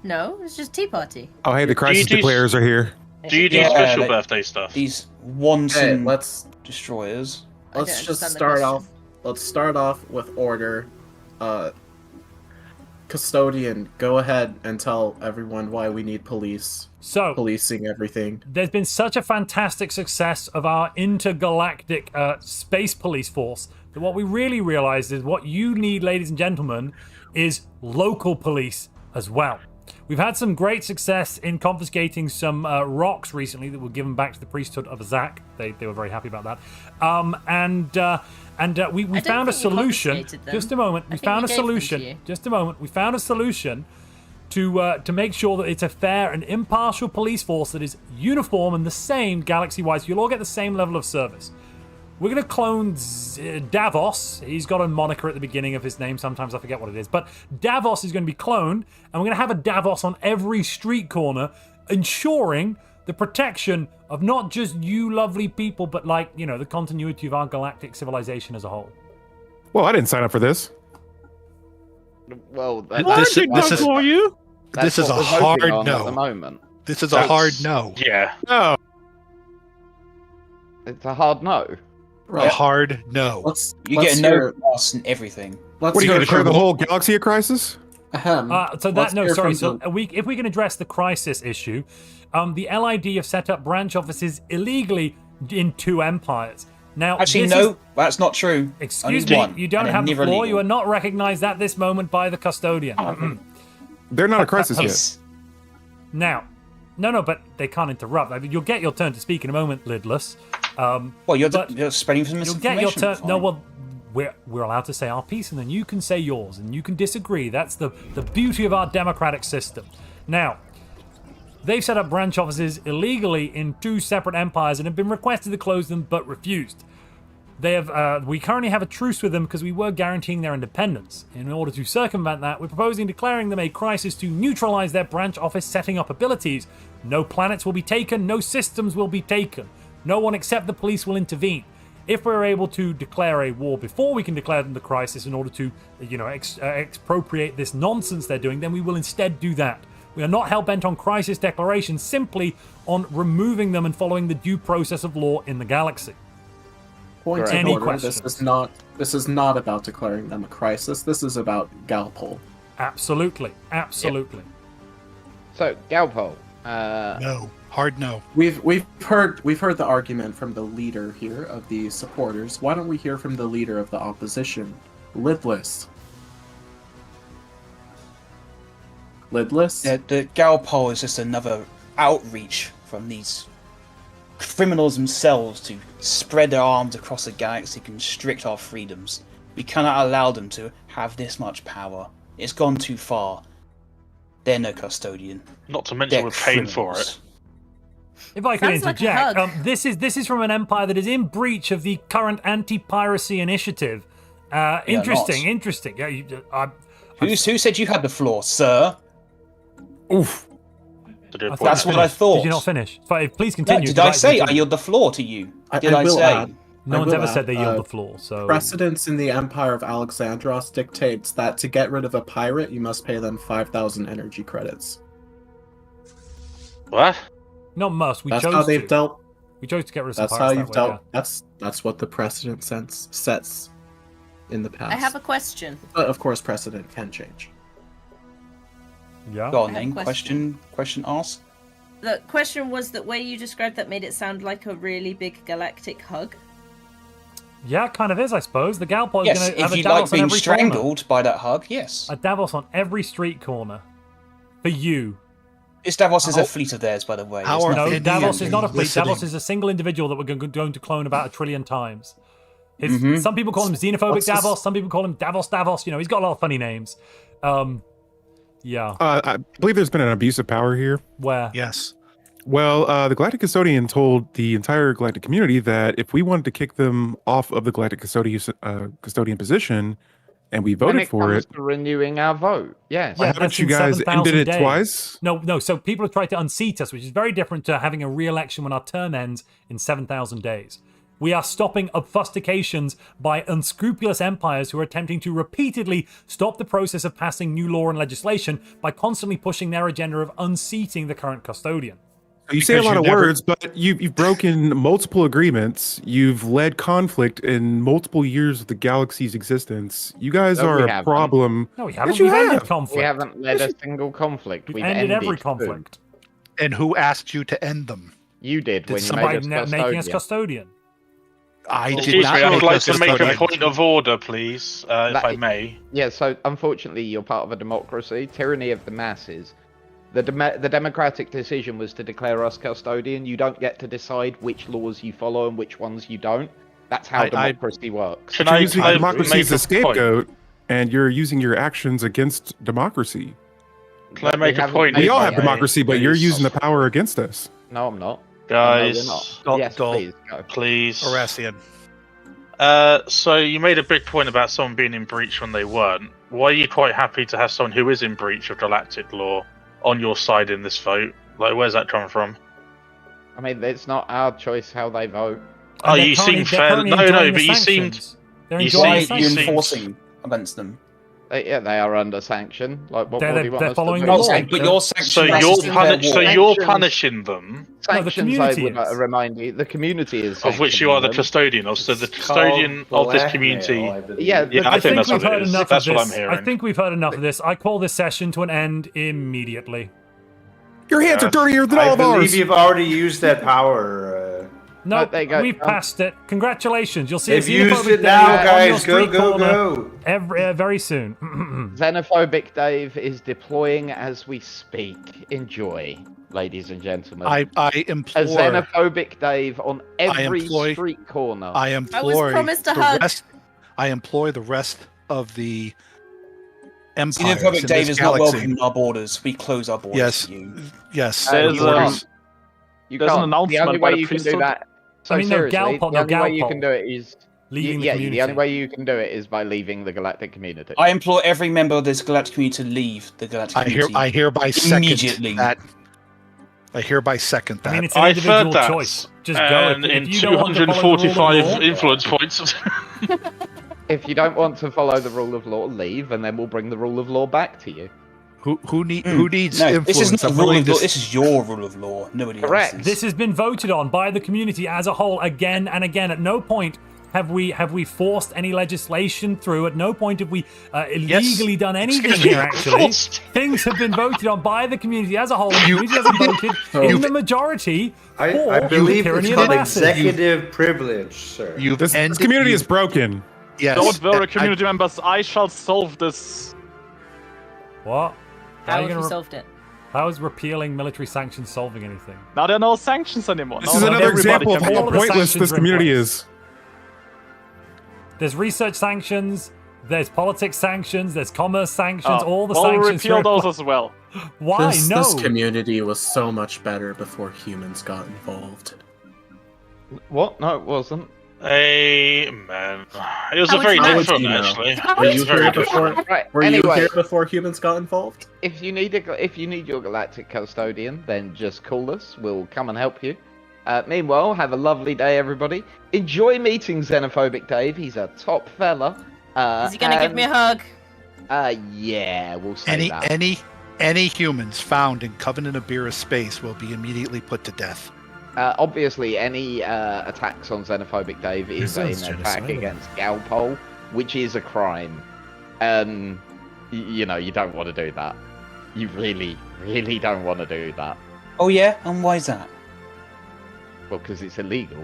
No, it's just tea party. Oh, hey, the crisis declarers are here. Do you do special birthday stuff? These wanton let's destroyers. Let's just start off. Let's start off with order. Custodian, go ahead and tell everyone why we need police. So, policing everything. There's been such a fantastic success of our intergalactic space police force that what we really realized is what you need, ladies and gentlemen, is local police as well. We've had some great success in confiscating some rocks recently that were given back to the priesthood of Azak. They were very happy about that. We found a solution. Just a moment. We found a solution. Just a moment. We found a solution to make sure that it's a fair and impartial police force that is uniform and the same galaxy-wide. So you'll all get the same level of service. We're going to clone Davos. He's got a moniker at the beginning of his name. Sometimes I forget what it is. But Davos is going to be cloned, and we're going to have a Davos on every street corner, ensuring the protection of not just you lovely people, but the continuity of our galactic civilization as a whole. Well, I didn't sign up for this. Well, this is a hard no. At the moment. This is a hard no. Yeah. No. It's a hard no. A hard no. You get a no loss and everything. What are you going to declare the whole galaxy a crisis? So if we can address the crisis issue, the LID have set up branch offices illegally in 2 empires. Now, actually, no, that's not true. Excuse me, you don't have the floor. Legal. You are not recognized at this moment by the custodian. They're not a crisis yet. Now, no, but they can't interrupt. I mean, you'll get your turn to speak in a moment, Lidless. Well, you're spreading some misinformation. You'll get your turn. No, well, we're allowed to say our piece, and then you can say yours, and you can disagree. That's the beauty of our democratic system. Now, they've set up branch offices illegally in 2 separate empires and have been requested to close them but refused. They have. We currently have a truce with them because we were guaranteeing their independence. In order to circumvent that, we're proposing declaring them a crisis to neutralize their branch office setting up abilities. No planets will be taken, no systems will be taken. No one except the police will intervene. If we're able to declare a war before we can declare them the crisis in order to, expropriate this nonsense they're doing, then we will instead do that. We are not hell-bent on crisis declarations, simply on removing them and following the due process of law in the galaxy. Point in order, this is not about declaring them a crisis. This is about Galpol. Absolutely. Absolutely. Yep. So, Galpol. No. Hard no. We've heard the argument from the leader here of the supporters. Why don't we hear from the leader of the opposition, Lidless? Lidless? Yeah, the Galpol is just another outreach from these criminals themselves to spread their arms across the galaxy, constrict our freedoms. We cannot allow them to have this much power. It's gone too far. They're no custodian. Not to mention we're paying for it. If I could Sounds like a interject, hug. this is from an empire that is in breach of the current anti-piracy initiative. Interesting. Yeah, Who said you had the floor, sir? Oof. That's what I thought. Did you not finish? Please continue. No, did I say I yield the floor to you? Did I say? No one's ever said they yield the floor. So precedence in the Empire of Alexandros dictates that to get rid of a pirate, you must pay them 5,000 energy credits. What? Not must. That's how they've dealt. We chose to get rid of That's some how pirates you've that way, dealt. yeah. That's what the precedent sets in the past. I have a question. But of course, precedent can change. Yeah. Go on, I have a then. Question asked. The question was that way you described that made it sound like a really big galactic hug. Yeah, it kind of is, I suppose. The Galpol is Yes, going to have if a you Davos like being on every strangled corner. by that hug, yes. A Davos on every street corner. For you. This Davos is a fleet of theirs, by the way. How are No, Indians Davos is not a fleet. listening? Davos is a single individual that we're going to clone about 1 trillion times. Some people call him xenophobic What's this? Davos. Some people call him Davos. You know, he's got a lot of funny names. Yeah. I believe there's been an abuse of power here. Where? Yes. Well, the Galactic Custodian told the entire Galactic community that if we wanted to kick them off of the Galactic Custodian position, and we voted for it, to renewing our vote. Yes. why haven't you guys ended it twice? No. So people have tried to unseat us, which is very different to having a re-election when our term ends in 7,000 days. We are stopping obfuscations by unscrupulous empires who are attempting to repeatedly stop the process of passing new law and legislation by constantly pushing their agenda of unseating the current custodian. You say a lot of words, but you've broken multiple agreements. You've led conflict in multiple years of the galaxy's existence. You guys are a problem. No, we haven't. Yes, you We've ended have. conflict. We haven't led a single conflict. We've ended every conflict. And who asked you to end them? You did when you By made us making us custodian. I did Excuse not. me, I'd make like us to make a custodian. point of order, please, if I may. Yeah, so unfortunately you're part of a democracy, tyranny of the masses. The democratic decision was to declare us custodian. You don't get to decide which laws you follow and which ones you don't. That's how democracy works. You're using democracy as a scapegoat, and you're using your actions against democracy. Can I make a point? We all have democracy, but you're using the power against us. No, I'm not. Guys, Yes, please go. Please. Horathian. So you made a big point about someone being in breach when they weren't. Why are you quite happy to have someone who is in breach of galactic law on your side in this vote? Like, where's that come from? I mean, it's not our choice how they vote. Oh, you seem fair. No, but you seemed. Why are you enforcing against them? They are under sanction. Like, what more do you want us to do? But your sanction. So you're punishing them. Sanctions, I would remind you, the community is of which you are the custodian of. So the custodian of this community. Yeah, I think that's what it is. That's what I'm hearing. I think we've heard enough of this. I call this session to an end immediately. Your hands are dirtier than all I of ours. believe you've already used that power. No, we've passed it. Congratulations. You'll see They've used it now, guys. Go. Very soon. Xenophobic Dave is deploying as we speak. Enjoy, ladies and gentlemen. I implore. A xenophobic Dave on every street corner. I implore. I was promised a hug. I employ the rest of the empires Xenophobic in Dave this is not galaxy. welcome in our borders. We close our borders Yes. to you. Yes. There's, You can't. there's an announcement The only by way the you can do priesthood. that. So I mean, no, seriously, Galpol, the no, only way you Galpol. can do it is Leaving the the community. only way you can do it is by leaving the galactic community. I implore every member of this galactic community to leave the galactic community. I hereby second immediately. that. I hereby second that. I mean, it's an I've individual heard that. choice. Just And go. If in you don't want to follow the rule of 245 law- influence points. If you don't want to follow the rule of law, leave, and then we'll bring the rule of law back to you. Who needs No, influence? this is not I'm rule willing of law. to- This is your rule of law. Nobody Correct. else's. This has been voted on by the community as a whole again and again. At no point have we forced any legislation through. At no point have we illegally done anything Excuse me, here. Actually, forced. things have been voted on by the community as a whole. The community hasn't voted in the majority for I believe tyranny it's of the called masses. executive privilege, sir. This community is broken. Yes. Don't worry, community members. I shall solve this. What? How are you have gonna you solved it? How is repealing military sanctions solving anything? Now there are no sanctions anymore. This Now is another everybody example of can how all of the pointless sanctions this are in community place. is. There's research sanctions, there's politics sanctions, there's commerce sanctions, all the we'll sanctions. repeal are in those place. as well. Why? This No. community was so much better before humans got involved. What? No, it wasn't. Amen. It was How a very would you know? different, How would you actually. Were It was you very here different. before? Right. Were you Anyway, here before humans got involved? if you need your galactic custodian, then just call us. We'll come and help you. Meanwhile, have a lovely day, everybody. Enjoy meeting Xenophobic Dave. He's a top fella. Is he gonna give me a hug? Yeah, we'll say that. Any humans found in Covenant of Beerus space will be immediately put to death. Obviously, any attacks on Xenophobic Dave is an sounds attack genocidal. against Galpol, which is a crime. You know, you don't want to do that. You really, really don't want to do that. Oh yeah, and why is that? Well, because it's illegal.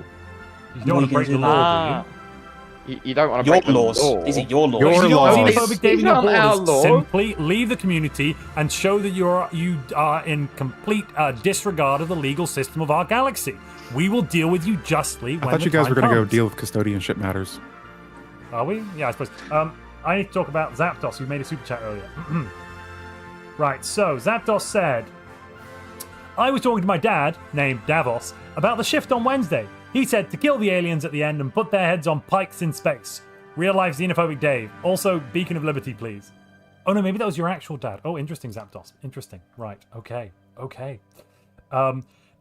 You don't want to break the law, do you? You don't want to Your break the laws. law. These are your laws. If you don't want laws. xenophobic Dave in These your aren't our borders, laws. simply leave the community and show that you are in complete disregard of the legal system of our galaxy. We will deal with you justly when I thought the you guys time were going to go comes. deal with custodianship matters. Are we? Yeah, I suppose. I need to talk about Zapdos, who made a super chat earlier. Right, so Zapdos said, I was talking to my dad, named Davos, about the shift on Wednesday. He said to kill the aliens at the end and put their heads on pikes in space. Real life xenophobic Dave. Also, Beacon of Liberty, please. Oh no, maybe that was your actual dad. Oh, interesting, Zapdos. Interesting. Right, okay.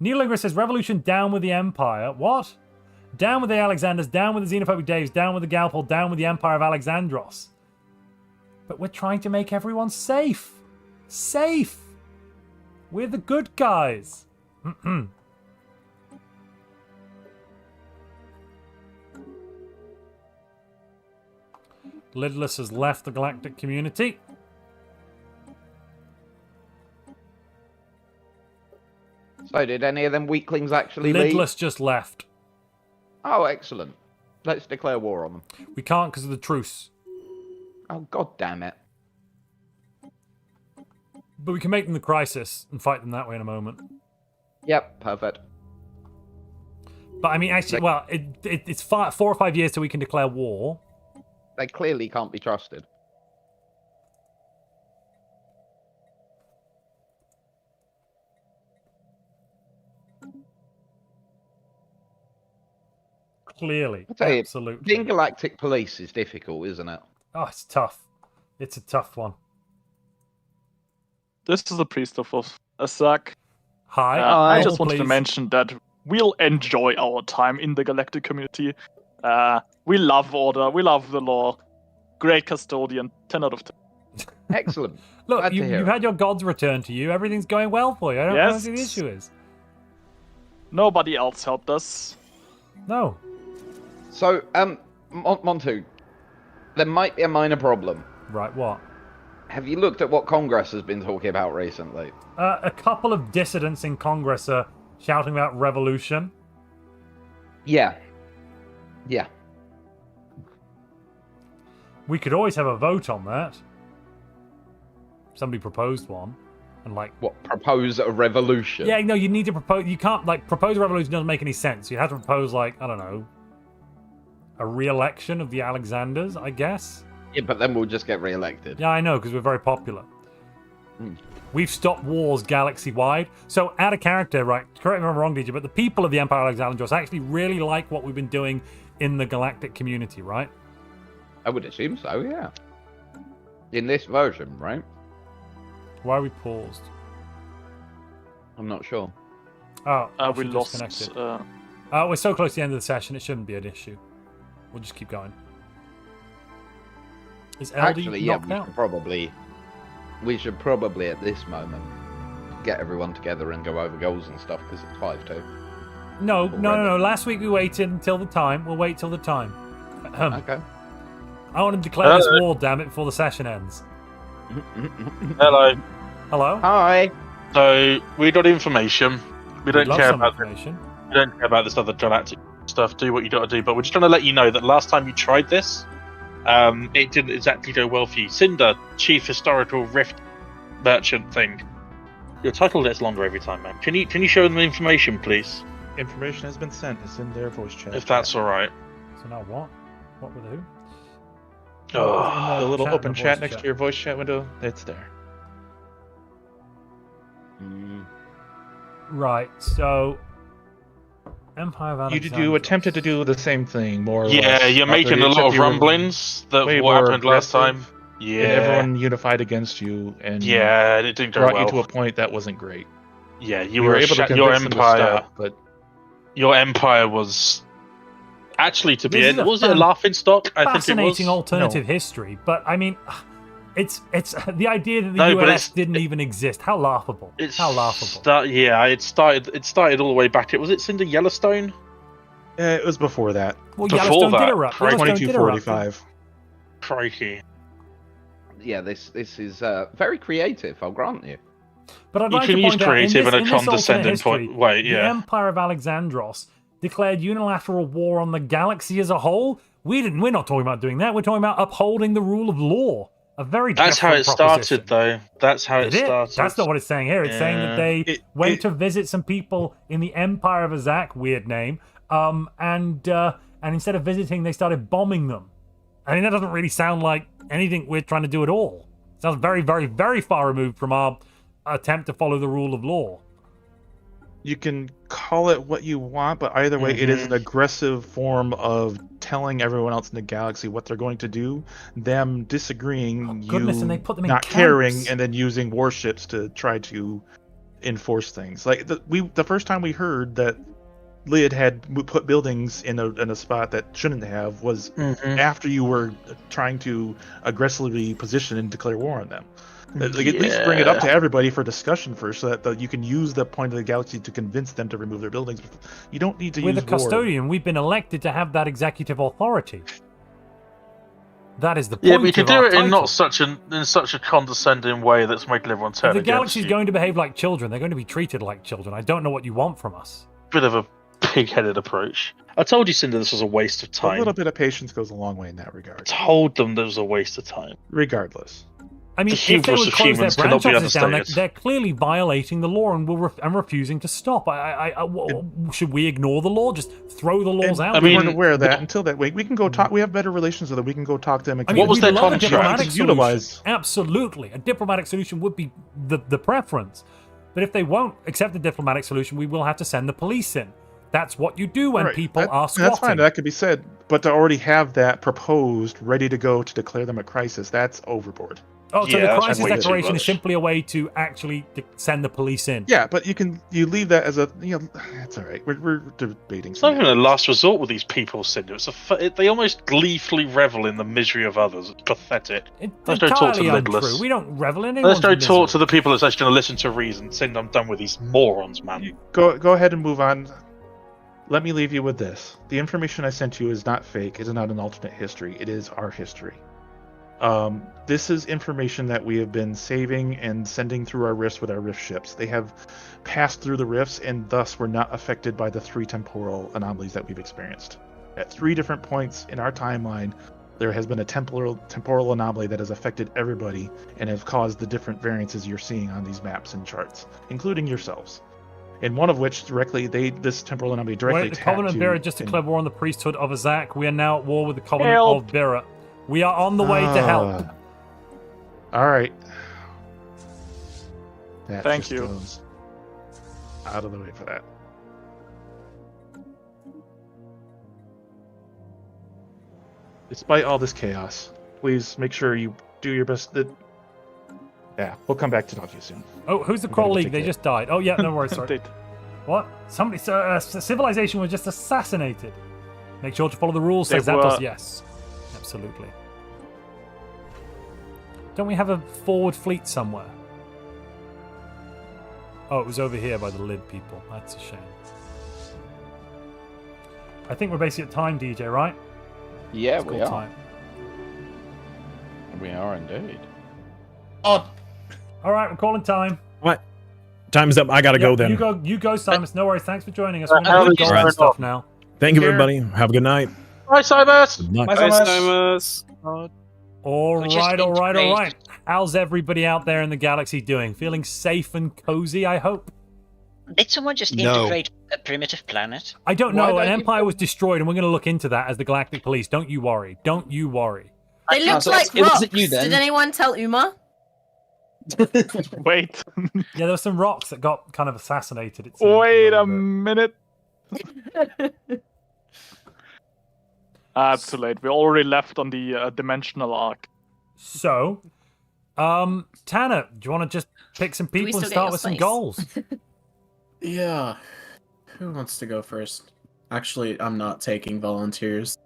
Neil Ingris says, Revolution down with the Empire. What? Down with the Alexanders, down with the xenophobic Daves, down with the Galpol, down with the Empire of Alexandros. But we're trying to make everyone safe. Safe! We're the good guys. Lidless has left the galactic community. So, did any of them weaklings actually leave? Lidless just left. Oh, excellent. Let's declare war on them. We can't because of the truce. Oh, god damn it. But we can make them the crisis and fight them that way in a moment. Yep, perfect. But I mean, actually, well, it's 4 or 5 years till we can declare war. They clearly can't be trusted. Clearly. I'll tell you, Absolutely. being galactic police is difficult, isn't it? Oh, it's tough. It's a tough one. This is the priest of Asak. Hi. I just wanted to please. mention that we'll enjoy our time in the galactic community. We love order, we love the law. Great custodian, 10 out of 10. Excellent. Look, Glad to hear you've it. had your gods returned to you. Everything's going well for you. I don't see the issue is. Nobody else helped us. No. So, Montu, there might be a minor problem. Right, what? Have you looked at what Congress has been talking about recently? A couple of dissidents in Congress are shouting about revolution. Yeah. We could always have a vote on that. Somebody proposed one. And what, propose a revolution? Yeah, no, you need to propose. You can't, propose a revolution doesn't make any sense. You have to propose, I don't know, a re-election of the Alexanders, I guess. Yeah, but then we'll just get re-elected. Yeah, I know, because we're very popular. Mm. We've stopped wars galaxy-wide. So, out of character, right, correct me if I'm wrong, DJ, but the people of the Empire of Alexandros actually really like what we've been doing in the Galactic community, right? I would assume so, yeah. In this version, right? Why are we paused? I'm not sure. Oh, we lost. Disconnected. We're so close to the end of the session, it shouldn't be an issue. We'll just keep going. Is Eldie Actually, yeah, knocked out? we should probably at this moment get everyone together and go over goals and stuff because it's 5-2. No. Last week we waited until the time. We'll wait till the time. Okay. I want to declare this war, damn it, before the session ends. Hello. Hello. Hi. So we got information. We don't love care some about information. We don't care about this other galactic stuff. Do what you got to do. But we're just trying to let you know that last time you tried this, it didn't exactly go well for you. Cinder, Chief Historical Rift Merchant thing. Your title gets longer every time, man. Can you show them the information, please? Information has been sent. It's in their voice chat. If that's all right. So now what? What with who? Oh, in the little open the chat voice next chat. to your voice chat window, it's there. Right, so Empire of Alexandros. You attempted to do the same thing, more or less. Yeah, you're making a lot of rumblings that way what more happened last time. aggressive, Yeah. And everyone unified against you, and Yeah, it didn't go brought well. you to a point that wasn't great. Yeah, We you were able to your convince them to empire. stop, but Your empire was actually, to be This is in, a was it a laughing stock? I think it was. Fascinating alternative history, but I mean, it's the idea that the No, but US didn't even exist. How laughable! How laughable! It started all the way back. Was it Cinder Yellowstone? it was before that. Well, Before Yellowstone that, did erupt. Yellowstone did erupt. 2245. Crikey. Yeah, this is very creative, I'll grant you. But I'd You like can to use point out, creative in a this alternate condescending history, way, the yeah. Empire of Alexandros declared unilateral war on the galaxy as a whole. We're not talking about doing that. We're talking about upholding the rule of law. A very That's how it different started, proposition. though. That's how it Did it? started. That's not what it's saying here. It's saying that they went to visit some people in the Empire of Azak, weird name, and instead of visiting, they started bombing them. I mean, that doesn't really sound like anything we're trying to do at all. It sounds very, very, very far removed from our attempt to follow the rule of law. You can call it what you want, but either way, it is an aggressive form of telling everyone else in the galaxy what they're going to do, them disagreeing, Goodness, and they put them in not camps. caring, and then using warships to try to enforce things. Like the first time we heard that Lid had put buildings in a spot that shouldn't have was after you were trying to aggressively position and declare war on them. Like, at least bring it up to everybody for discussion first, so that you can use the point of the galaxy to convince them to remove their buildings. You don't need to We're use the Custodian. We've been elected to have that executive authority. That is the point. Yeah, but you can of do our it in title. not such a condescending way that's making everyone turn If the against galaxy's you. going to behave like children, they're going to be treated like children. I don't know what you want from us. Bit of a pig-headed approach. I told you, Cinder, this was a waste of A time. little bit of patience goes a long way in that regard. I told them there was a waste of time. Regardless. I mean, The if they hubris would of close their humans cannot branch be offices down, understated. they're clearly violating the law and refusing to stop. Should we ignore the law? Just throw the laws out? We weren't aware of that until that way. We can go talk. We have better relations with them. We can go talk to them. And I mean, what was we'd their love a contract? diplomatic solution. Utilize. Absolutely. A diplomatic solution would be the preference. But if they won't accept the diplomatic solution, we will have to send the police in. That's what you do when Right, people are squatting. That's fine. That could be said. But to already have that proposed, ready to go to declare them a crisis, that's overboard. Oh, so Yeah, the that's crisis way too declaration is much. simply a way to actually send the police in. Yeah, but you leave that as a that's all right. We're debating. It's not even a last resort with these people, Cinder. They almost gleefully revel in the misery of others. It's pathetic. Let's go talk to the Entirely lidless. untrue. We don't revel in Let's anyone's go misery. talk to the people that's actually going to listen to reason. Cinder, I'm done with these morons, man. Go ahead and move on. Let me leave you with this. The information I sent you is not fake. It is not an alternate history. It is our history. This is information that we have been saving and sending through our rifts with our rift ships. They have passed through the rifts and thus were not affected by the 3 temporal anomalies that we've experienced. At 3 different points in our timeline, there has been a temporal anomaly that has affected everybody and has caused the different variances you're seeing on these maps and charts, including yourselves. And one of which this temporal anomaly directly Wait, the attacked Covenant of you Bira just and- declared war on the priesthood of Azak. We are now at war with the Covenant Help. of Bira. We are on the way to help. All right. That Thank just you. goes out of the way for that. Despite all this chaos, please make sure you do your best. Yeah, we'll come back to talk to you soon. Oh, who's the We gotta Crawl go League? take They care. just died. Oh, yeah, no worries, sorry. What? Somebody, civilization was just assassinated. Make sure to follow the rules, They says Zapdos. were- Yes, absolutely. Don't we have a forward fleet somewhere? Oh, it was over here by the lid people. That's a shame. I think we're basically at time, DJ, right? Yeah, It's we called are. time. We are indeed. Oh. All right, we're calling time. What? Time's up. I gotta go then. You go, Simus. No worries. Thanks for joining us. Right, We're gonna Alex, go turn and it stuff off. now. Thank you, Here. everybody. Have a good night. Bye, Simus. Good luck. Bye, Simus. All We just right, all right, all integrate- right. How's everybody out there in the galaxy doing? Feeling safe and cozy, I hope? Did someone just No. integrate a primitive planet? I don't Why know. An don't you- empire was destroyed, and we're going to look into that as the Galactic Police. Don't you worry. Don't you worry. They looked so like it rocks. wasn't you then. Did anyone tell Uma? Wait. Yeah, there were some rocks that got kind of assassinated. It seemed, Wait a little minute. Too late. We already left on the dimensional arc. bit. So, Tanner, do you want to just pick some we people and still get start your with some space? goals? Yeah. Who wants to go first? Actually, I'm not taking volunteers.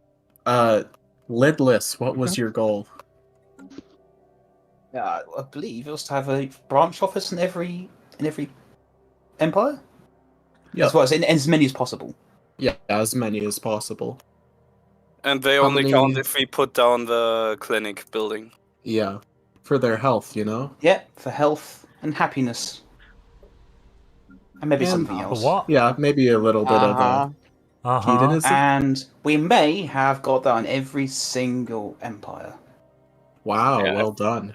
Lidless, what was your goal? Yeah, I believe it was to have a branch office in every empire. Yeah. As well as in as many as possible. Yeah, as many as possible. And they How only many- count if we put down the clinic building. Yeah. For their health, you know? Yeah, for health and happiness. And maybe And- something For else. what? Yeah, maybe a little bit of hedonism. And we may have got that on every single empire. Wow, Yeah. well done.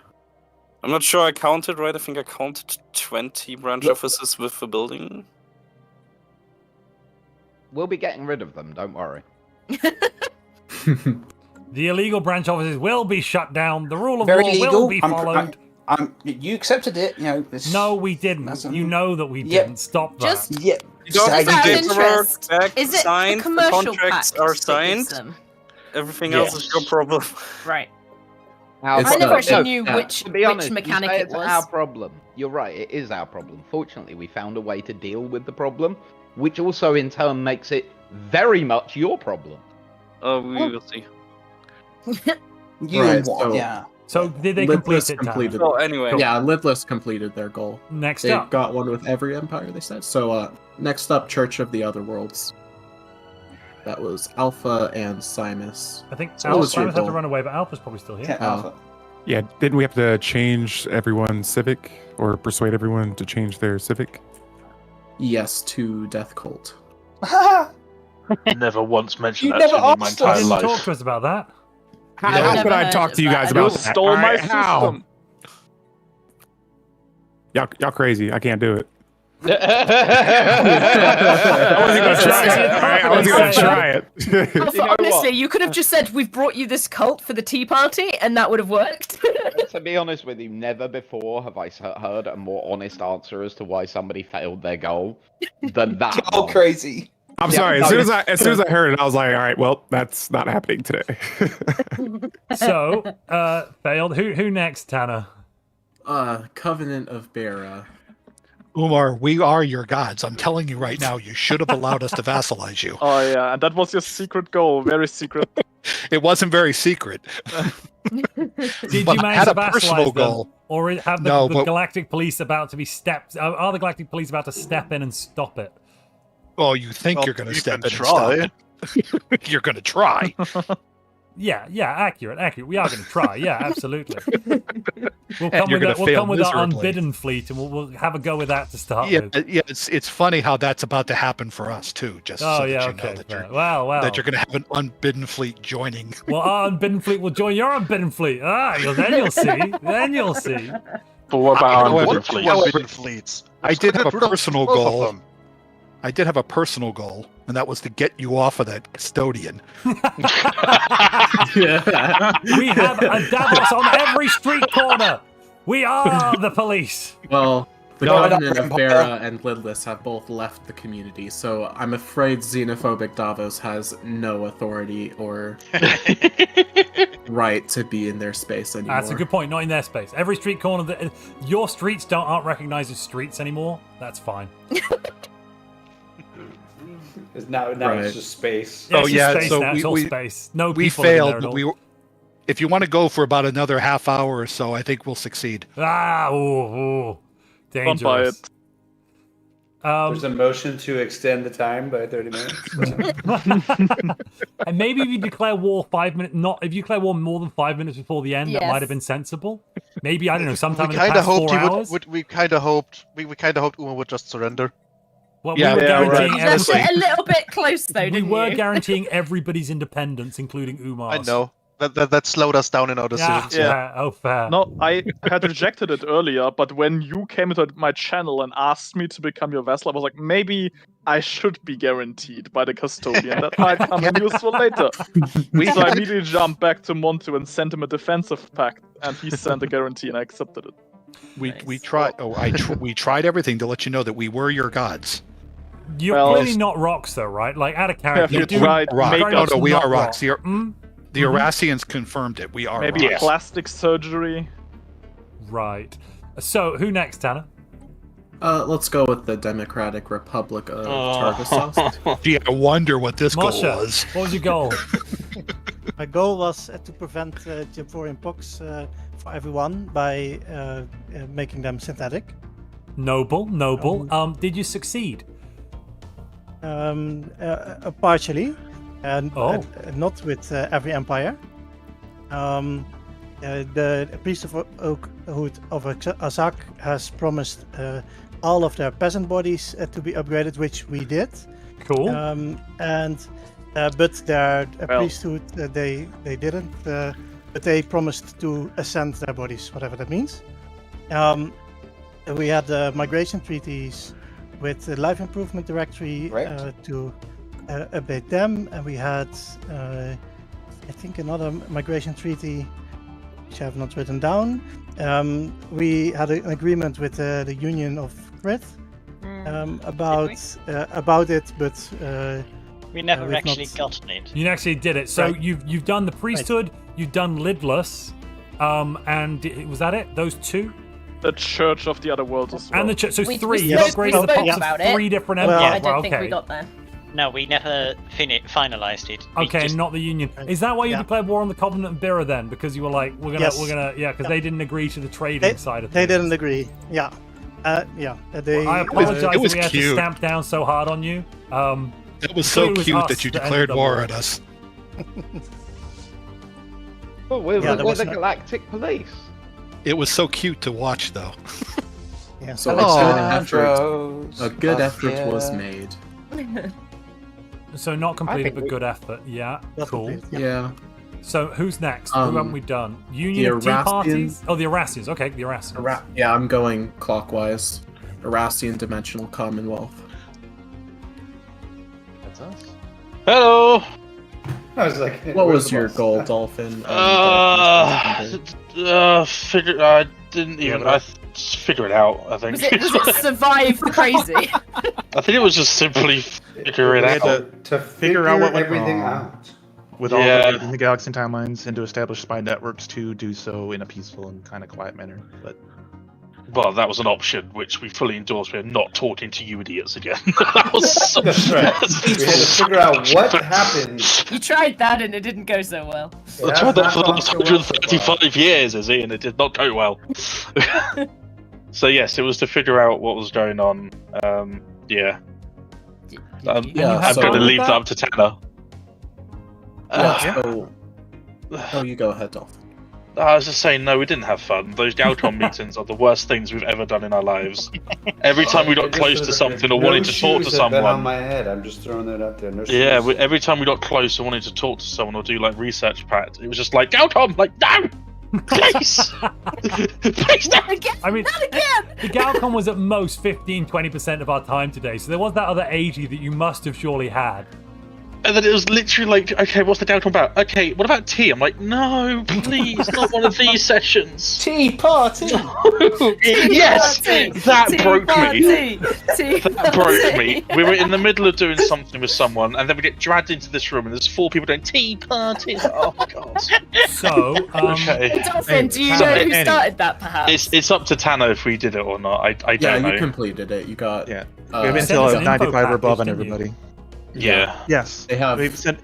I'm not sure I counted right. I think I counted 20 branch offices with the building. We'll be getting rid of them, don't worry. The illegal branch offices will be shut down. The rule of Very law legal. will be followed. You accepted it, you know. It's, No, we didn't. That's- You know that we Yep. didn't. Stop that. Just Yeah. Just Just out of interest, back, is it signed, a commercial the contracts pact are that gives signed. them? Everything else is your problem. Right. It's I never not- actually no, knew yeah. which To be honest, mechanic you say it it's was. our problem. You're right, it is our problem. Fortunately, we found a way to deal with the problem, which also in turn makes it very much your problem. We will see. You Right, and what? so- Yeah. So did they complete Lidless it, Tanner? completed. So anyway, Yeah, Lidless completed their goal. Next They up. got one with every empire, they said. So, next up, Church of the Other Worlds. That was Alpha and Simus. I think So what was your Alpha had to goal? run away, but Alpha's probably still here. Yeah, Alpha. Yeah, didn't we have to change everyone's civic or persuade everyone to change their civic? Yes, to Death Cult. Never once mentioned You that to never me in my asked You entire didn't life. talk to us about that. How never could I heard talk of to you guys that. about You that? stole my Alright, how? system. Y'all crazy. I can't do it. I I wasn't gonna try it. Alpha, know honestly, what? you could have just said, "We've brought you this cult for the tea party," and that would have worked. To be honest with you, never before have I heard a more honest answer as to why somebody failed their goal than that. Oh, one. crazy. I'm Yeah, sorry. no, As soon as I heard it, I was like, all right, well, that's not happening today. So, failed. Who next, Tanner? Covenant of Bera. Umar, we are your gods. I'm telling you right now, you should have allowed us to vassalize you. Oh yeah, and that was your secret goal. Very secret. It wasn't very secret. Did But you I manage had to a personal vassalize them? goal. Or have No, the but- Galactic Police about to be stepped? Are the Galactic Police about to step in and stop it? Oh, you think Well, you're going to you step can in and stop try. it. You're going to try. Yeah, accurate. We are going to try. Yeah, absolutely. We'll And come you're with, gonna we'll fail come with our miserably. unbidden fleet, and we'll have a go with that to start Yeah, with. yeah. It's funny how that's about to happen for us too. Just Oh so yeah, that you okay. know that you're, Well. that you're going to have an unbidden fleet joining. Well, our unbidden fleet will join your unbidden fleet. Then you'll see. Then you'll see. But what about our However, unbidden fleet? however, Unbidden fleets. I did have a Get rid of personal both of goal. them. I did have a personal goal, and that was to get you off of that custodian. We have a Davos on every street corner. We are the police. Well, the Covenant of Bera and Lidless have both left the community, so I'm afraid xenophobic Davos has no authority or right to be in their space anymore. That's a good point. Not in their space. Every street corner your streets aren't recognized as streets anymore. That's fine. Now it's just space. Oh yeah, space so now. It's all we space. No, we people in there failed. at all. But if you want to go for about another half hour or so, I think we'll succeed. Dangerous. There's a motion to extend the time by 30 minutes. And maybe if you declare war 5 minutes, if you declare war more than 5 minutes before the end, that might have been sensible. Maybe, I don't know, sometime in the past 4 hours. We kind of hoped Uma would just surrender. Well, we were guaranteeing That's a little bit close, though, we didn't were you? guaranteeing everybody's independence, including Umar's. I know. That slowed us down in our decisions. Yeah. Fair. No, I had rejected it earlier, but when you came into my channel and asked me to become your vassal, I was like, maybe I should be guaranteed by the custodian. That might come in useful later. So I immediately jumped back to Montu and sent him a defensive pact, and he sent a guarantee, and I accepted it. We tried. We tried everything to let you know that we were your gods. You're clearly not rocks, though, right? Like, out of character. You do rock. No, we are rocks. The Erasians confirmed it. We are maybe rocks. plastic surgery. Right. So, who next, Tanner? Let's go with the Democratic Republic of Targasos. Gee, I wonder what this goal Moshe, was. What was your goal? My goal was to prevent Jaborian pox for everyone by making them synthetic. Noble. Did you succeed? Partially, and not with every empire. The priest of Oakwood of Azak has promised all of their peasant bodies to be upgraded, which we did. Cool. But their priesthood, they didn't. But they promised to ascend their bodies, whatever that means. We had migration treaties with the Life Improvement Directory to update them, and we had, I think, another migration treaty, which I have not written down. We had an agreement with the Union of Crith about it, but we never actually gotten it. You actually did it. So you've done the priesthood, you've done lidless, and was that it? Those two? The Church of the Other Worlds as well. And the church, so We three. spoke- You've upgraded the spoke pops about of it. 3 different Well, empires. I don't think okay. we got there. No, we never finalized it. We Okay, just- not the Union. Is that why you declared war on the Covenant of Bira then? Because you were like, because they didn't agree to the trading side of things. they didn't agree. Yeah. They. I apologize It was that we had to cute. stamp down so hard on you. It was so clearly it cute us that you that declared ended the war war. on us. Well, we're there the was Galactic Police. It was so cute to watch, though. Yeah. So a good effort was made. So not completed, think but we- good effort. Yeah, Not cool. completed, Yeah. So who's next? Who haven't we done? Union the of Tea Erastians. Parties? Oh, the Erastians. Okay, the Erastians. Yeah, I'm going clockwise. Erastian Dimensional Commonwealth. That's us. Hello. I was like, What where's was the your boss? goal, Dolphin? Figure. I didn't even. I figure it out. I think. Was it survive the crazy? I think it was just simply figure it We had out. To figure out what went everything wrong. out. With all Yeah. the the Galaxy Timelines and to establish spy networks to do so in a peaceful and kind of quiet manner. But Well, that was an option which we fully endorsed. We're not talking to you idiots again. That was so- That's right. We had to figure out what happened. You tried that and it didn't go so well. I tried that for the last 135 years, is it? And it did not go well. So yes, it was to figure out what was going on. Yeah. I'm so- going to leave that up to Tanner. You go ahead, Dolphin. I was just saying, no, we didn't have fun. Those Galtron meetings are the worst things we've ever done in our lives. Every time we got close to something or wanted to talk to have been on someone. my head. I'm just throwing that out there. No Yeah, shoes. every time we got close or wanted to talk to someone or do like research pact, it was just like, Galtron, like, no! Please! Please don't! Again! I mean, Not again! the Galcon was at most 15-20% of our time today, so there was that other 80 that you must have surely had. And then it was literally like, okay, what's the Galcon about? Okay, what about tea? I'm like, no, please, not one of these sessions. Tea party! Yes! That Tea broke me. Tea That broke me. We were in the middle of doing something with someone, and then we get dragged into this room, and there's 4 people doing tea party. Oh, God. So, okay. Dolphin, do you know who started that, perhaps? It's up to Tano if we did it or not. I don't know. Yeah, you completed it. You got... Yeah. We've been still at 95 or above on everybody. Yeah. Yes. They have. We've sent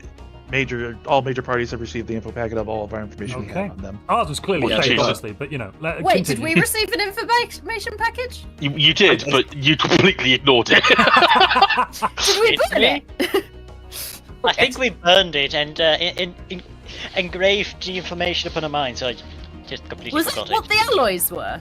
all major parties have received the info packet of all of our information we have on them. Ours was clearly Well, fake, Jesus. honestly, but you know. Wait, did we receive an information package? You did, but you completely ignored it. Did we burn it? I think we burned it and engraved the information upon a mine, so I just completely Was that forgot what the alloys were?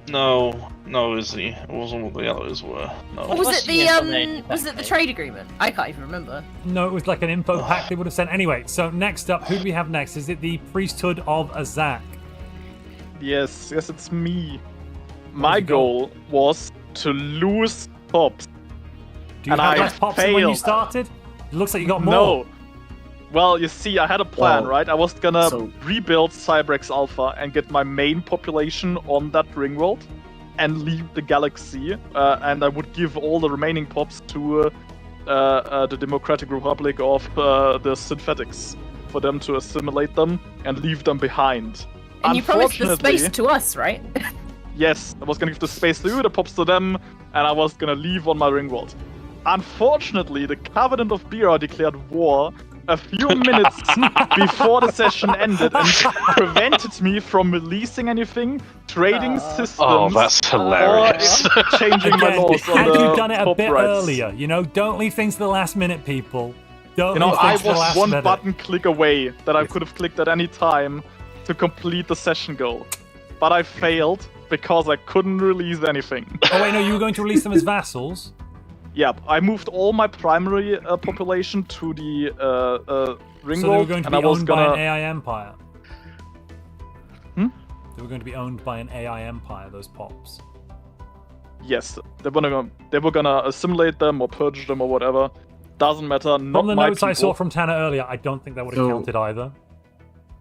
No, Izzy. It wasn't what the others were. No. Or was it the trade agreement? I can't even remember. No, it was like an info pack they would have sent. Anyway, so next up, who do we have next? Is it the Priesthood of Azak? Yes, it's me. My goal was to lose pops. Do you have less pops than when you started? It looks like you got more. No. Well, you see, I had a plan, right? I was gonna rebuild Cybrex Alpha and get my main population on that ring world and leave the galaxy, and I would give all the remaining pops to the Democratic Republic of the Synthetics for them to assimilate them and leave them behind. And you promised the space to us, right? Yes, I was gonna give the space to you, the pops to them, and I was gonna leave on my ring world. Unfortunately, the Covenant of Bira declared war a few minutes before the session ended and prevented me from releasing anything, trading systems, Oh, that's hilarious. or changing my laws on Had the you done it a pop bit rights. earlier, you know, don't leave things to the last minute, people. Don't You know, leave I things to the was last one minute. button click away that I could have clicked at any time to complete the session goal. But I failed because I couldn't release anything. Oh wait, no, you were going to release them as vassals? Yep, I moved all my primary population to the ring So they world, were going to and be I was owned gonna... by an AI empire? They were going to be owned by an AI empire, those pops. Yes, they were gonna assimilate them or purge them or whatever. Doesn't matter. Not From the my notes I saw people. from Tanner earlier, I don't think that would have So- counted either.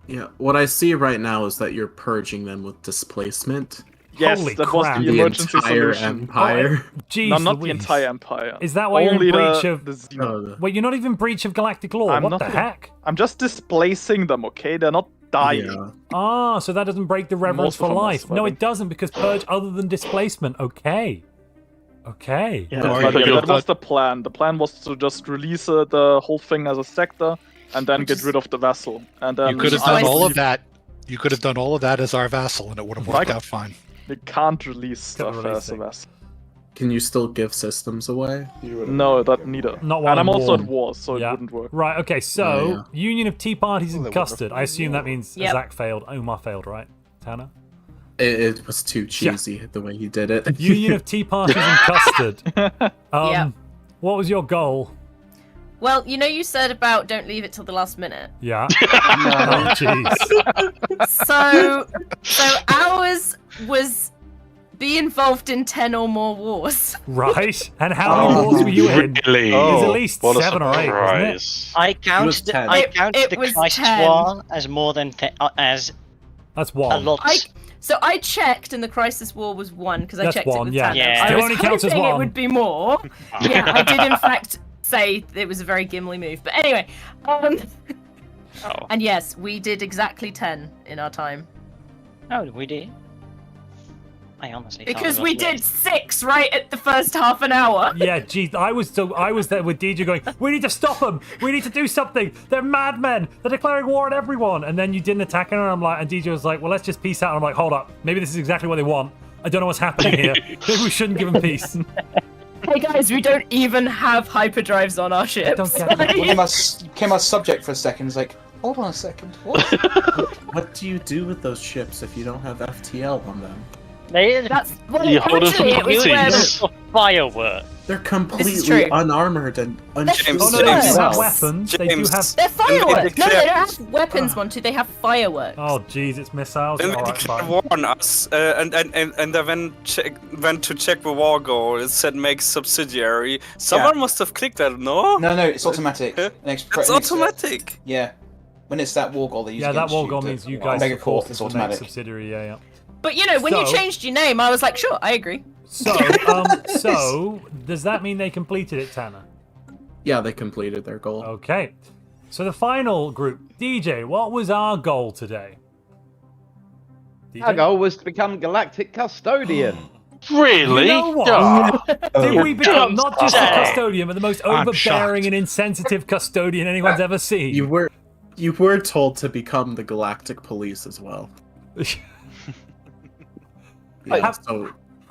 Yeah, what I see right now is that you're purging them with displacement. Yes, Holy that crap. was the emergency entire solution. empire. Jeez No, not the Louise. entire empire. Is that why you're in Only breach the, of... the Xeno. Wait, you're not even breach of galactic law. I'm What not the in- heck? I'm just displacing them, okay? They're not dying. Yeah. Ah, so that doesn't break the reverence Most of for them are life. No, surviving. it doesn't, because purge other than displacement. Okay. Okay. But that was the plan. The plan was to just release the whole thing as a sector and then get rid of the vassal. And then You could have done all of that. You could have done all of that as our vassal, and it would have worked out fine. You can't release stuff release as a it. vassal. Can you still give systems away? No, that neither. Not while and I'm in also war. at war, so Yeah. it wouldn't work. Right, okay, so Yeah, Union of Tea Parties and they wouldn't have Custard. I assume that means Yep. Zach failed, Omar failed, right? Tanner? It was too cheesy the way he did it. Union of Tea Parties and Custard. Yep. What was your goal? Well, you know you said about don't leave it till the last minute. Yeah. Oh, jeez. So ours was be involved in 10 or more wars. Right. And how many wars were you in? Really? It was at least What a 7 or 8, wasn't it? surprise. I count the, 10. I It- count it the was Crisis 10. War as more than as That's a 1. lot. So I checked, and the Crisis War was 1 because I That's checked 1, it with yeah. Tanner. Yeah. I Still was only counts as hoping 1. it would be more. Yeah, I did in fact say it was a very Gimli move. But anyway, and yes, we did exactly 10 in our time Oh, we did. I honestly thought because it we was did less. 6 right at the first half an hour. Yeah, geez, I was there with DJ going, we need to stop them. We need to do something. They're madmen. They're declaring war on everyone. And then you didn't attack her, and I'm like, and DJ was like, well, let's just peace out. And I'm like, hold up. Maybe this is exactly what they want. I don't know what's happening here. Maybe we shouldn't give them peace. Hey guys, we don't even have hyperdrives on our ships. don't get it. Came as subject for a second. It's like, hold on a second. What? What do you do with those ships if you don't have FTL on them? They, That's well, You hold us actually, it was for when parties. firework. They're completely unarmored and unshielded. Oh no, they do have weapons. They do have. They're fireworks. No, they don't have weapons, Montu. They have fireworks. Oh jeez, it's missiles. Then they can warn us, and I went to check the war goal. It said make subsidiary. Someone must have clicked that, no? No, it's automatic. It's automatic. Yeah. When it's that war goal, they use that war goal means you guys support it's automatic subsidiary. Yeah. But when you changed your name, I was like, sure, I agree. So, so does that mean they completed it, Tanner? Yeah, they completed their goal. Okay. So the final group, DJ, what was our goal today? DJ? Our goal was to become Galactic Custodian. Really? You know what? Did we become not just a custodian, but the most overbearing and insensitive custodian anyone's ever seen? You were told to become the Galactic Police as well.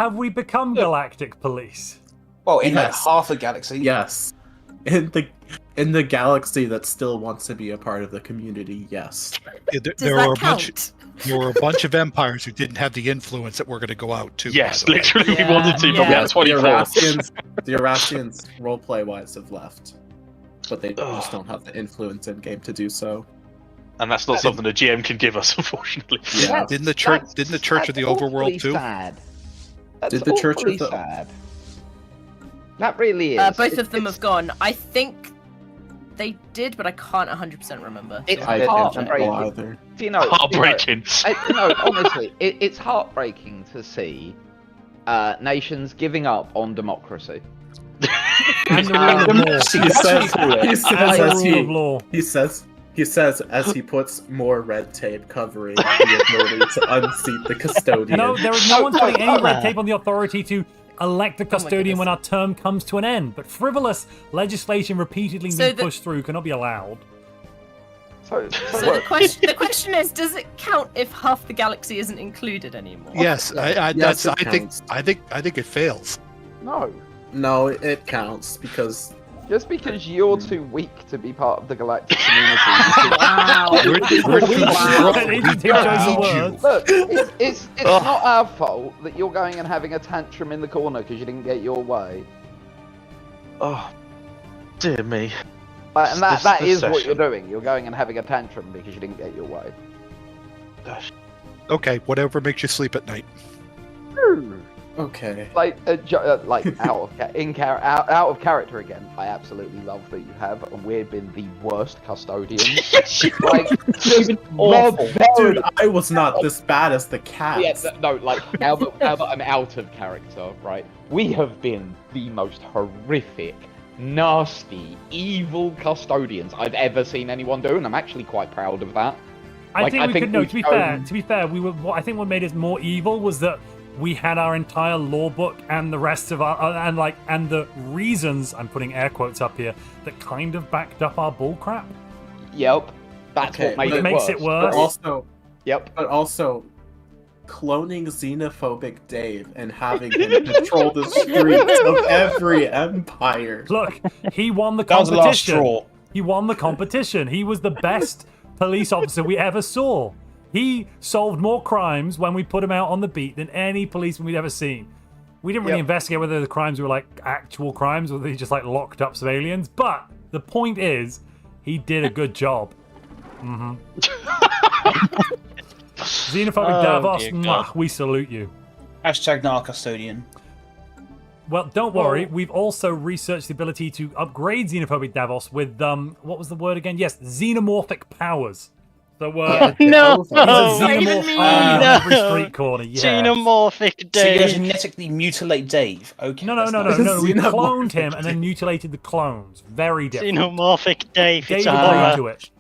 Have we become Galactic Police? Well, in like half a galaxy. Yes. In the galaxy that still wants to be a part of the community, yes. Yeah, there were a bunch of empires who didn't have the influence that we're going to go out to. Yes, literally we wanted to, but we had 24. The Erasians, roleplay-wise, have left. But they just don't have the influence in-game to do so. And that's not something the GM can give us, unfortunately. Yeah. Didn't the Church of the Overworld too? Sad. Did the Church of the... sad. That really is. Both of them have gone. I think they did, but I can't 100% remember. It's heartbreaking. Heartbreaking. No, honestly, it's heartbreaking to see nations giving up on democracy. And the rule of law. He says as he puts more red tape covering the ability to unseat the custodian. No, no one's putting any red tape on the authority to elect a custodian when our term comes to an end. But frivolous legislation repeatedly being pushed through cannot be allowed. So the question is, does it count if half the galaxy isn't included anymore? Yes, I think it fails. No, it counts because. Just because you're too weak to be part of the galactic community. Look, it's not our fault that you're going and having a tantrum in the corner because you didn't get your way. Oh, dear me. And that is what you're doing. You're going and having a tantrum because you didn't get your way. Okay, whatever makes you sleep at night. Okay. Like out of character again. I absolutely love that you have, and we've been the worst custodians. Like, just awful. Dude, I was not this bad as the cat. Yeah, no, like now that I'm out of character, right? We have been the most horrific, nasty, evil custodians I've ever seen anyone do, and I'm actually quite proud of that. I think we could. No, to be fair, we were. I think what made us more evil was that we had our entire law book and the rest of our and the reasons, I'm putting air quotes up here, that kind of backed up our bullcrap. Yep, that's what made it makes it worse. But also, cloning xenophobic Dave and having him control the streets of every empire. Look, he won the competition. He won the competition. He was the best police officer we ever saw. He solved more crimes when we put him out on the beat than any policeman we'd ever seen. We didn't really investigate whether the crimes were like actual crimes or they just like locked up civilians. But the point is, he did a good job. Xenophobic Davos, we salute you. Hashtag not custodian. Well, don't worry. We've also researched the ability to upgrade Xenophobic Davos with what was the word again? Yes, xenomorphic powers. So, every street corner. Yes. Xenomorphic Dave. So you're genetically mutilate Dave. Okay. No. We cloned him and then mutilated the clones. Very different. Xenomorphic Dave. Dave agreed to it.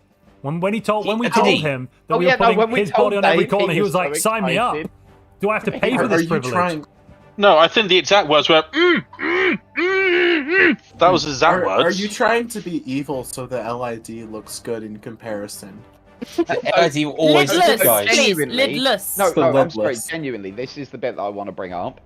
When we told him that we were putting his body on every corner, he was like, "Sign me up. Do I have to pay for this privilege?" No, I think the exact words were. That was his exact words. Are you trying to be evil so the LID looks good in comparison? LID always good, guys. Lidless. No, I'm sorry. Genuinely, this is the bit that I want to bring up.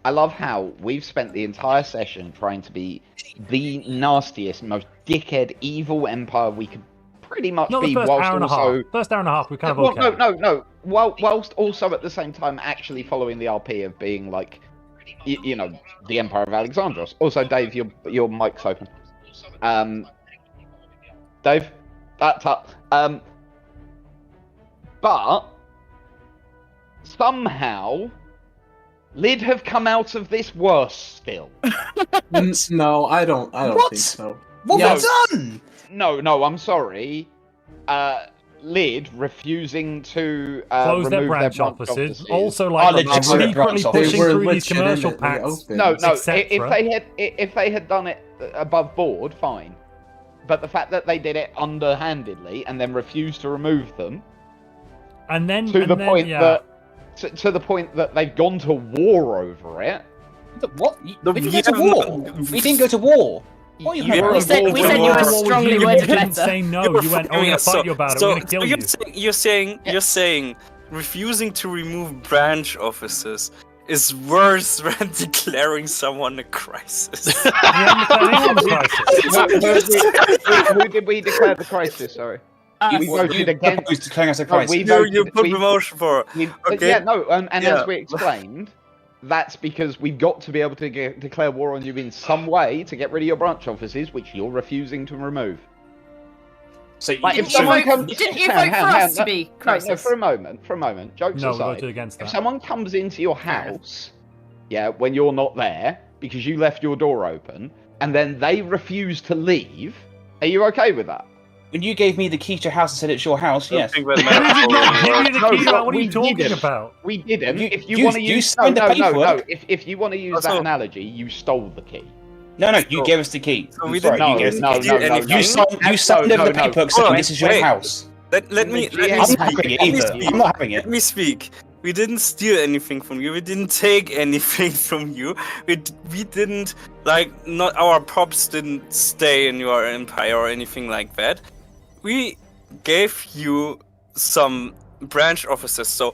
I love how we've spent the entire session trying to be the nastiest, most dickhead, evil empire we could pretty much be. First hour and a half, we kind of okay. No. Whilst also at the same time actually following the RP of being like you know, the Empire of Alexandros. Also, Dave, your mic's open. Dave, that's up. But somehow, Lid have come out of this worse still. No, I don't think so. What have we done? No, I'm sorry. Lid refusing to close their branch offices. Also, like secretly pushing through these commercial pacts. No. If they had done it above board, fine. But the fact that they did it underhandedly and then refused to remove them, and then to the point that they've gone to war over it. What? We didn't go to war. We didn't go to war. What are you we said you were strongly worded letter. You didn't say no. You went, "Oh, we're gonna fight you about it. We're gonna kill you." You're saying refusing to remove branch offices is worse than declaring someone a crisis. Who did we declare the crisis? Sorry. We voted against declaring us a crisis. You put the motion for. Okay. Yeah, no, and as we explained, that's because we've got to be able to declare war on you in some way to get rid of your branch offices, which you're refusing to remove. So if someone comes, didn't you vote for us to be crisis? No, for a moment. Jokes aside, we voted against that. If someone comes into your house, when you're not there because you left your door open, and then they refuse to leave, are you okay with that? When you gave me the key to your house and said it's your house, yes. What are you talking about? We didn't. If you want to use if you want to use that analogy, you stole the key. No, you gave us the key. So we didn't. No. You signed over the paperwork saying this is your house. Let me speak. I'm not having it. Let me speak. We didn't steal anything from you. We didn't take anything from you. We didn't not our props didn't stay in your empire or anything like that. We gave you some branch offices, so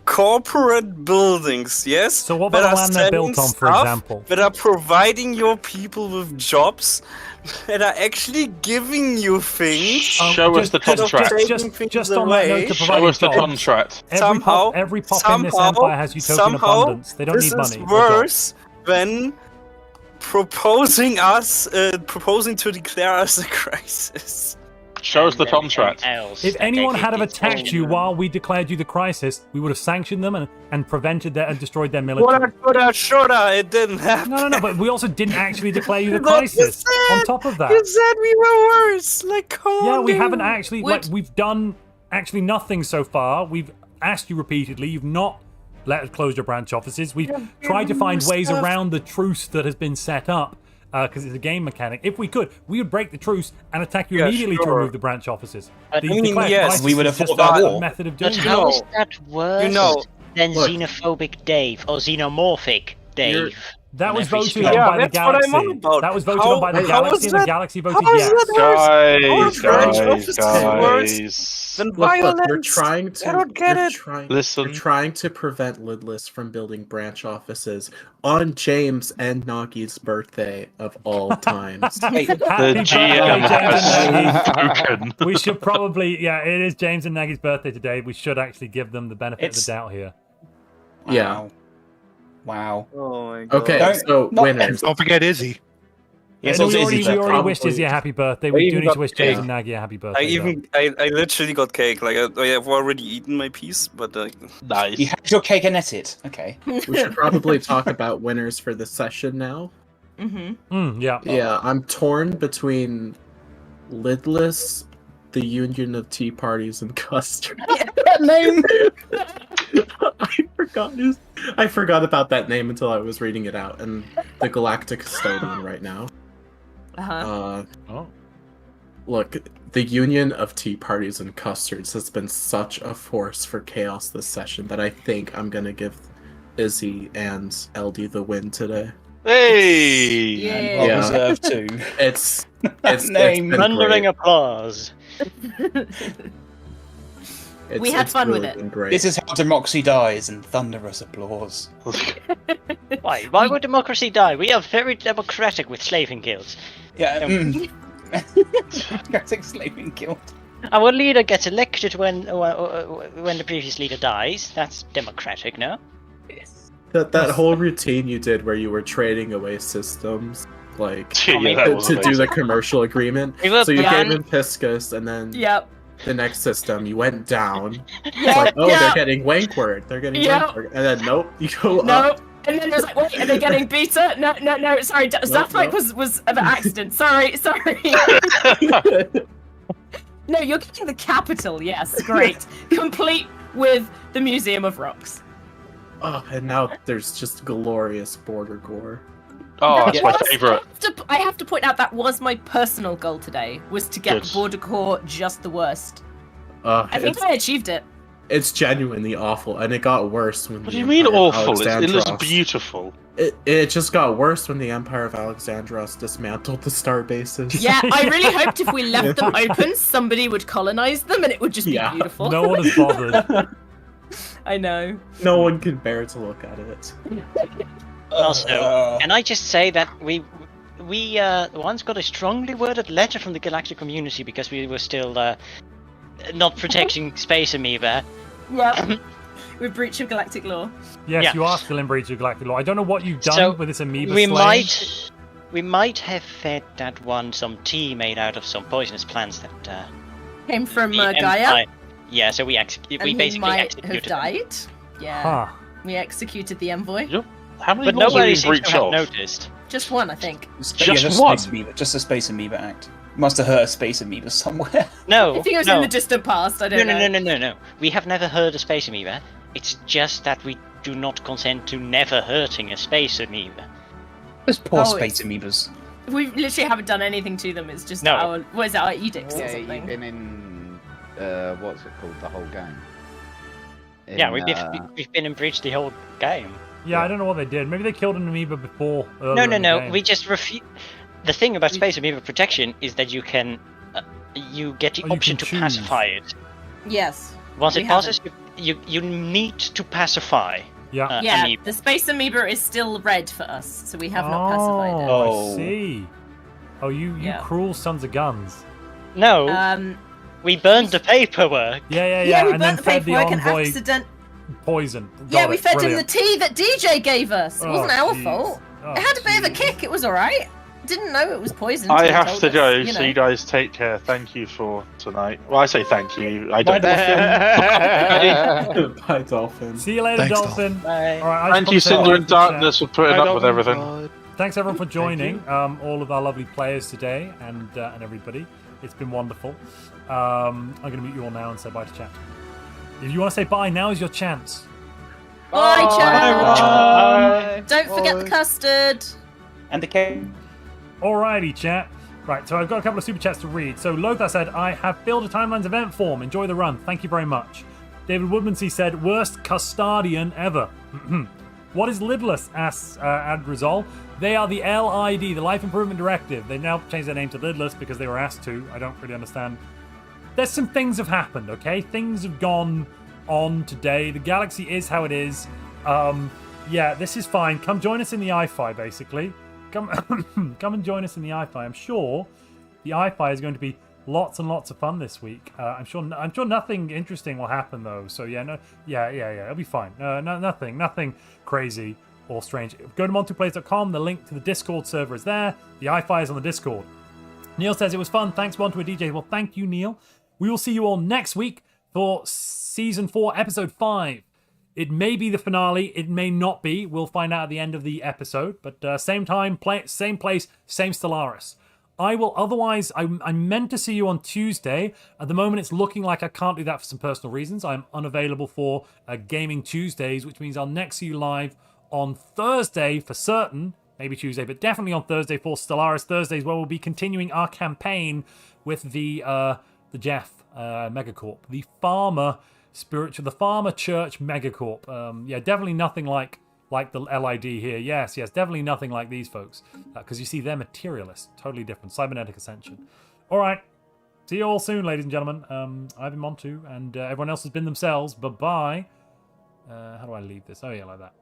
corporate buildings, yes. So what about the land they're built on, for example? That are providing your people with jobs, that are actually giving you things. Show us the contract. Just on that note, to provide show us the contract. Every pop in this empire has utopian abundance. They don't need money. This is worse than proposing to declare us a crisis. Show us the contract. If anyone had have attacked you while we declared you the crisis, we would have sanctioned them and prevented and destroyed their military. Shoulda, it didn't happen. No, but we also didn't actually declare you the crisis. On top of that, you said we were worse. Come on. Yeah, we haven't actually. We've done actually nothing so far. We've asked you repeatedly. You've not let us close your branch offices. We've tried to find ways around the truce that has been set up. Because it's a game mechanic. If we could, we would break the truce and attack you immediately to remove the branch offices. Yes, we would have fought that war. Method of doing but how is that worse than xenophobic Dave or xenomorphic Dave? That was voted on by the Galaxy. That was voted on by the Galaxy, and the Galaxy voted yes. Guys. Then look, we're trying to. I don't get it. We're trying to prevent Lidless from building branch offices on James and Nagi's birthday of all times. The GM has spoken. We should probably, it is James and Nagi's birthday today. We should actually give them the benefit of the doubt here. Yeah. Wow. Oh my god. Okay, so winners. Don't forget Izzy. Yeah, we already wished Izzy a happy birthday. We do need to wish James and Nagy a happy birthday. I literally got cake. I have already eaten my piece, but nice. You had your cake and ate it. Okay. We should probably talk about winners for the session now. Yeah. Yeah, I'm torn between Lidless, the Union of Tea Parties, and Custard. That name. I forgot about that name until I was reading it out, and the Galactic Custodian right now. Look, the Union of Tea Parties and Custards has been such a force for chaos this session that I think I'm gonna give Izzy and Eldie the win today. Hey! Well deserved too. It's name. Thundering applause. We had fun with it. This is how democracy dies in thunderous applause. Why would democracy die? We are very democratic with slaving guilds. Yeah. Democratic slaving guild. Our leader gets elected when the previous leader dies. That's democratic, no? Yes. That whole routine you did where you were trading away systems, like that was to do amazing. the commercial agreement. So you gave him Piscus, and then the next system you went down. It's like, oh, they're getting Wankward. They're getting Wankward, and then nope, you go up. And then there's like, wait, are they getting beta? No, sorry, Zathmike was an accident. Sorry. No, you're getting the capital, yes, great. Complete with the Museum of Rocks. Oh, and now there's just glorious border gore. Oh, that's my favourite. I have to point out that was my personal goal today, was to get border core just the worst. I think I achieved it. It's genuinely awful, and it got worse when. What do you mean awful? It looks beautiful. It just got worse when the Empire of Alexandros dismantled the star bases. Yeah, I really hoped if we left them open, somebody would colonize them, and it would just be beautiful. No one has bothered. I know. No one can bear to look at it. Also, can I just say that we once got a strongly worded letter from the Galactic community because we were still not protecting Space Amoeba. Yeah. With breach of galactic law. Yes, you are still in breach of galactic law. I don't know what you've done with this amoeba we might have fed that one some tea made out of some poisonous plants that came from Gaia. Yeah, so we basically might executed have died. Yeah. We executed the envoy. How many but nobody seems to have noticed. Just one, I think. Just one. Just a Space Amoeba act. Must have hurt a Space Amoeba somewhere. No. I think it was in the distant past. I don't know. No. We have never heard a Space Amoeba. It's just that we do not consent to never hurting a Space Amoeba. Those poor Space Amoebas. We literally haven't done anything to them. It's just our edicts or something. You've been in what's it called? The whole game. We've been in breach the whole game. Yeah, I don't know what they did. Maybe they killed an amoeba before. No. We just refuse. The thing about Space Amoeba protection is that you can, you get the option to pacify it. Yes. Once it passes, you need to pacify. Amoeba. The Space Amoeba is still red for us, so we have not pacified it. I see. Oh, you cruel sons of guns. No. We burned the paperwork. Yeah. We and then burnt the fed the paperwork and envoy poison. We fed him the tea that DJ gave us. It wasn't our fault. It had a bit of a kick. It was alright. Didn't know it was poison. I have to go, so you guys take care. Thank you for tonight. Well, I say thank you. I don't. Bye, Dolphin. See you later, Thanks, Dolphin. Bye. All right, Thank you, Cinder and Darkness, for putting up with everything. Thanks everyone for joining. All of our lovely players today, and everybody. It's been wonderful. I'm going to mute you all now and say bye to chat. If you want to say bye, now is your chance. Bye, chat. Don't forget the custard. And the cake. Alrighty, chat. Right, so I've got a couple of super chats to read. So Lothar said, I have filled a Timelines event form. Enjoy the run. Thank you very much. David Woodmansee said, worst custodian ever. What is lidless? Asks Adrizol. They are the LID, the Life Improvement Directive. They now changed their name to lidless because they were asked to. I don't really understand. There's some things have happened, okay? Things have gone on today. The galaxy is how it is. Yeah, this is fine. Come join us in the iFi, basically. Come and join us in the iFi. I'm sure the iFi is going to be lots and lots of fun this week. I'm sure nothing interesting will happen though. So yeah, it'll be fine. Nothing crazy or strange. Go to montuplays.com. The link to the Discord server is there. The iFi is on the Discord. Neil says it was fun. Thanks, Montu and DJ. Well, thank you, Neil. We will see you all next week for Season 4, Episode 5. It may be the finale. It may not be. We'll find out at the end of the episode. But same time, same place, same Stellaris. I will otherwise... I'm meant to see you on Tuesday. At the moment, it's looking like I can't do that for some personal reasons. I'm unavailable for Gaming Tuesdays, which means I'll next see you live on Thursday for certain. Maybe Tuesday, but definitely on Thursday for Stellaris Thursdays, where we'll be continuing our campaign with the Jeff Megacorp, the Farmer Church Megacorp. Yeah, definitely nothing like the LID here. Yes, definitely nothing like these folks, because you see they're materialists, totally different. Cybernetic Ascension. All right, see you all soon, ladies and gentlemen. I've been Montu, and everyone else has been themselves. Bye bye. How do I leave this? Oh yeah, like that.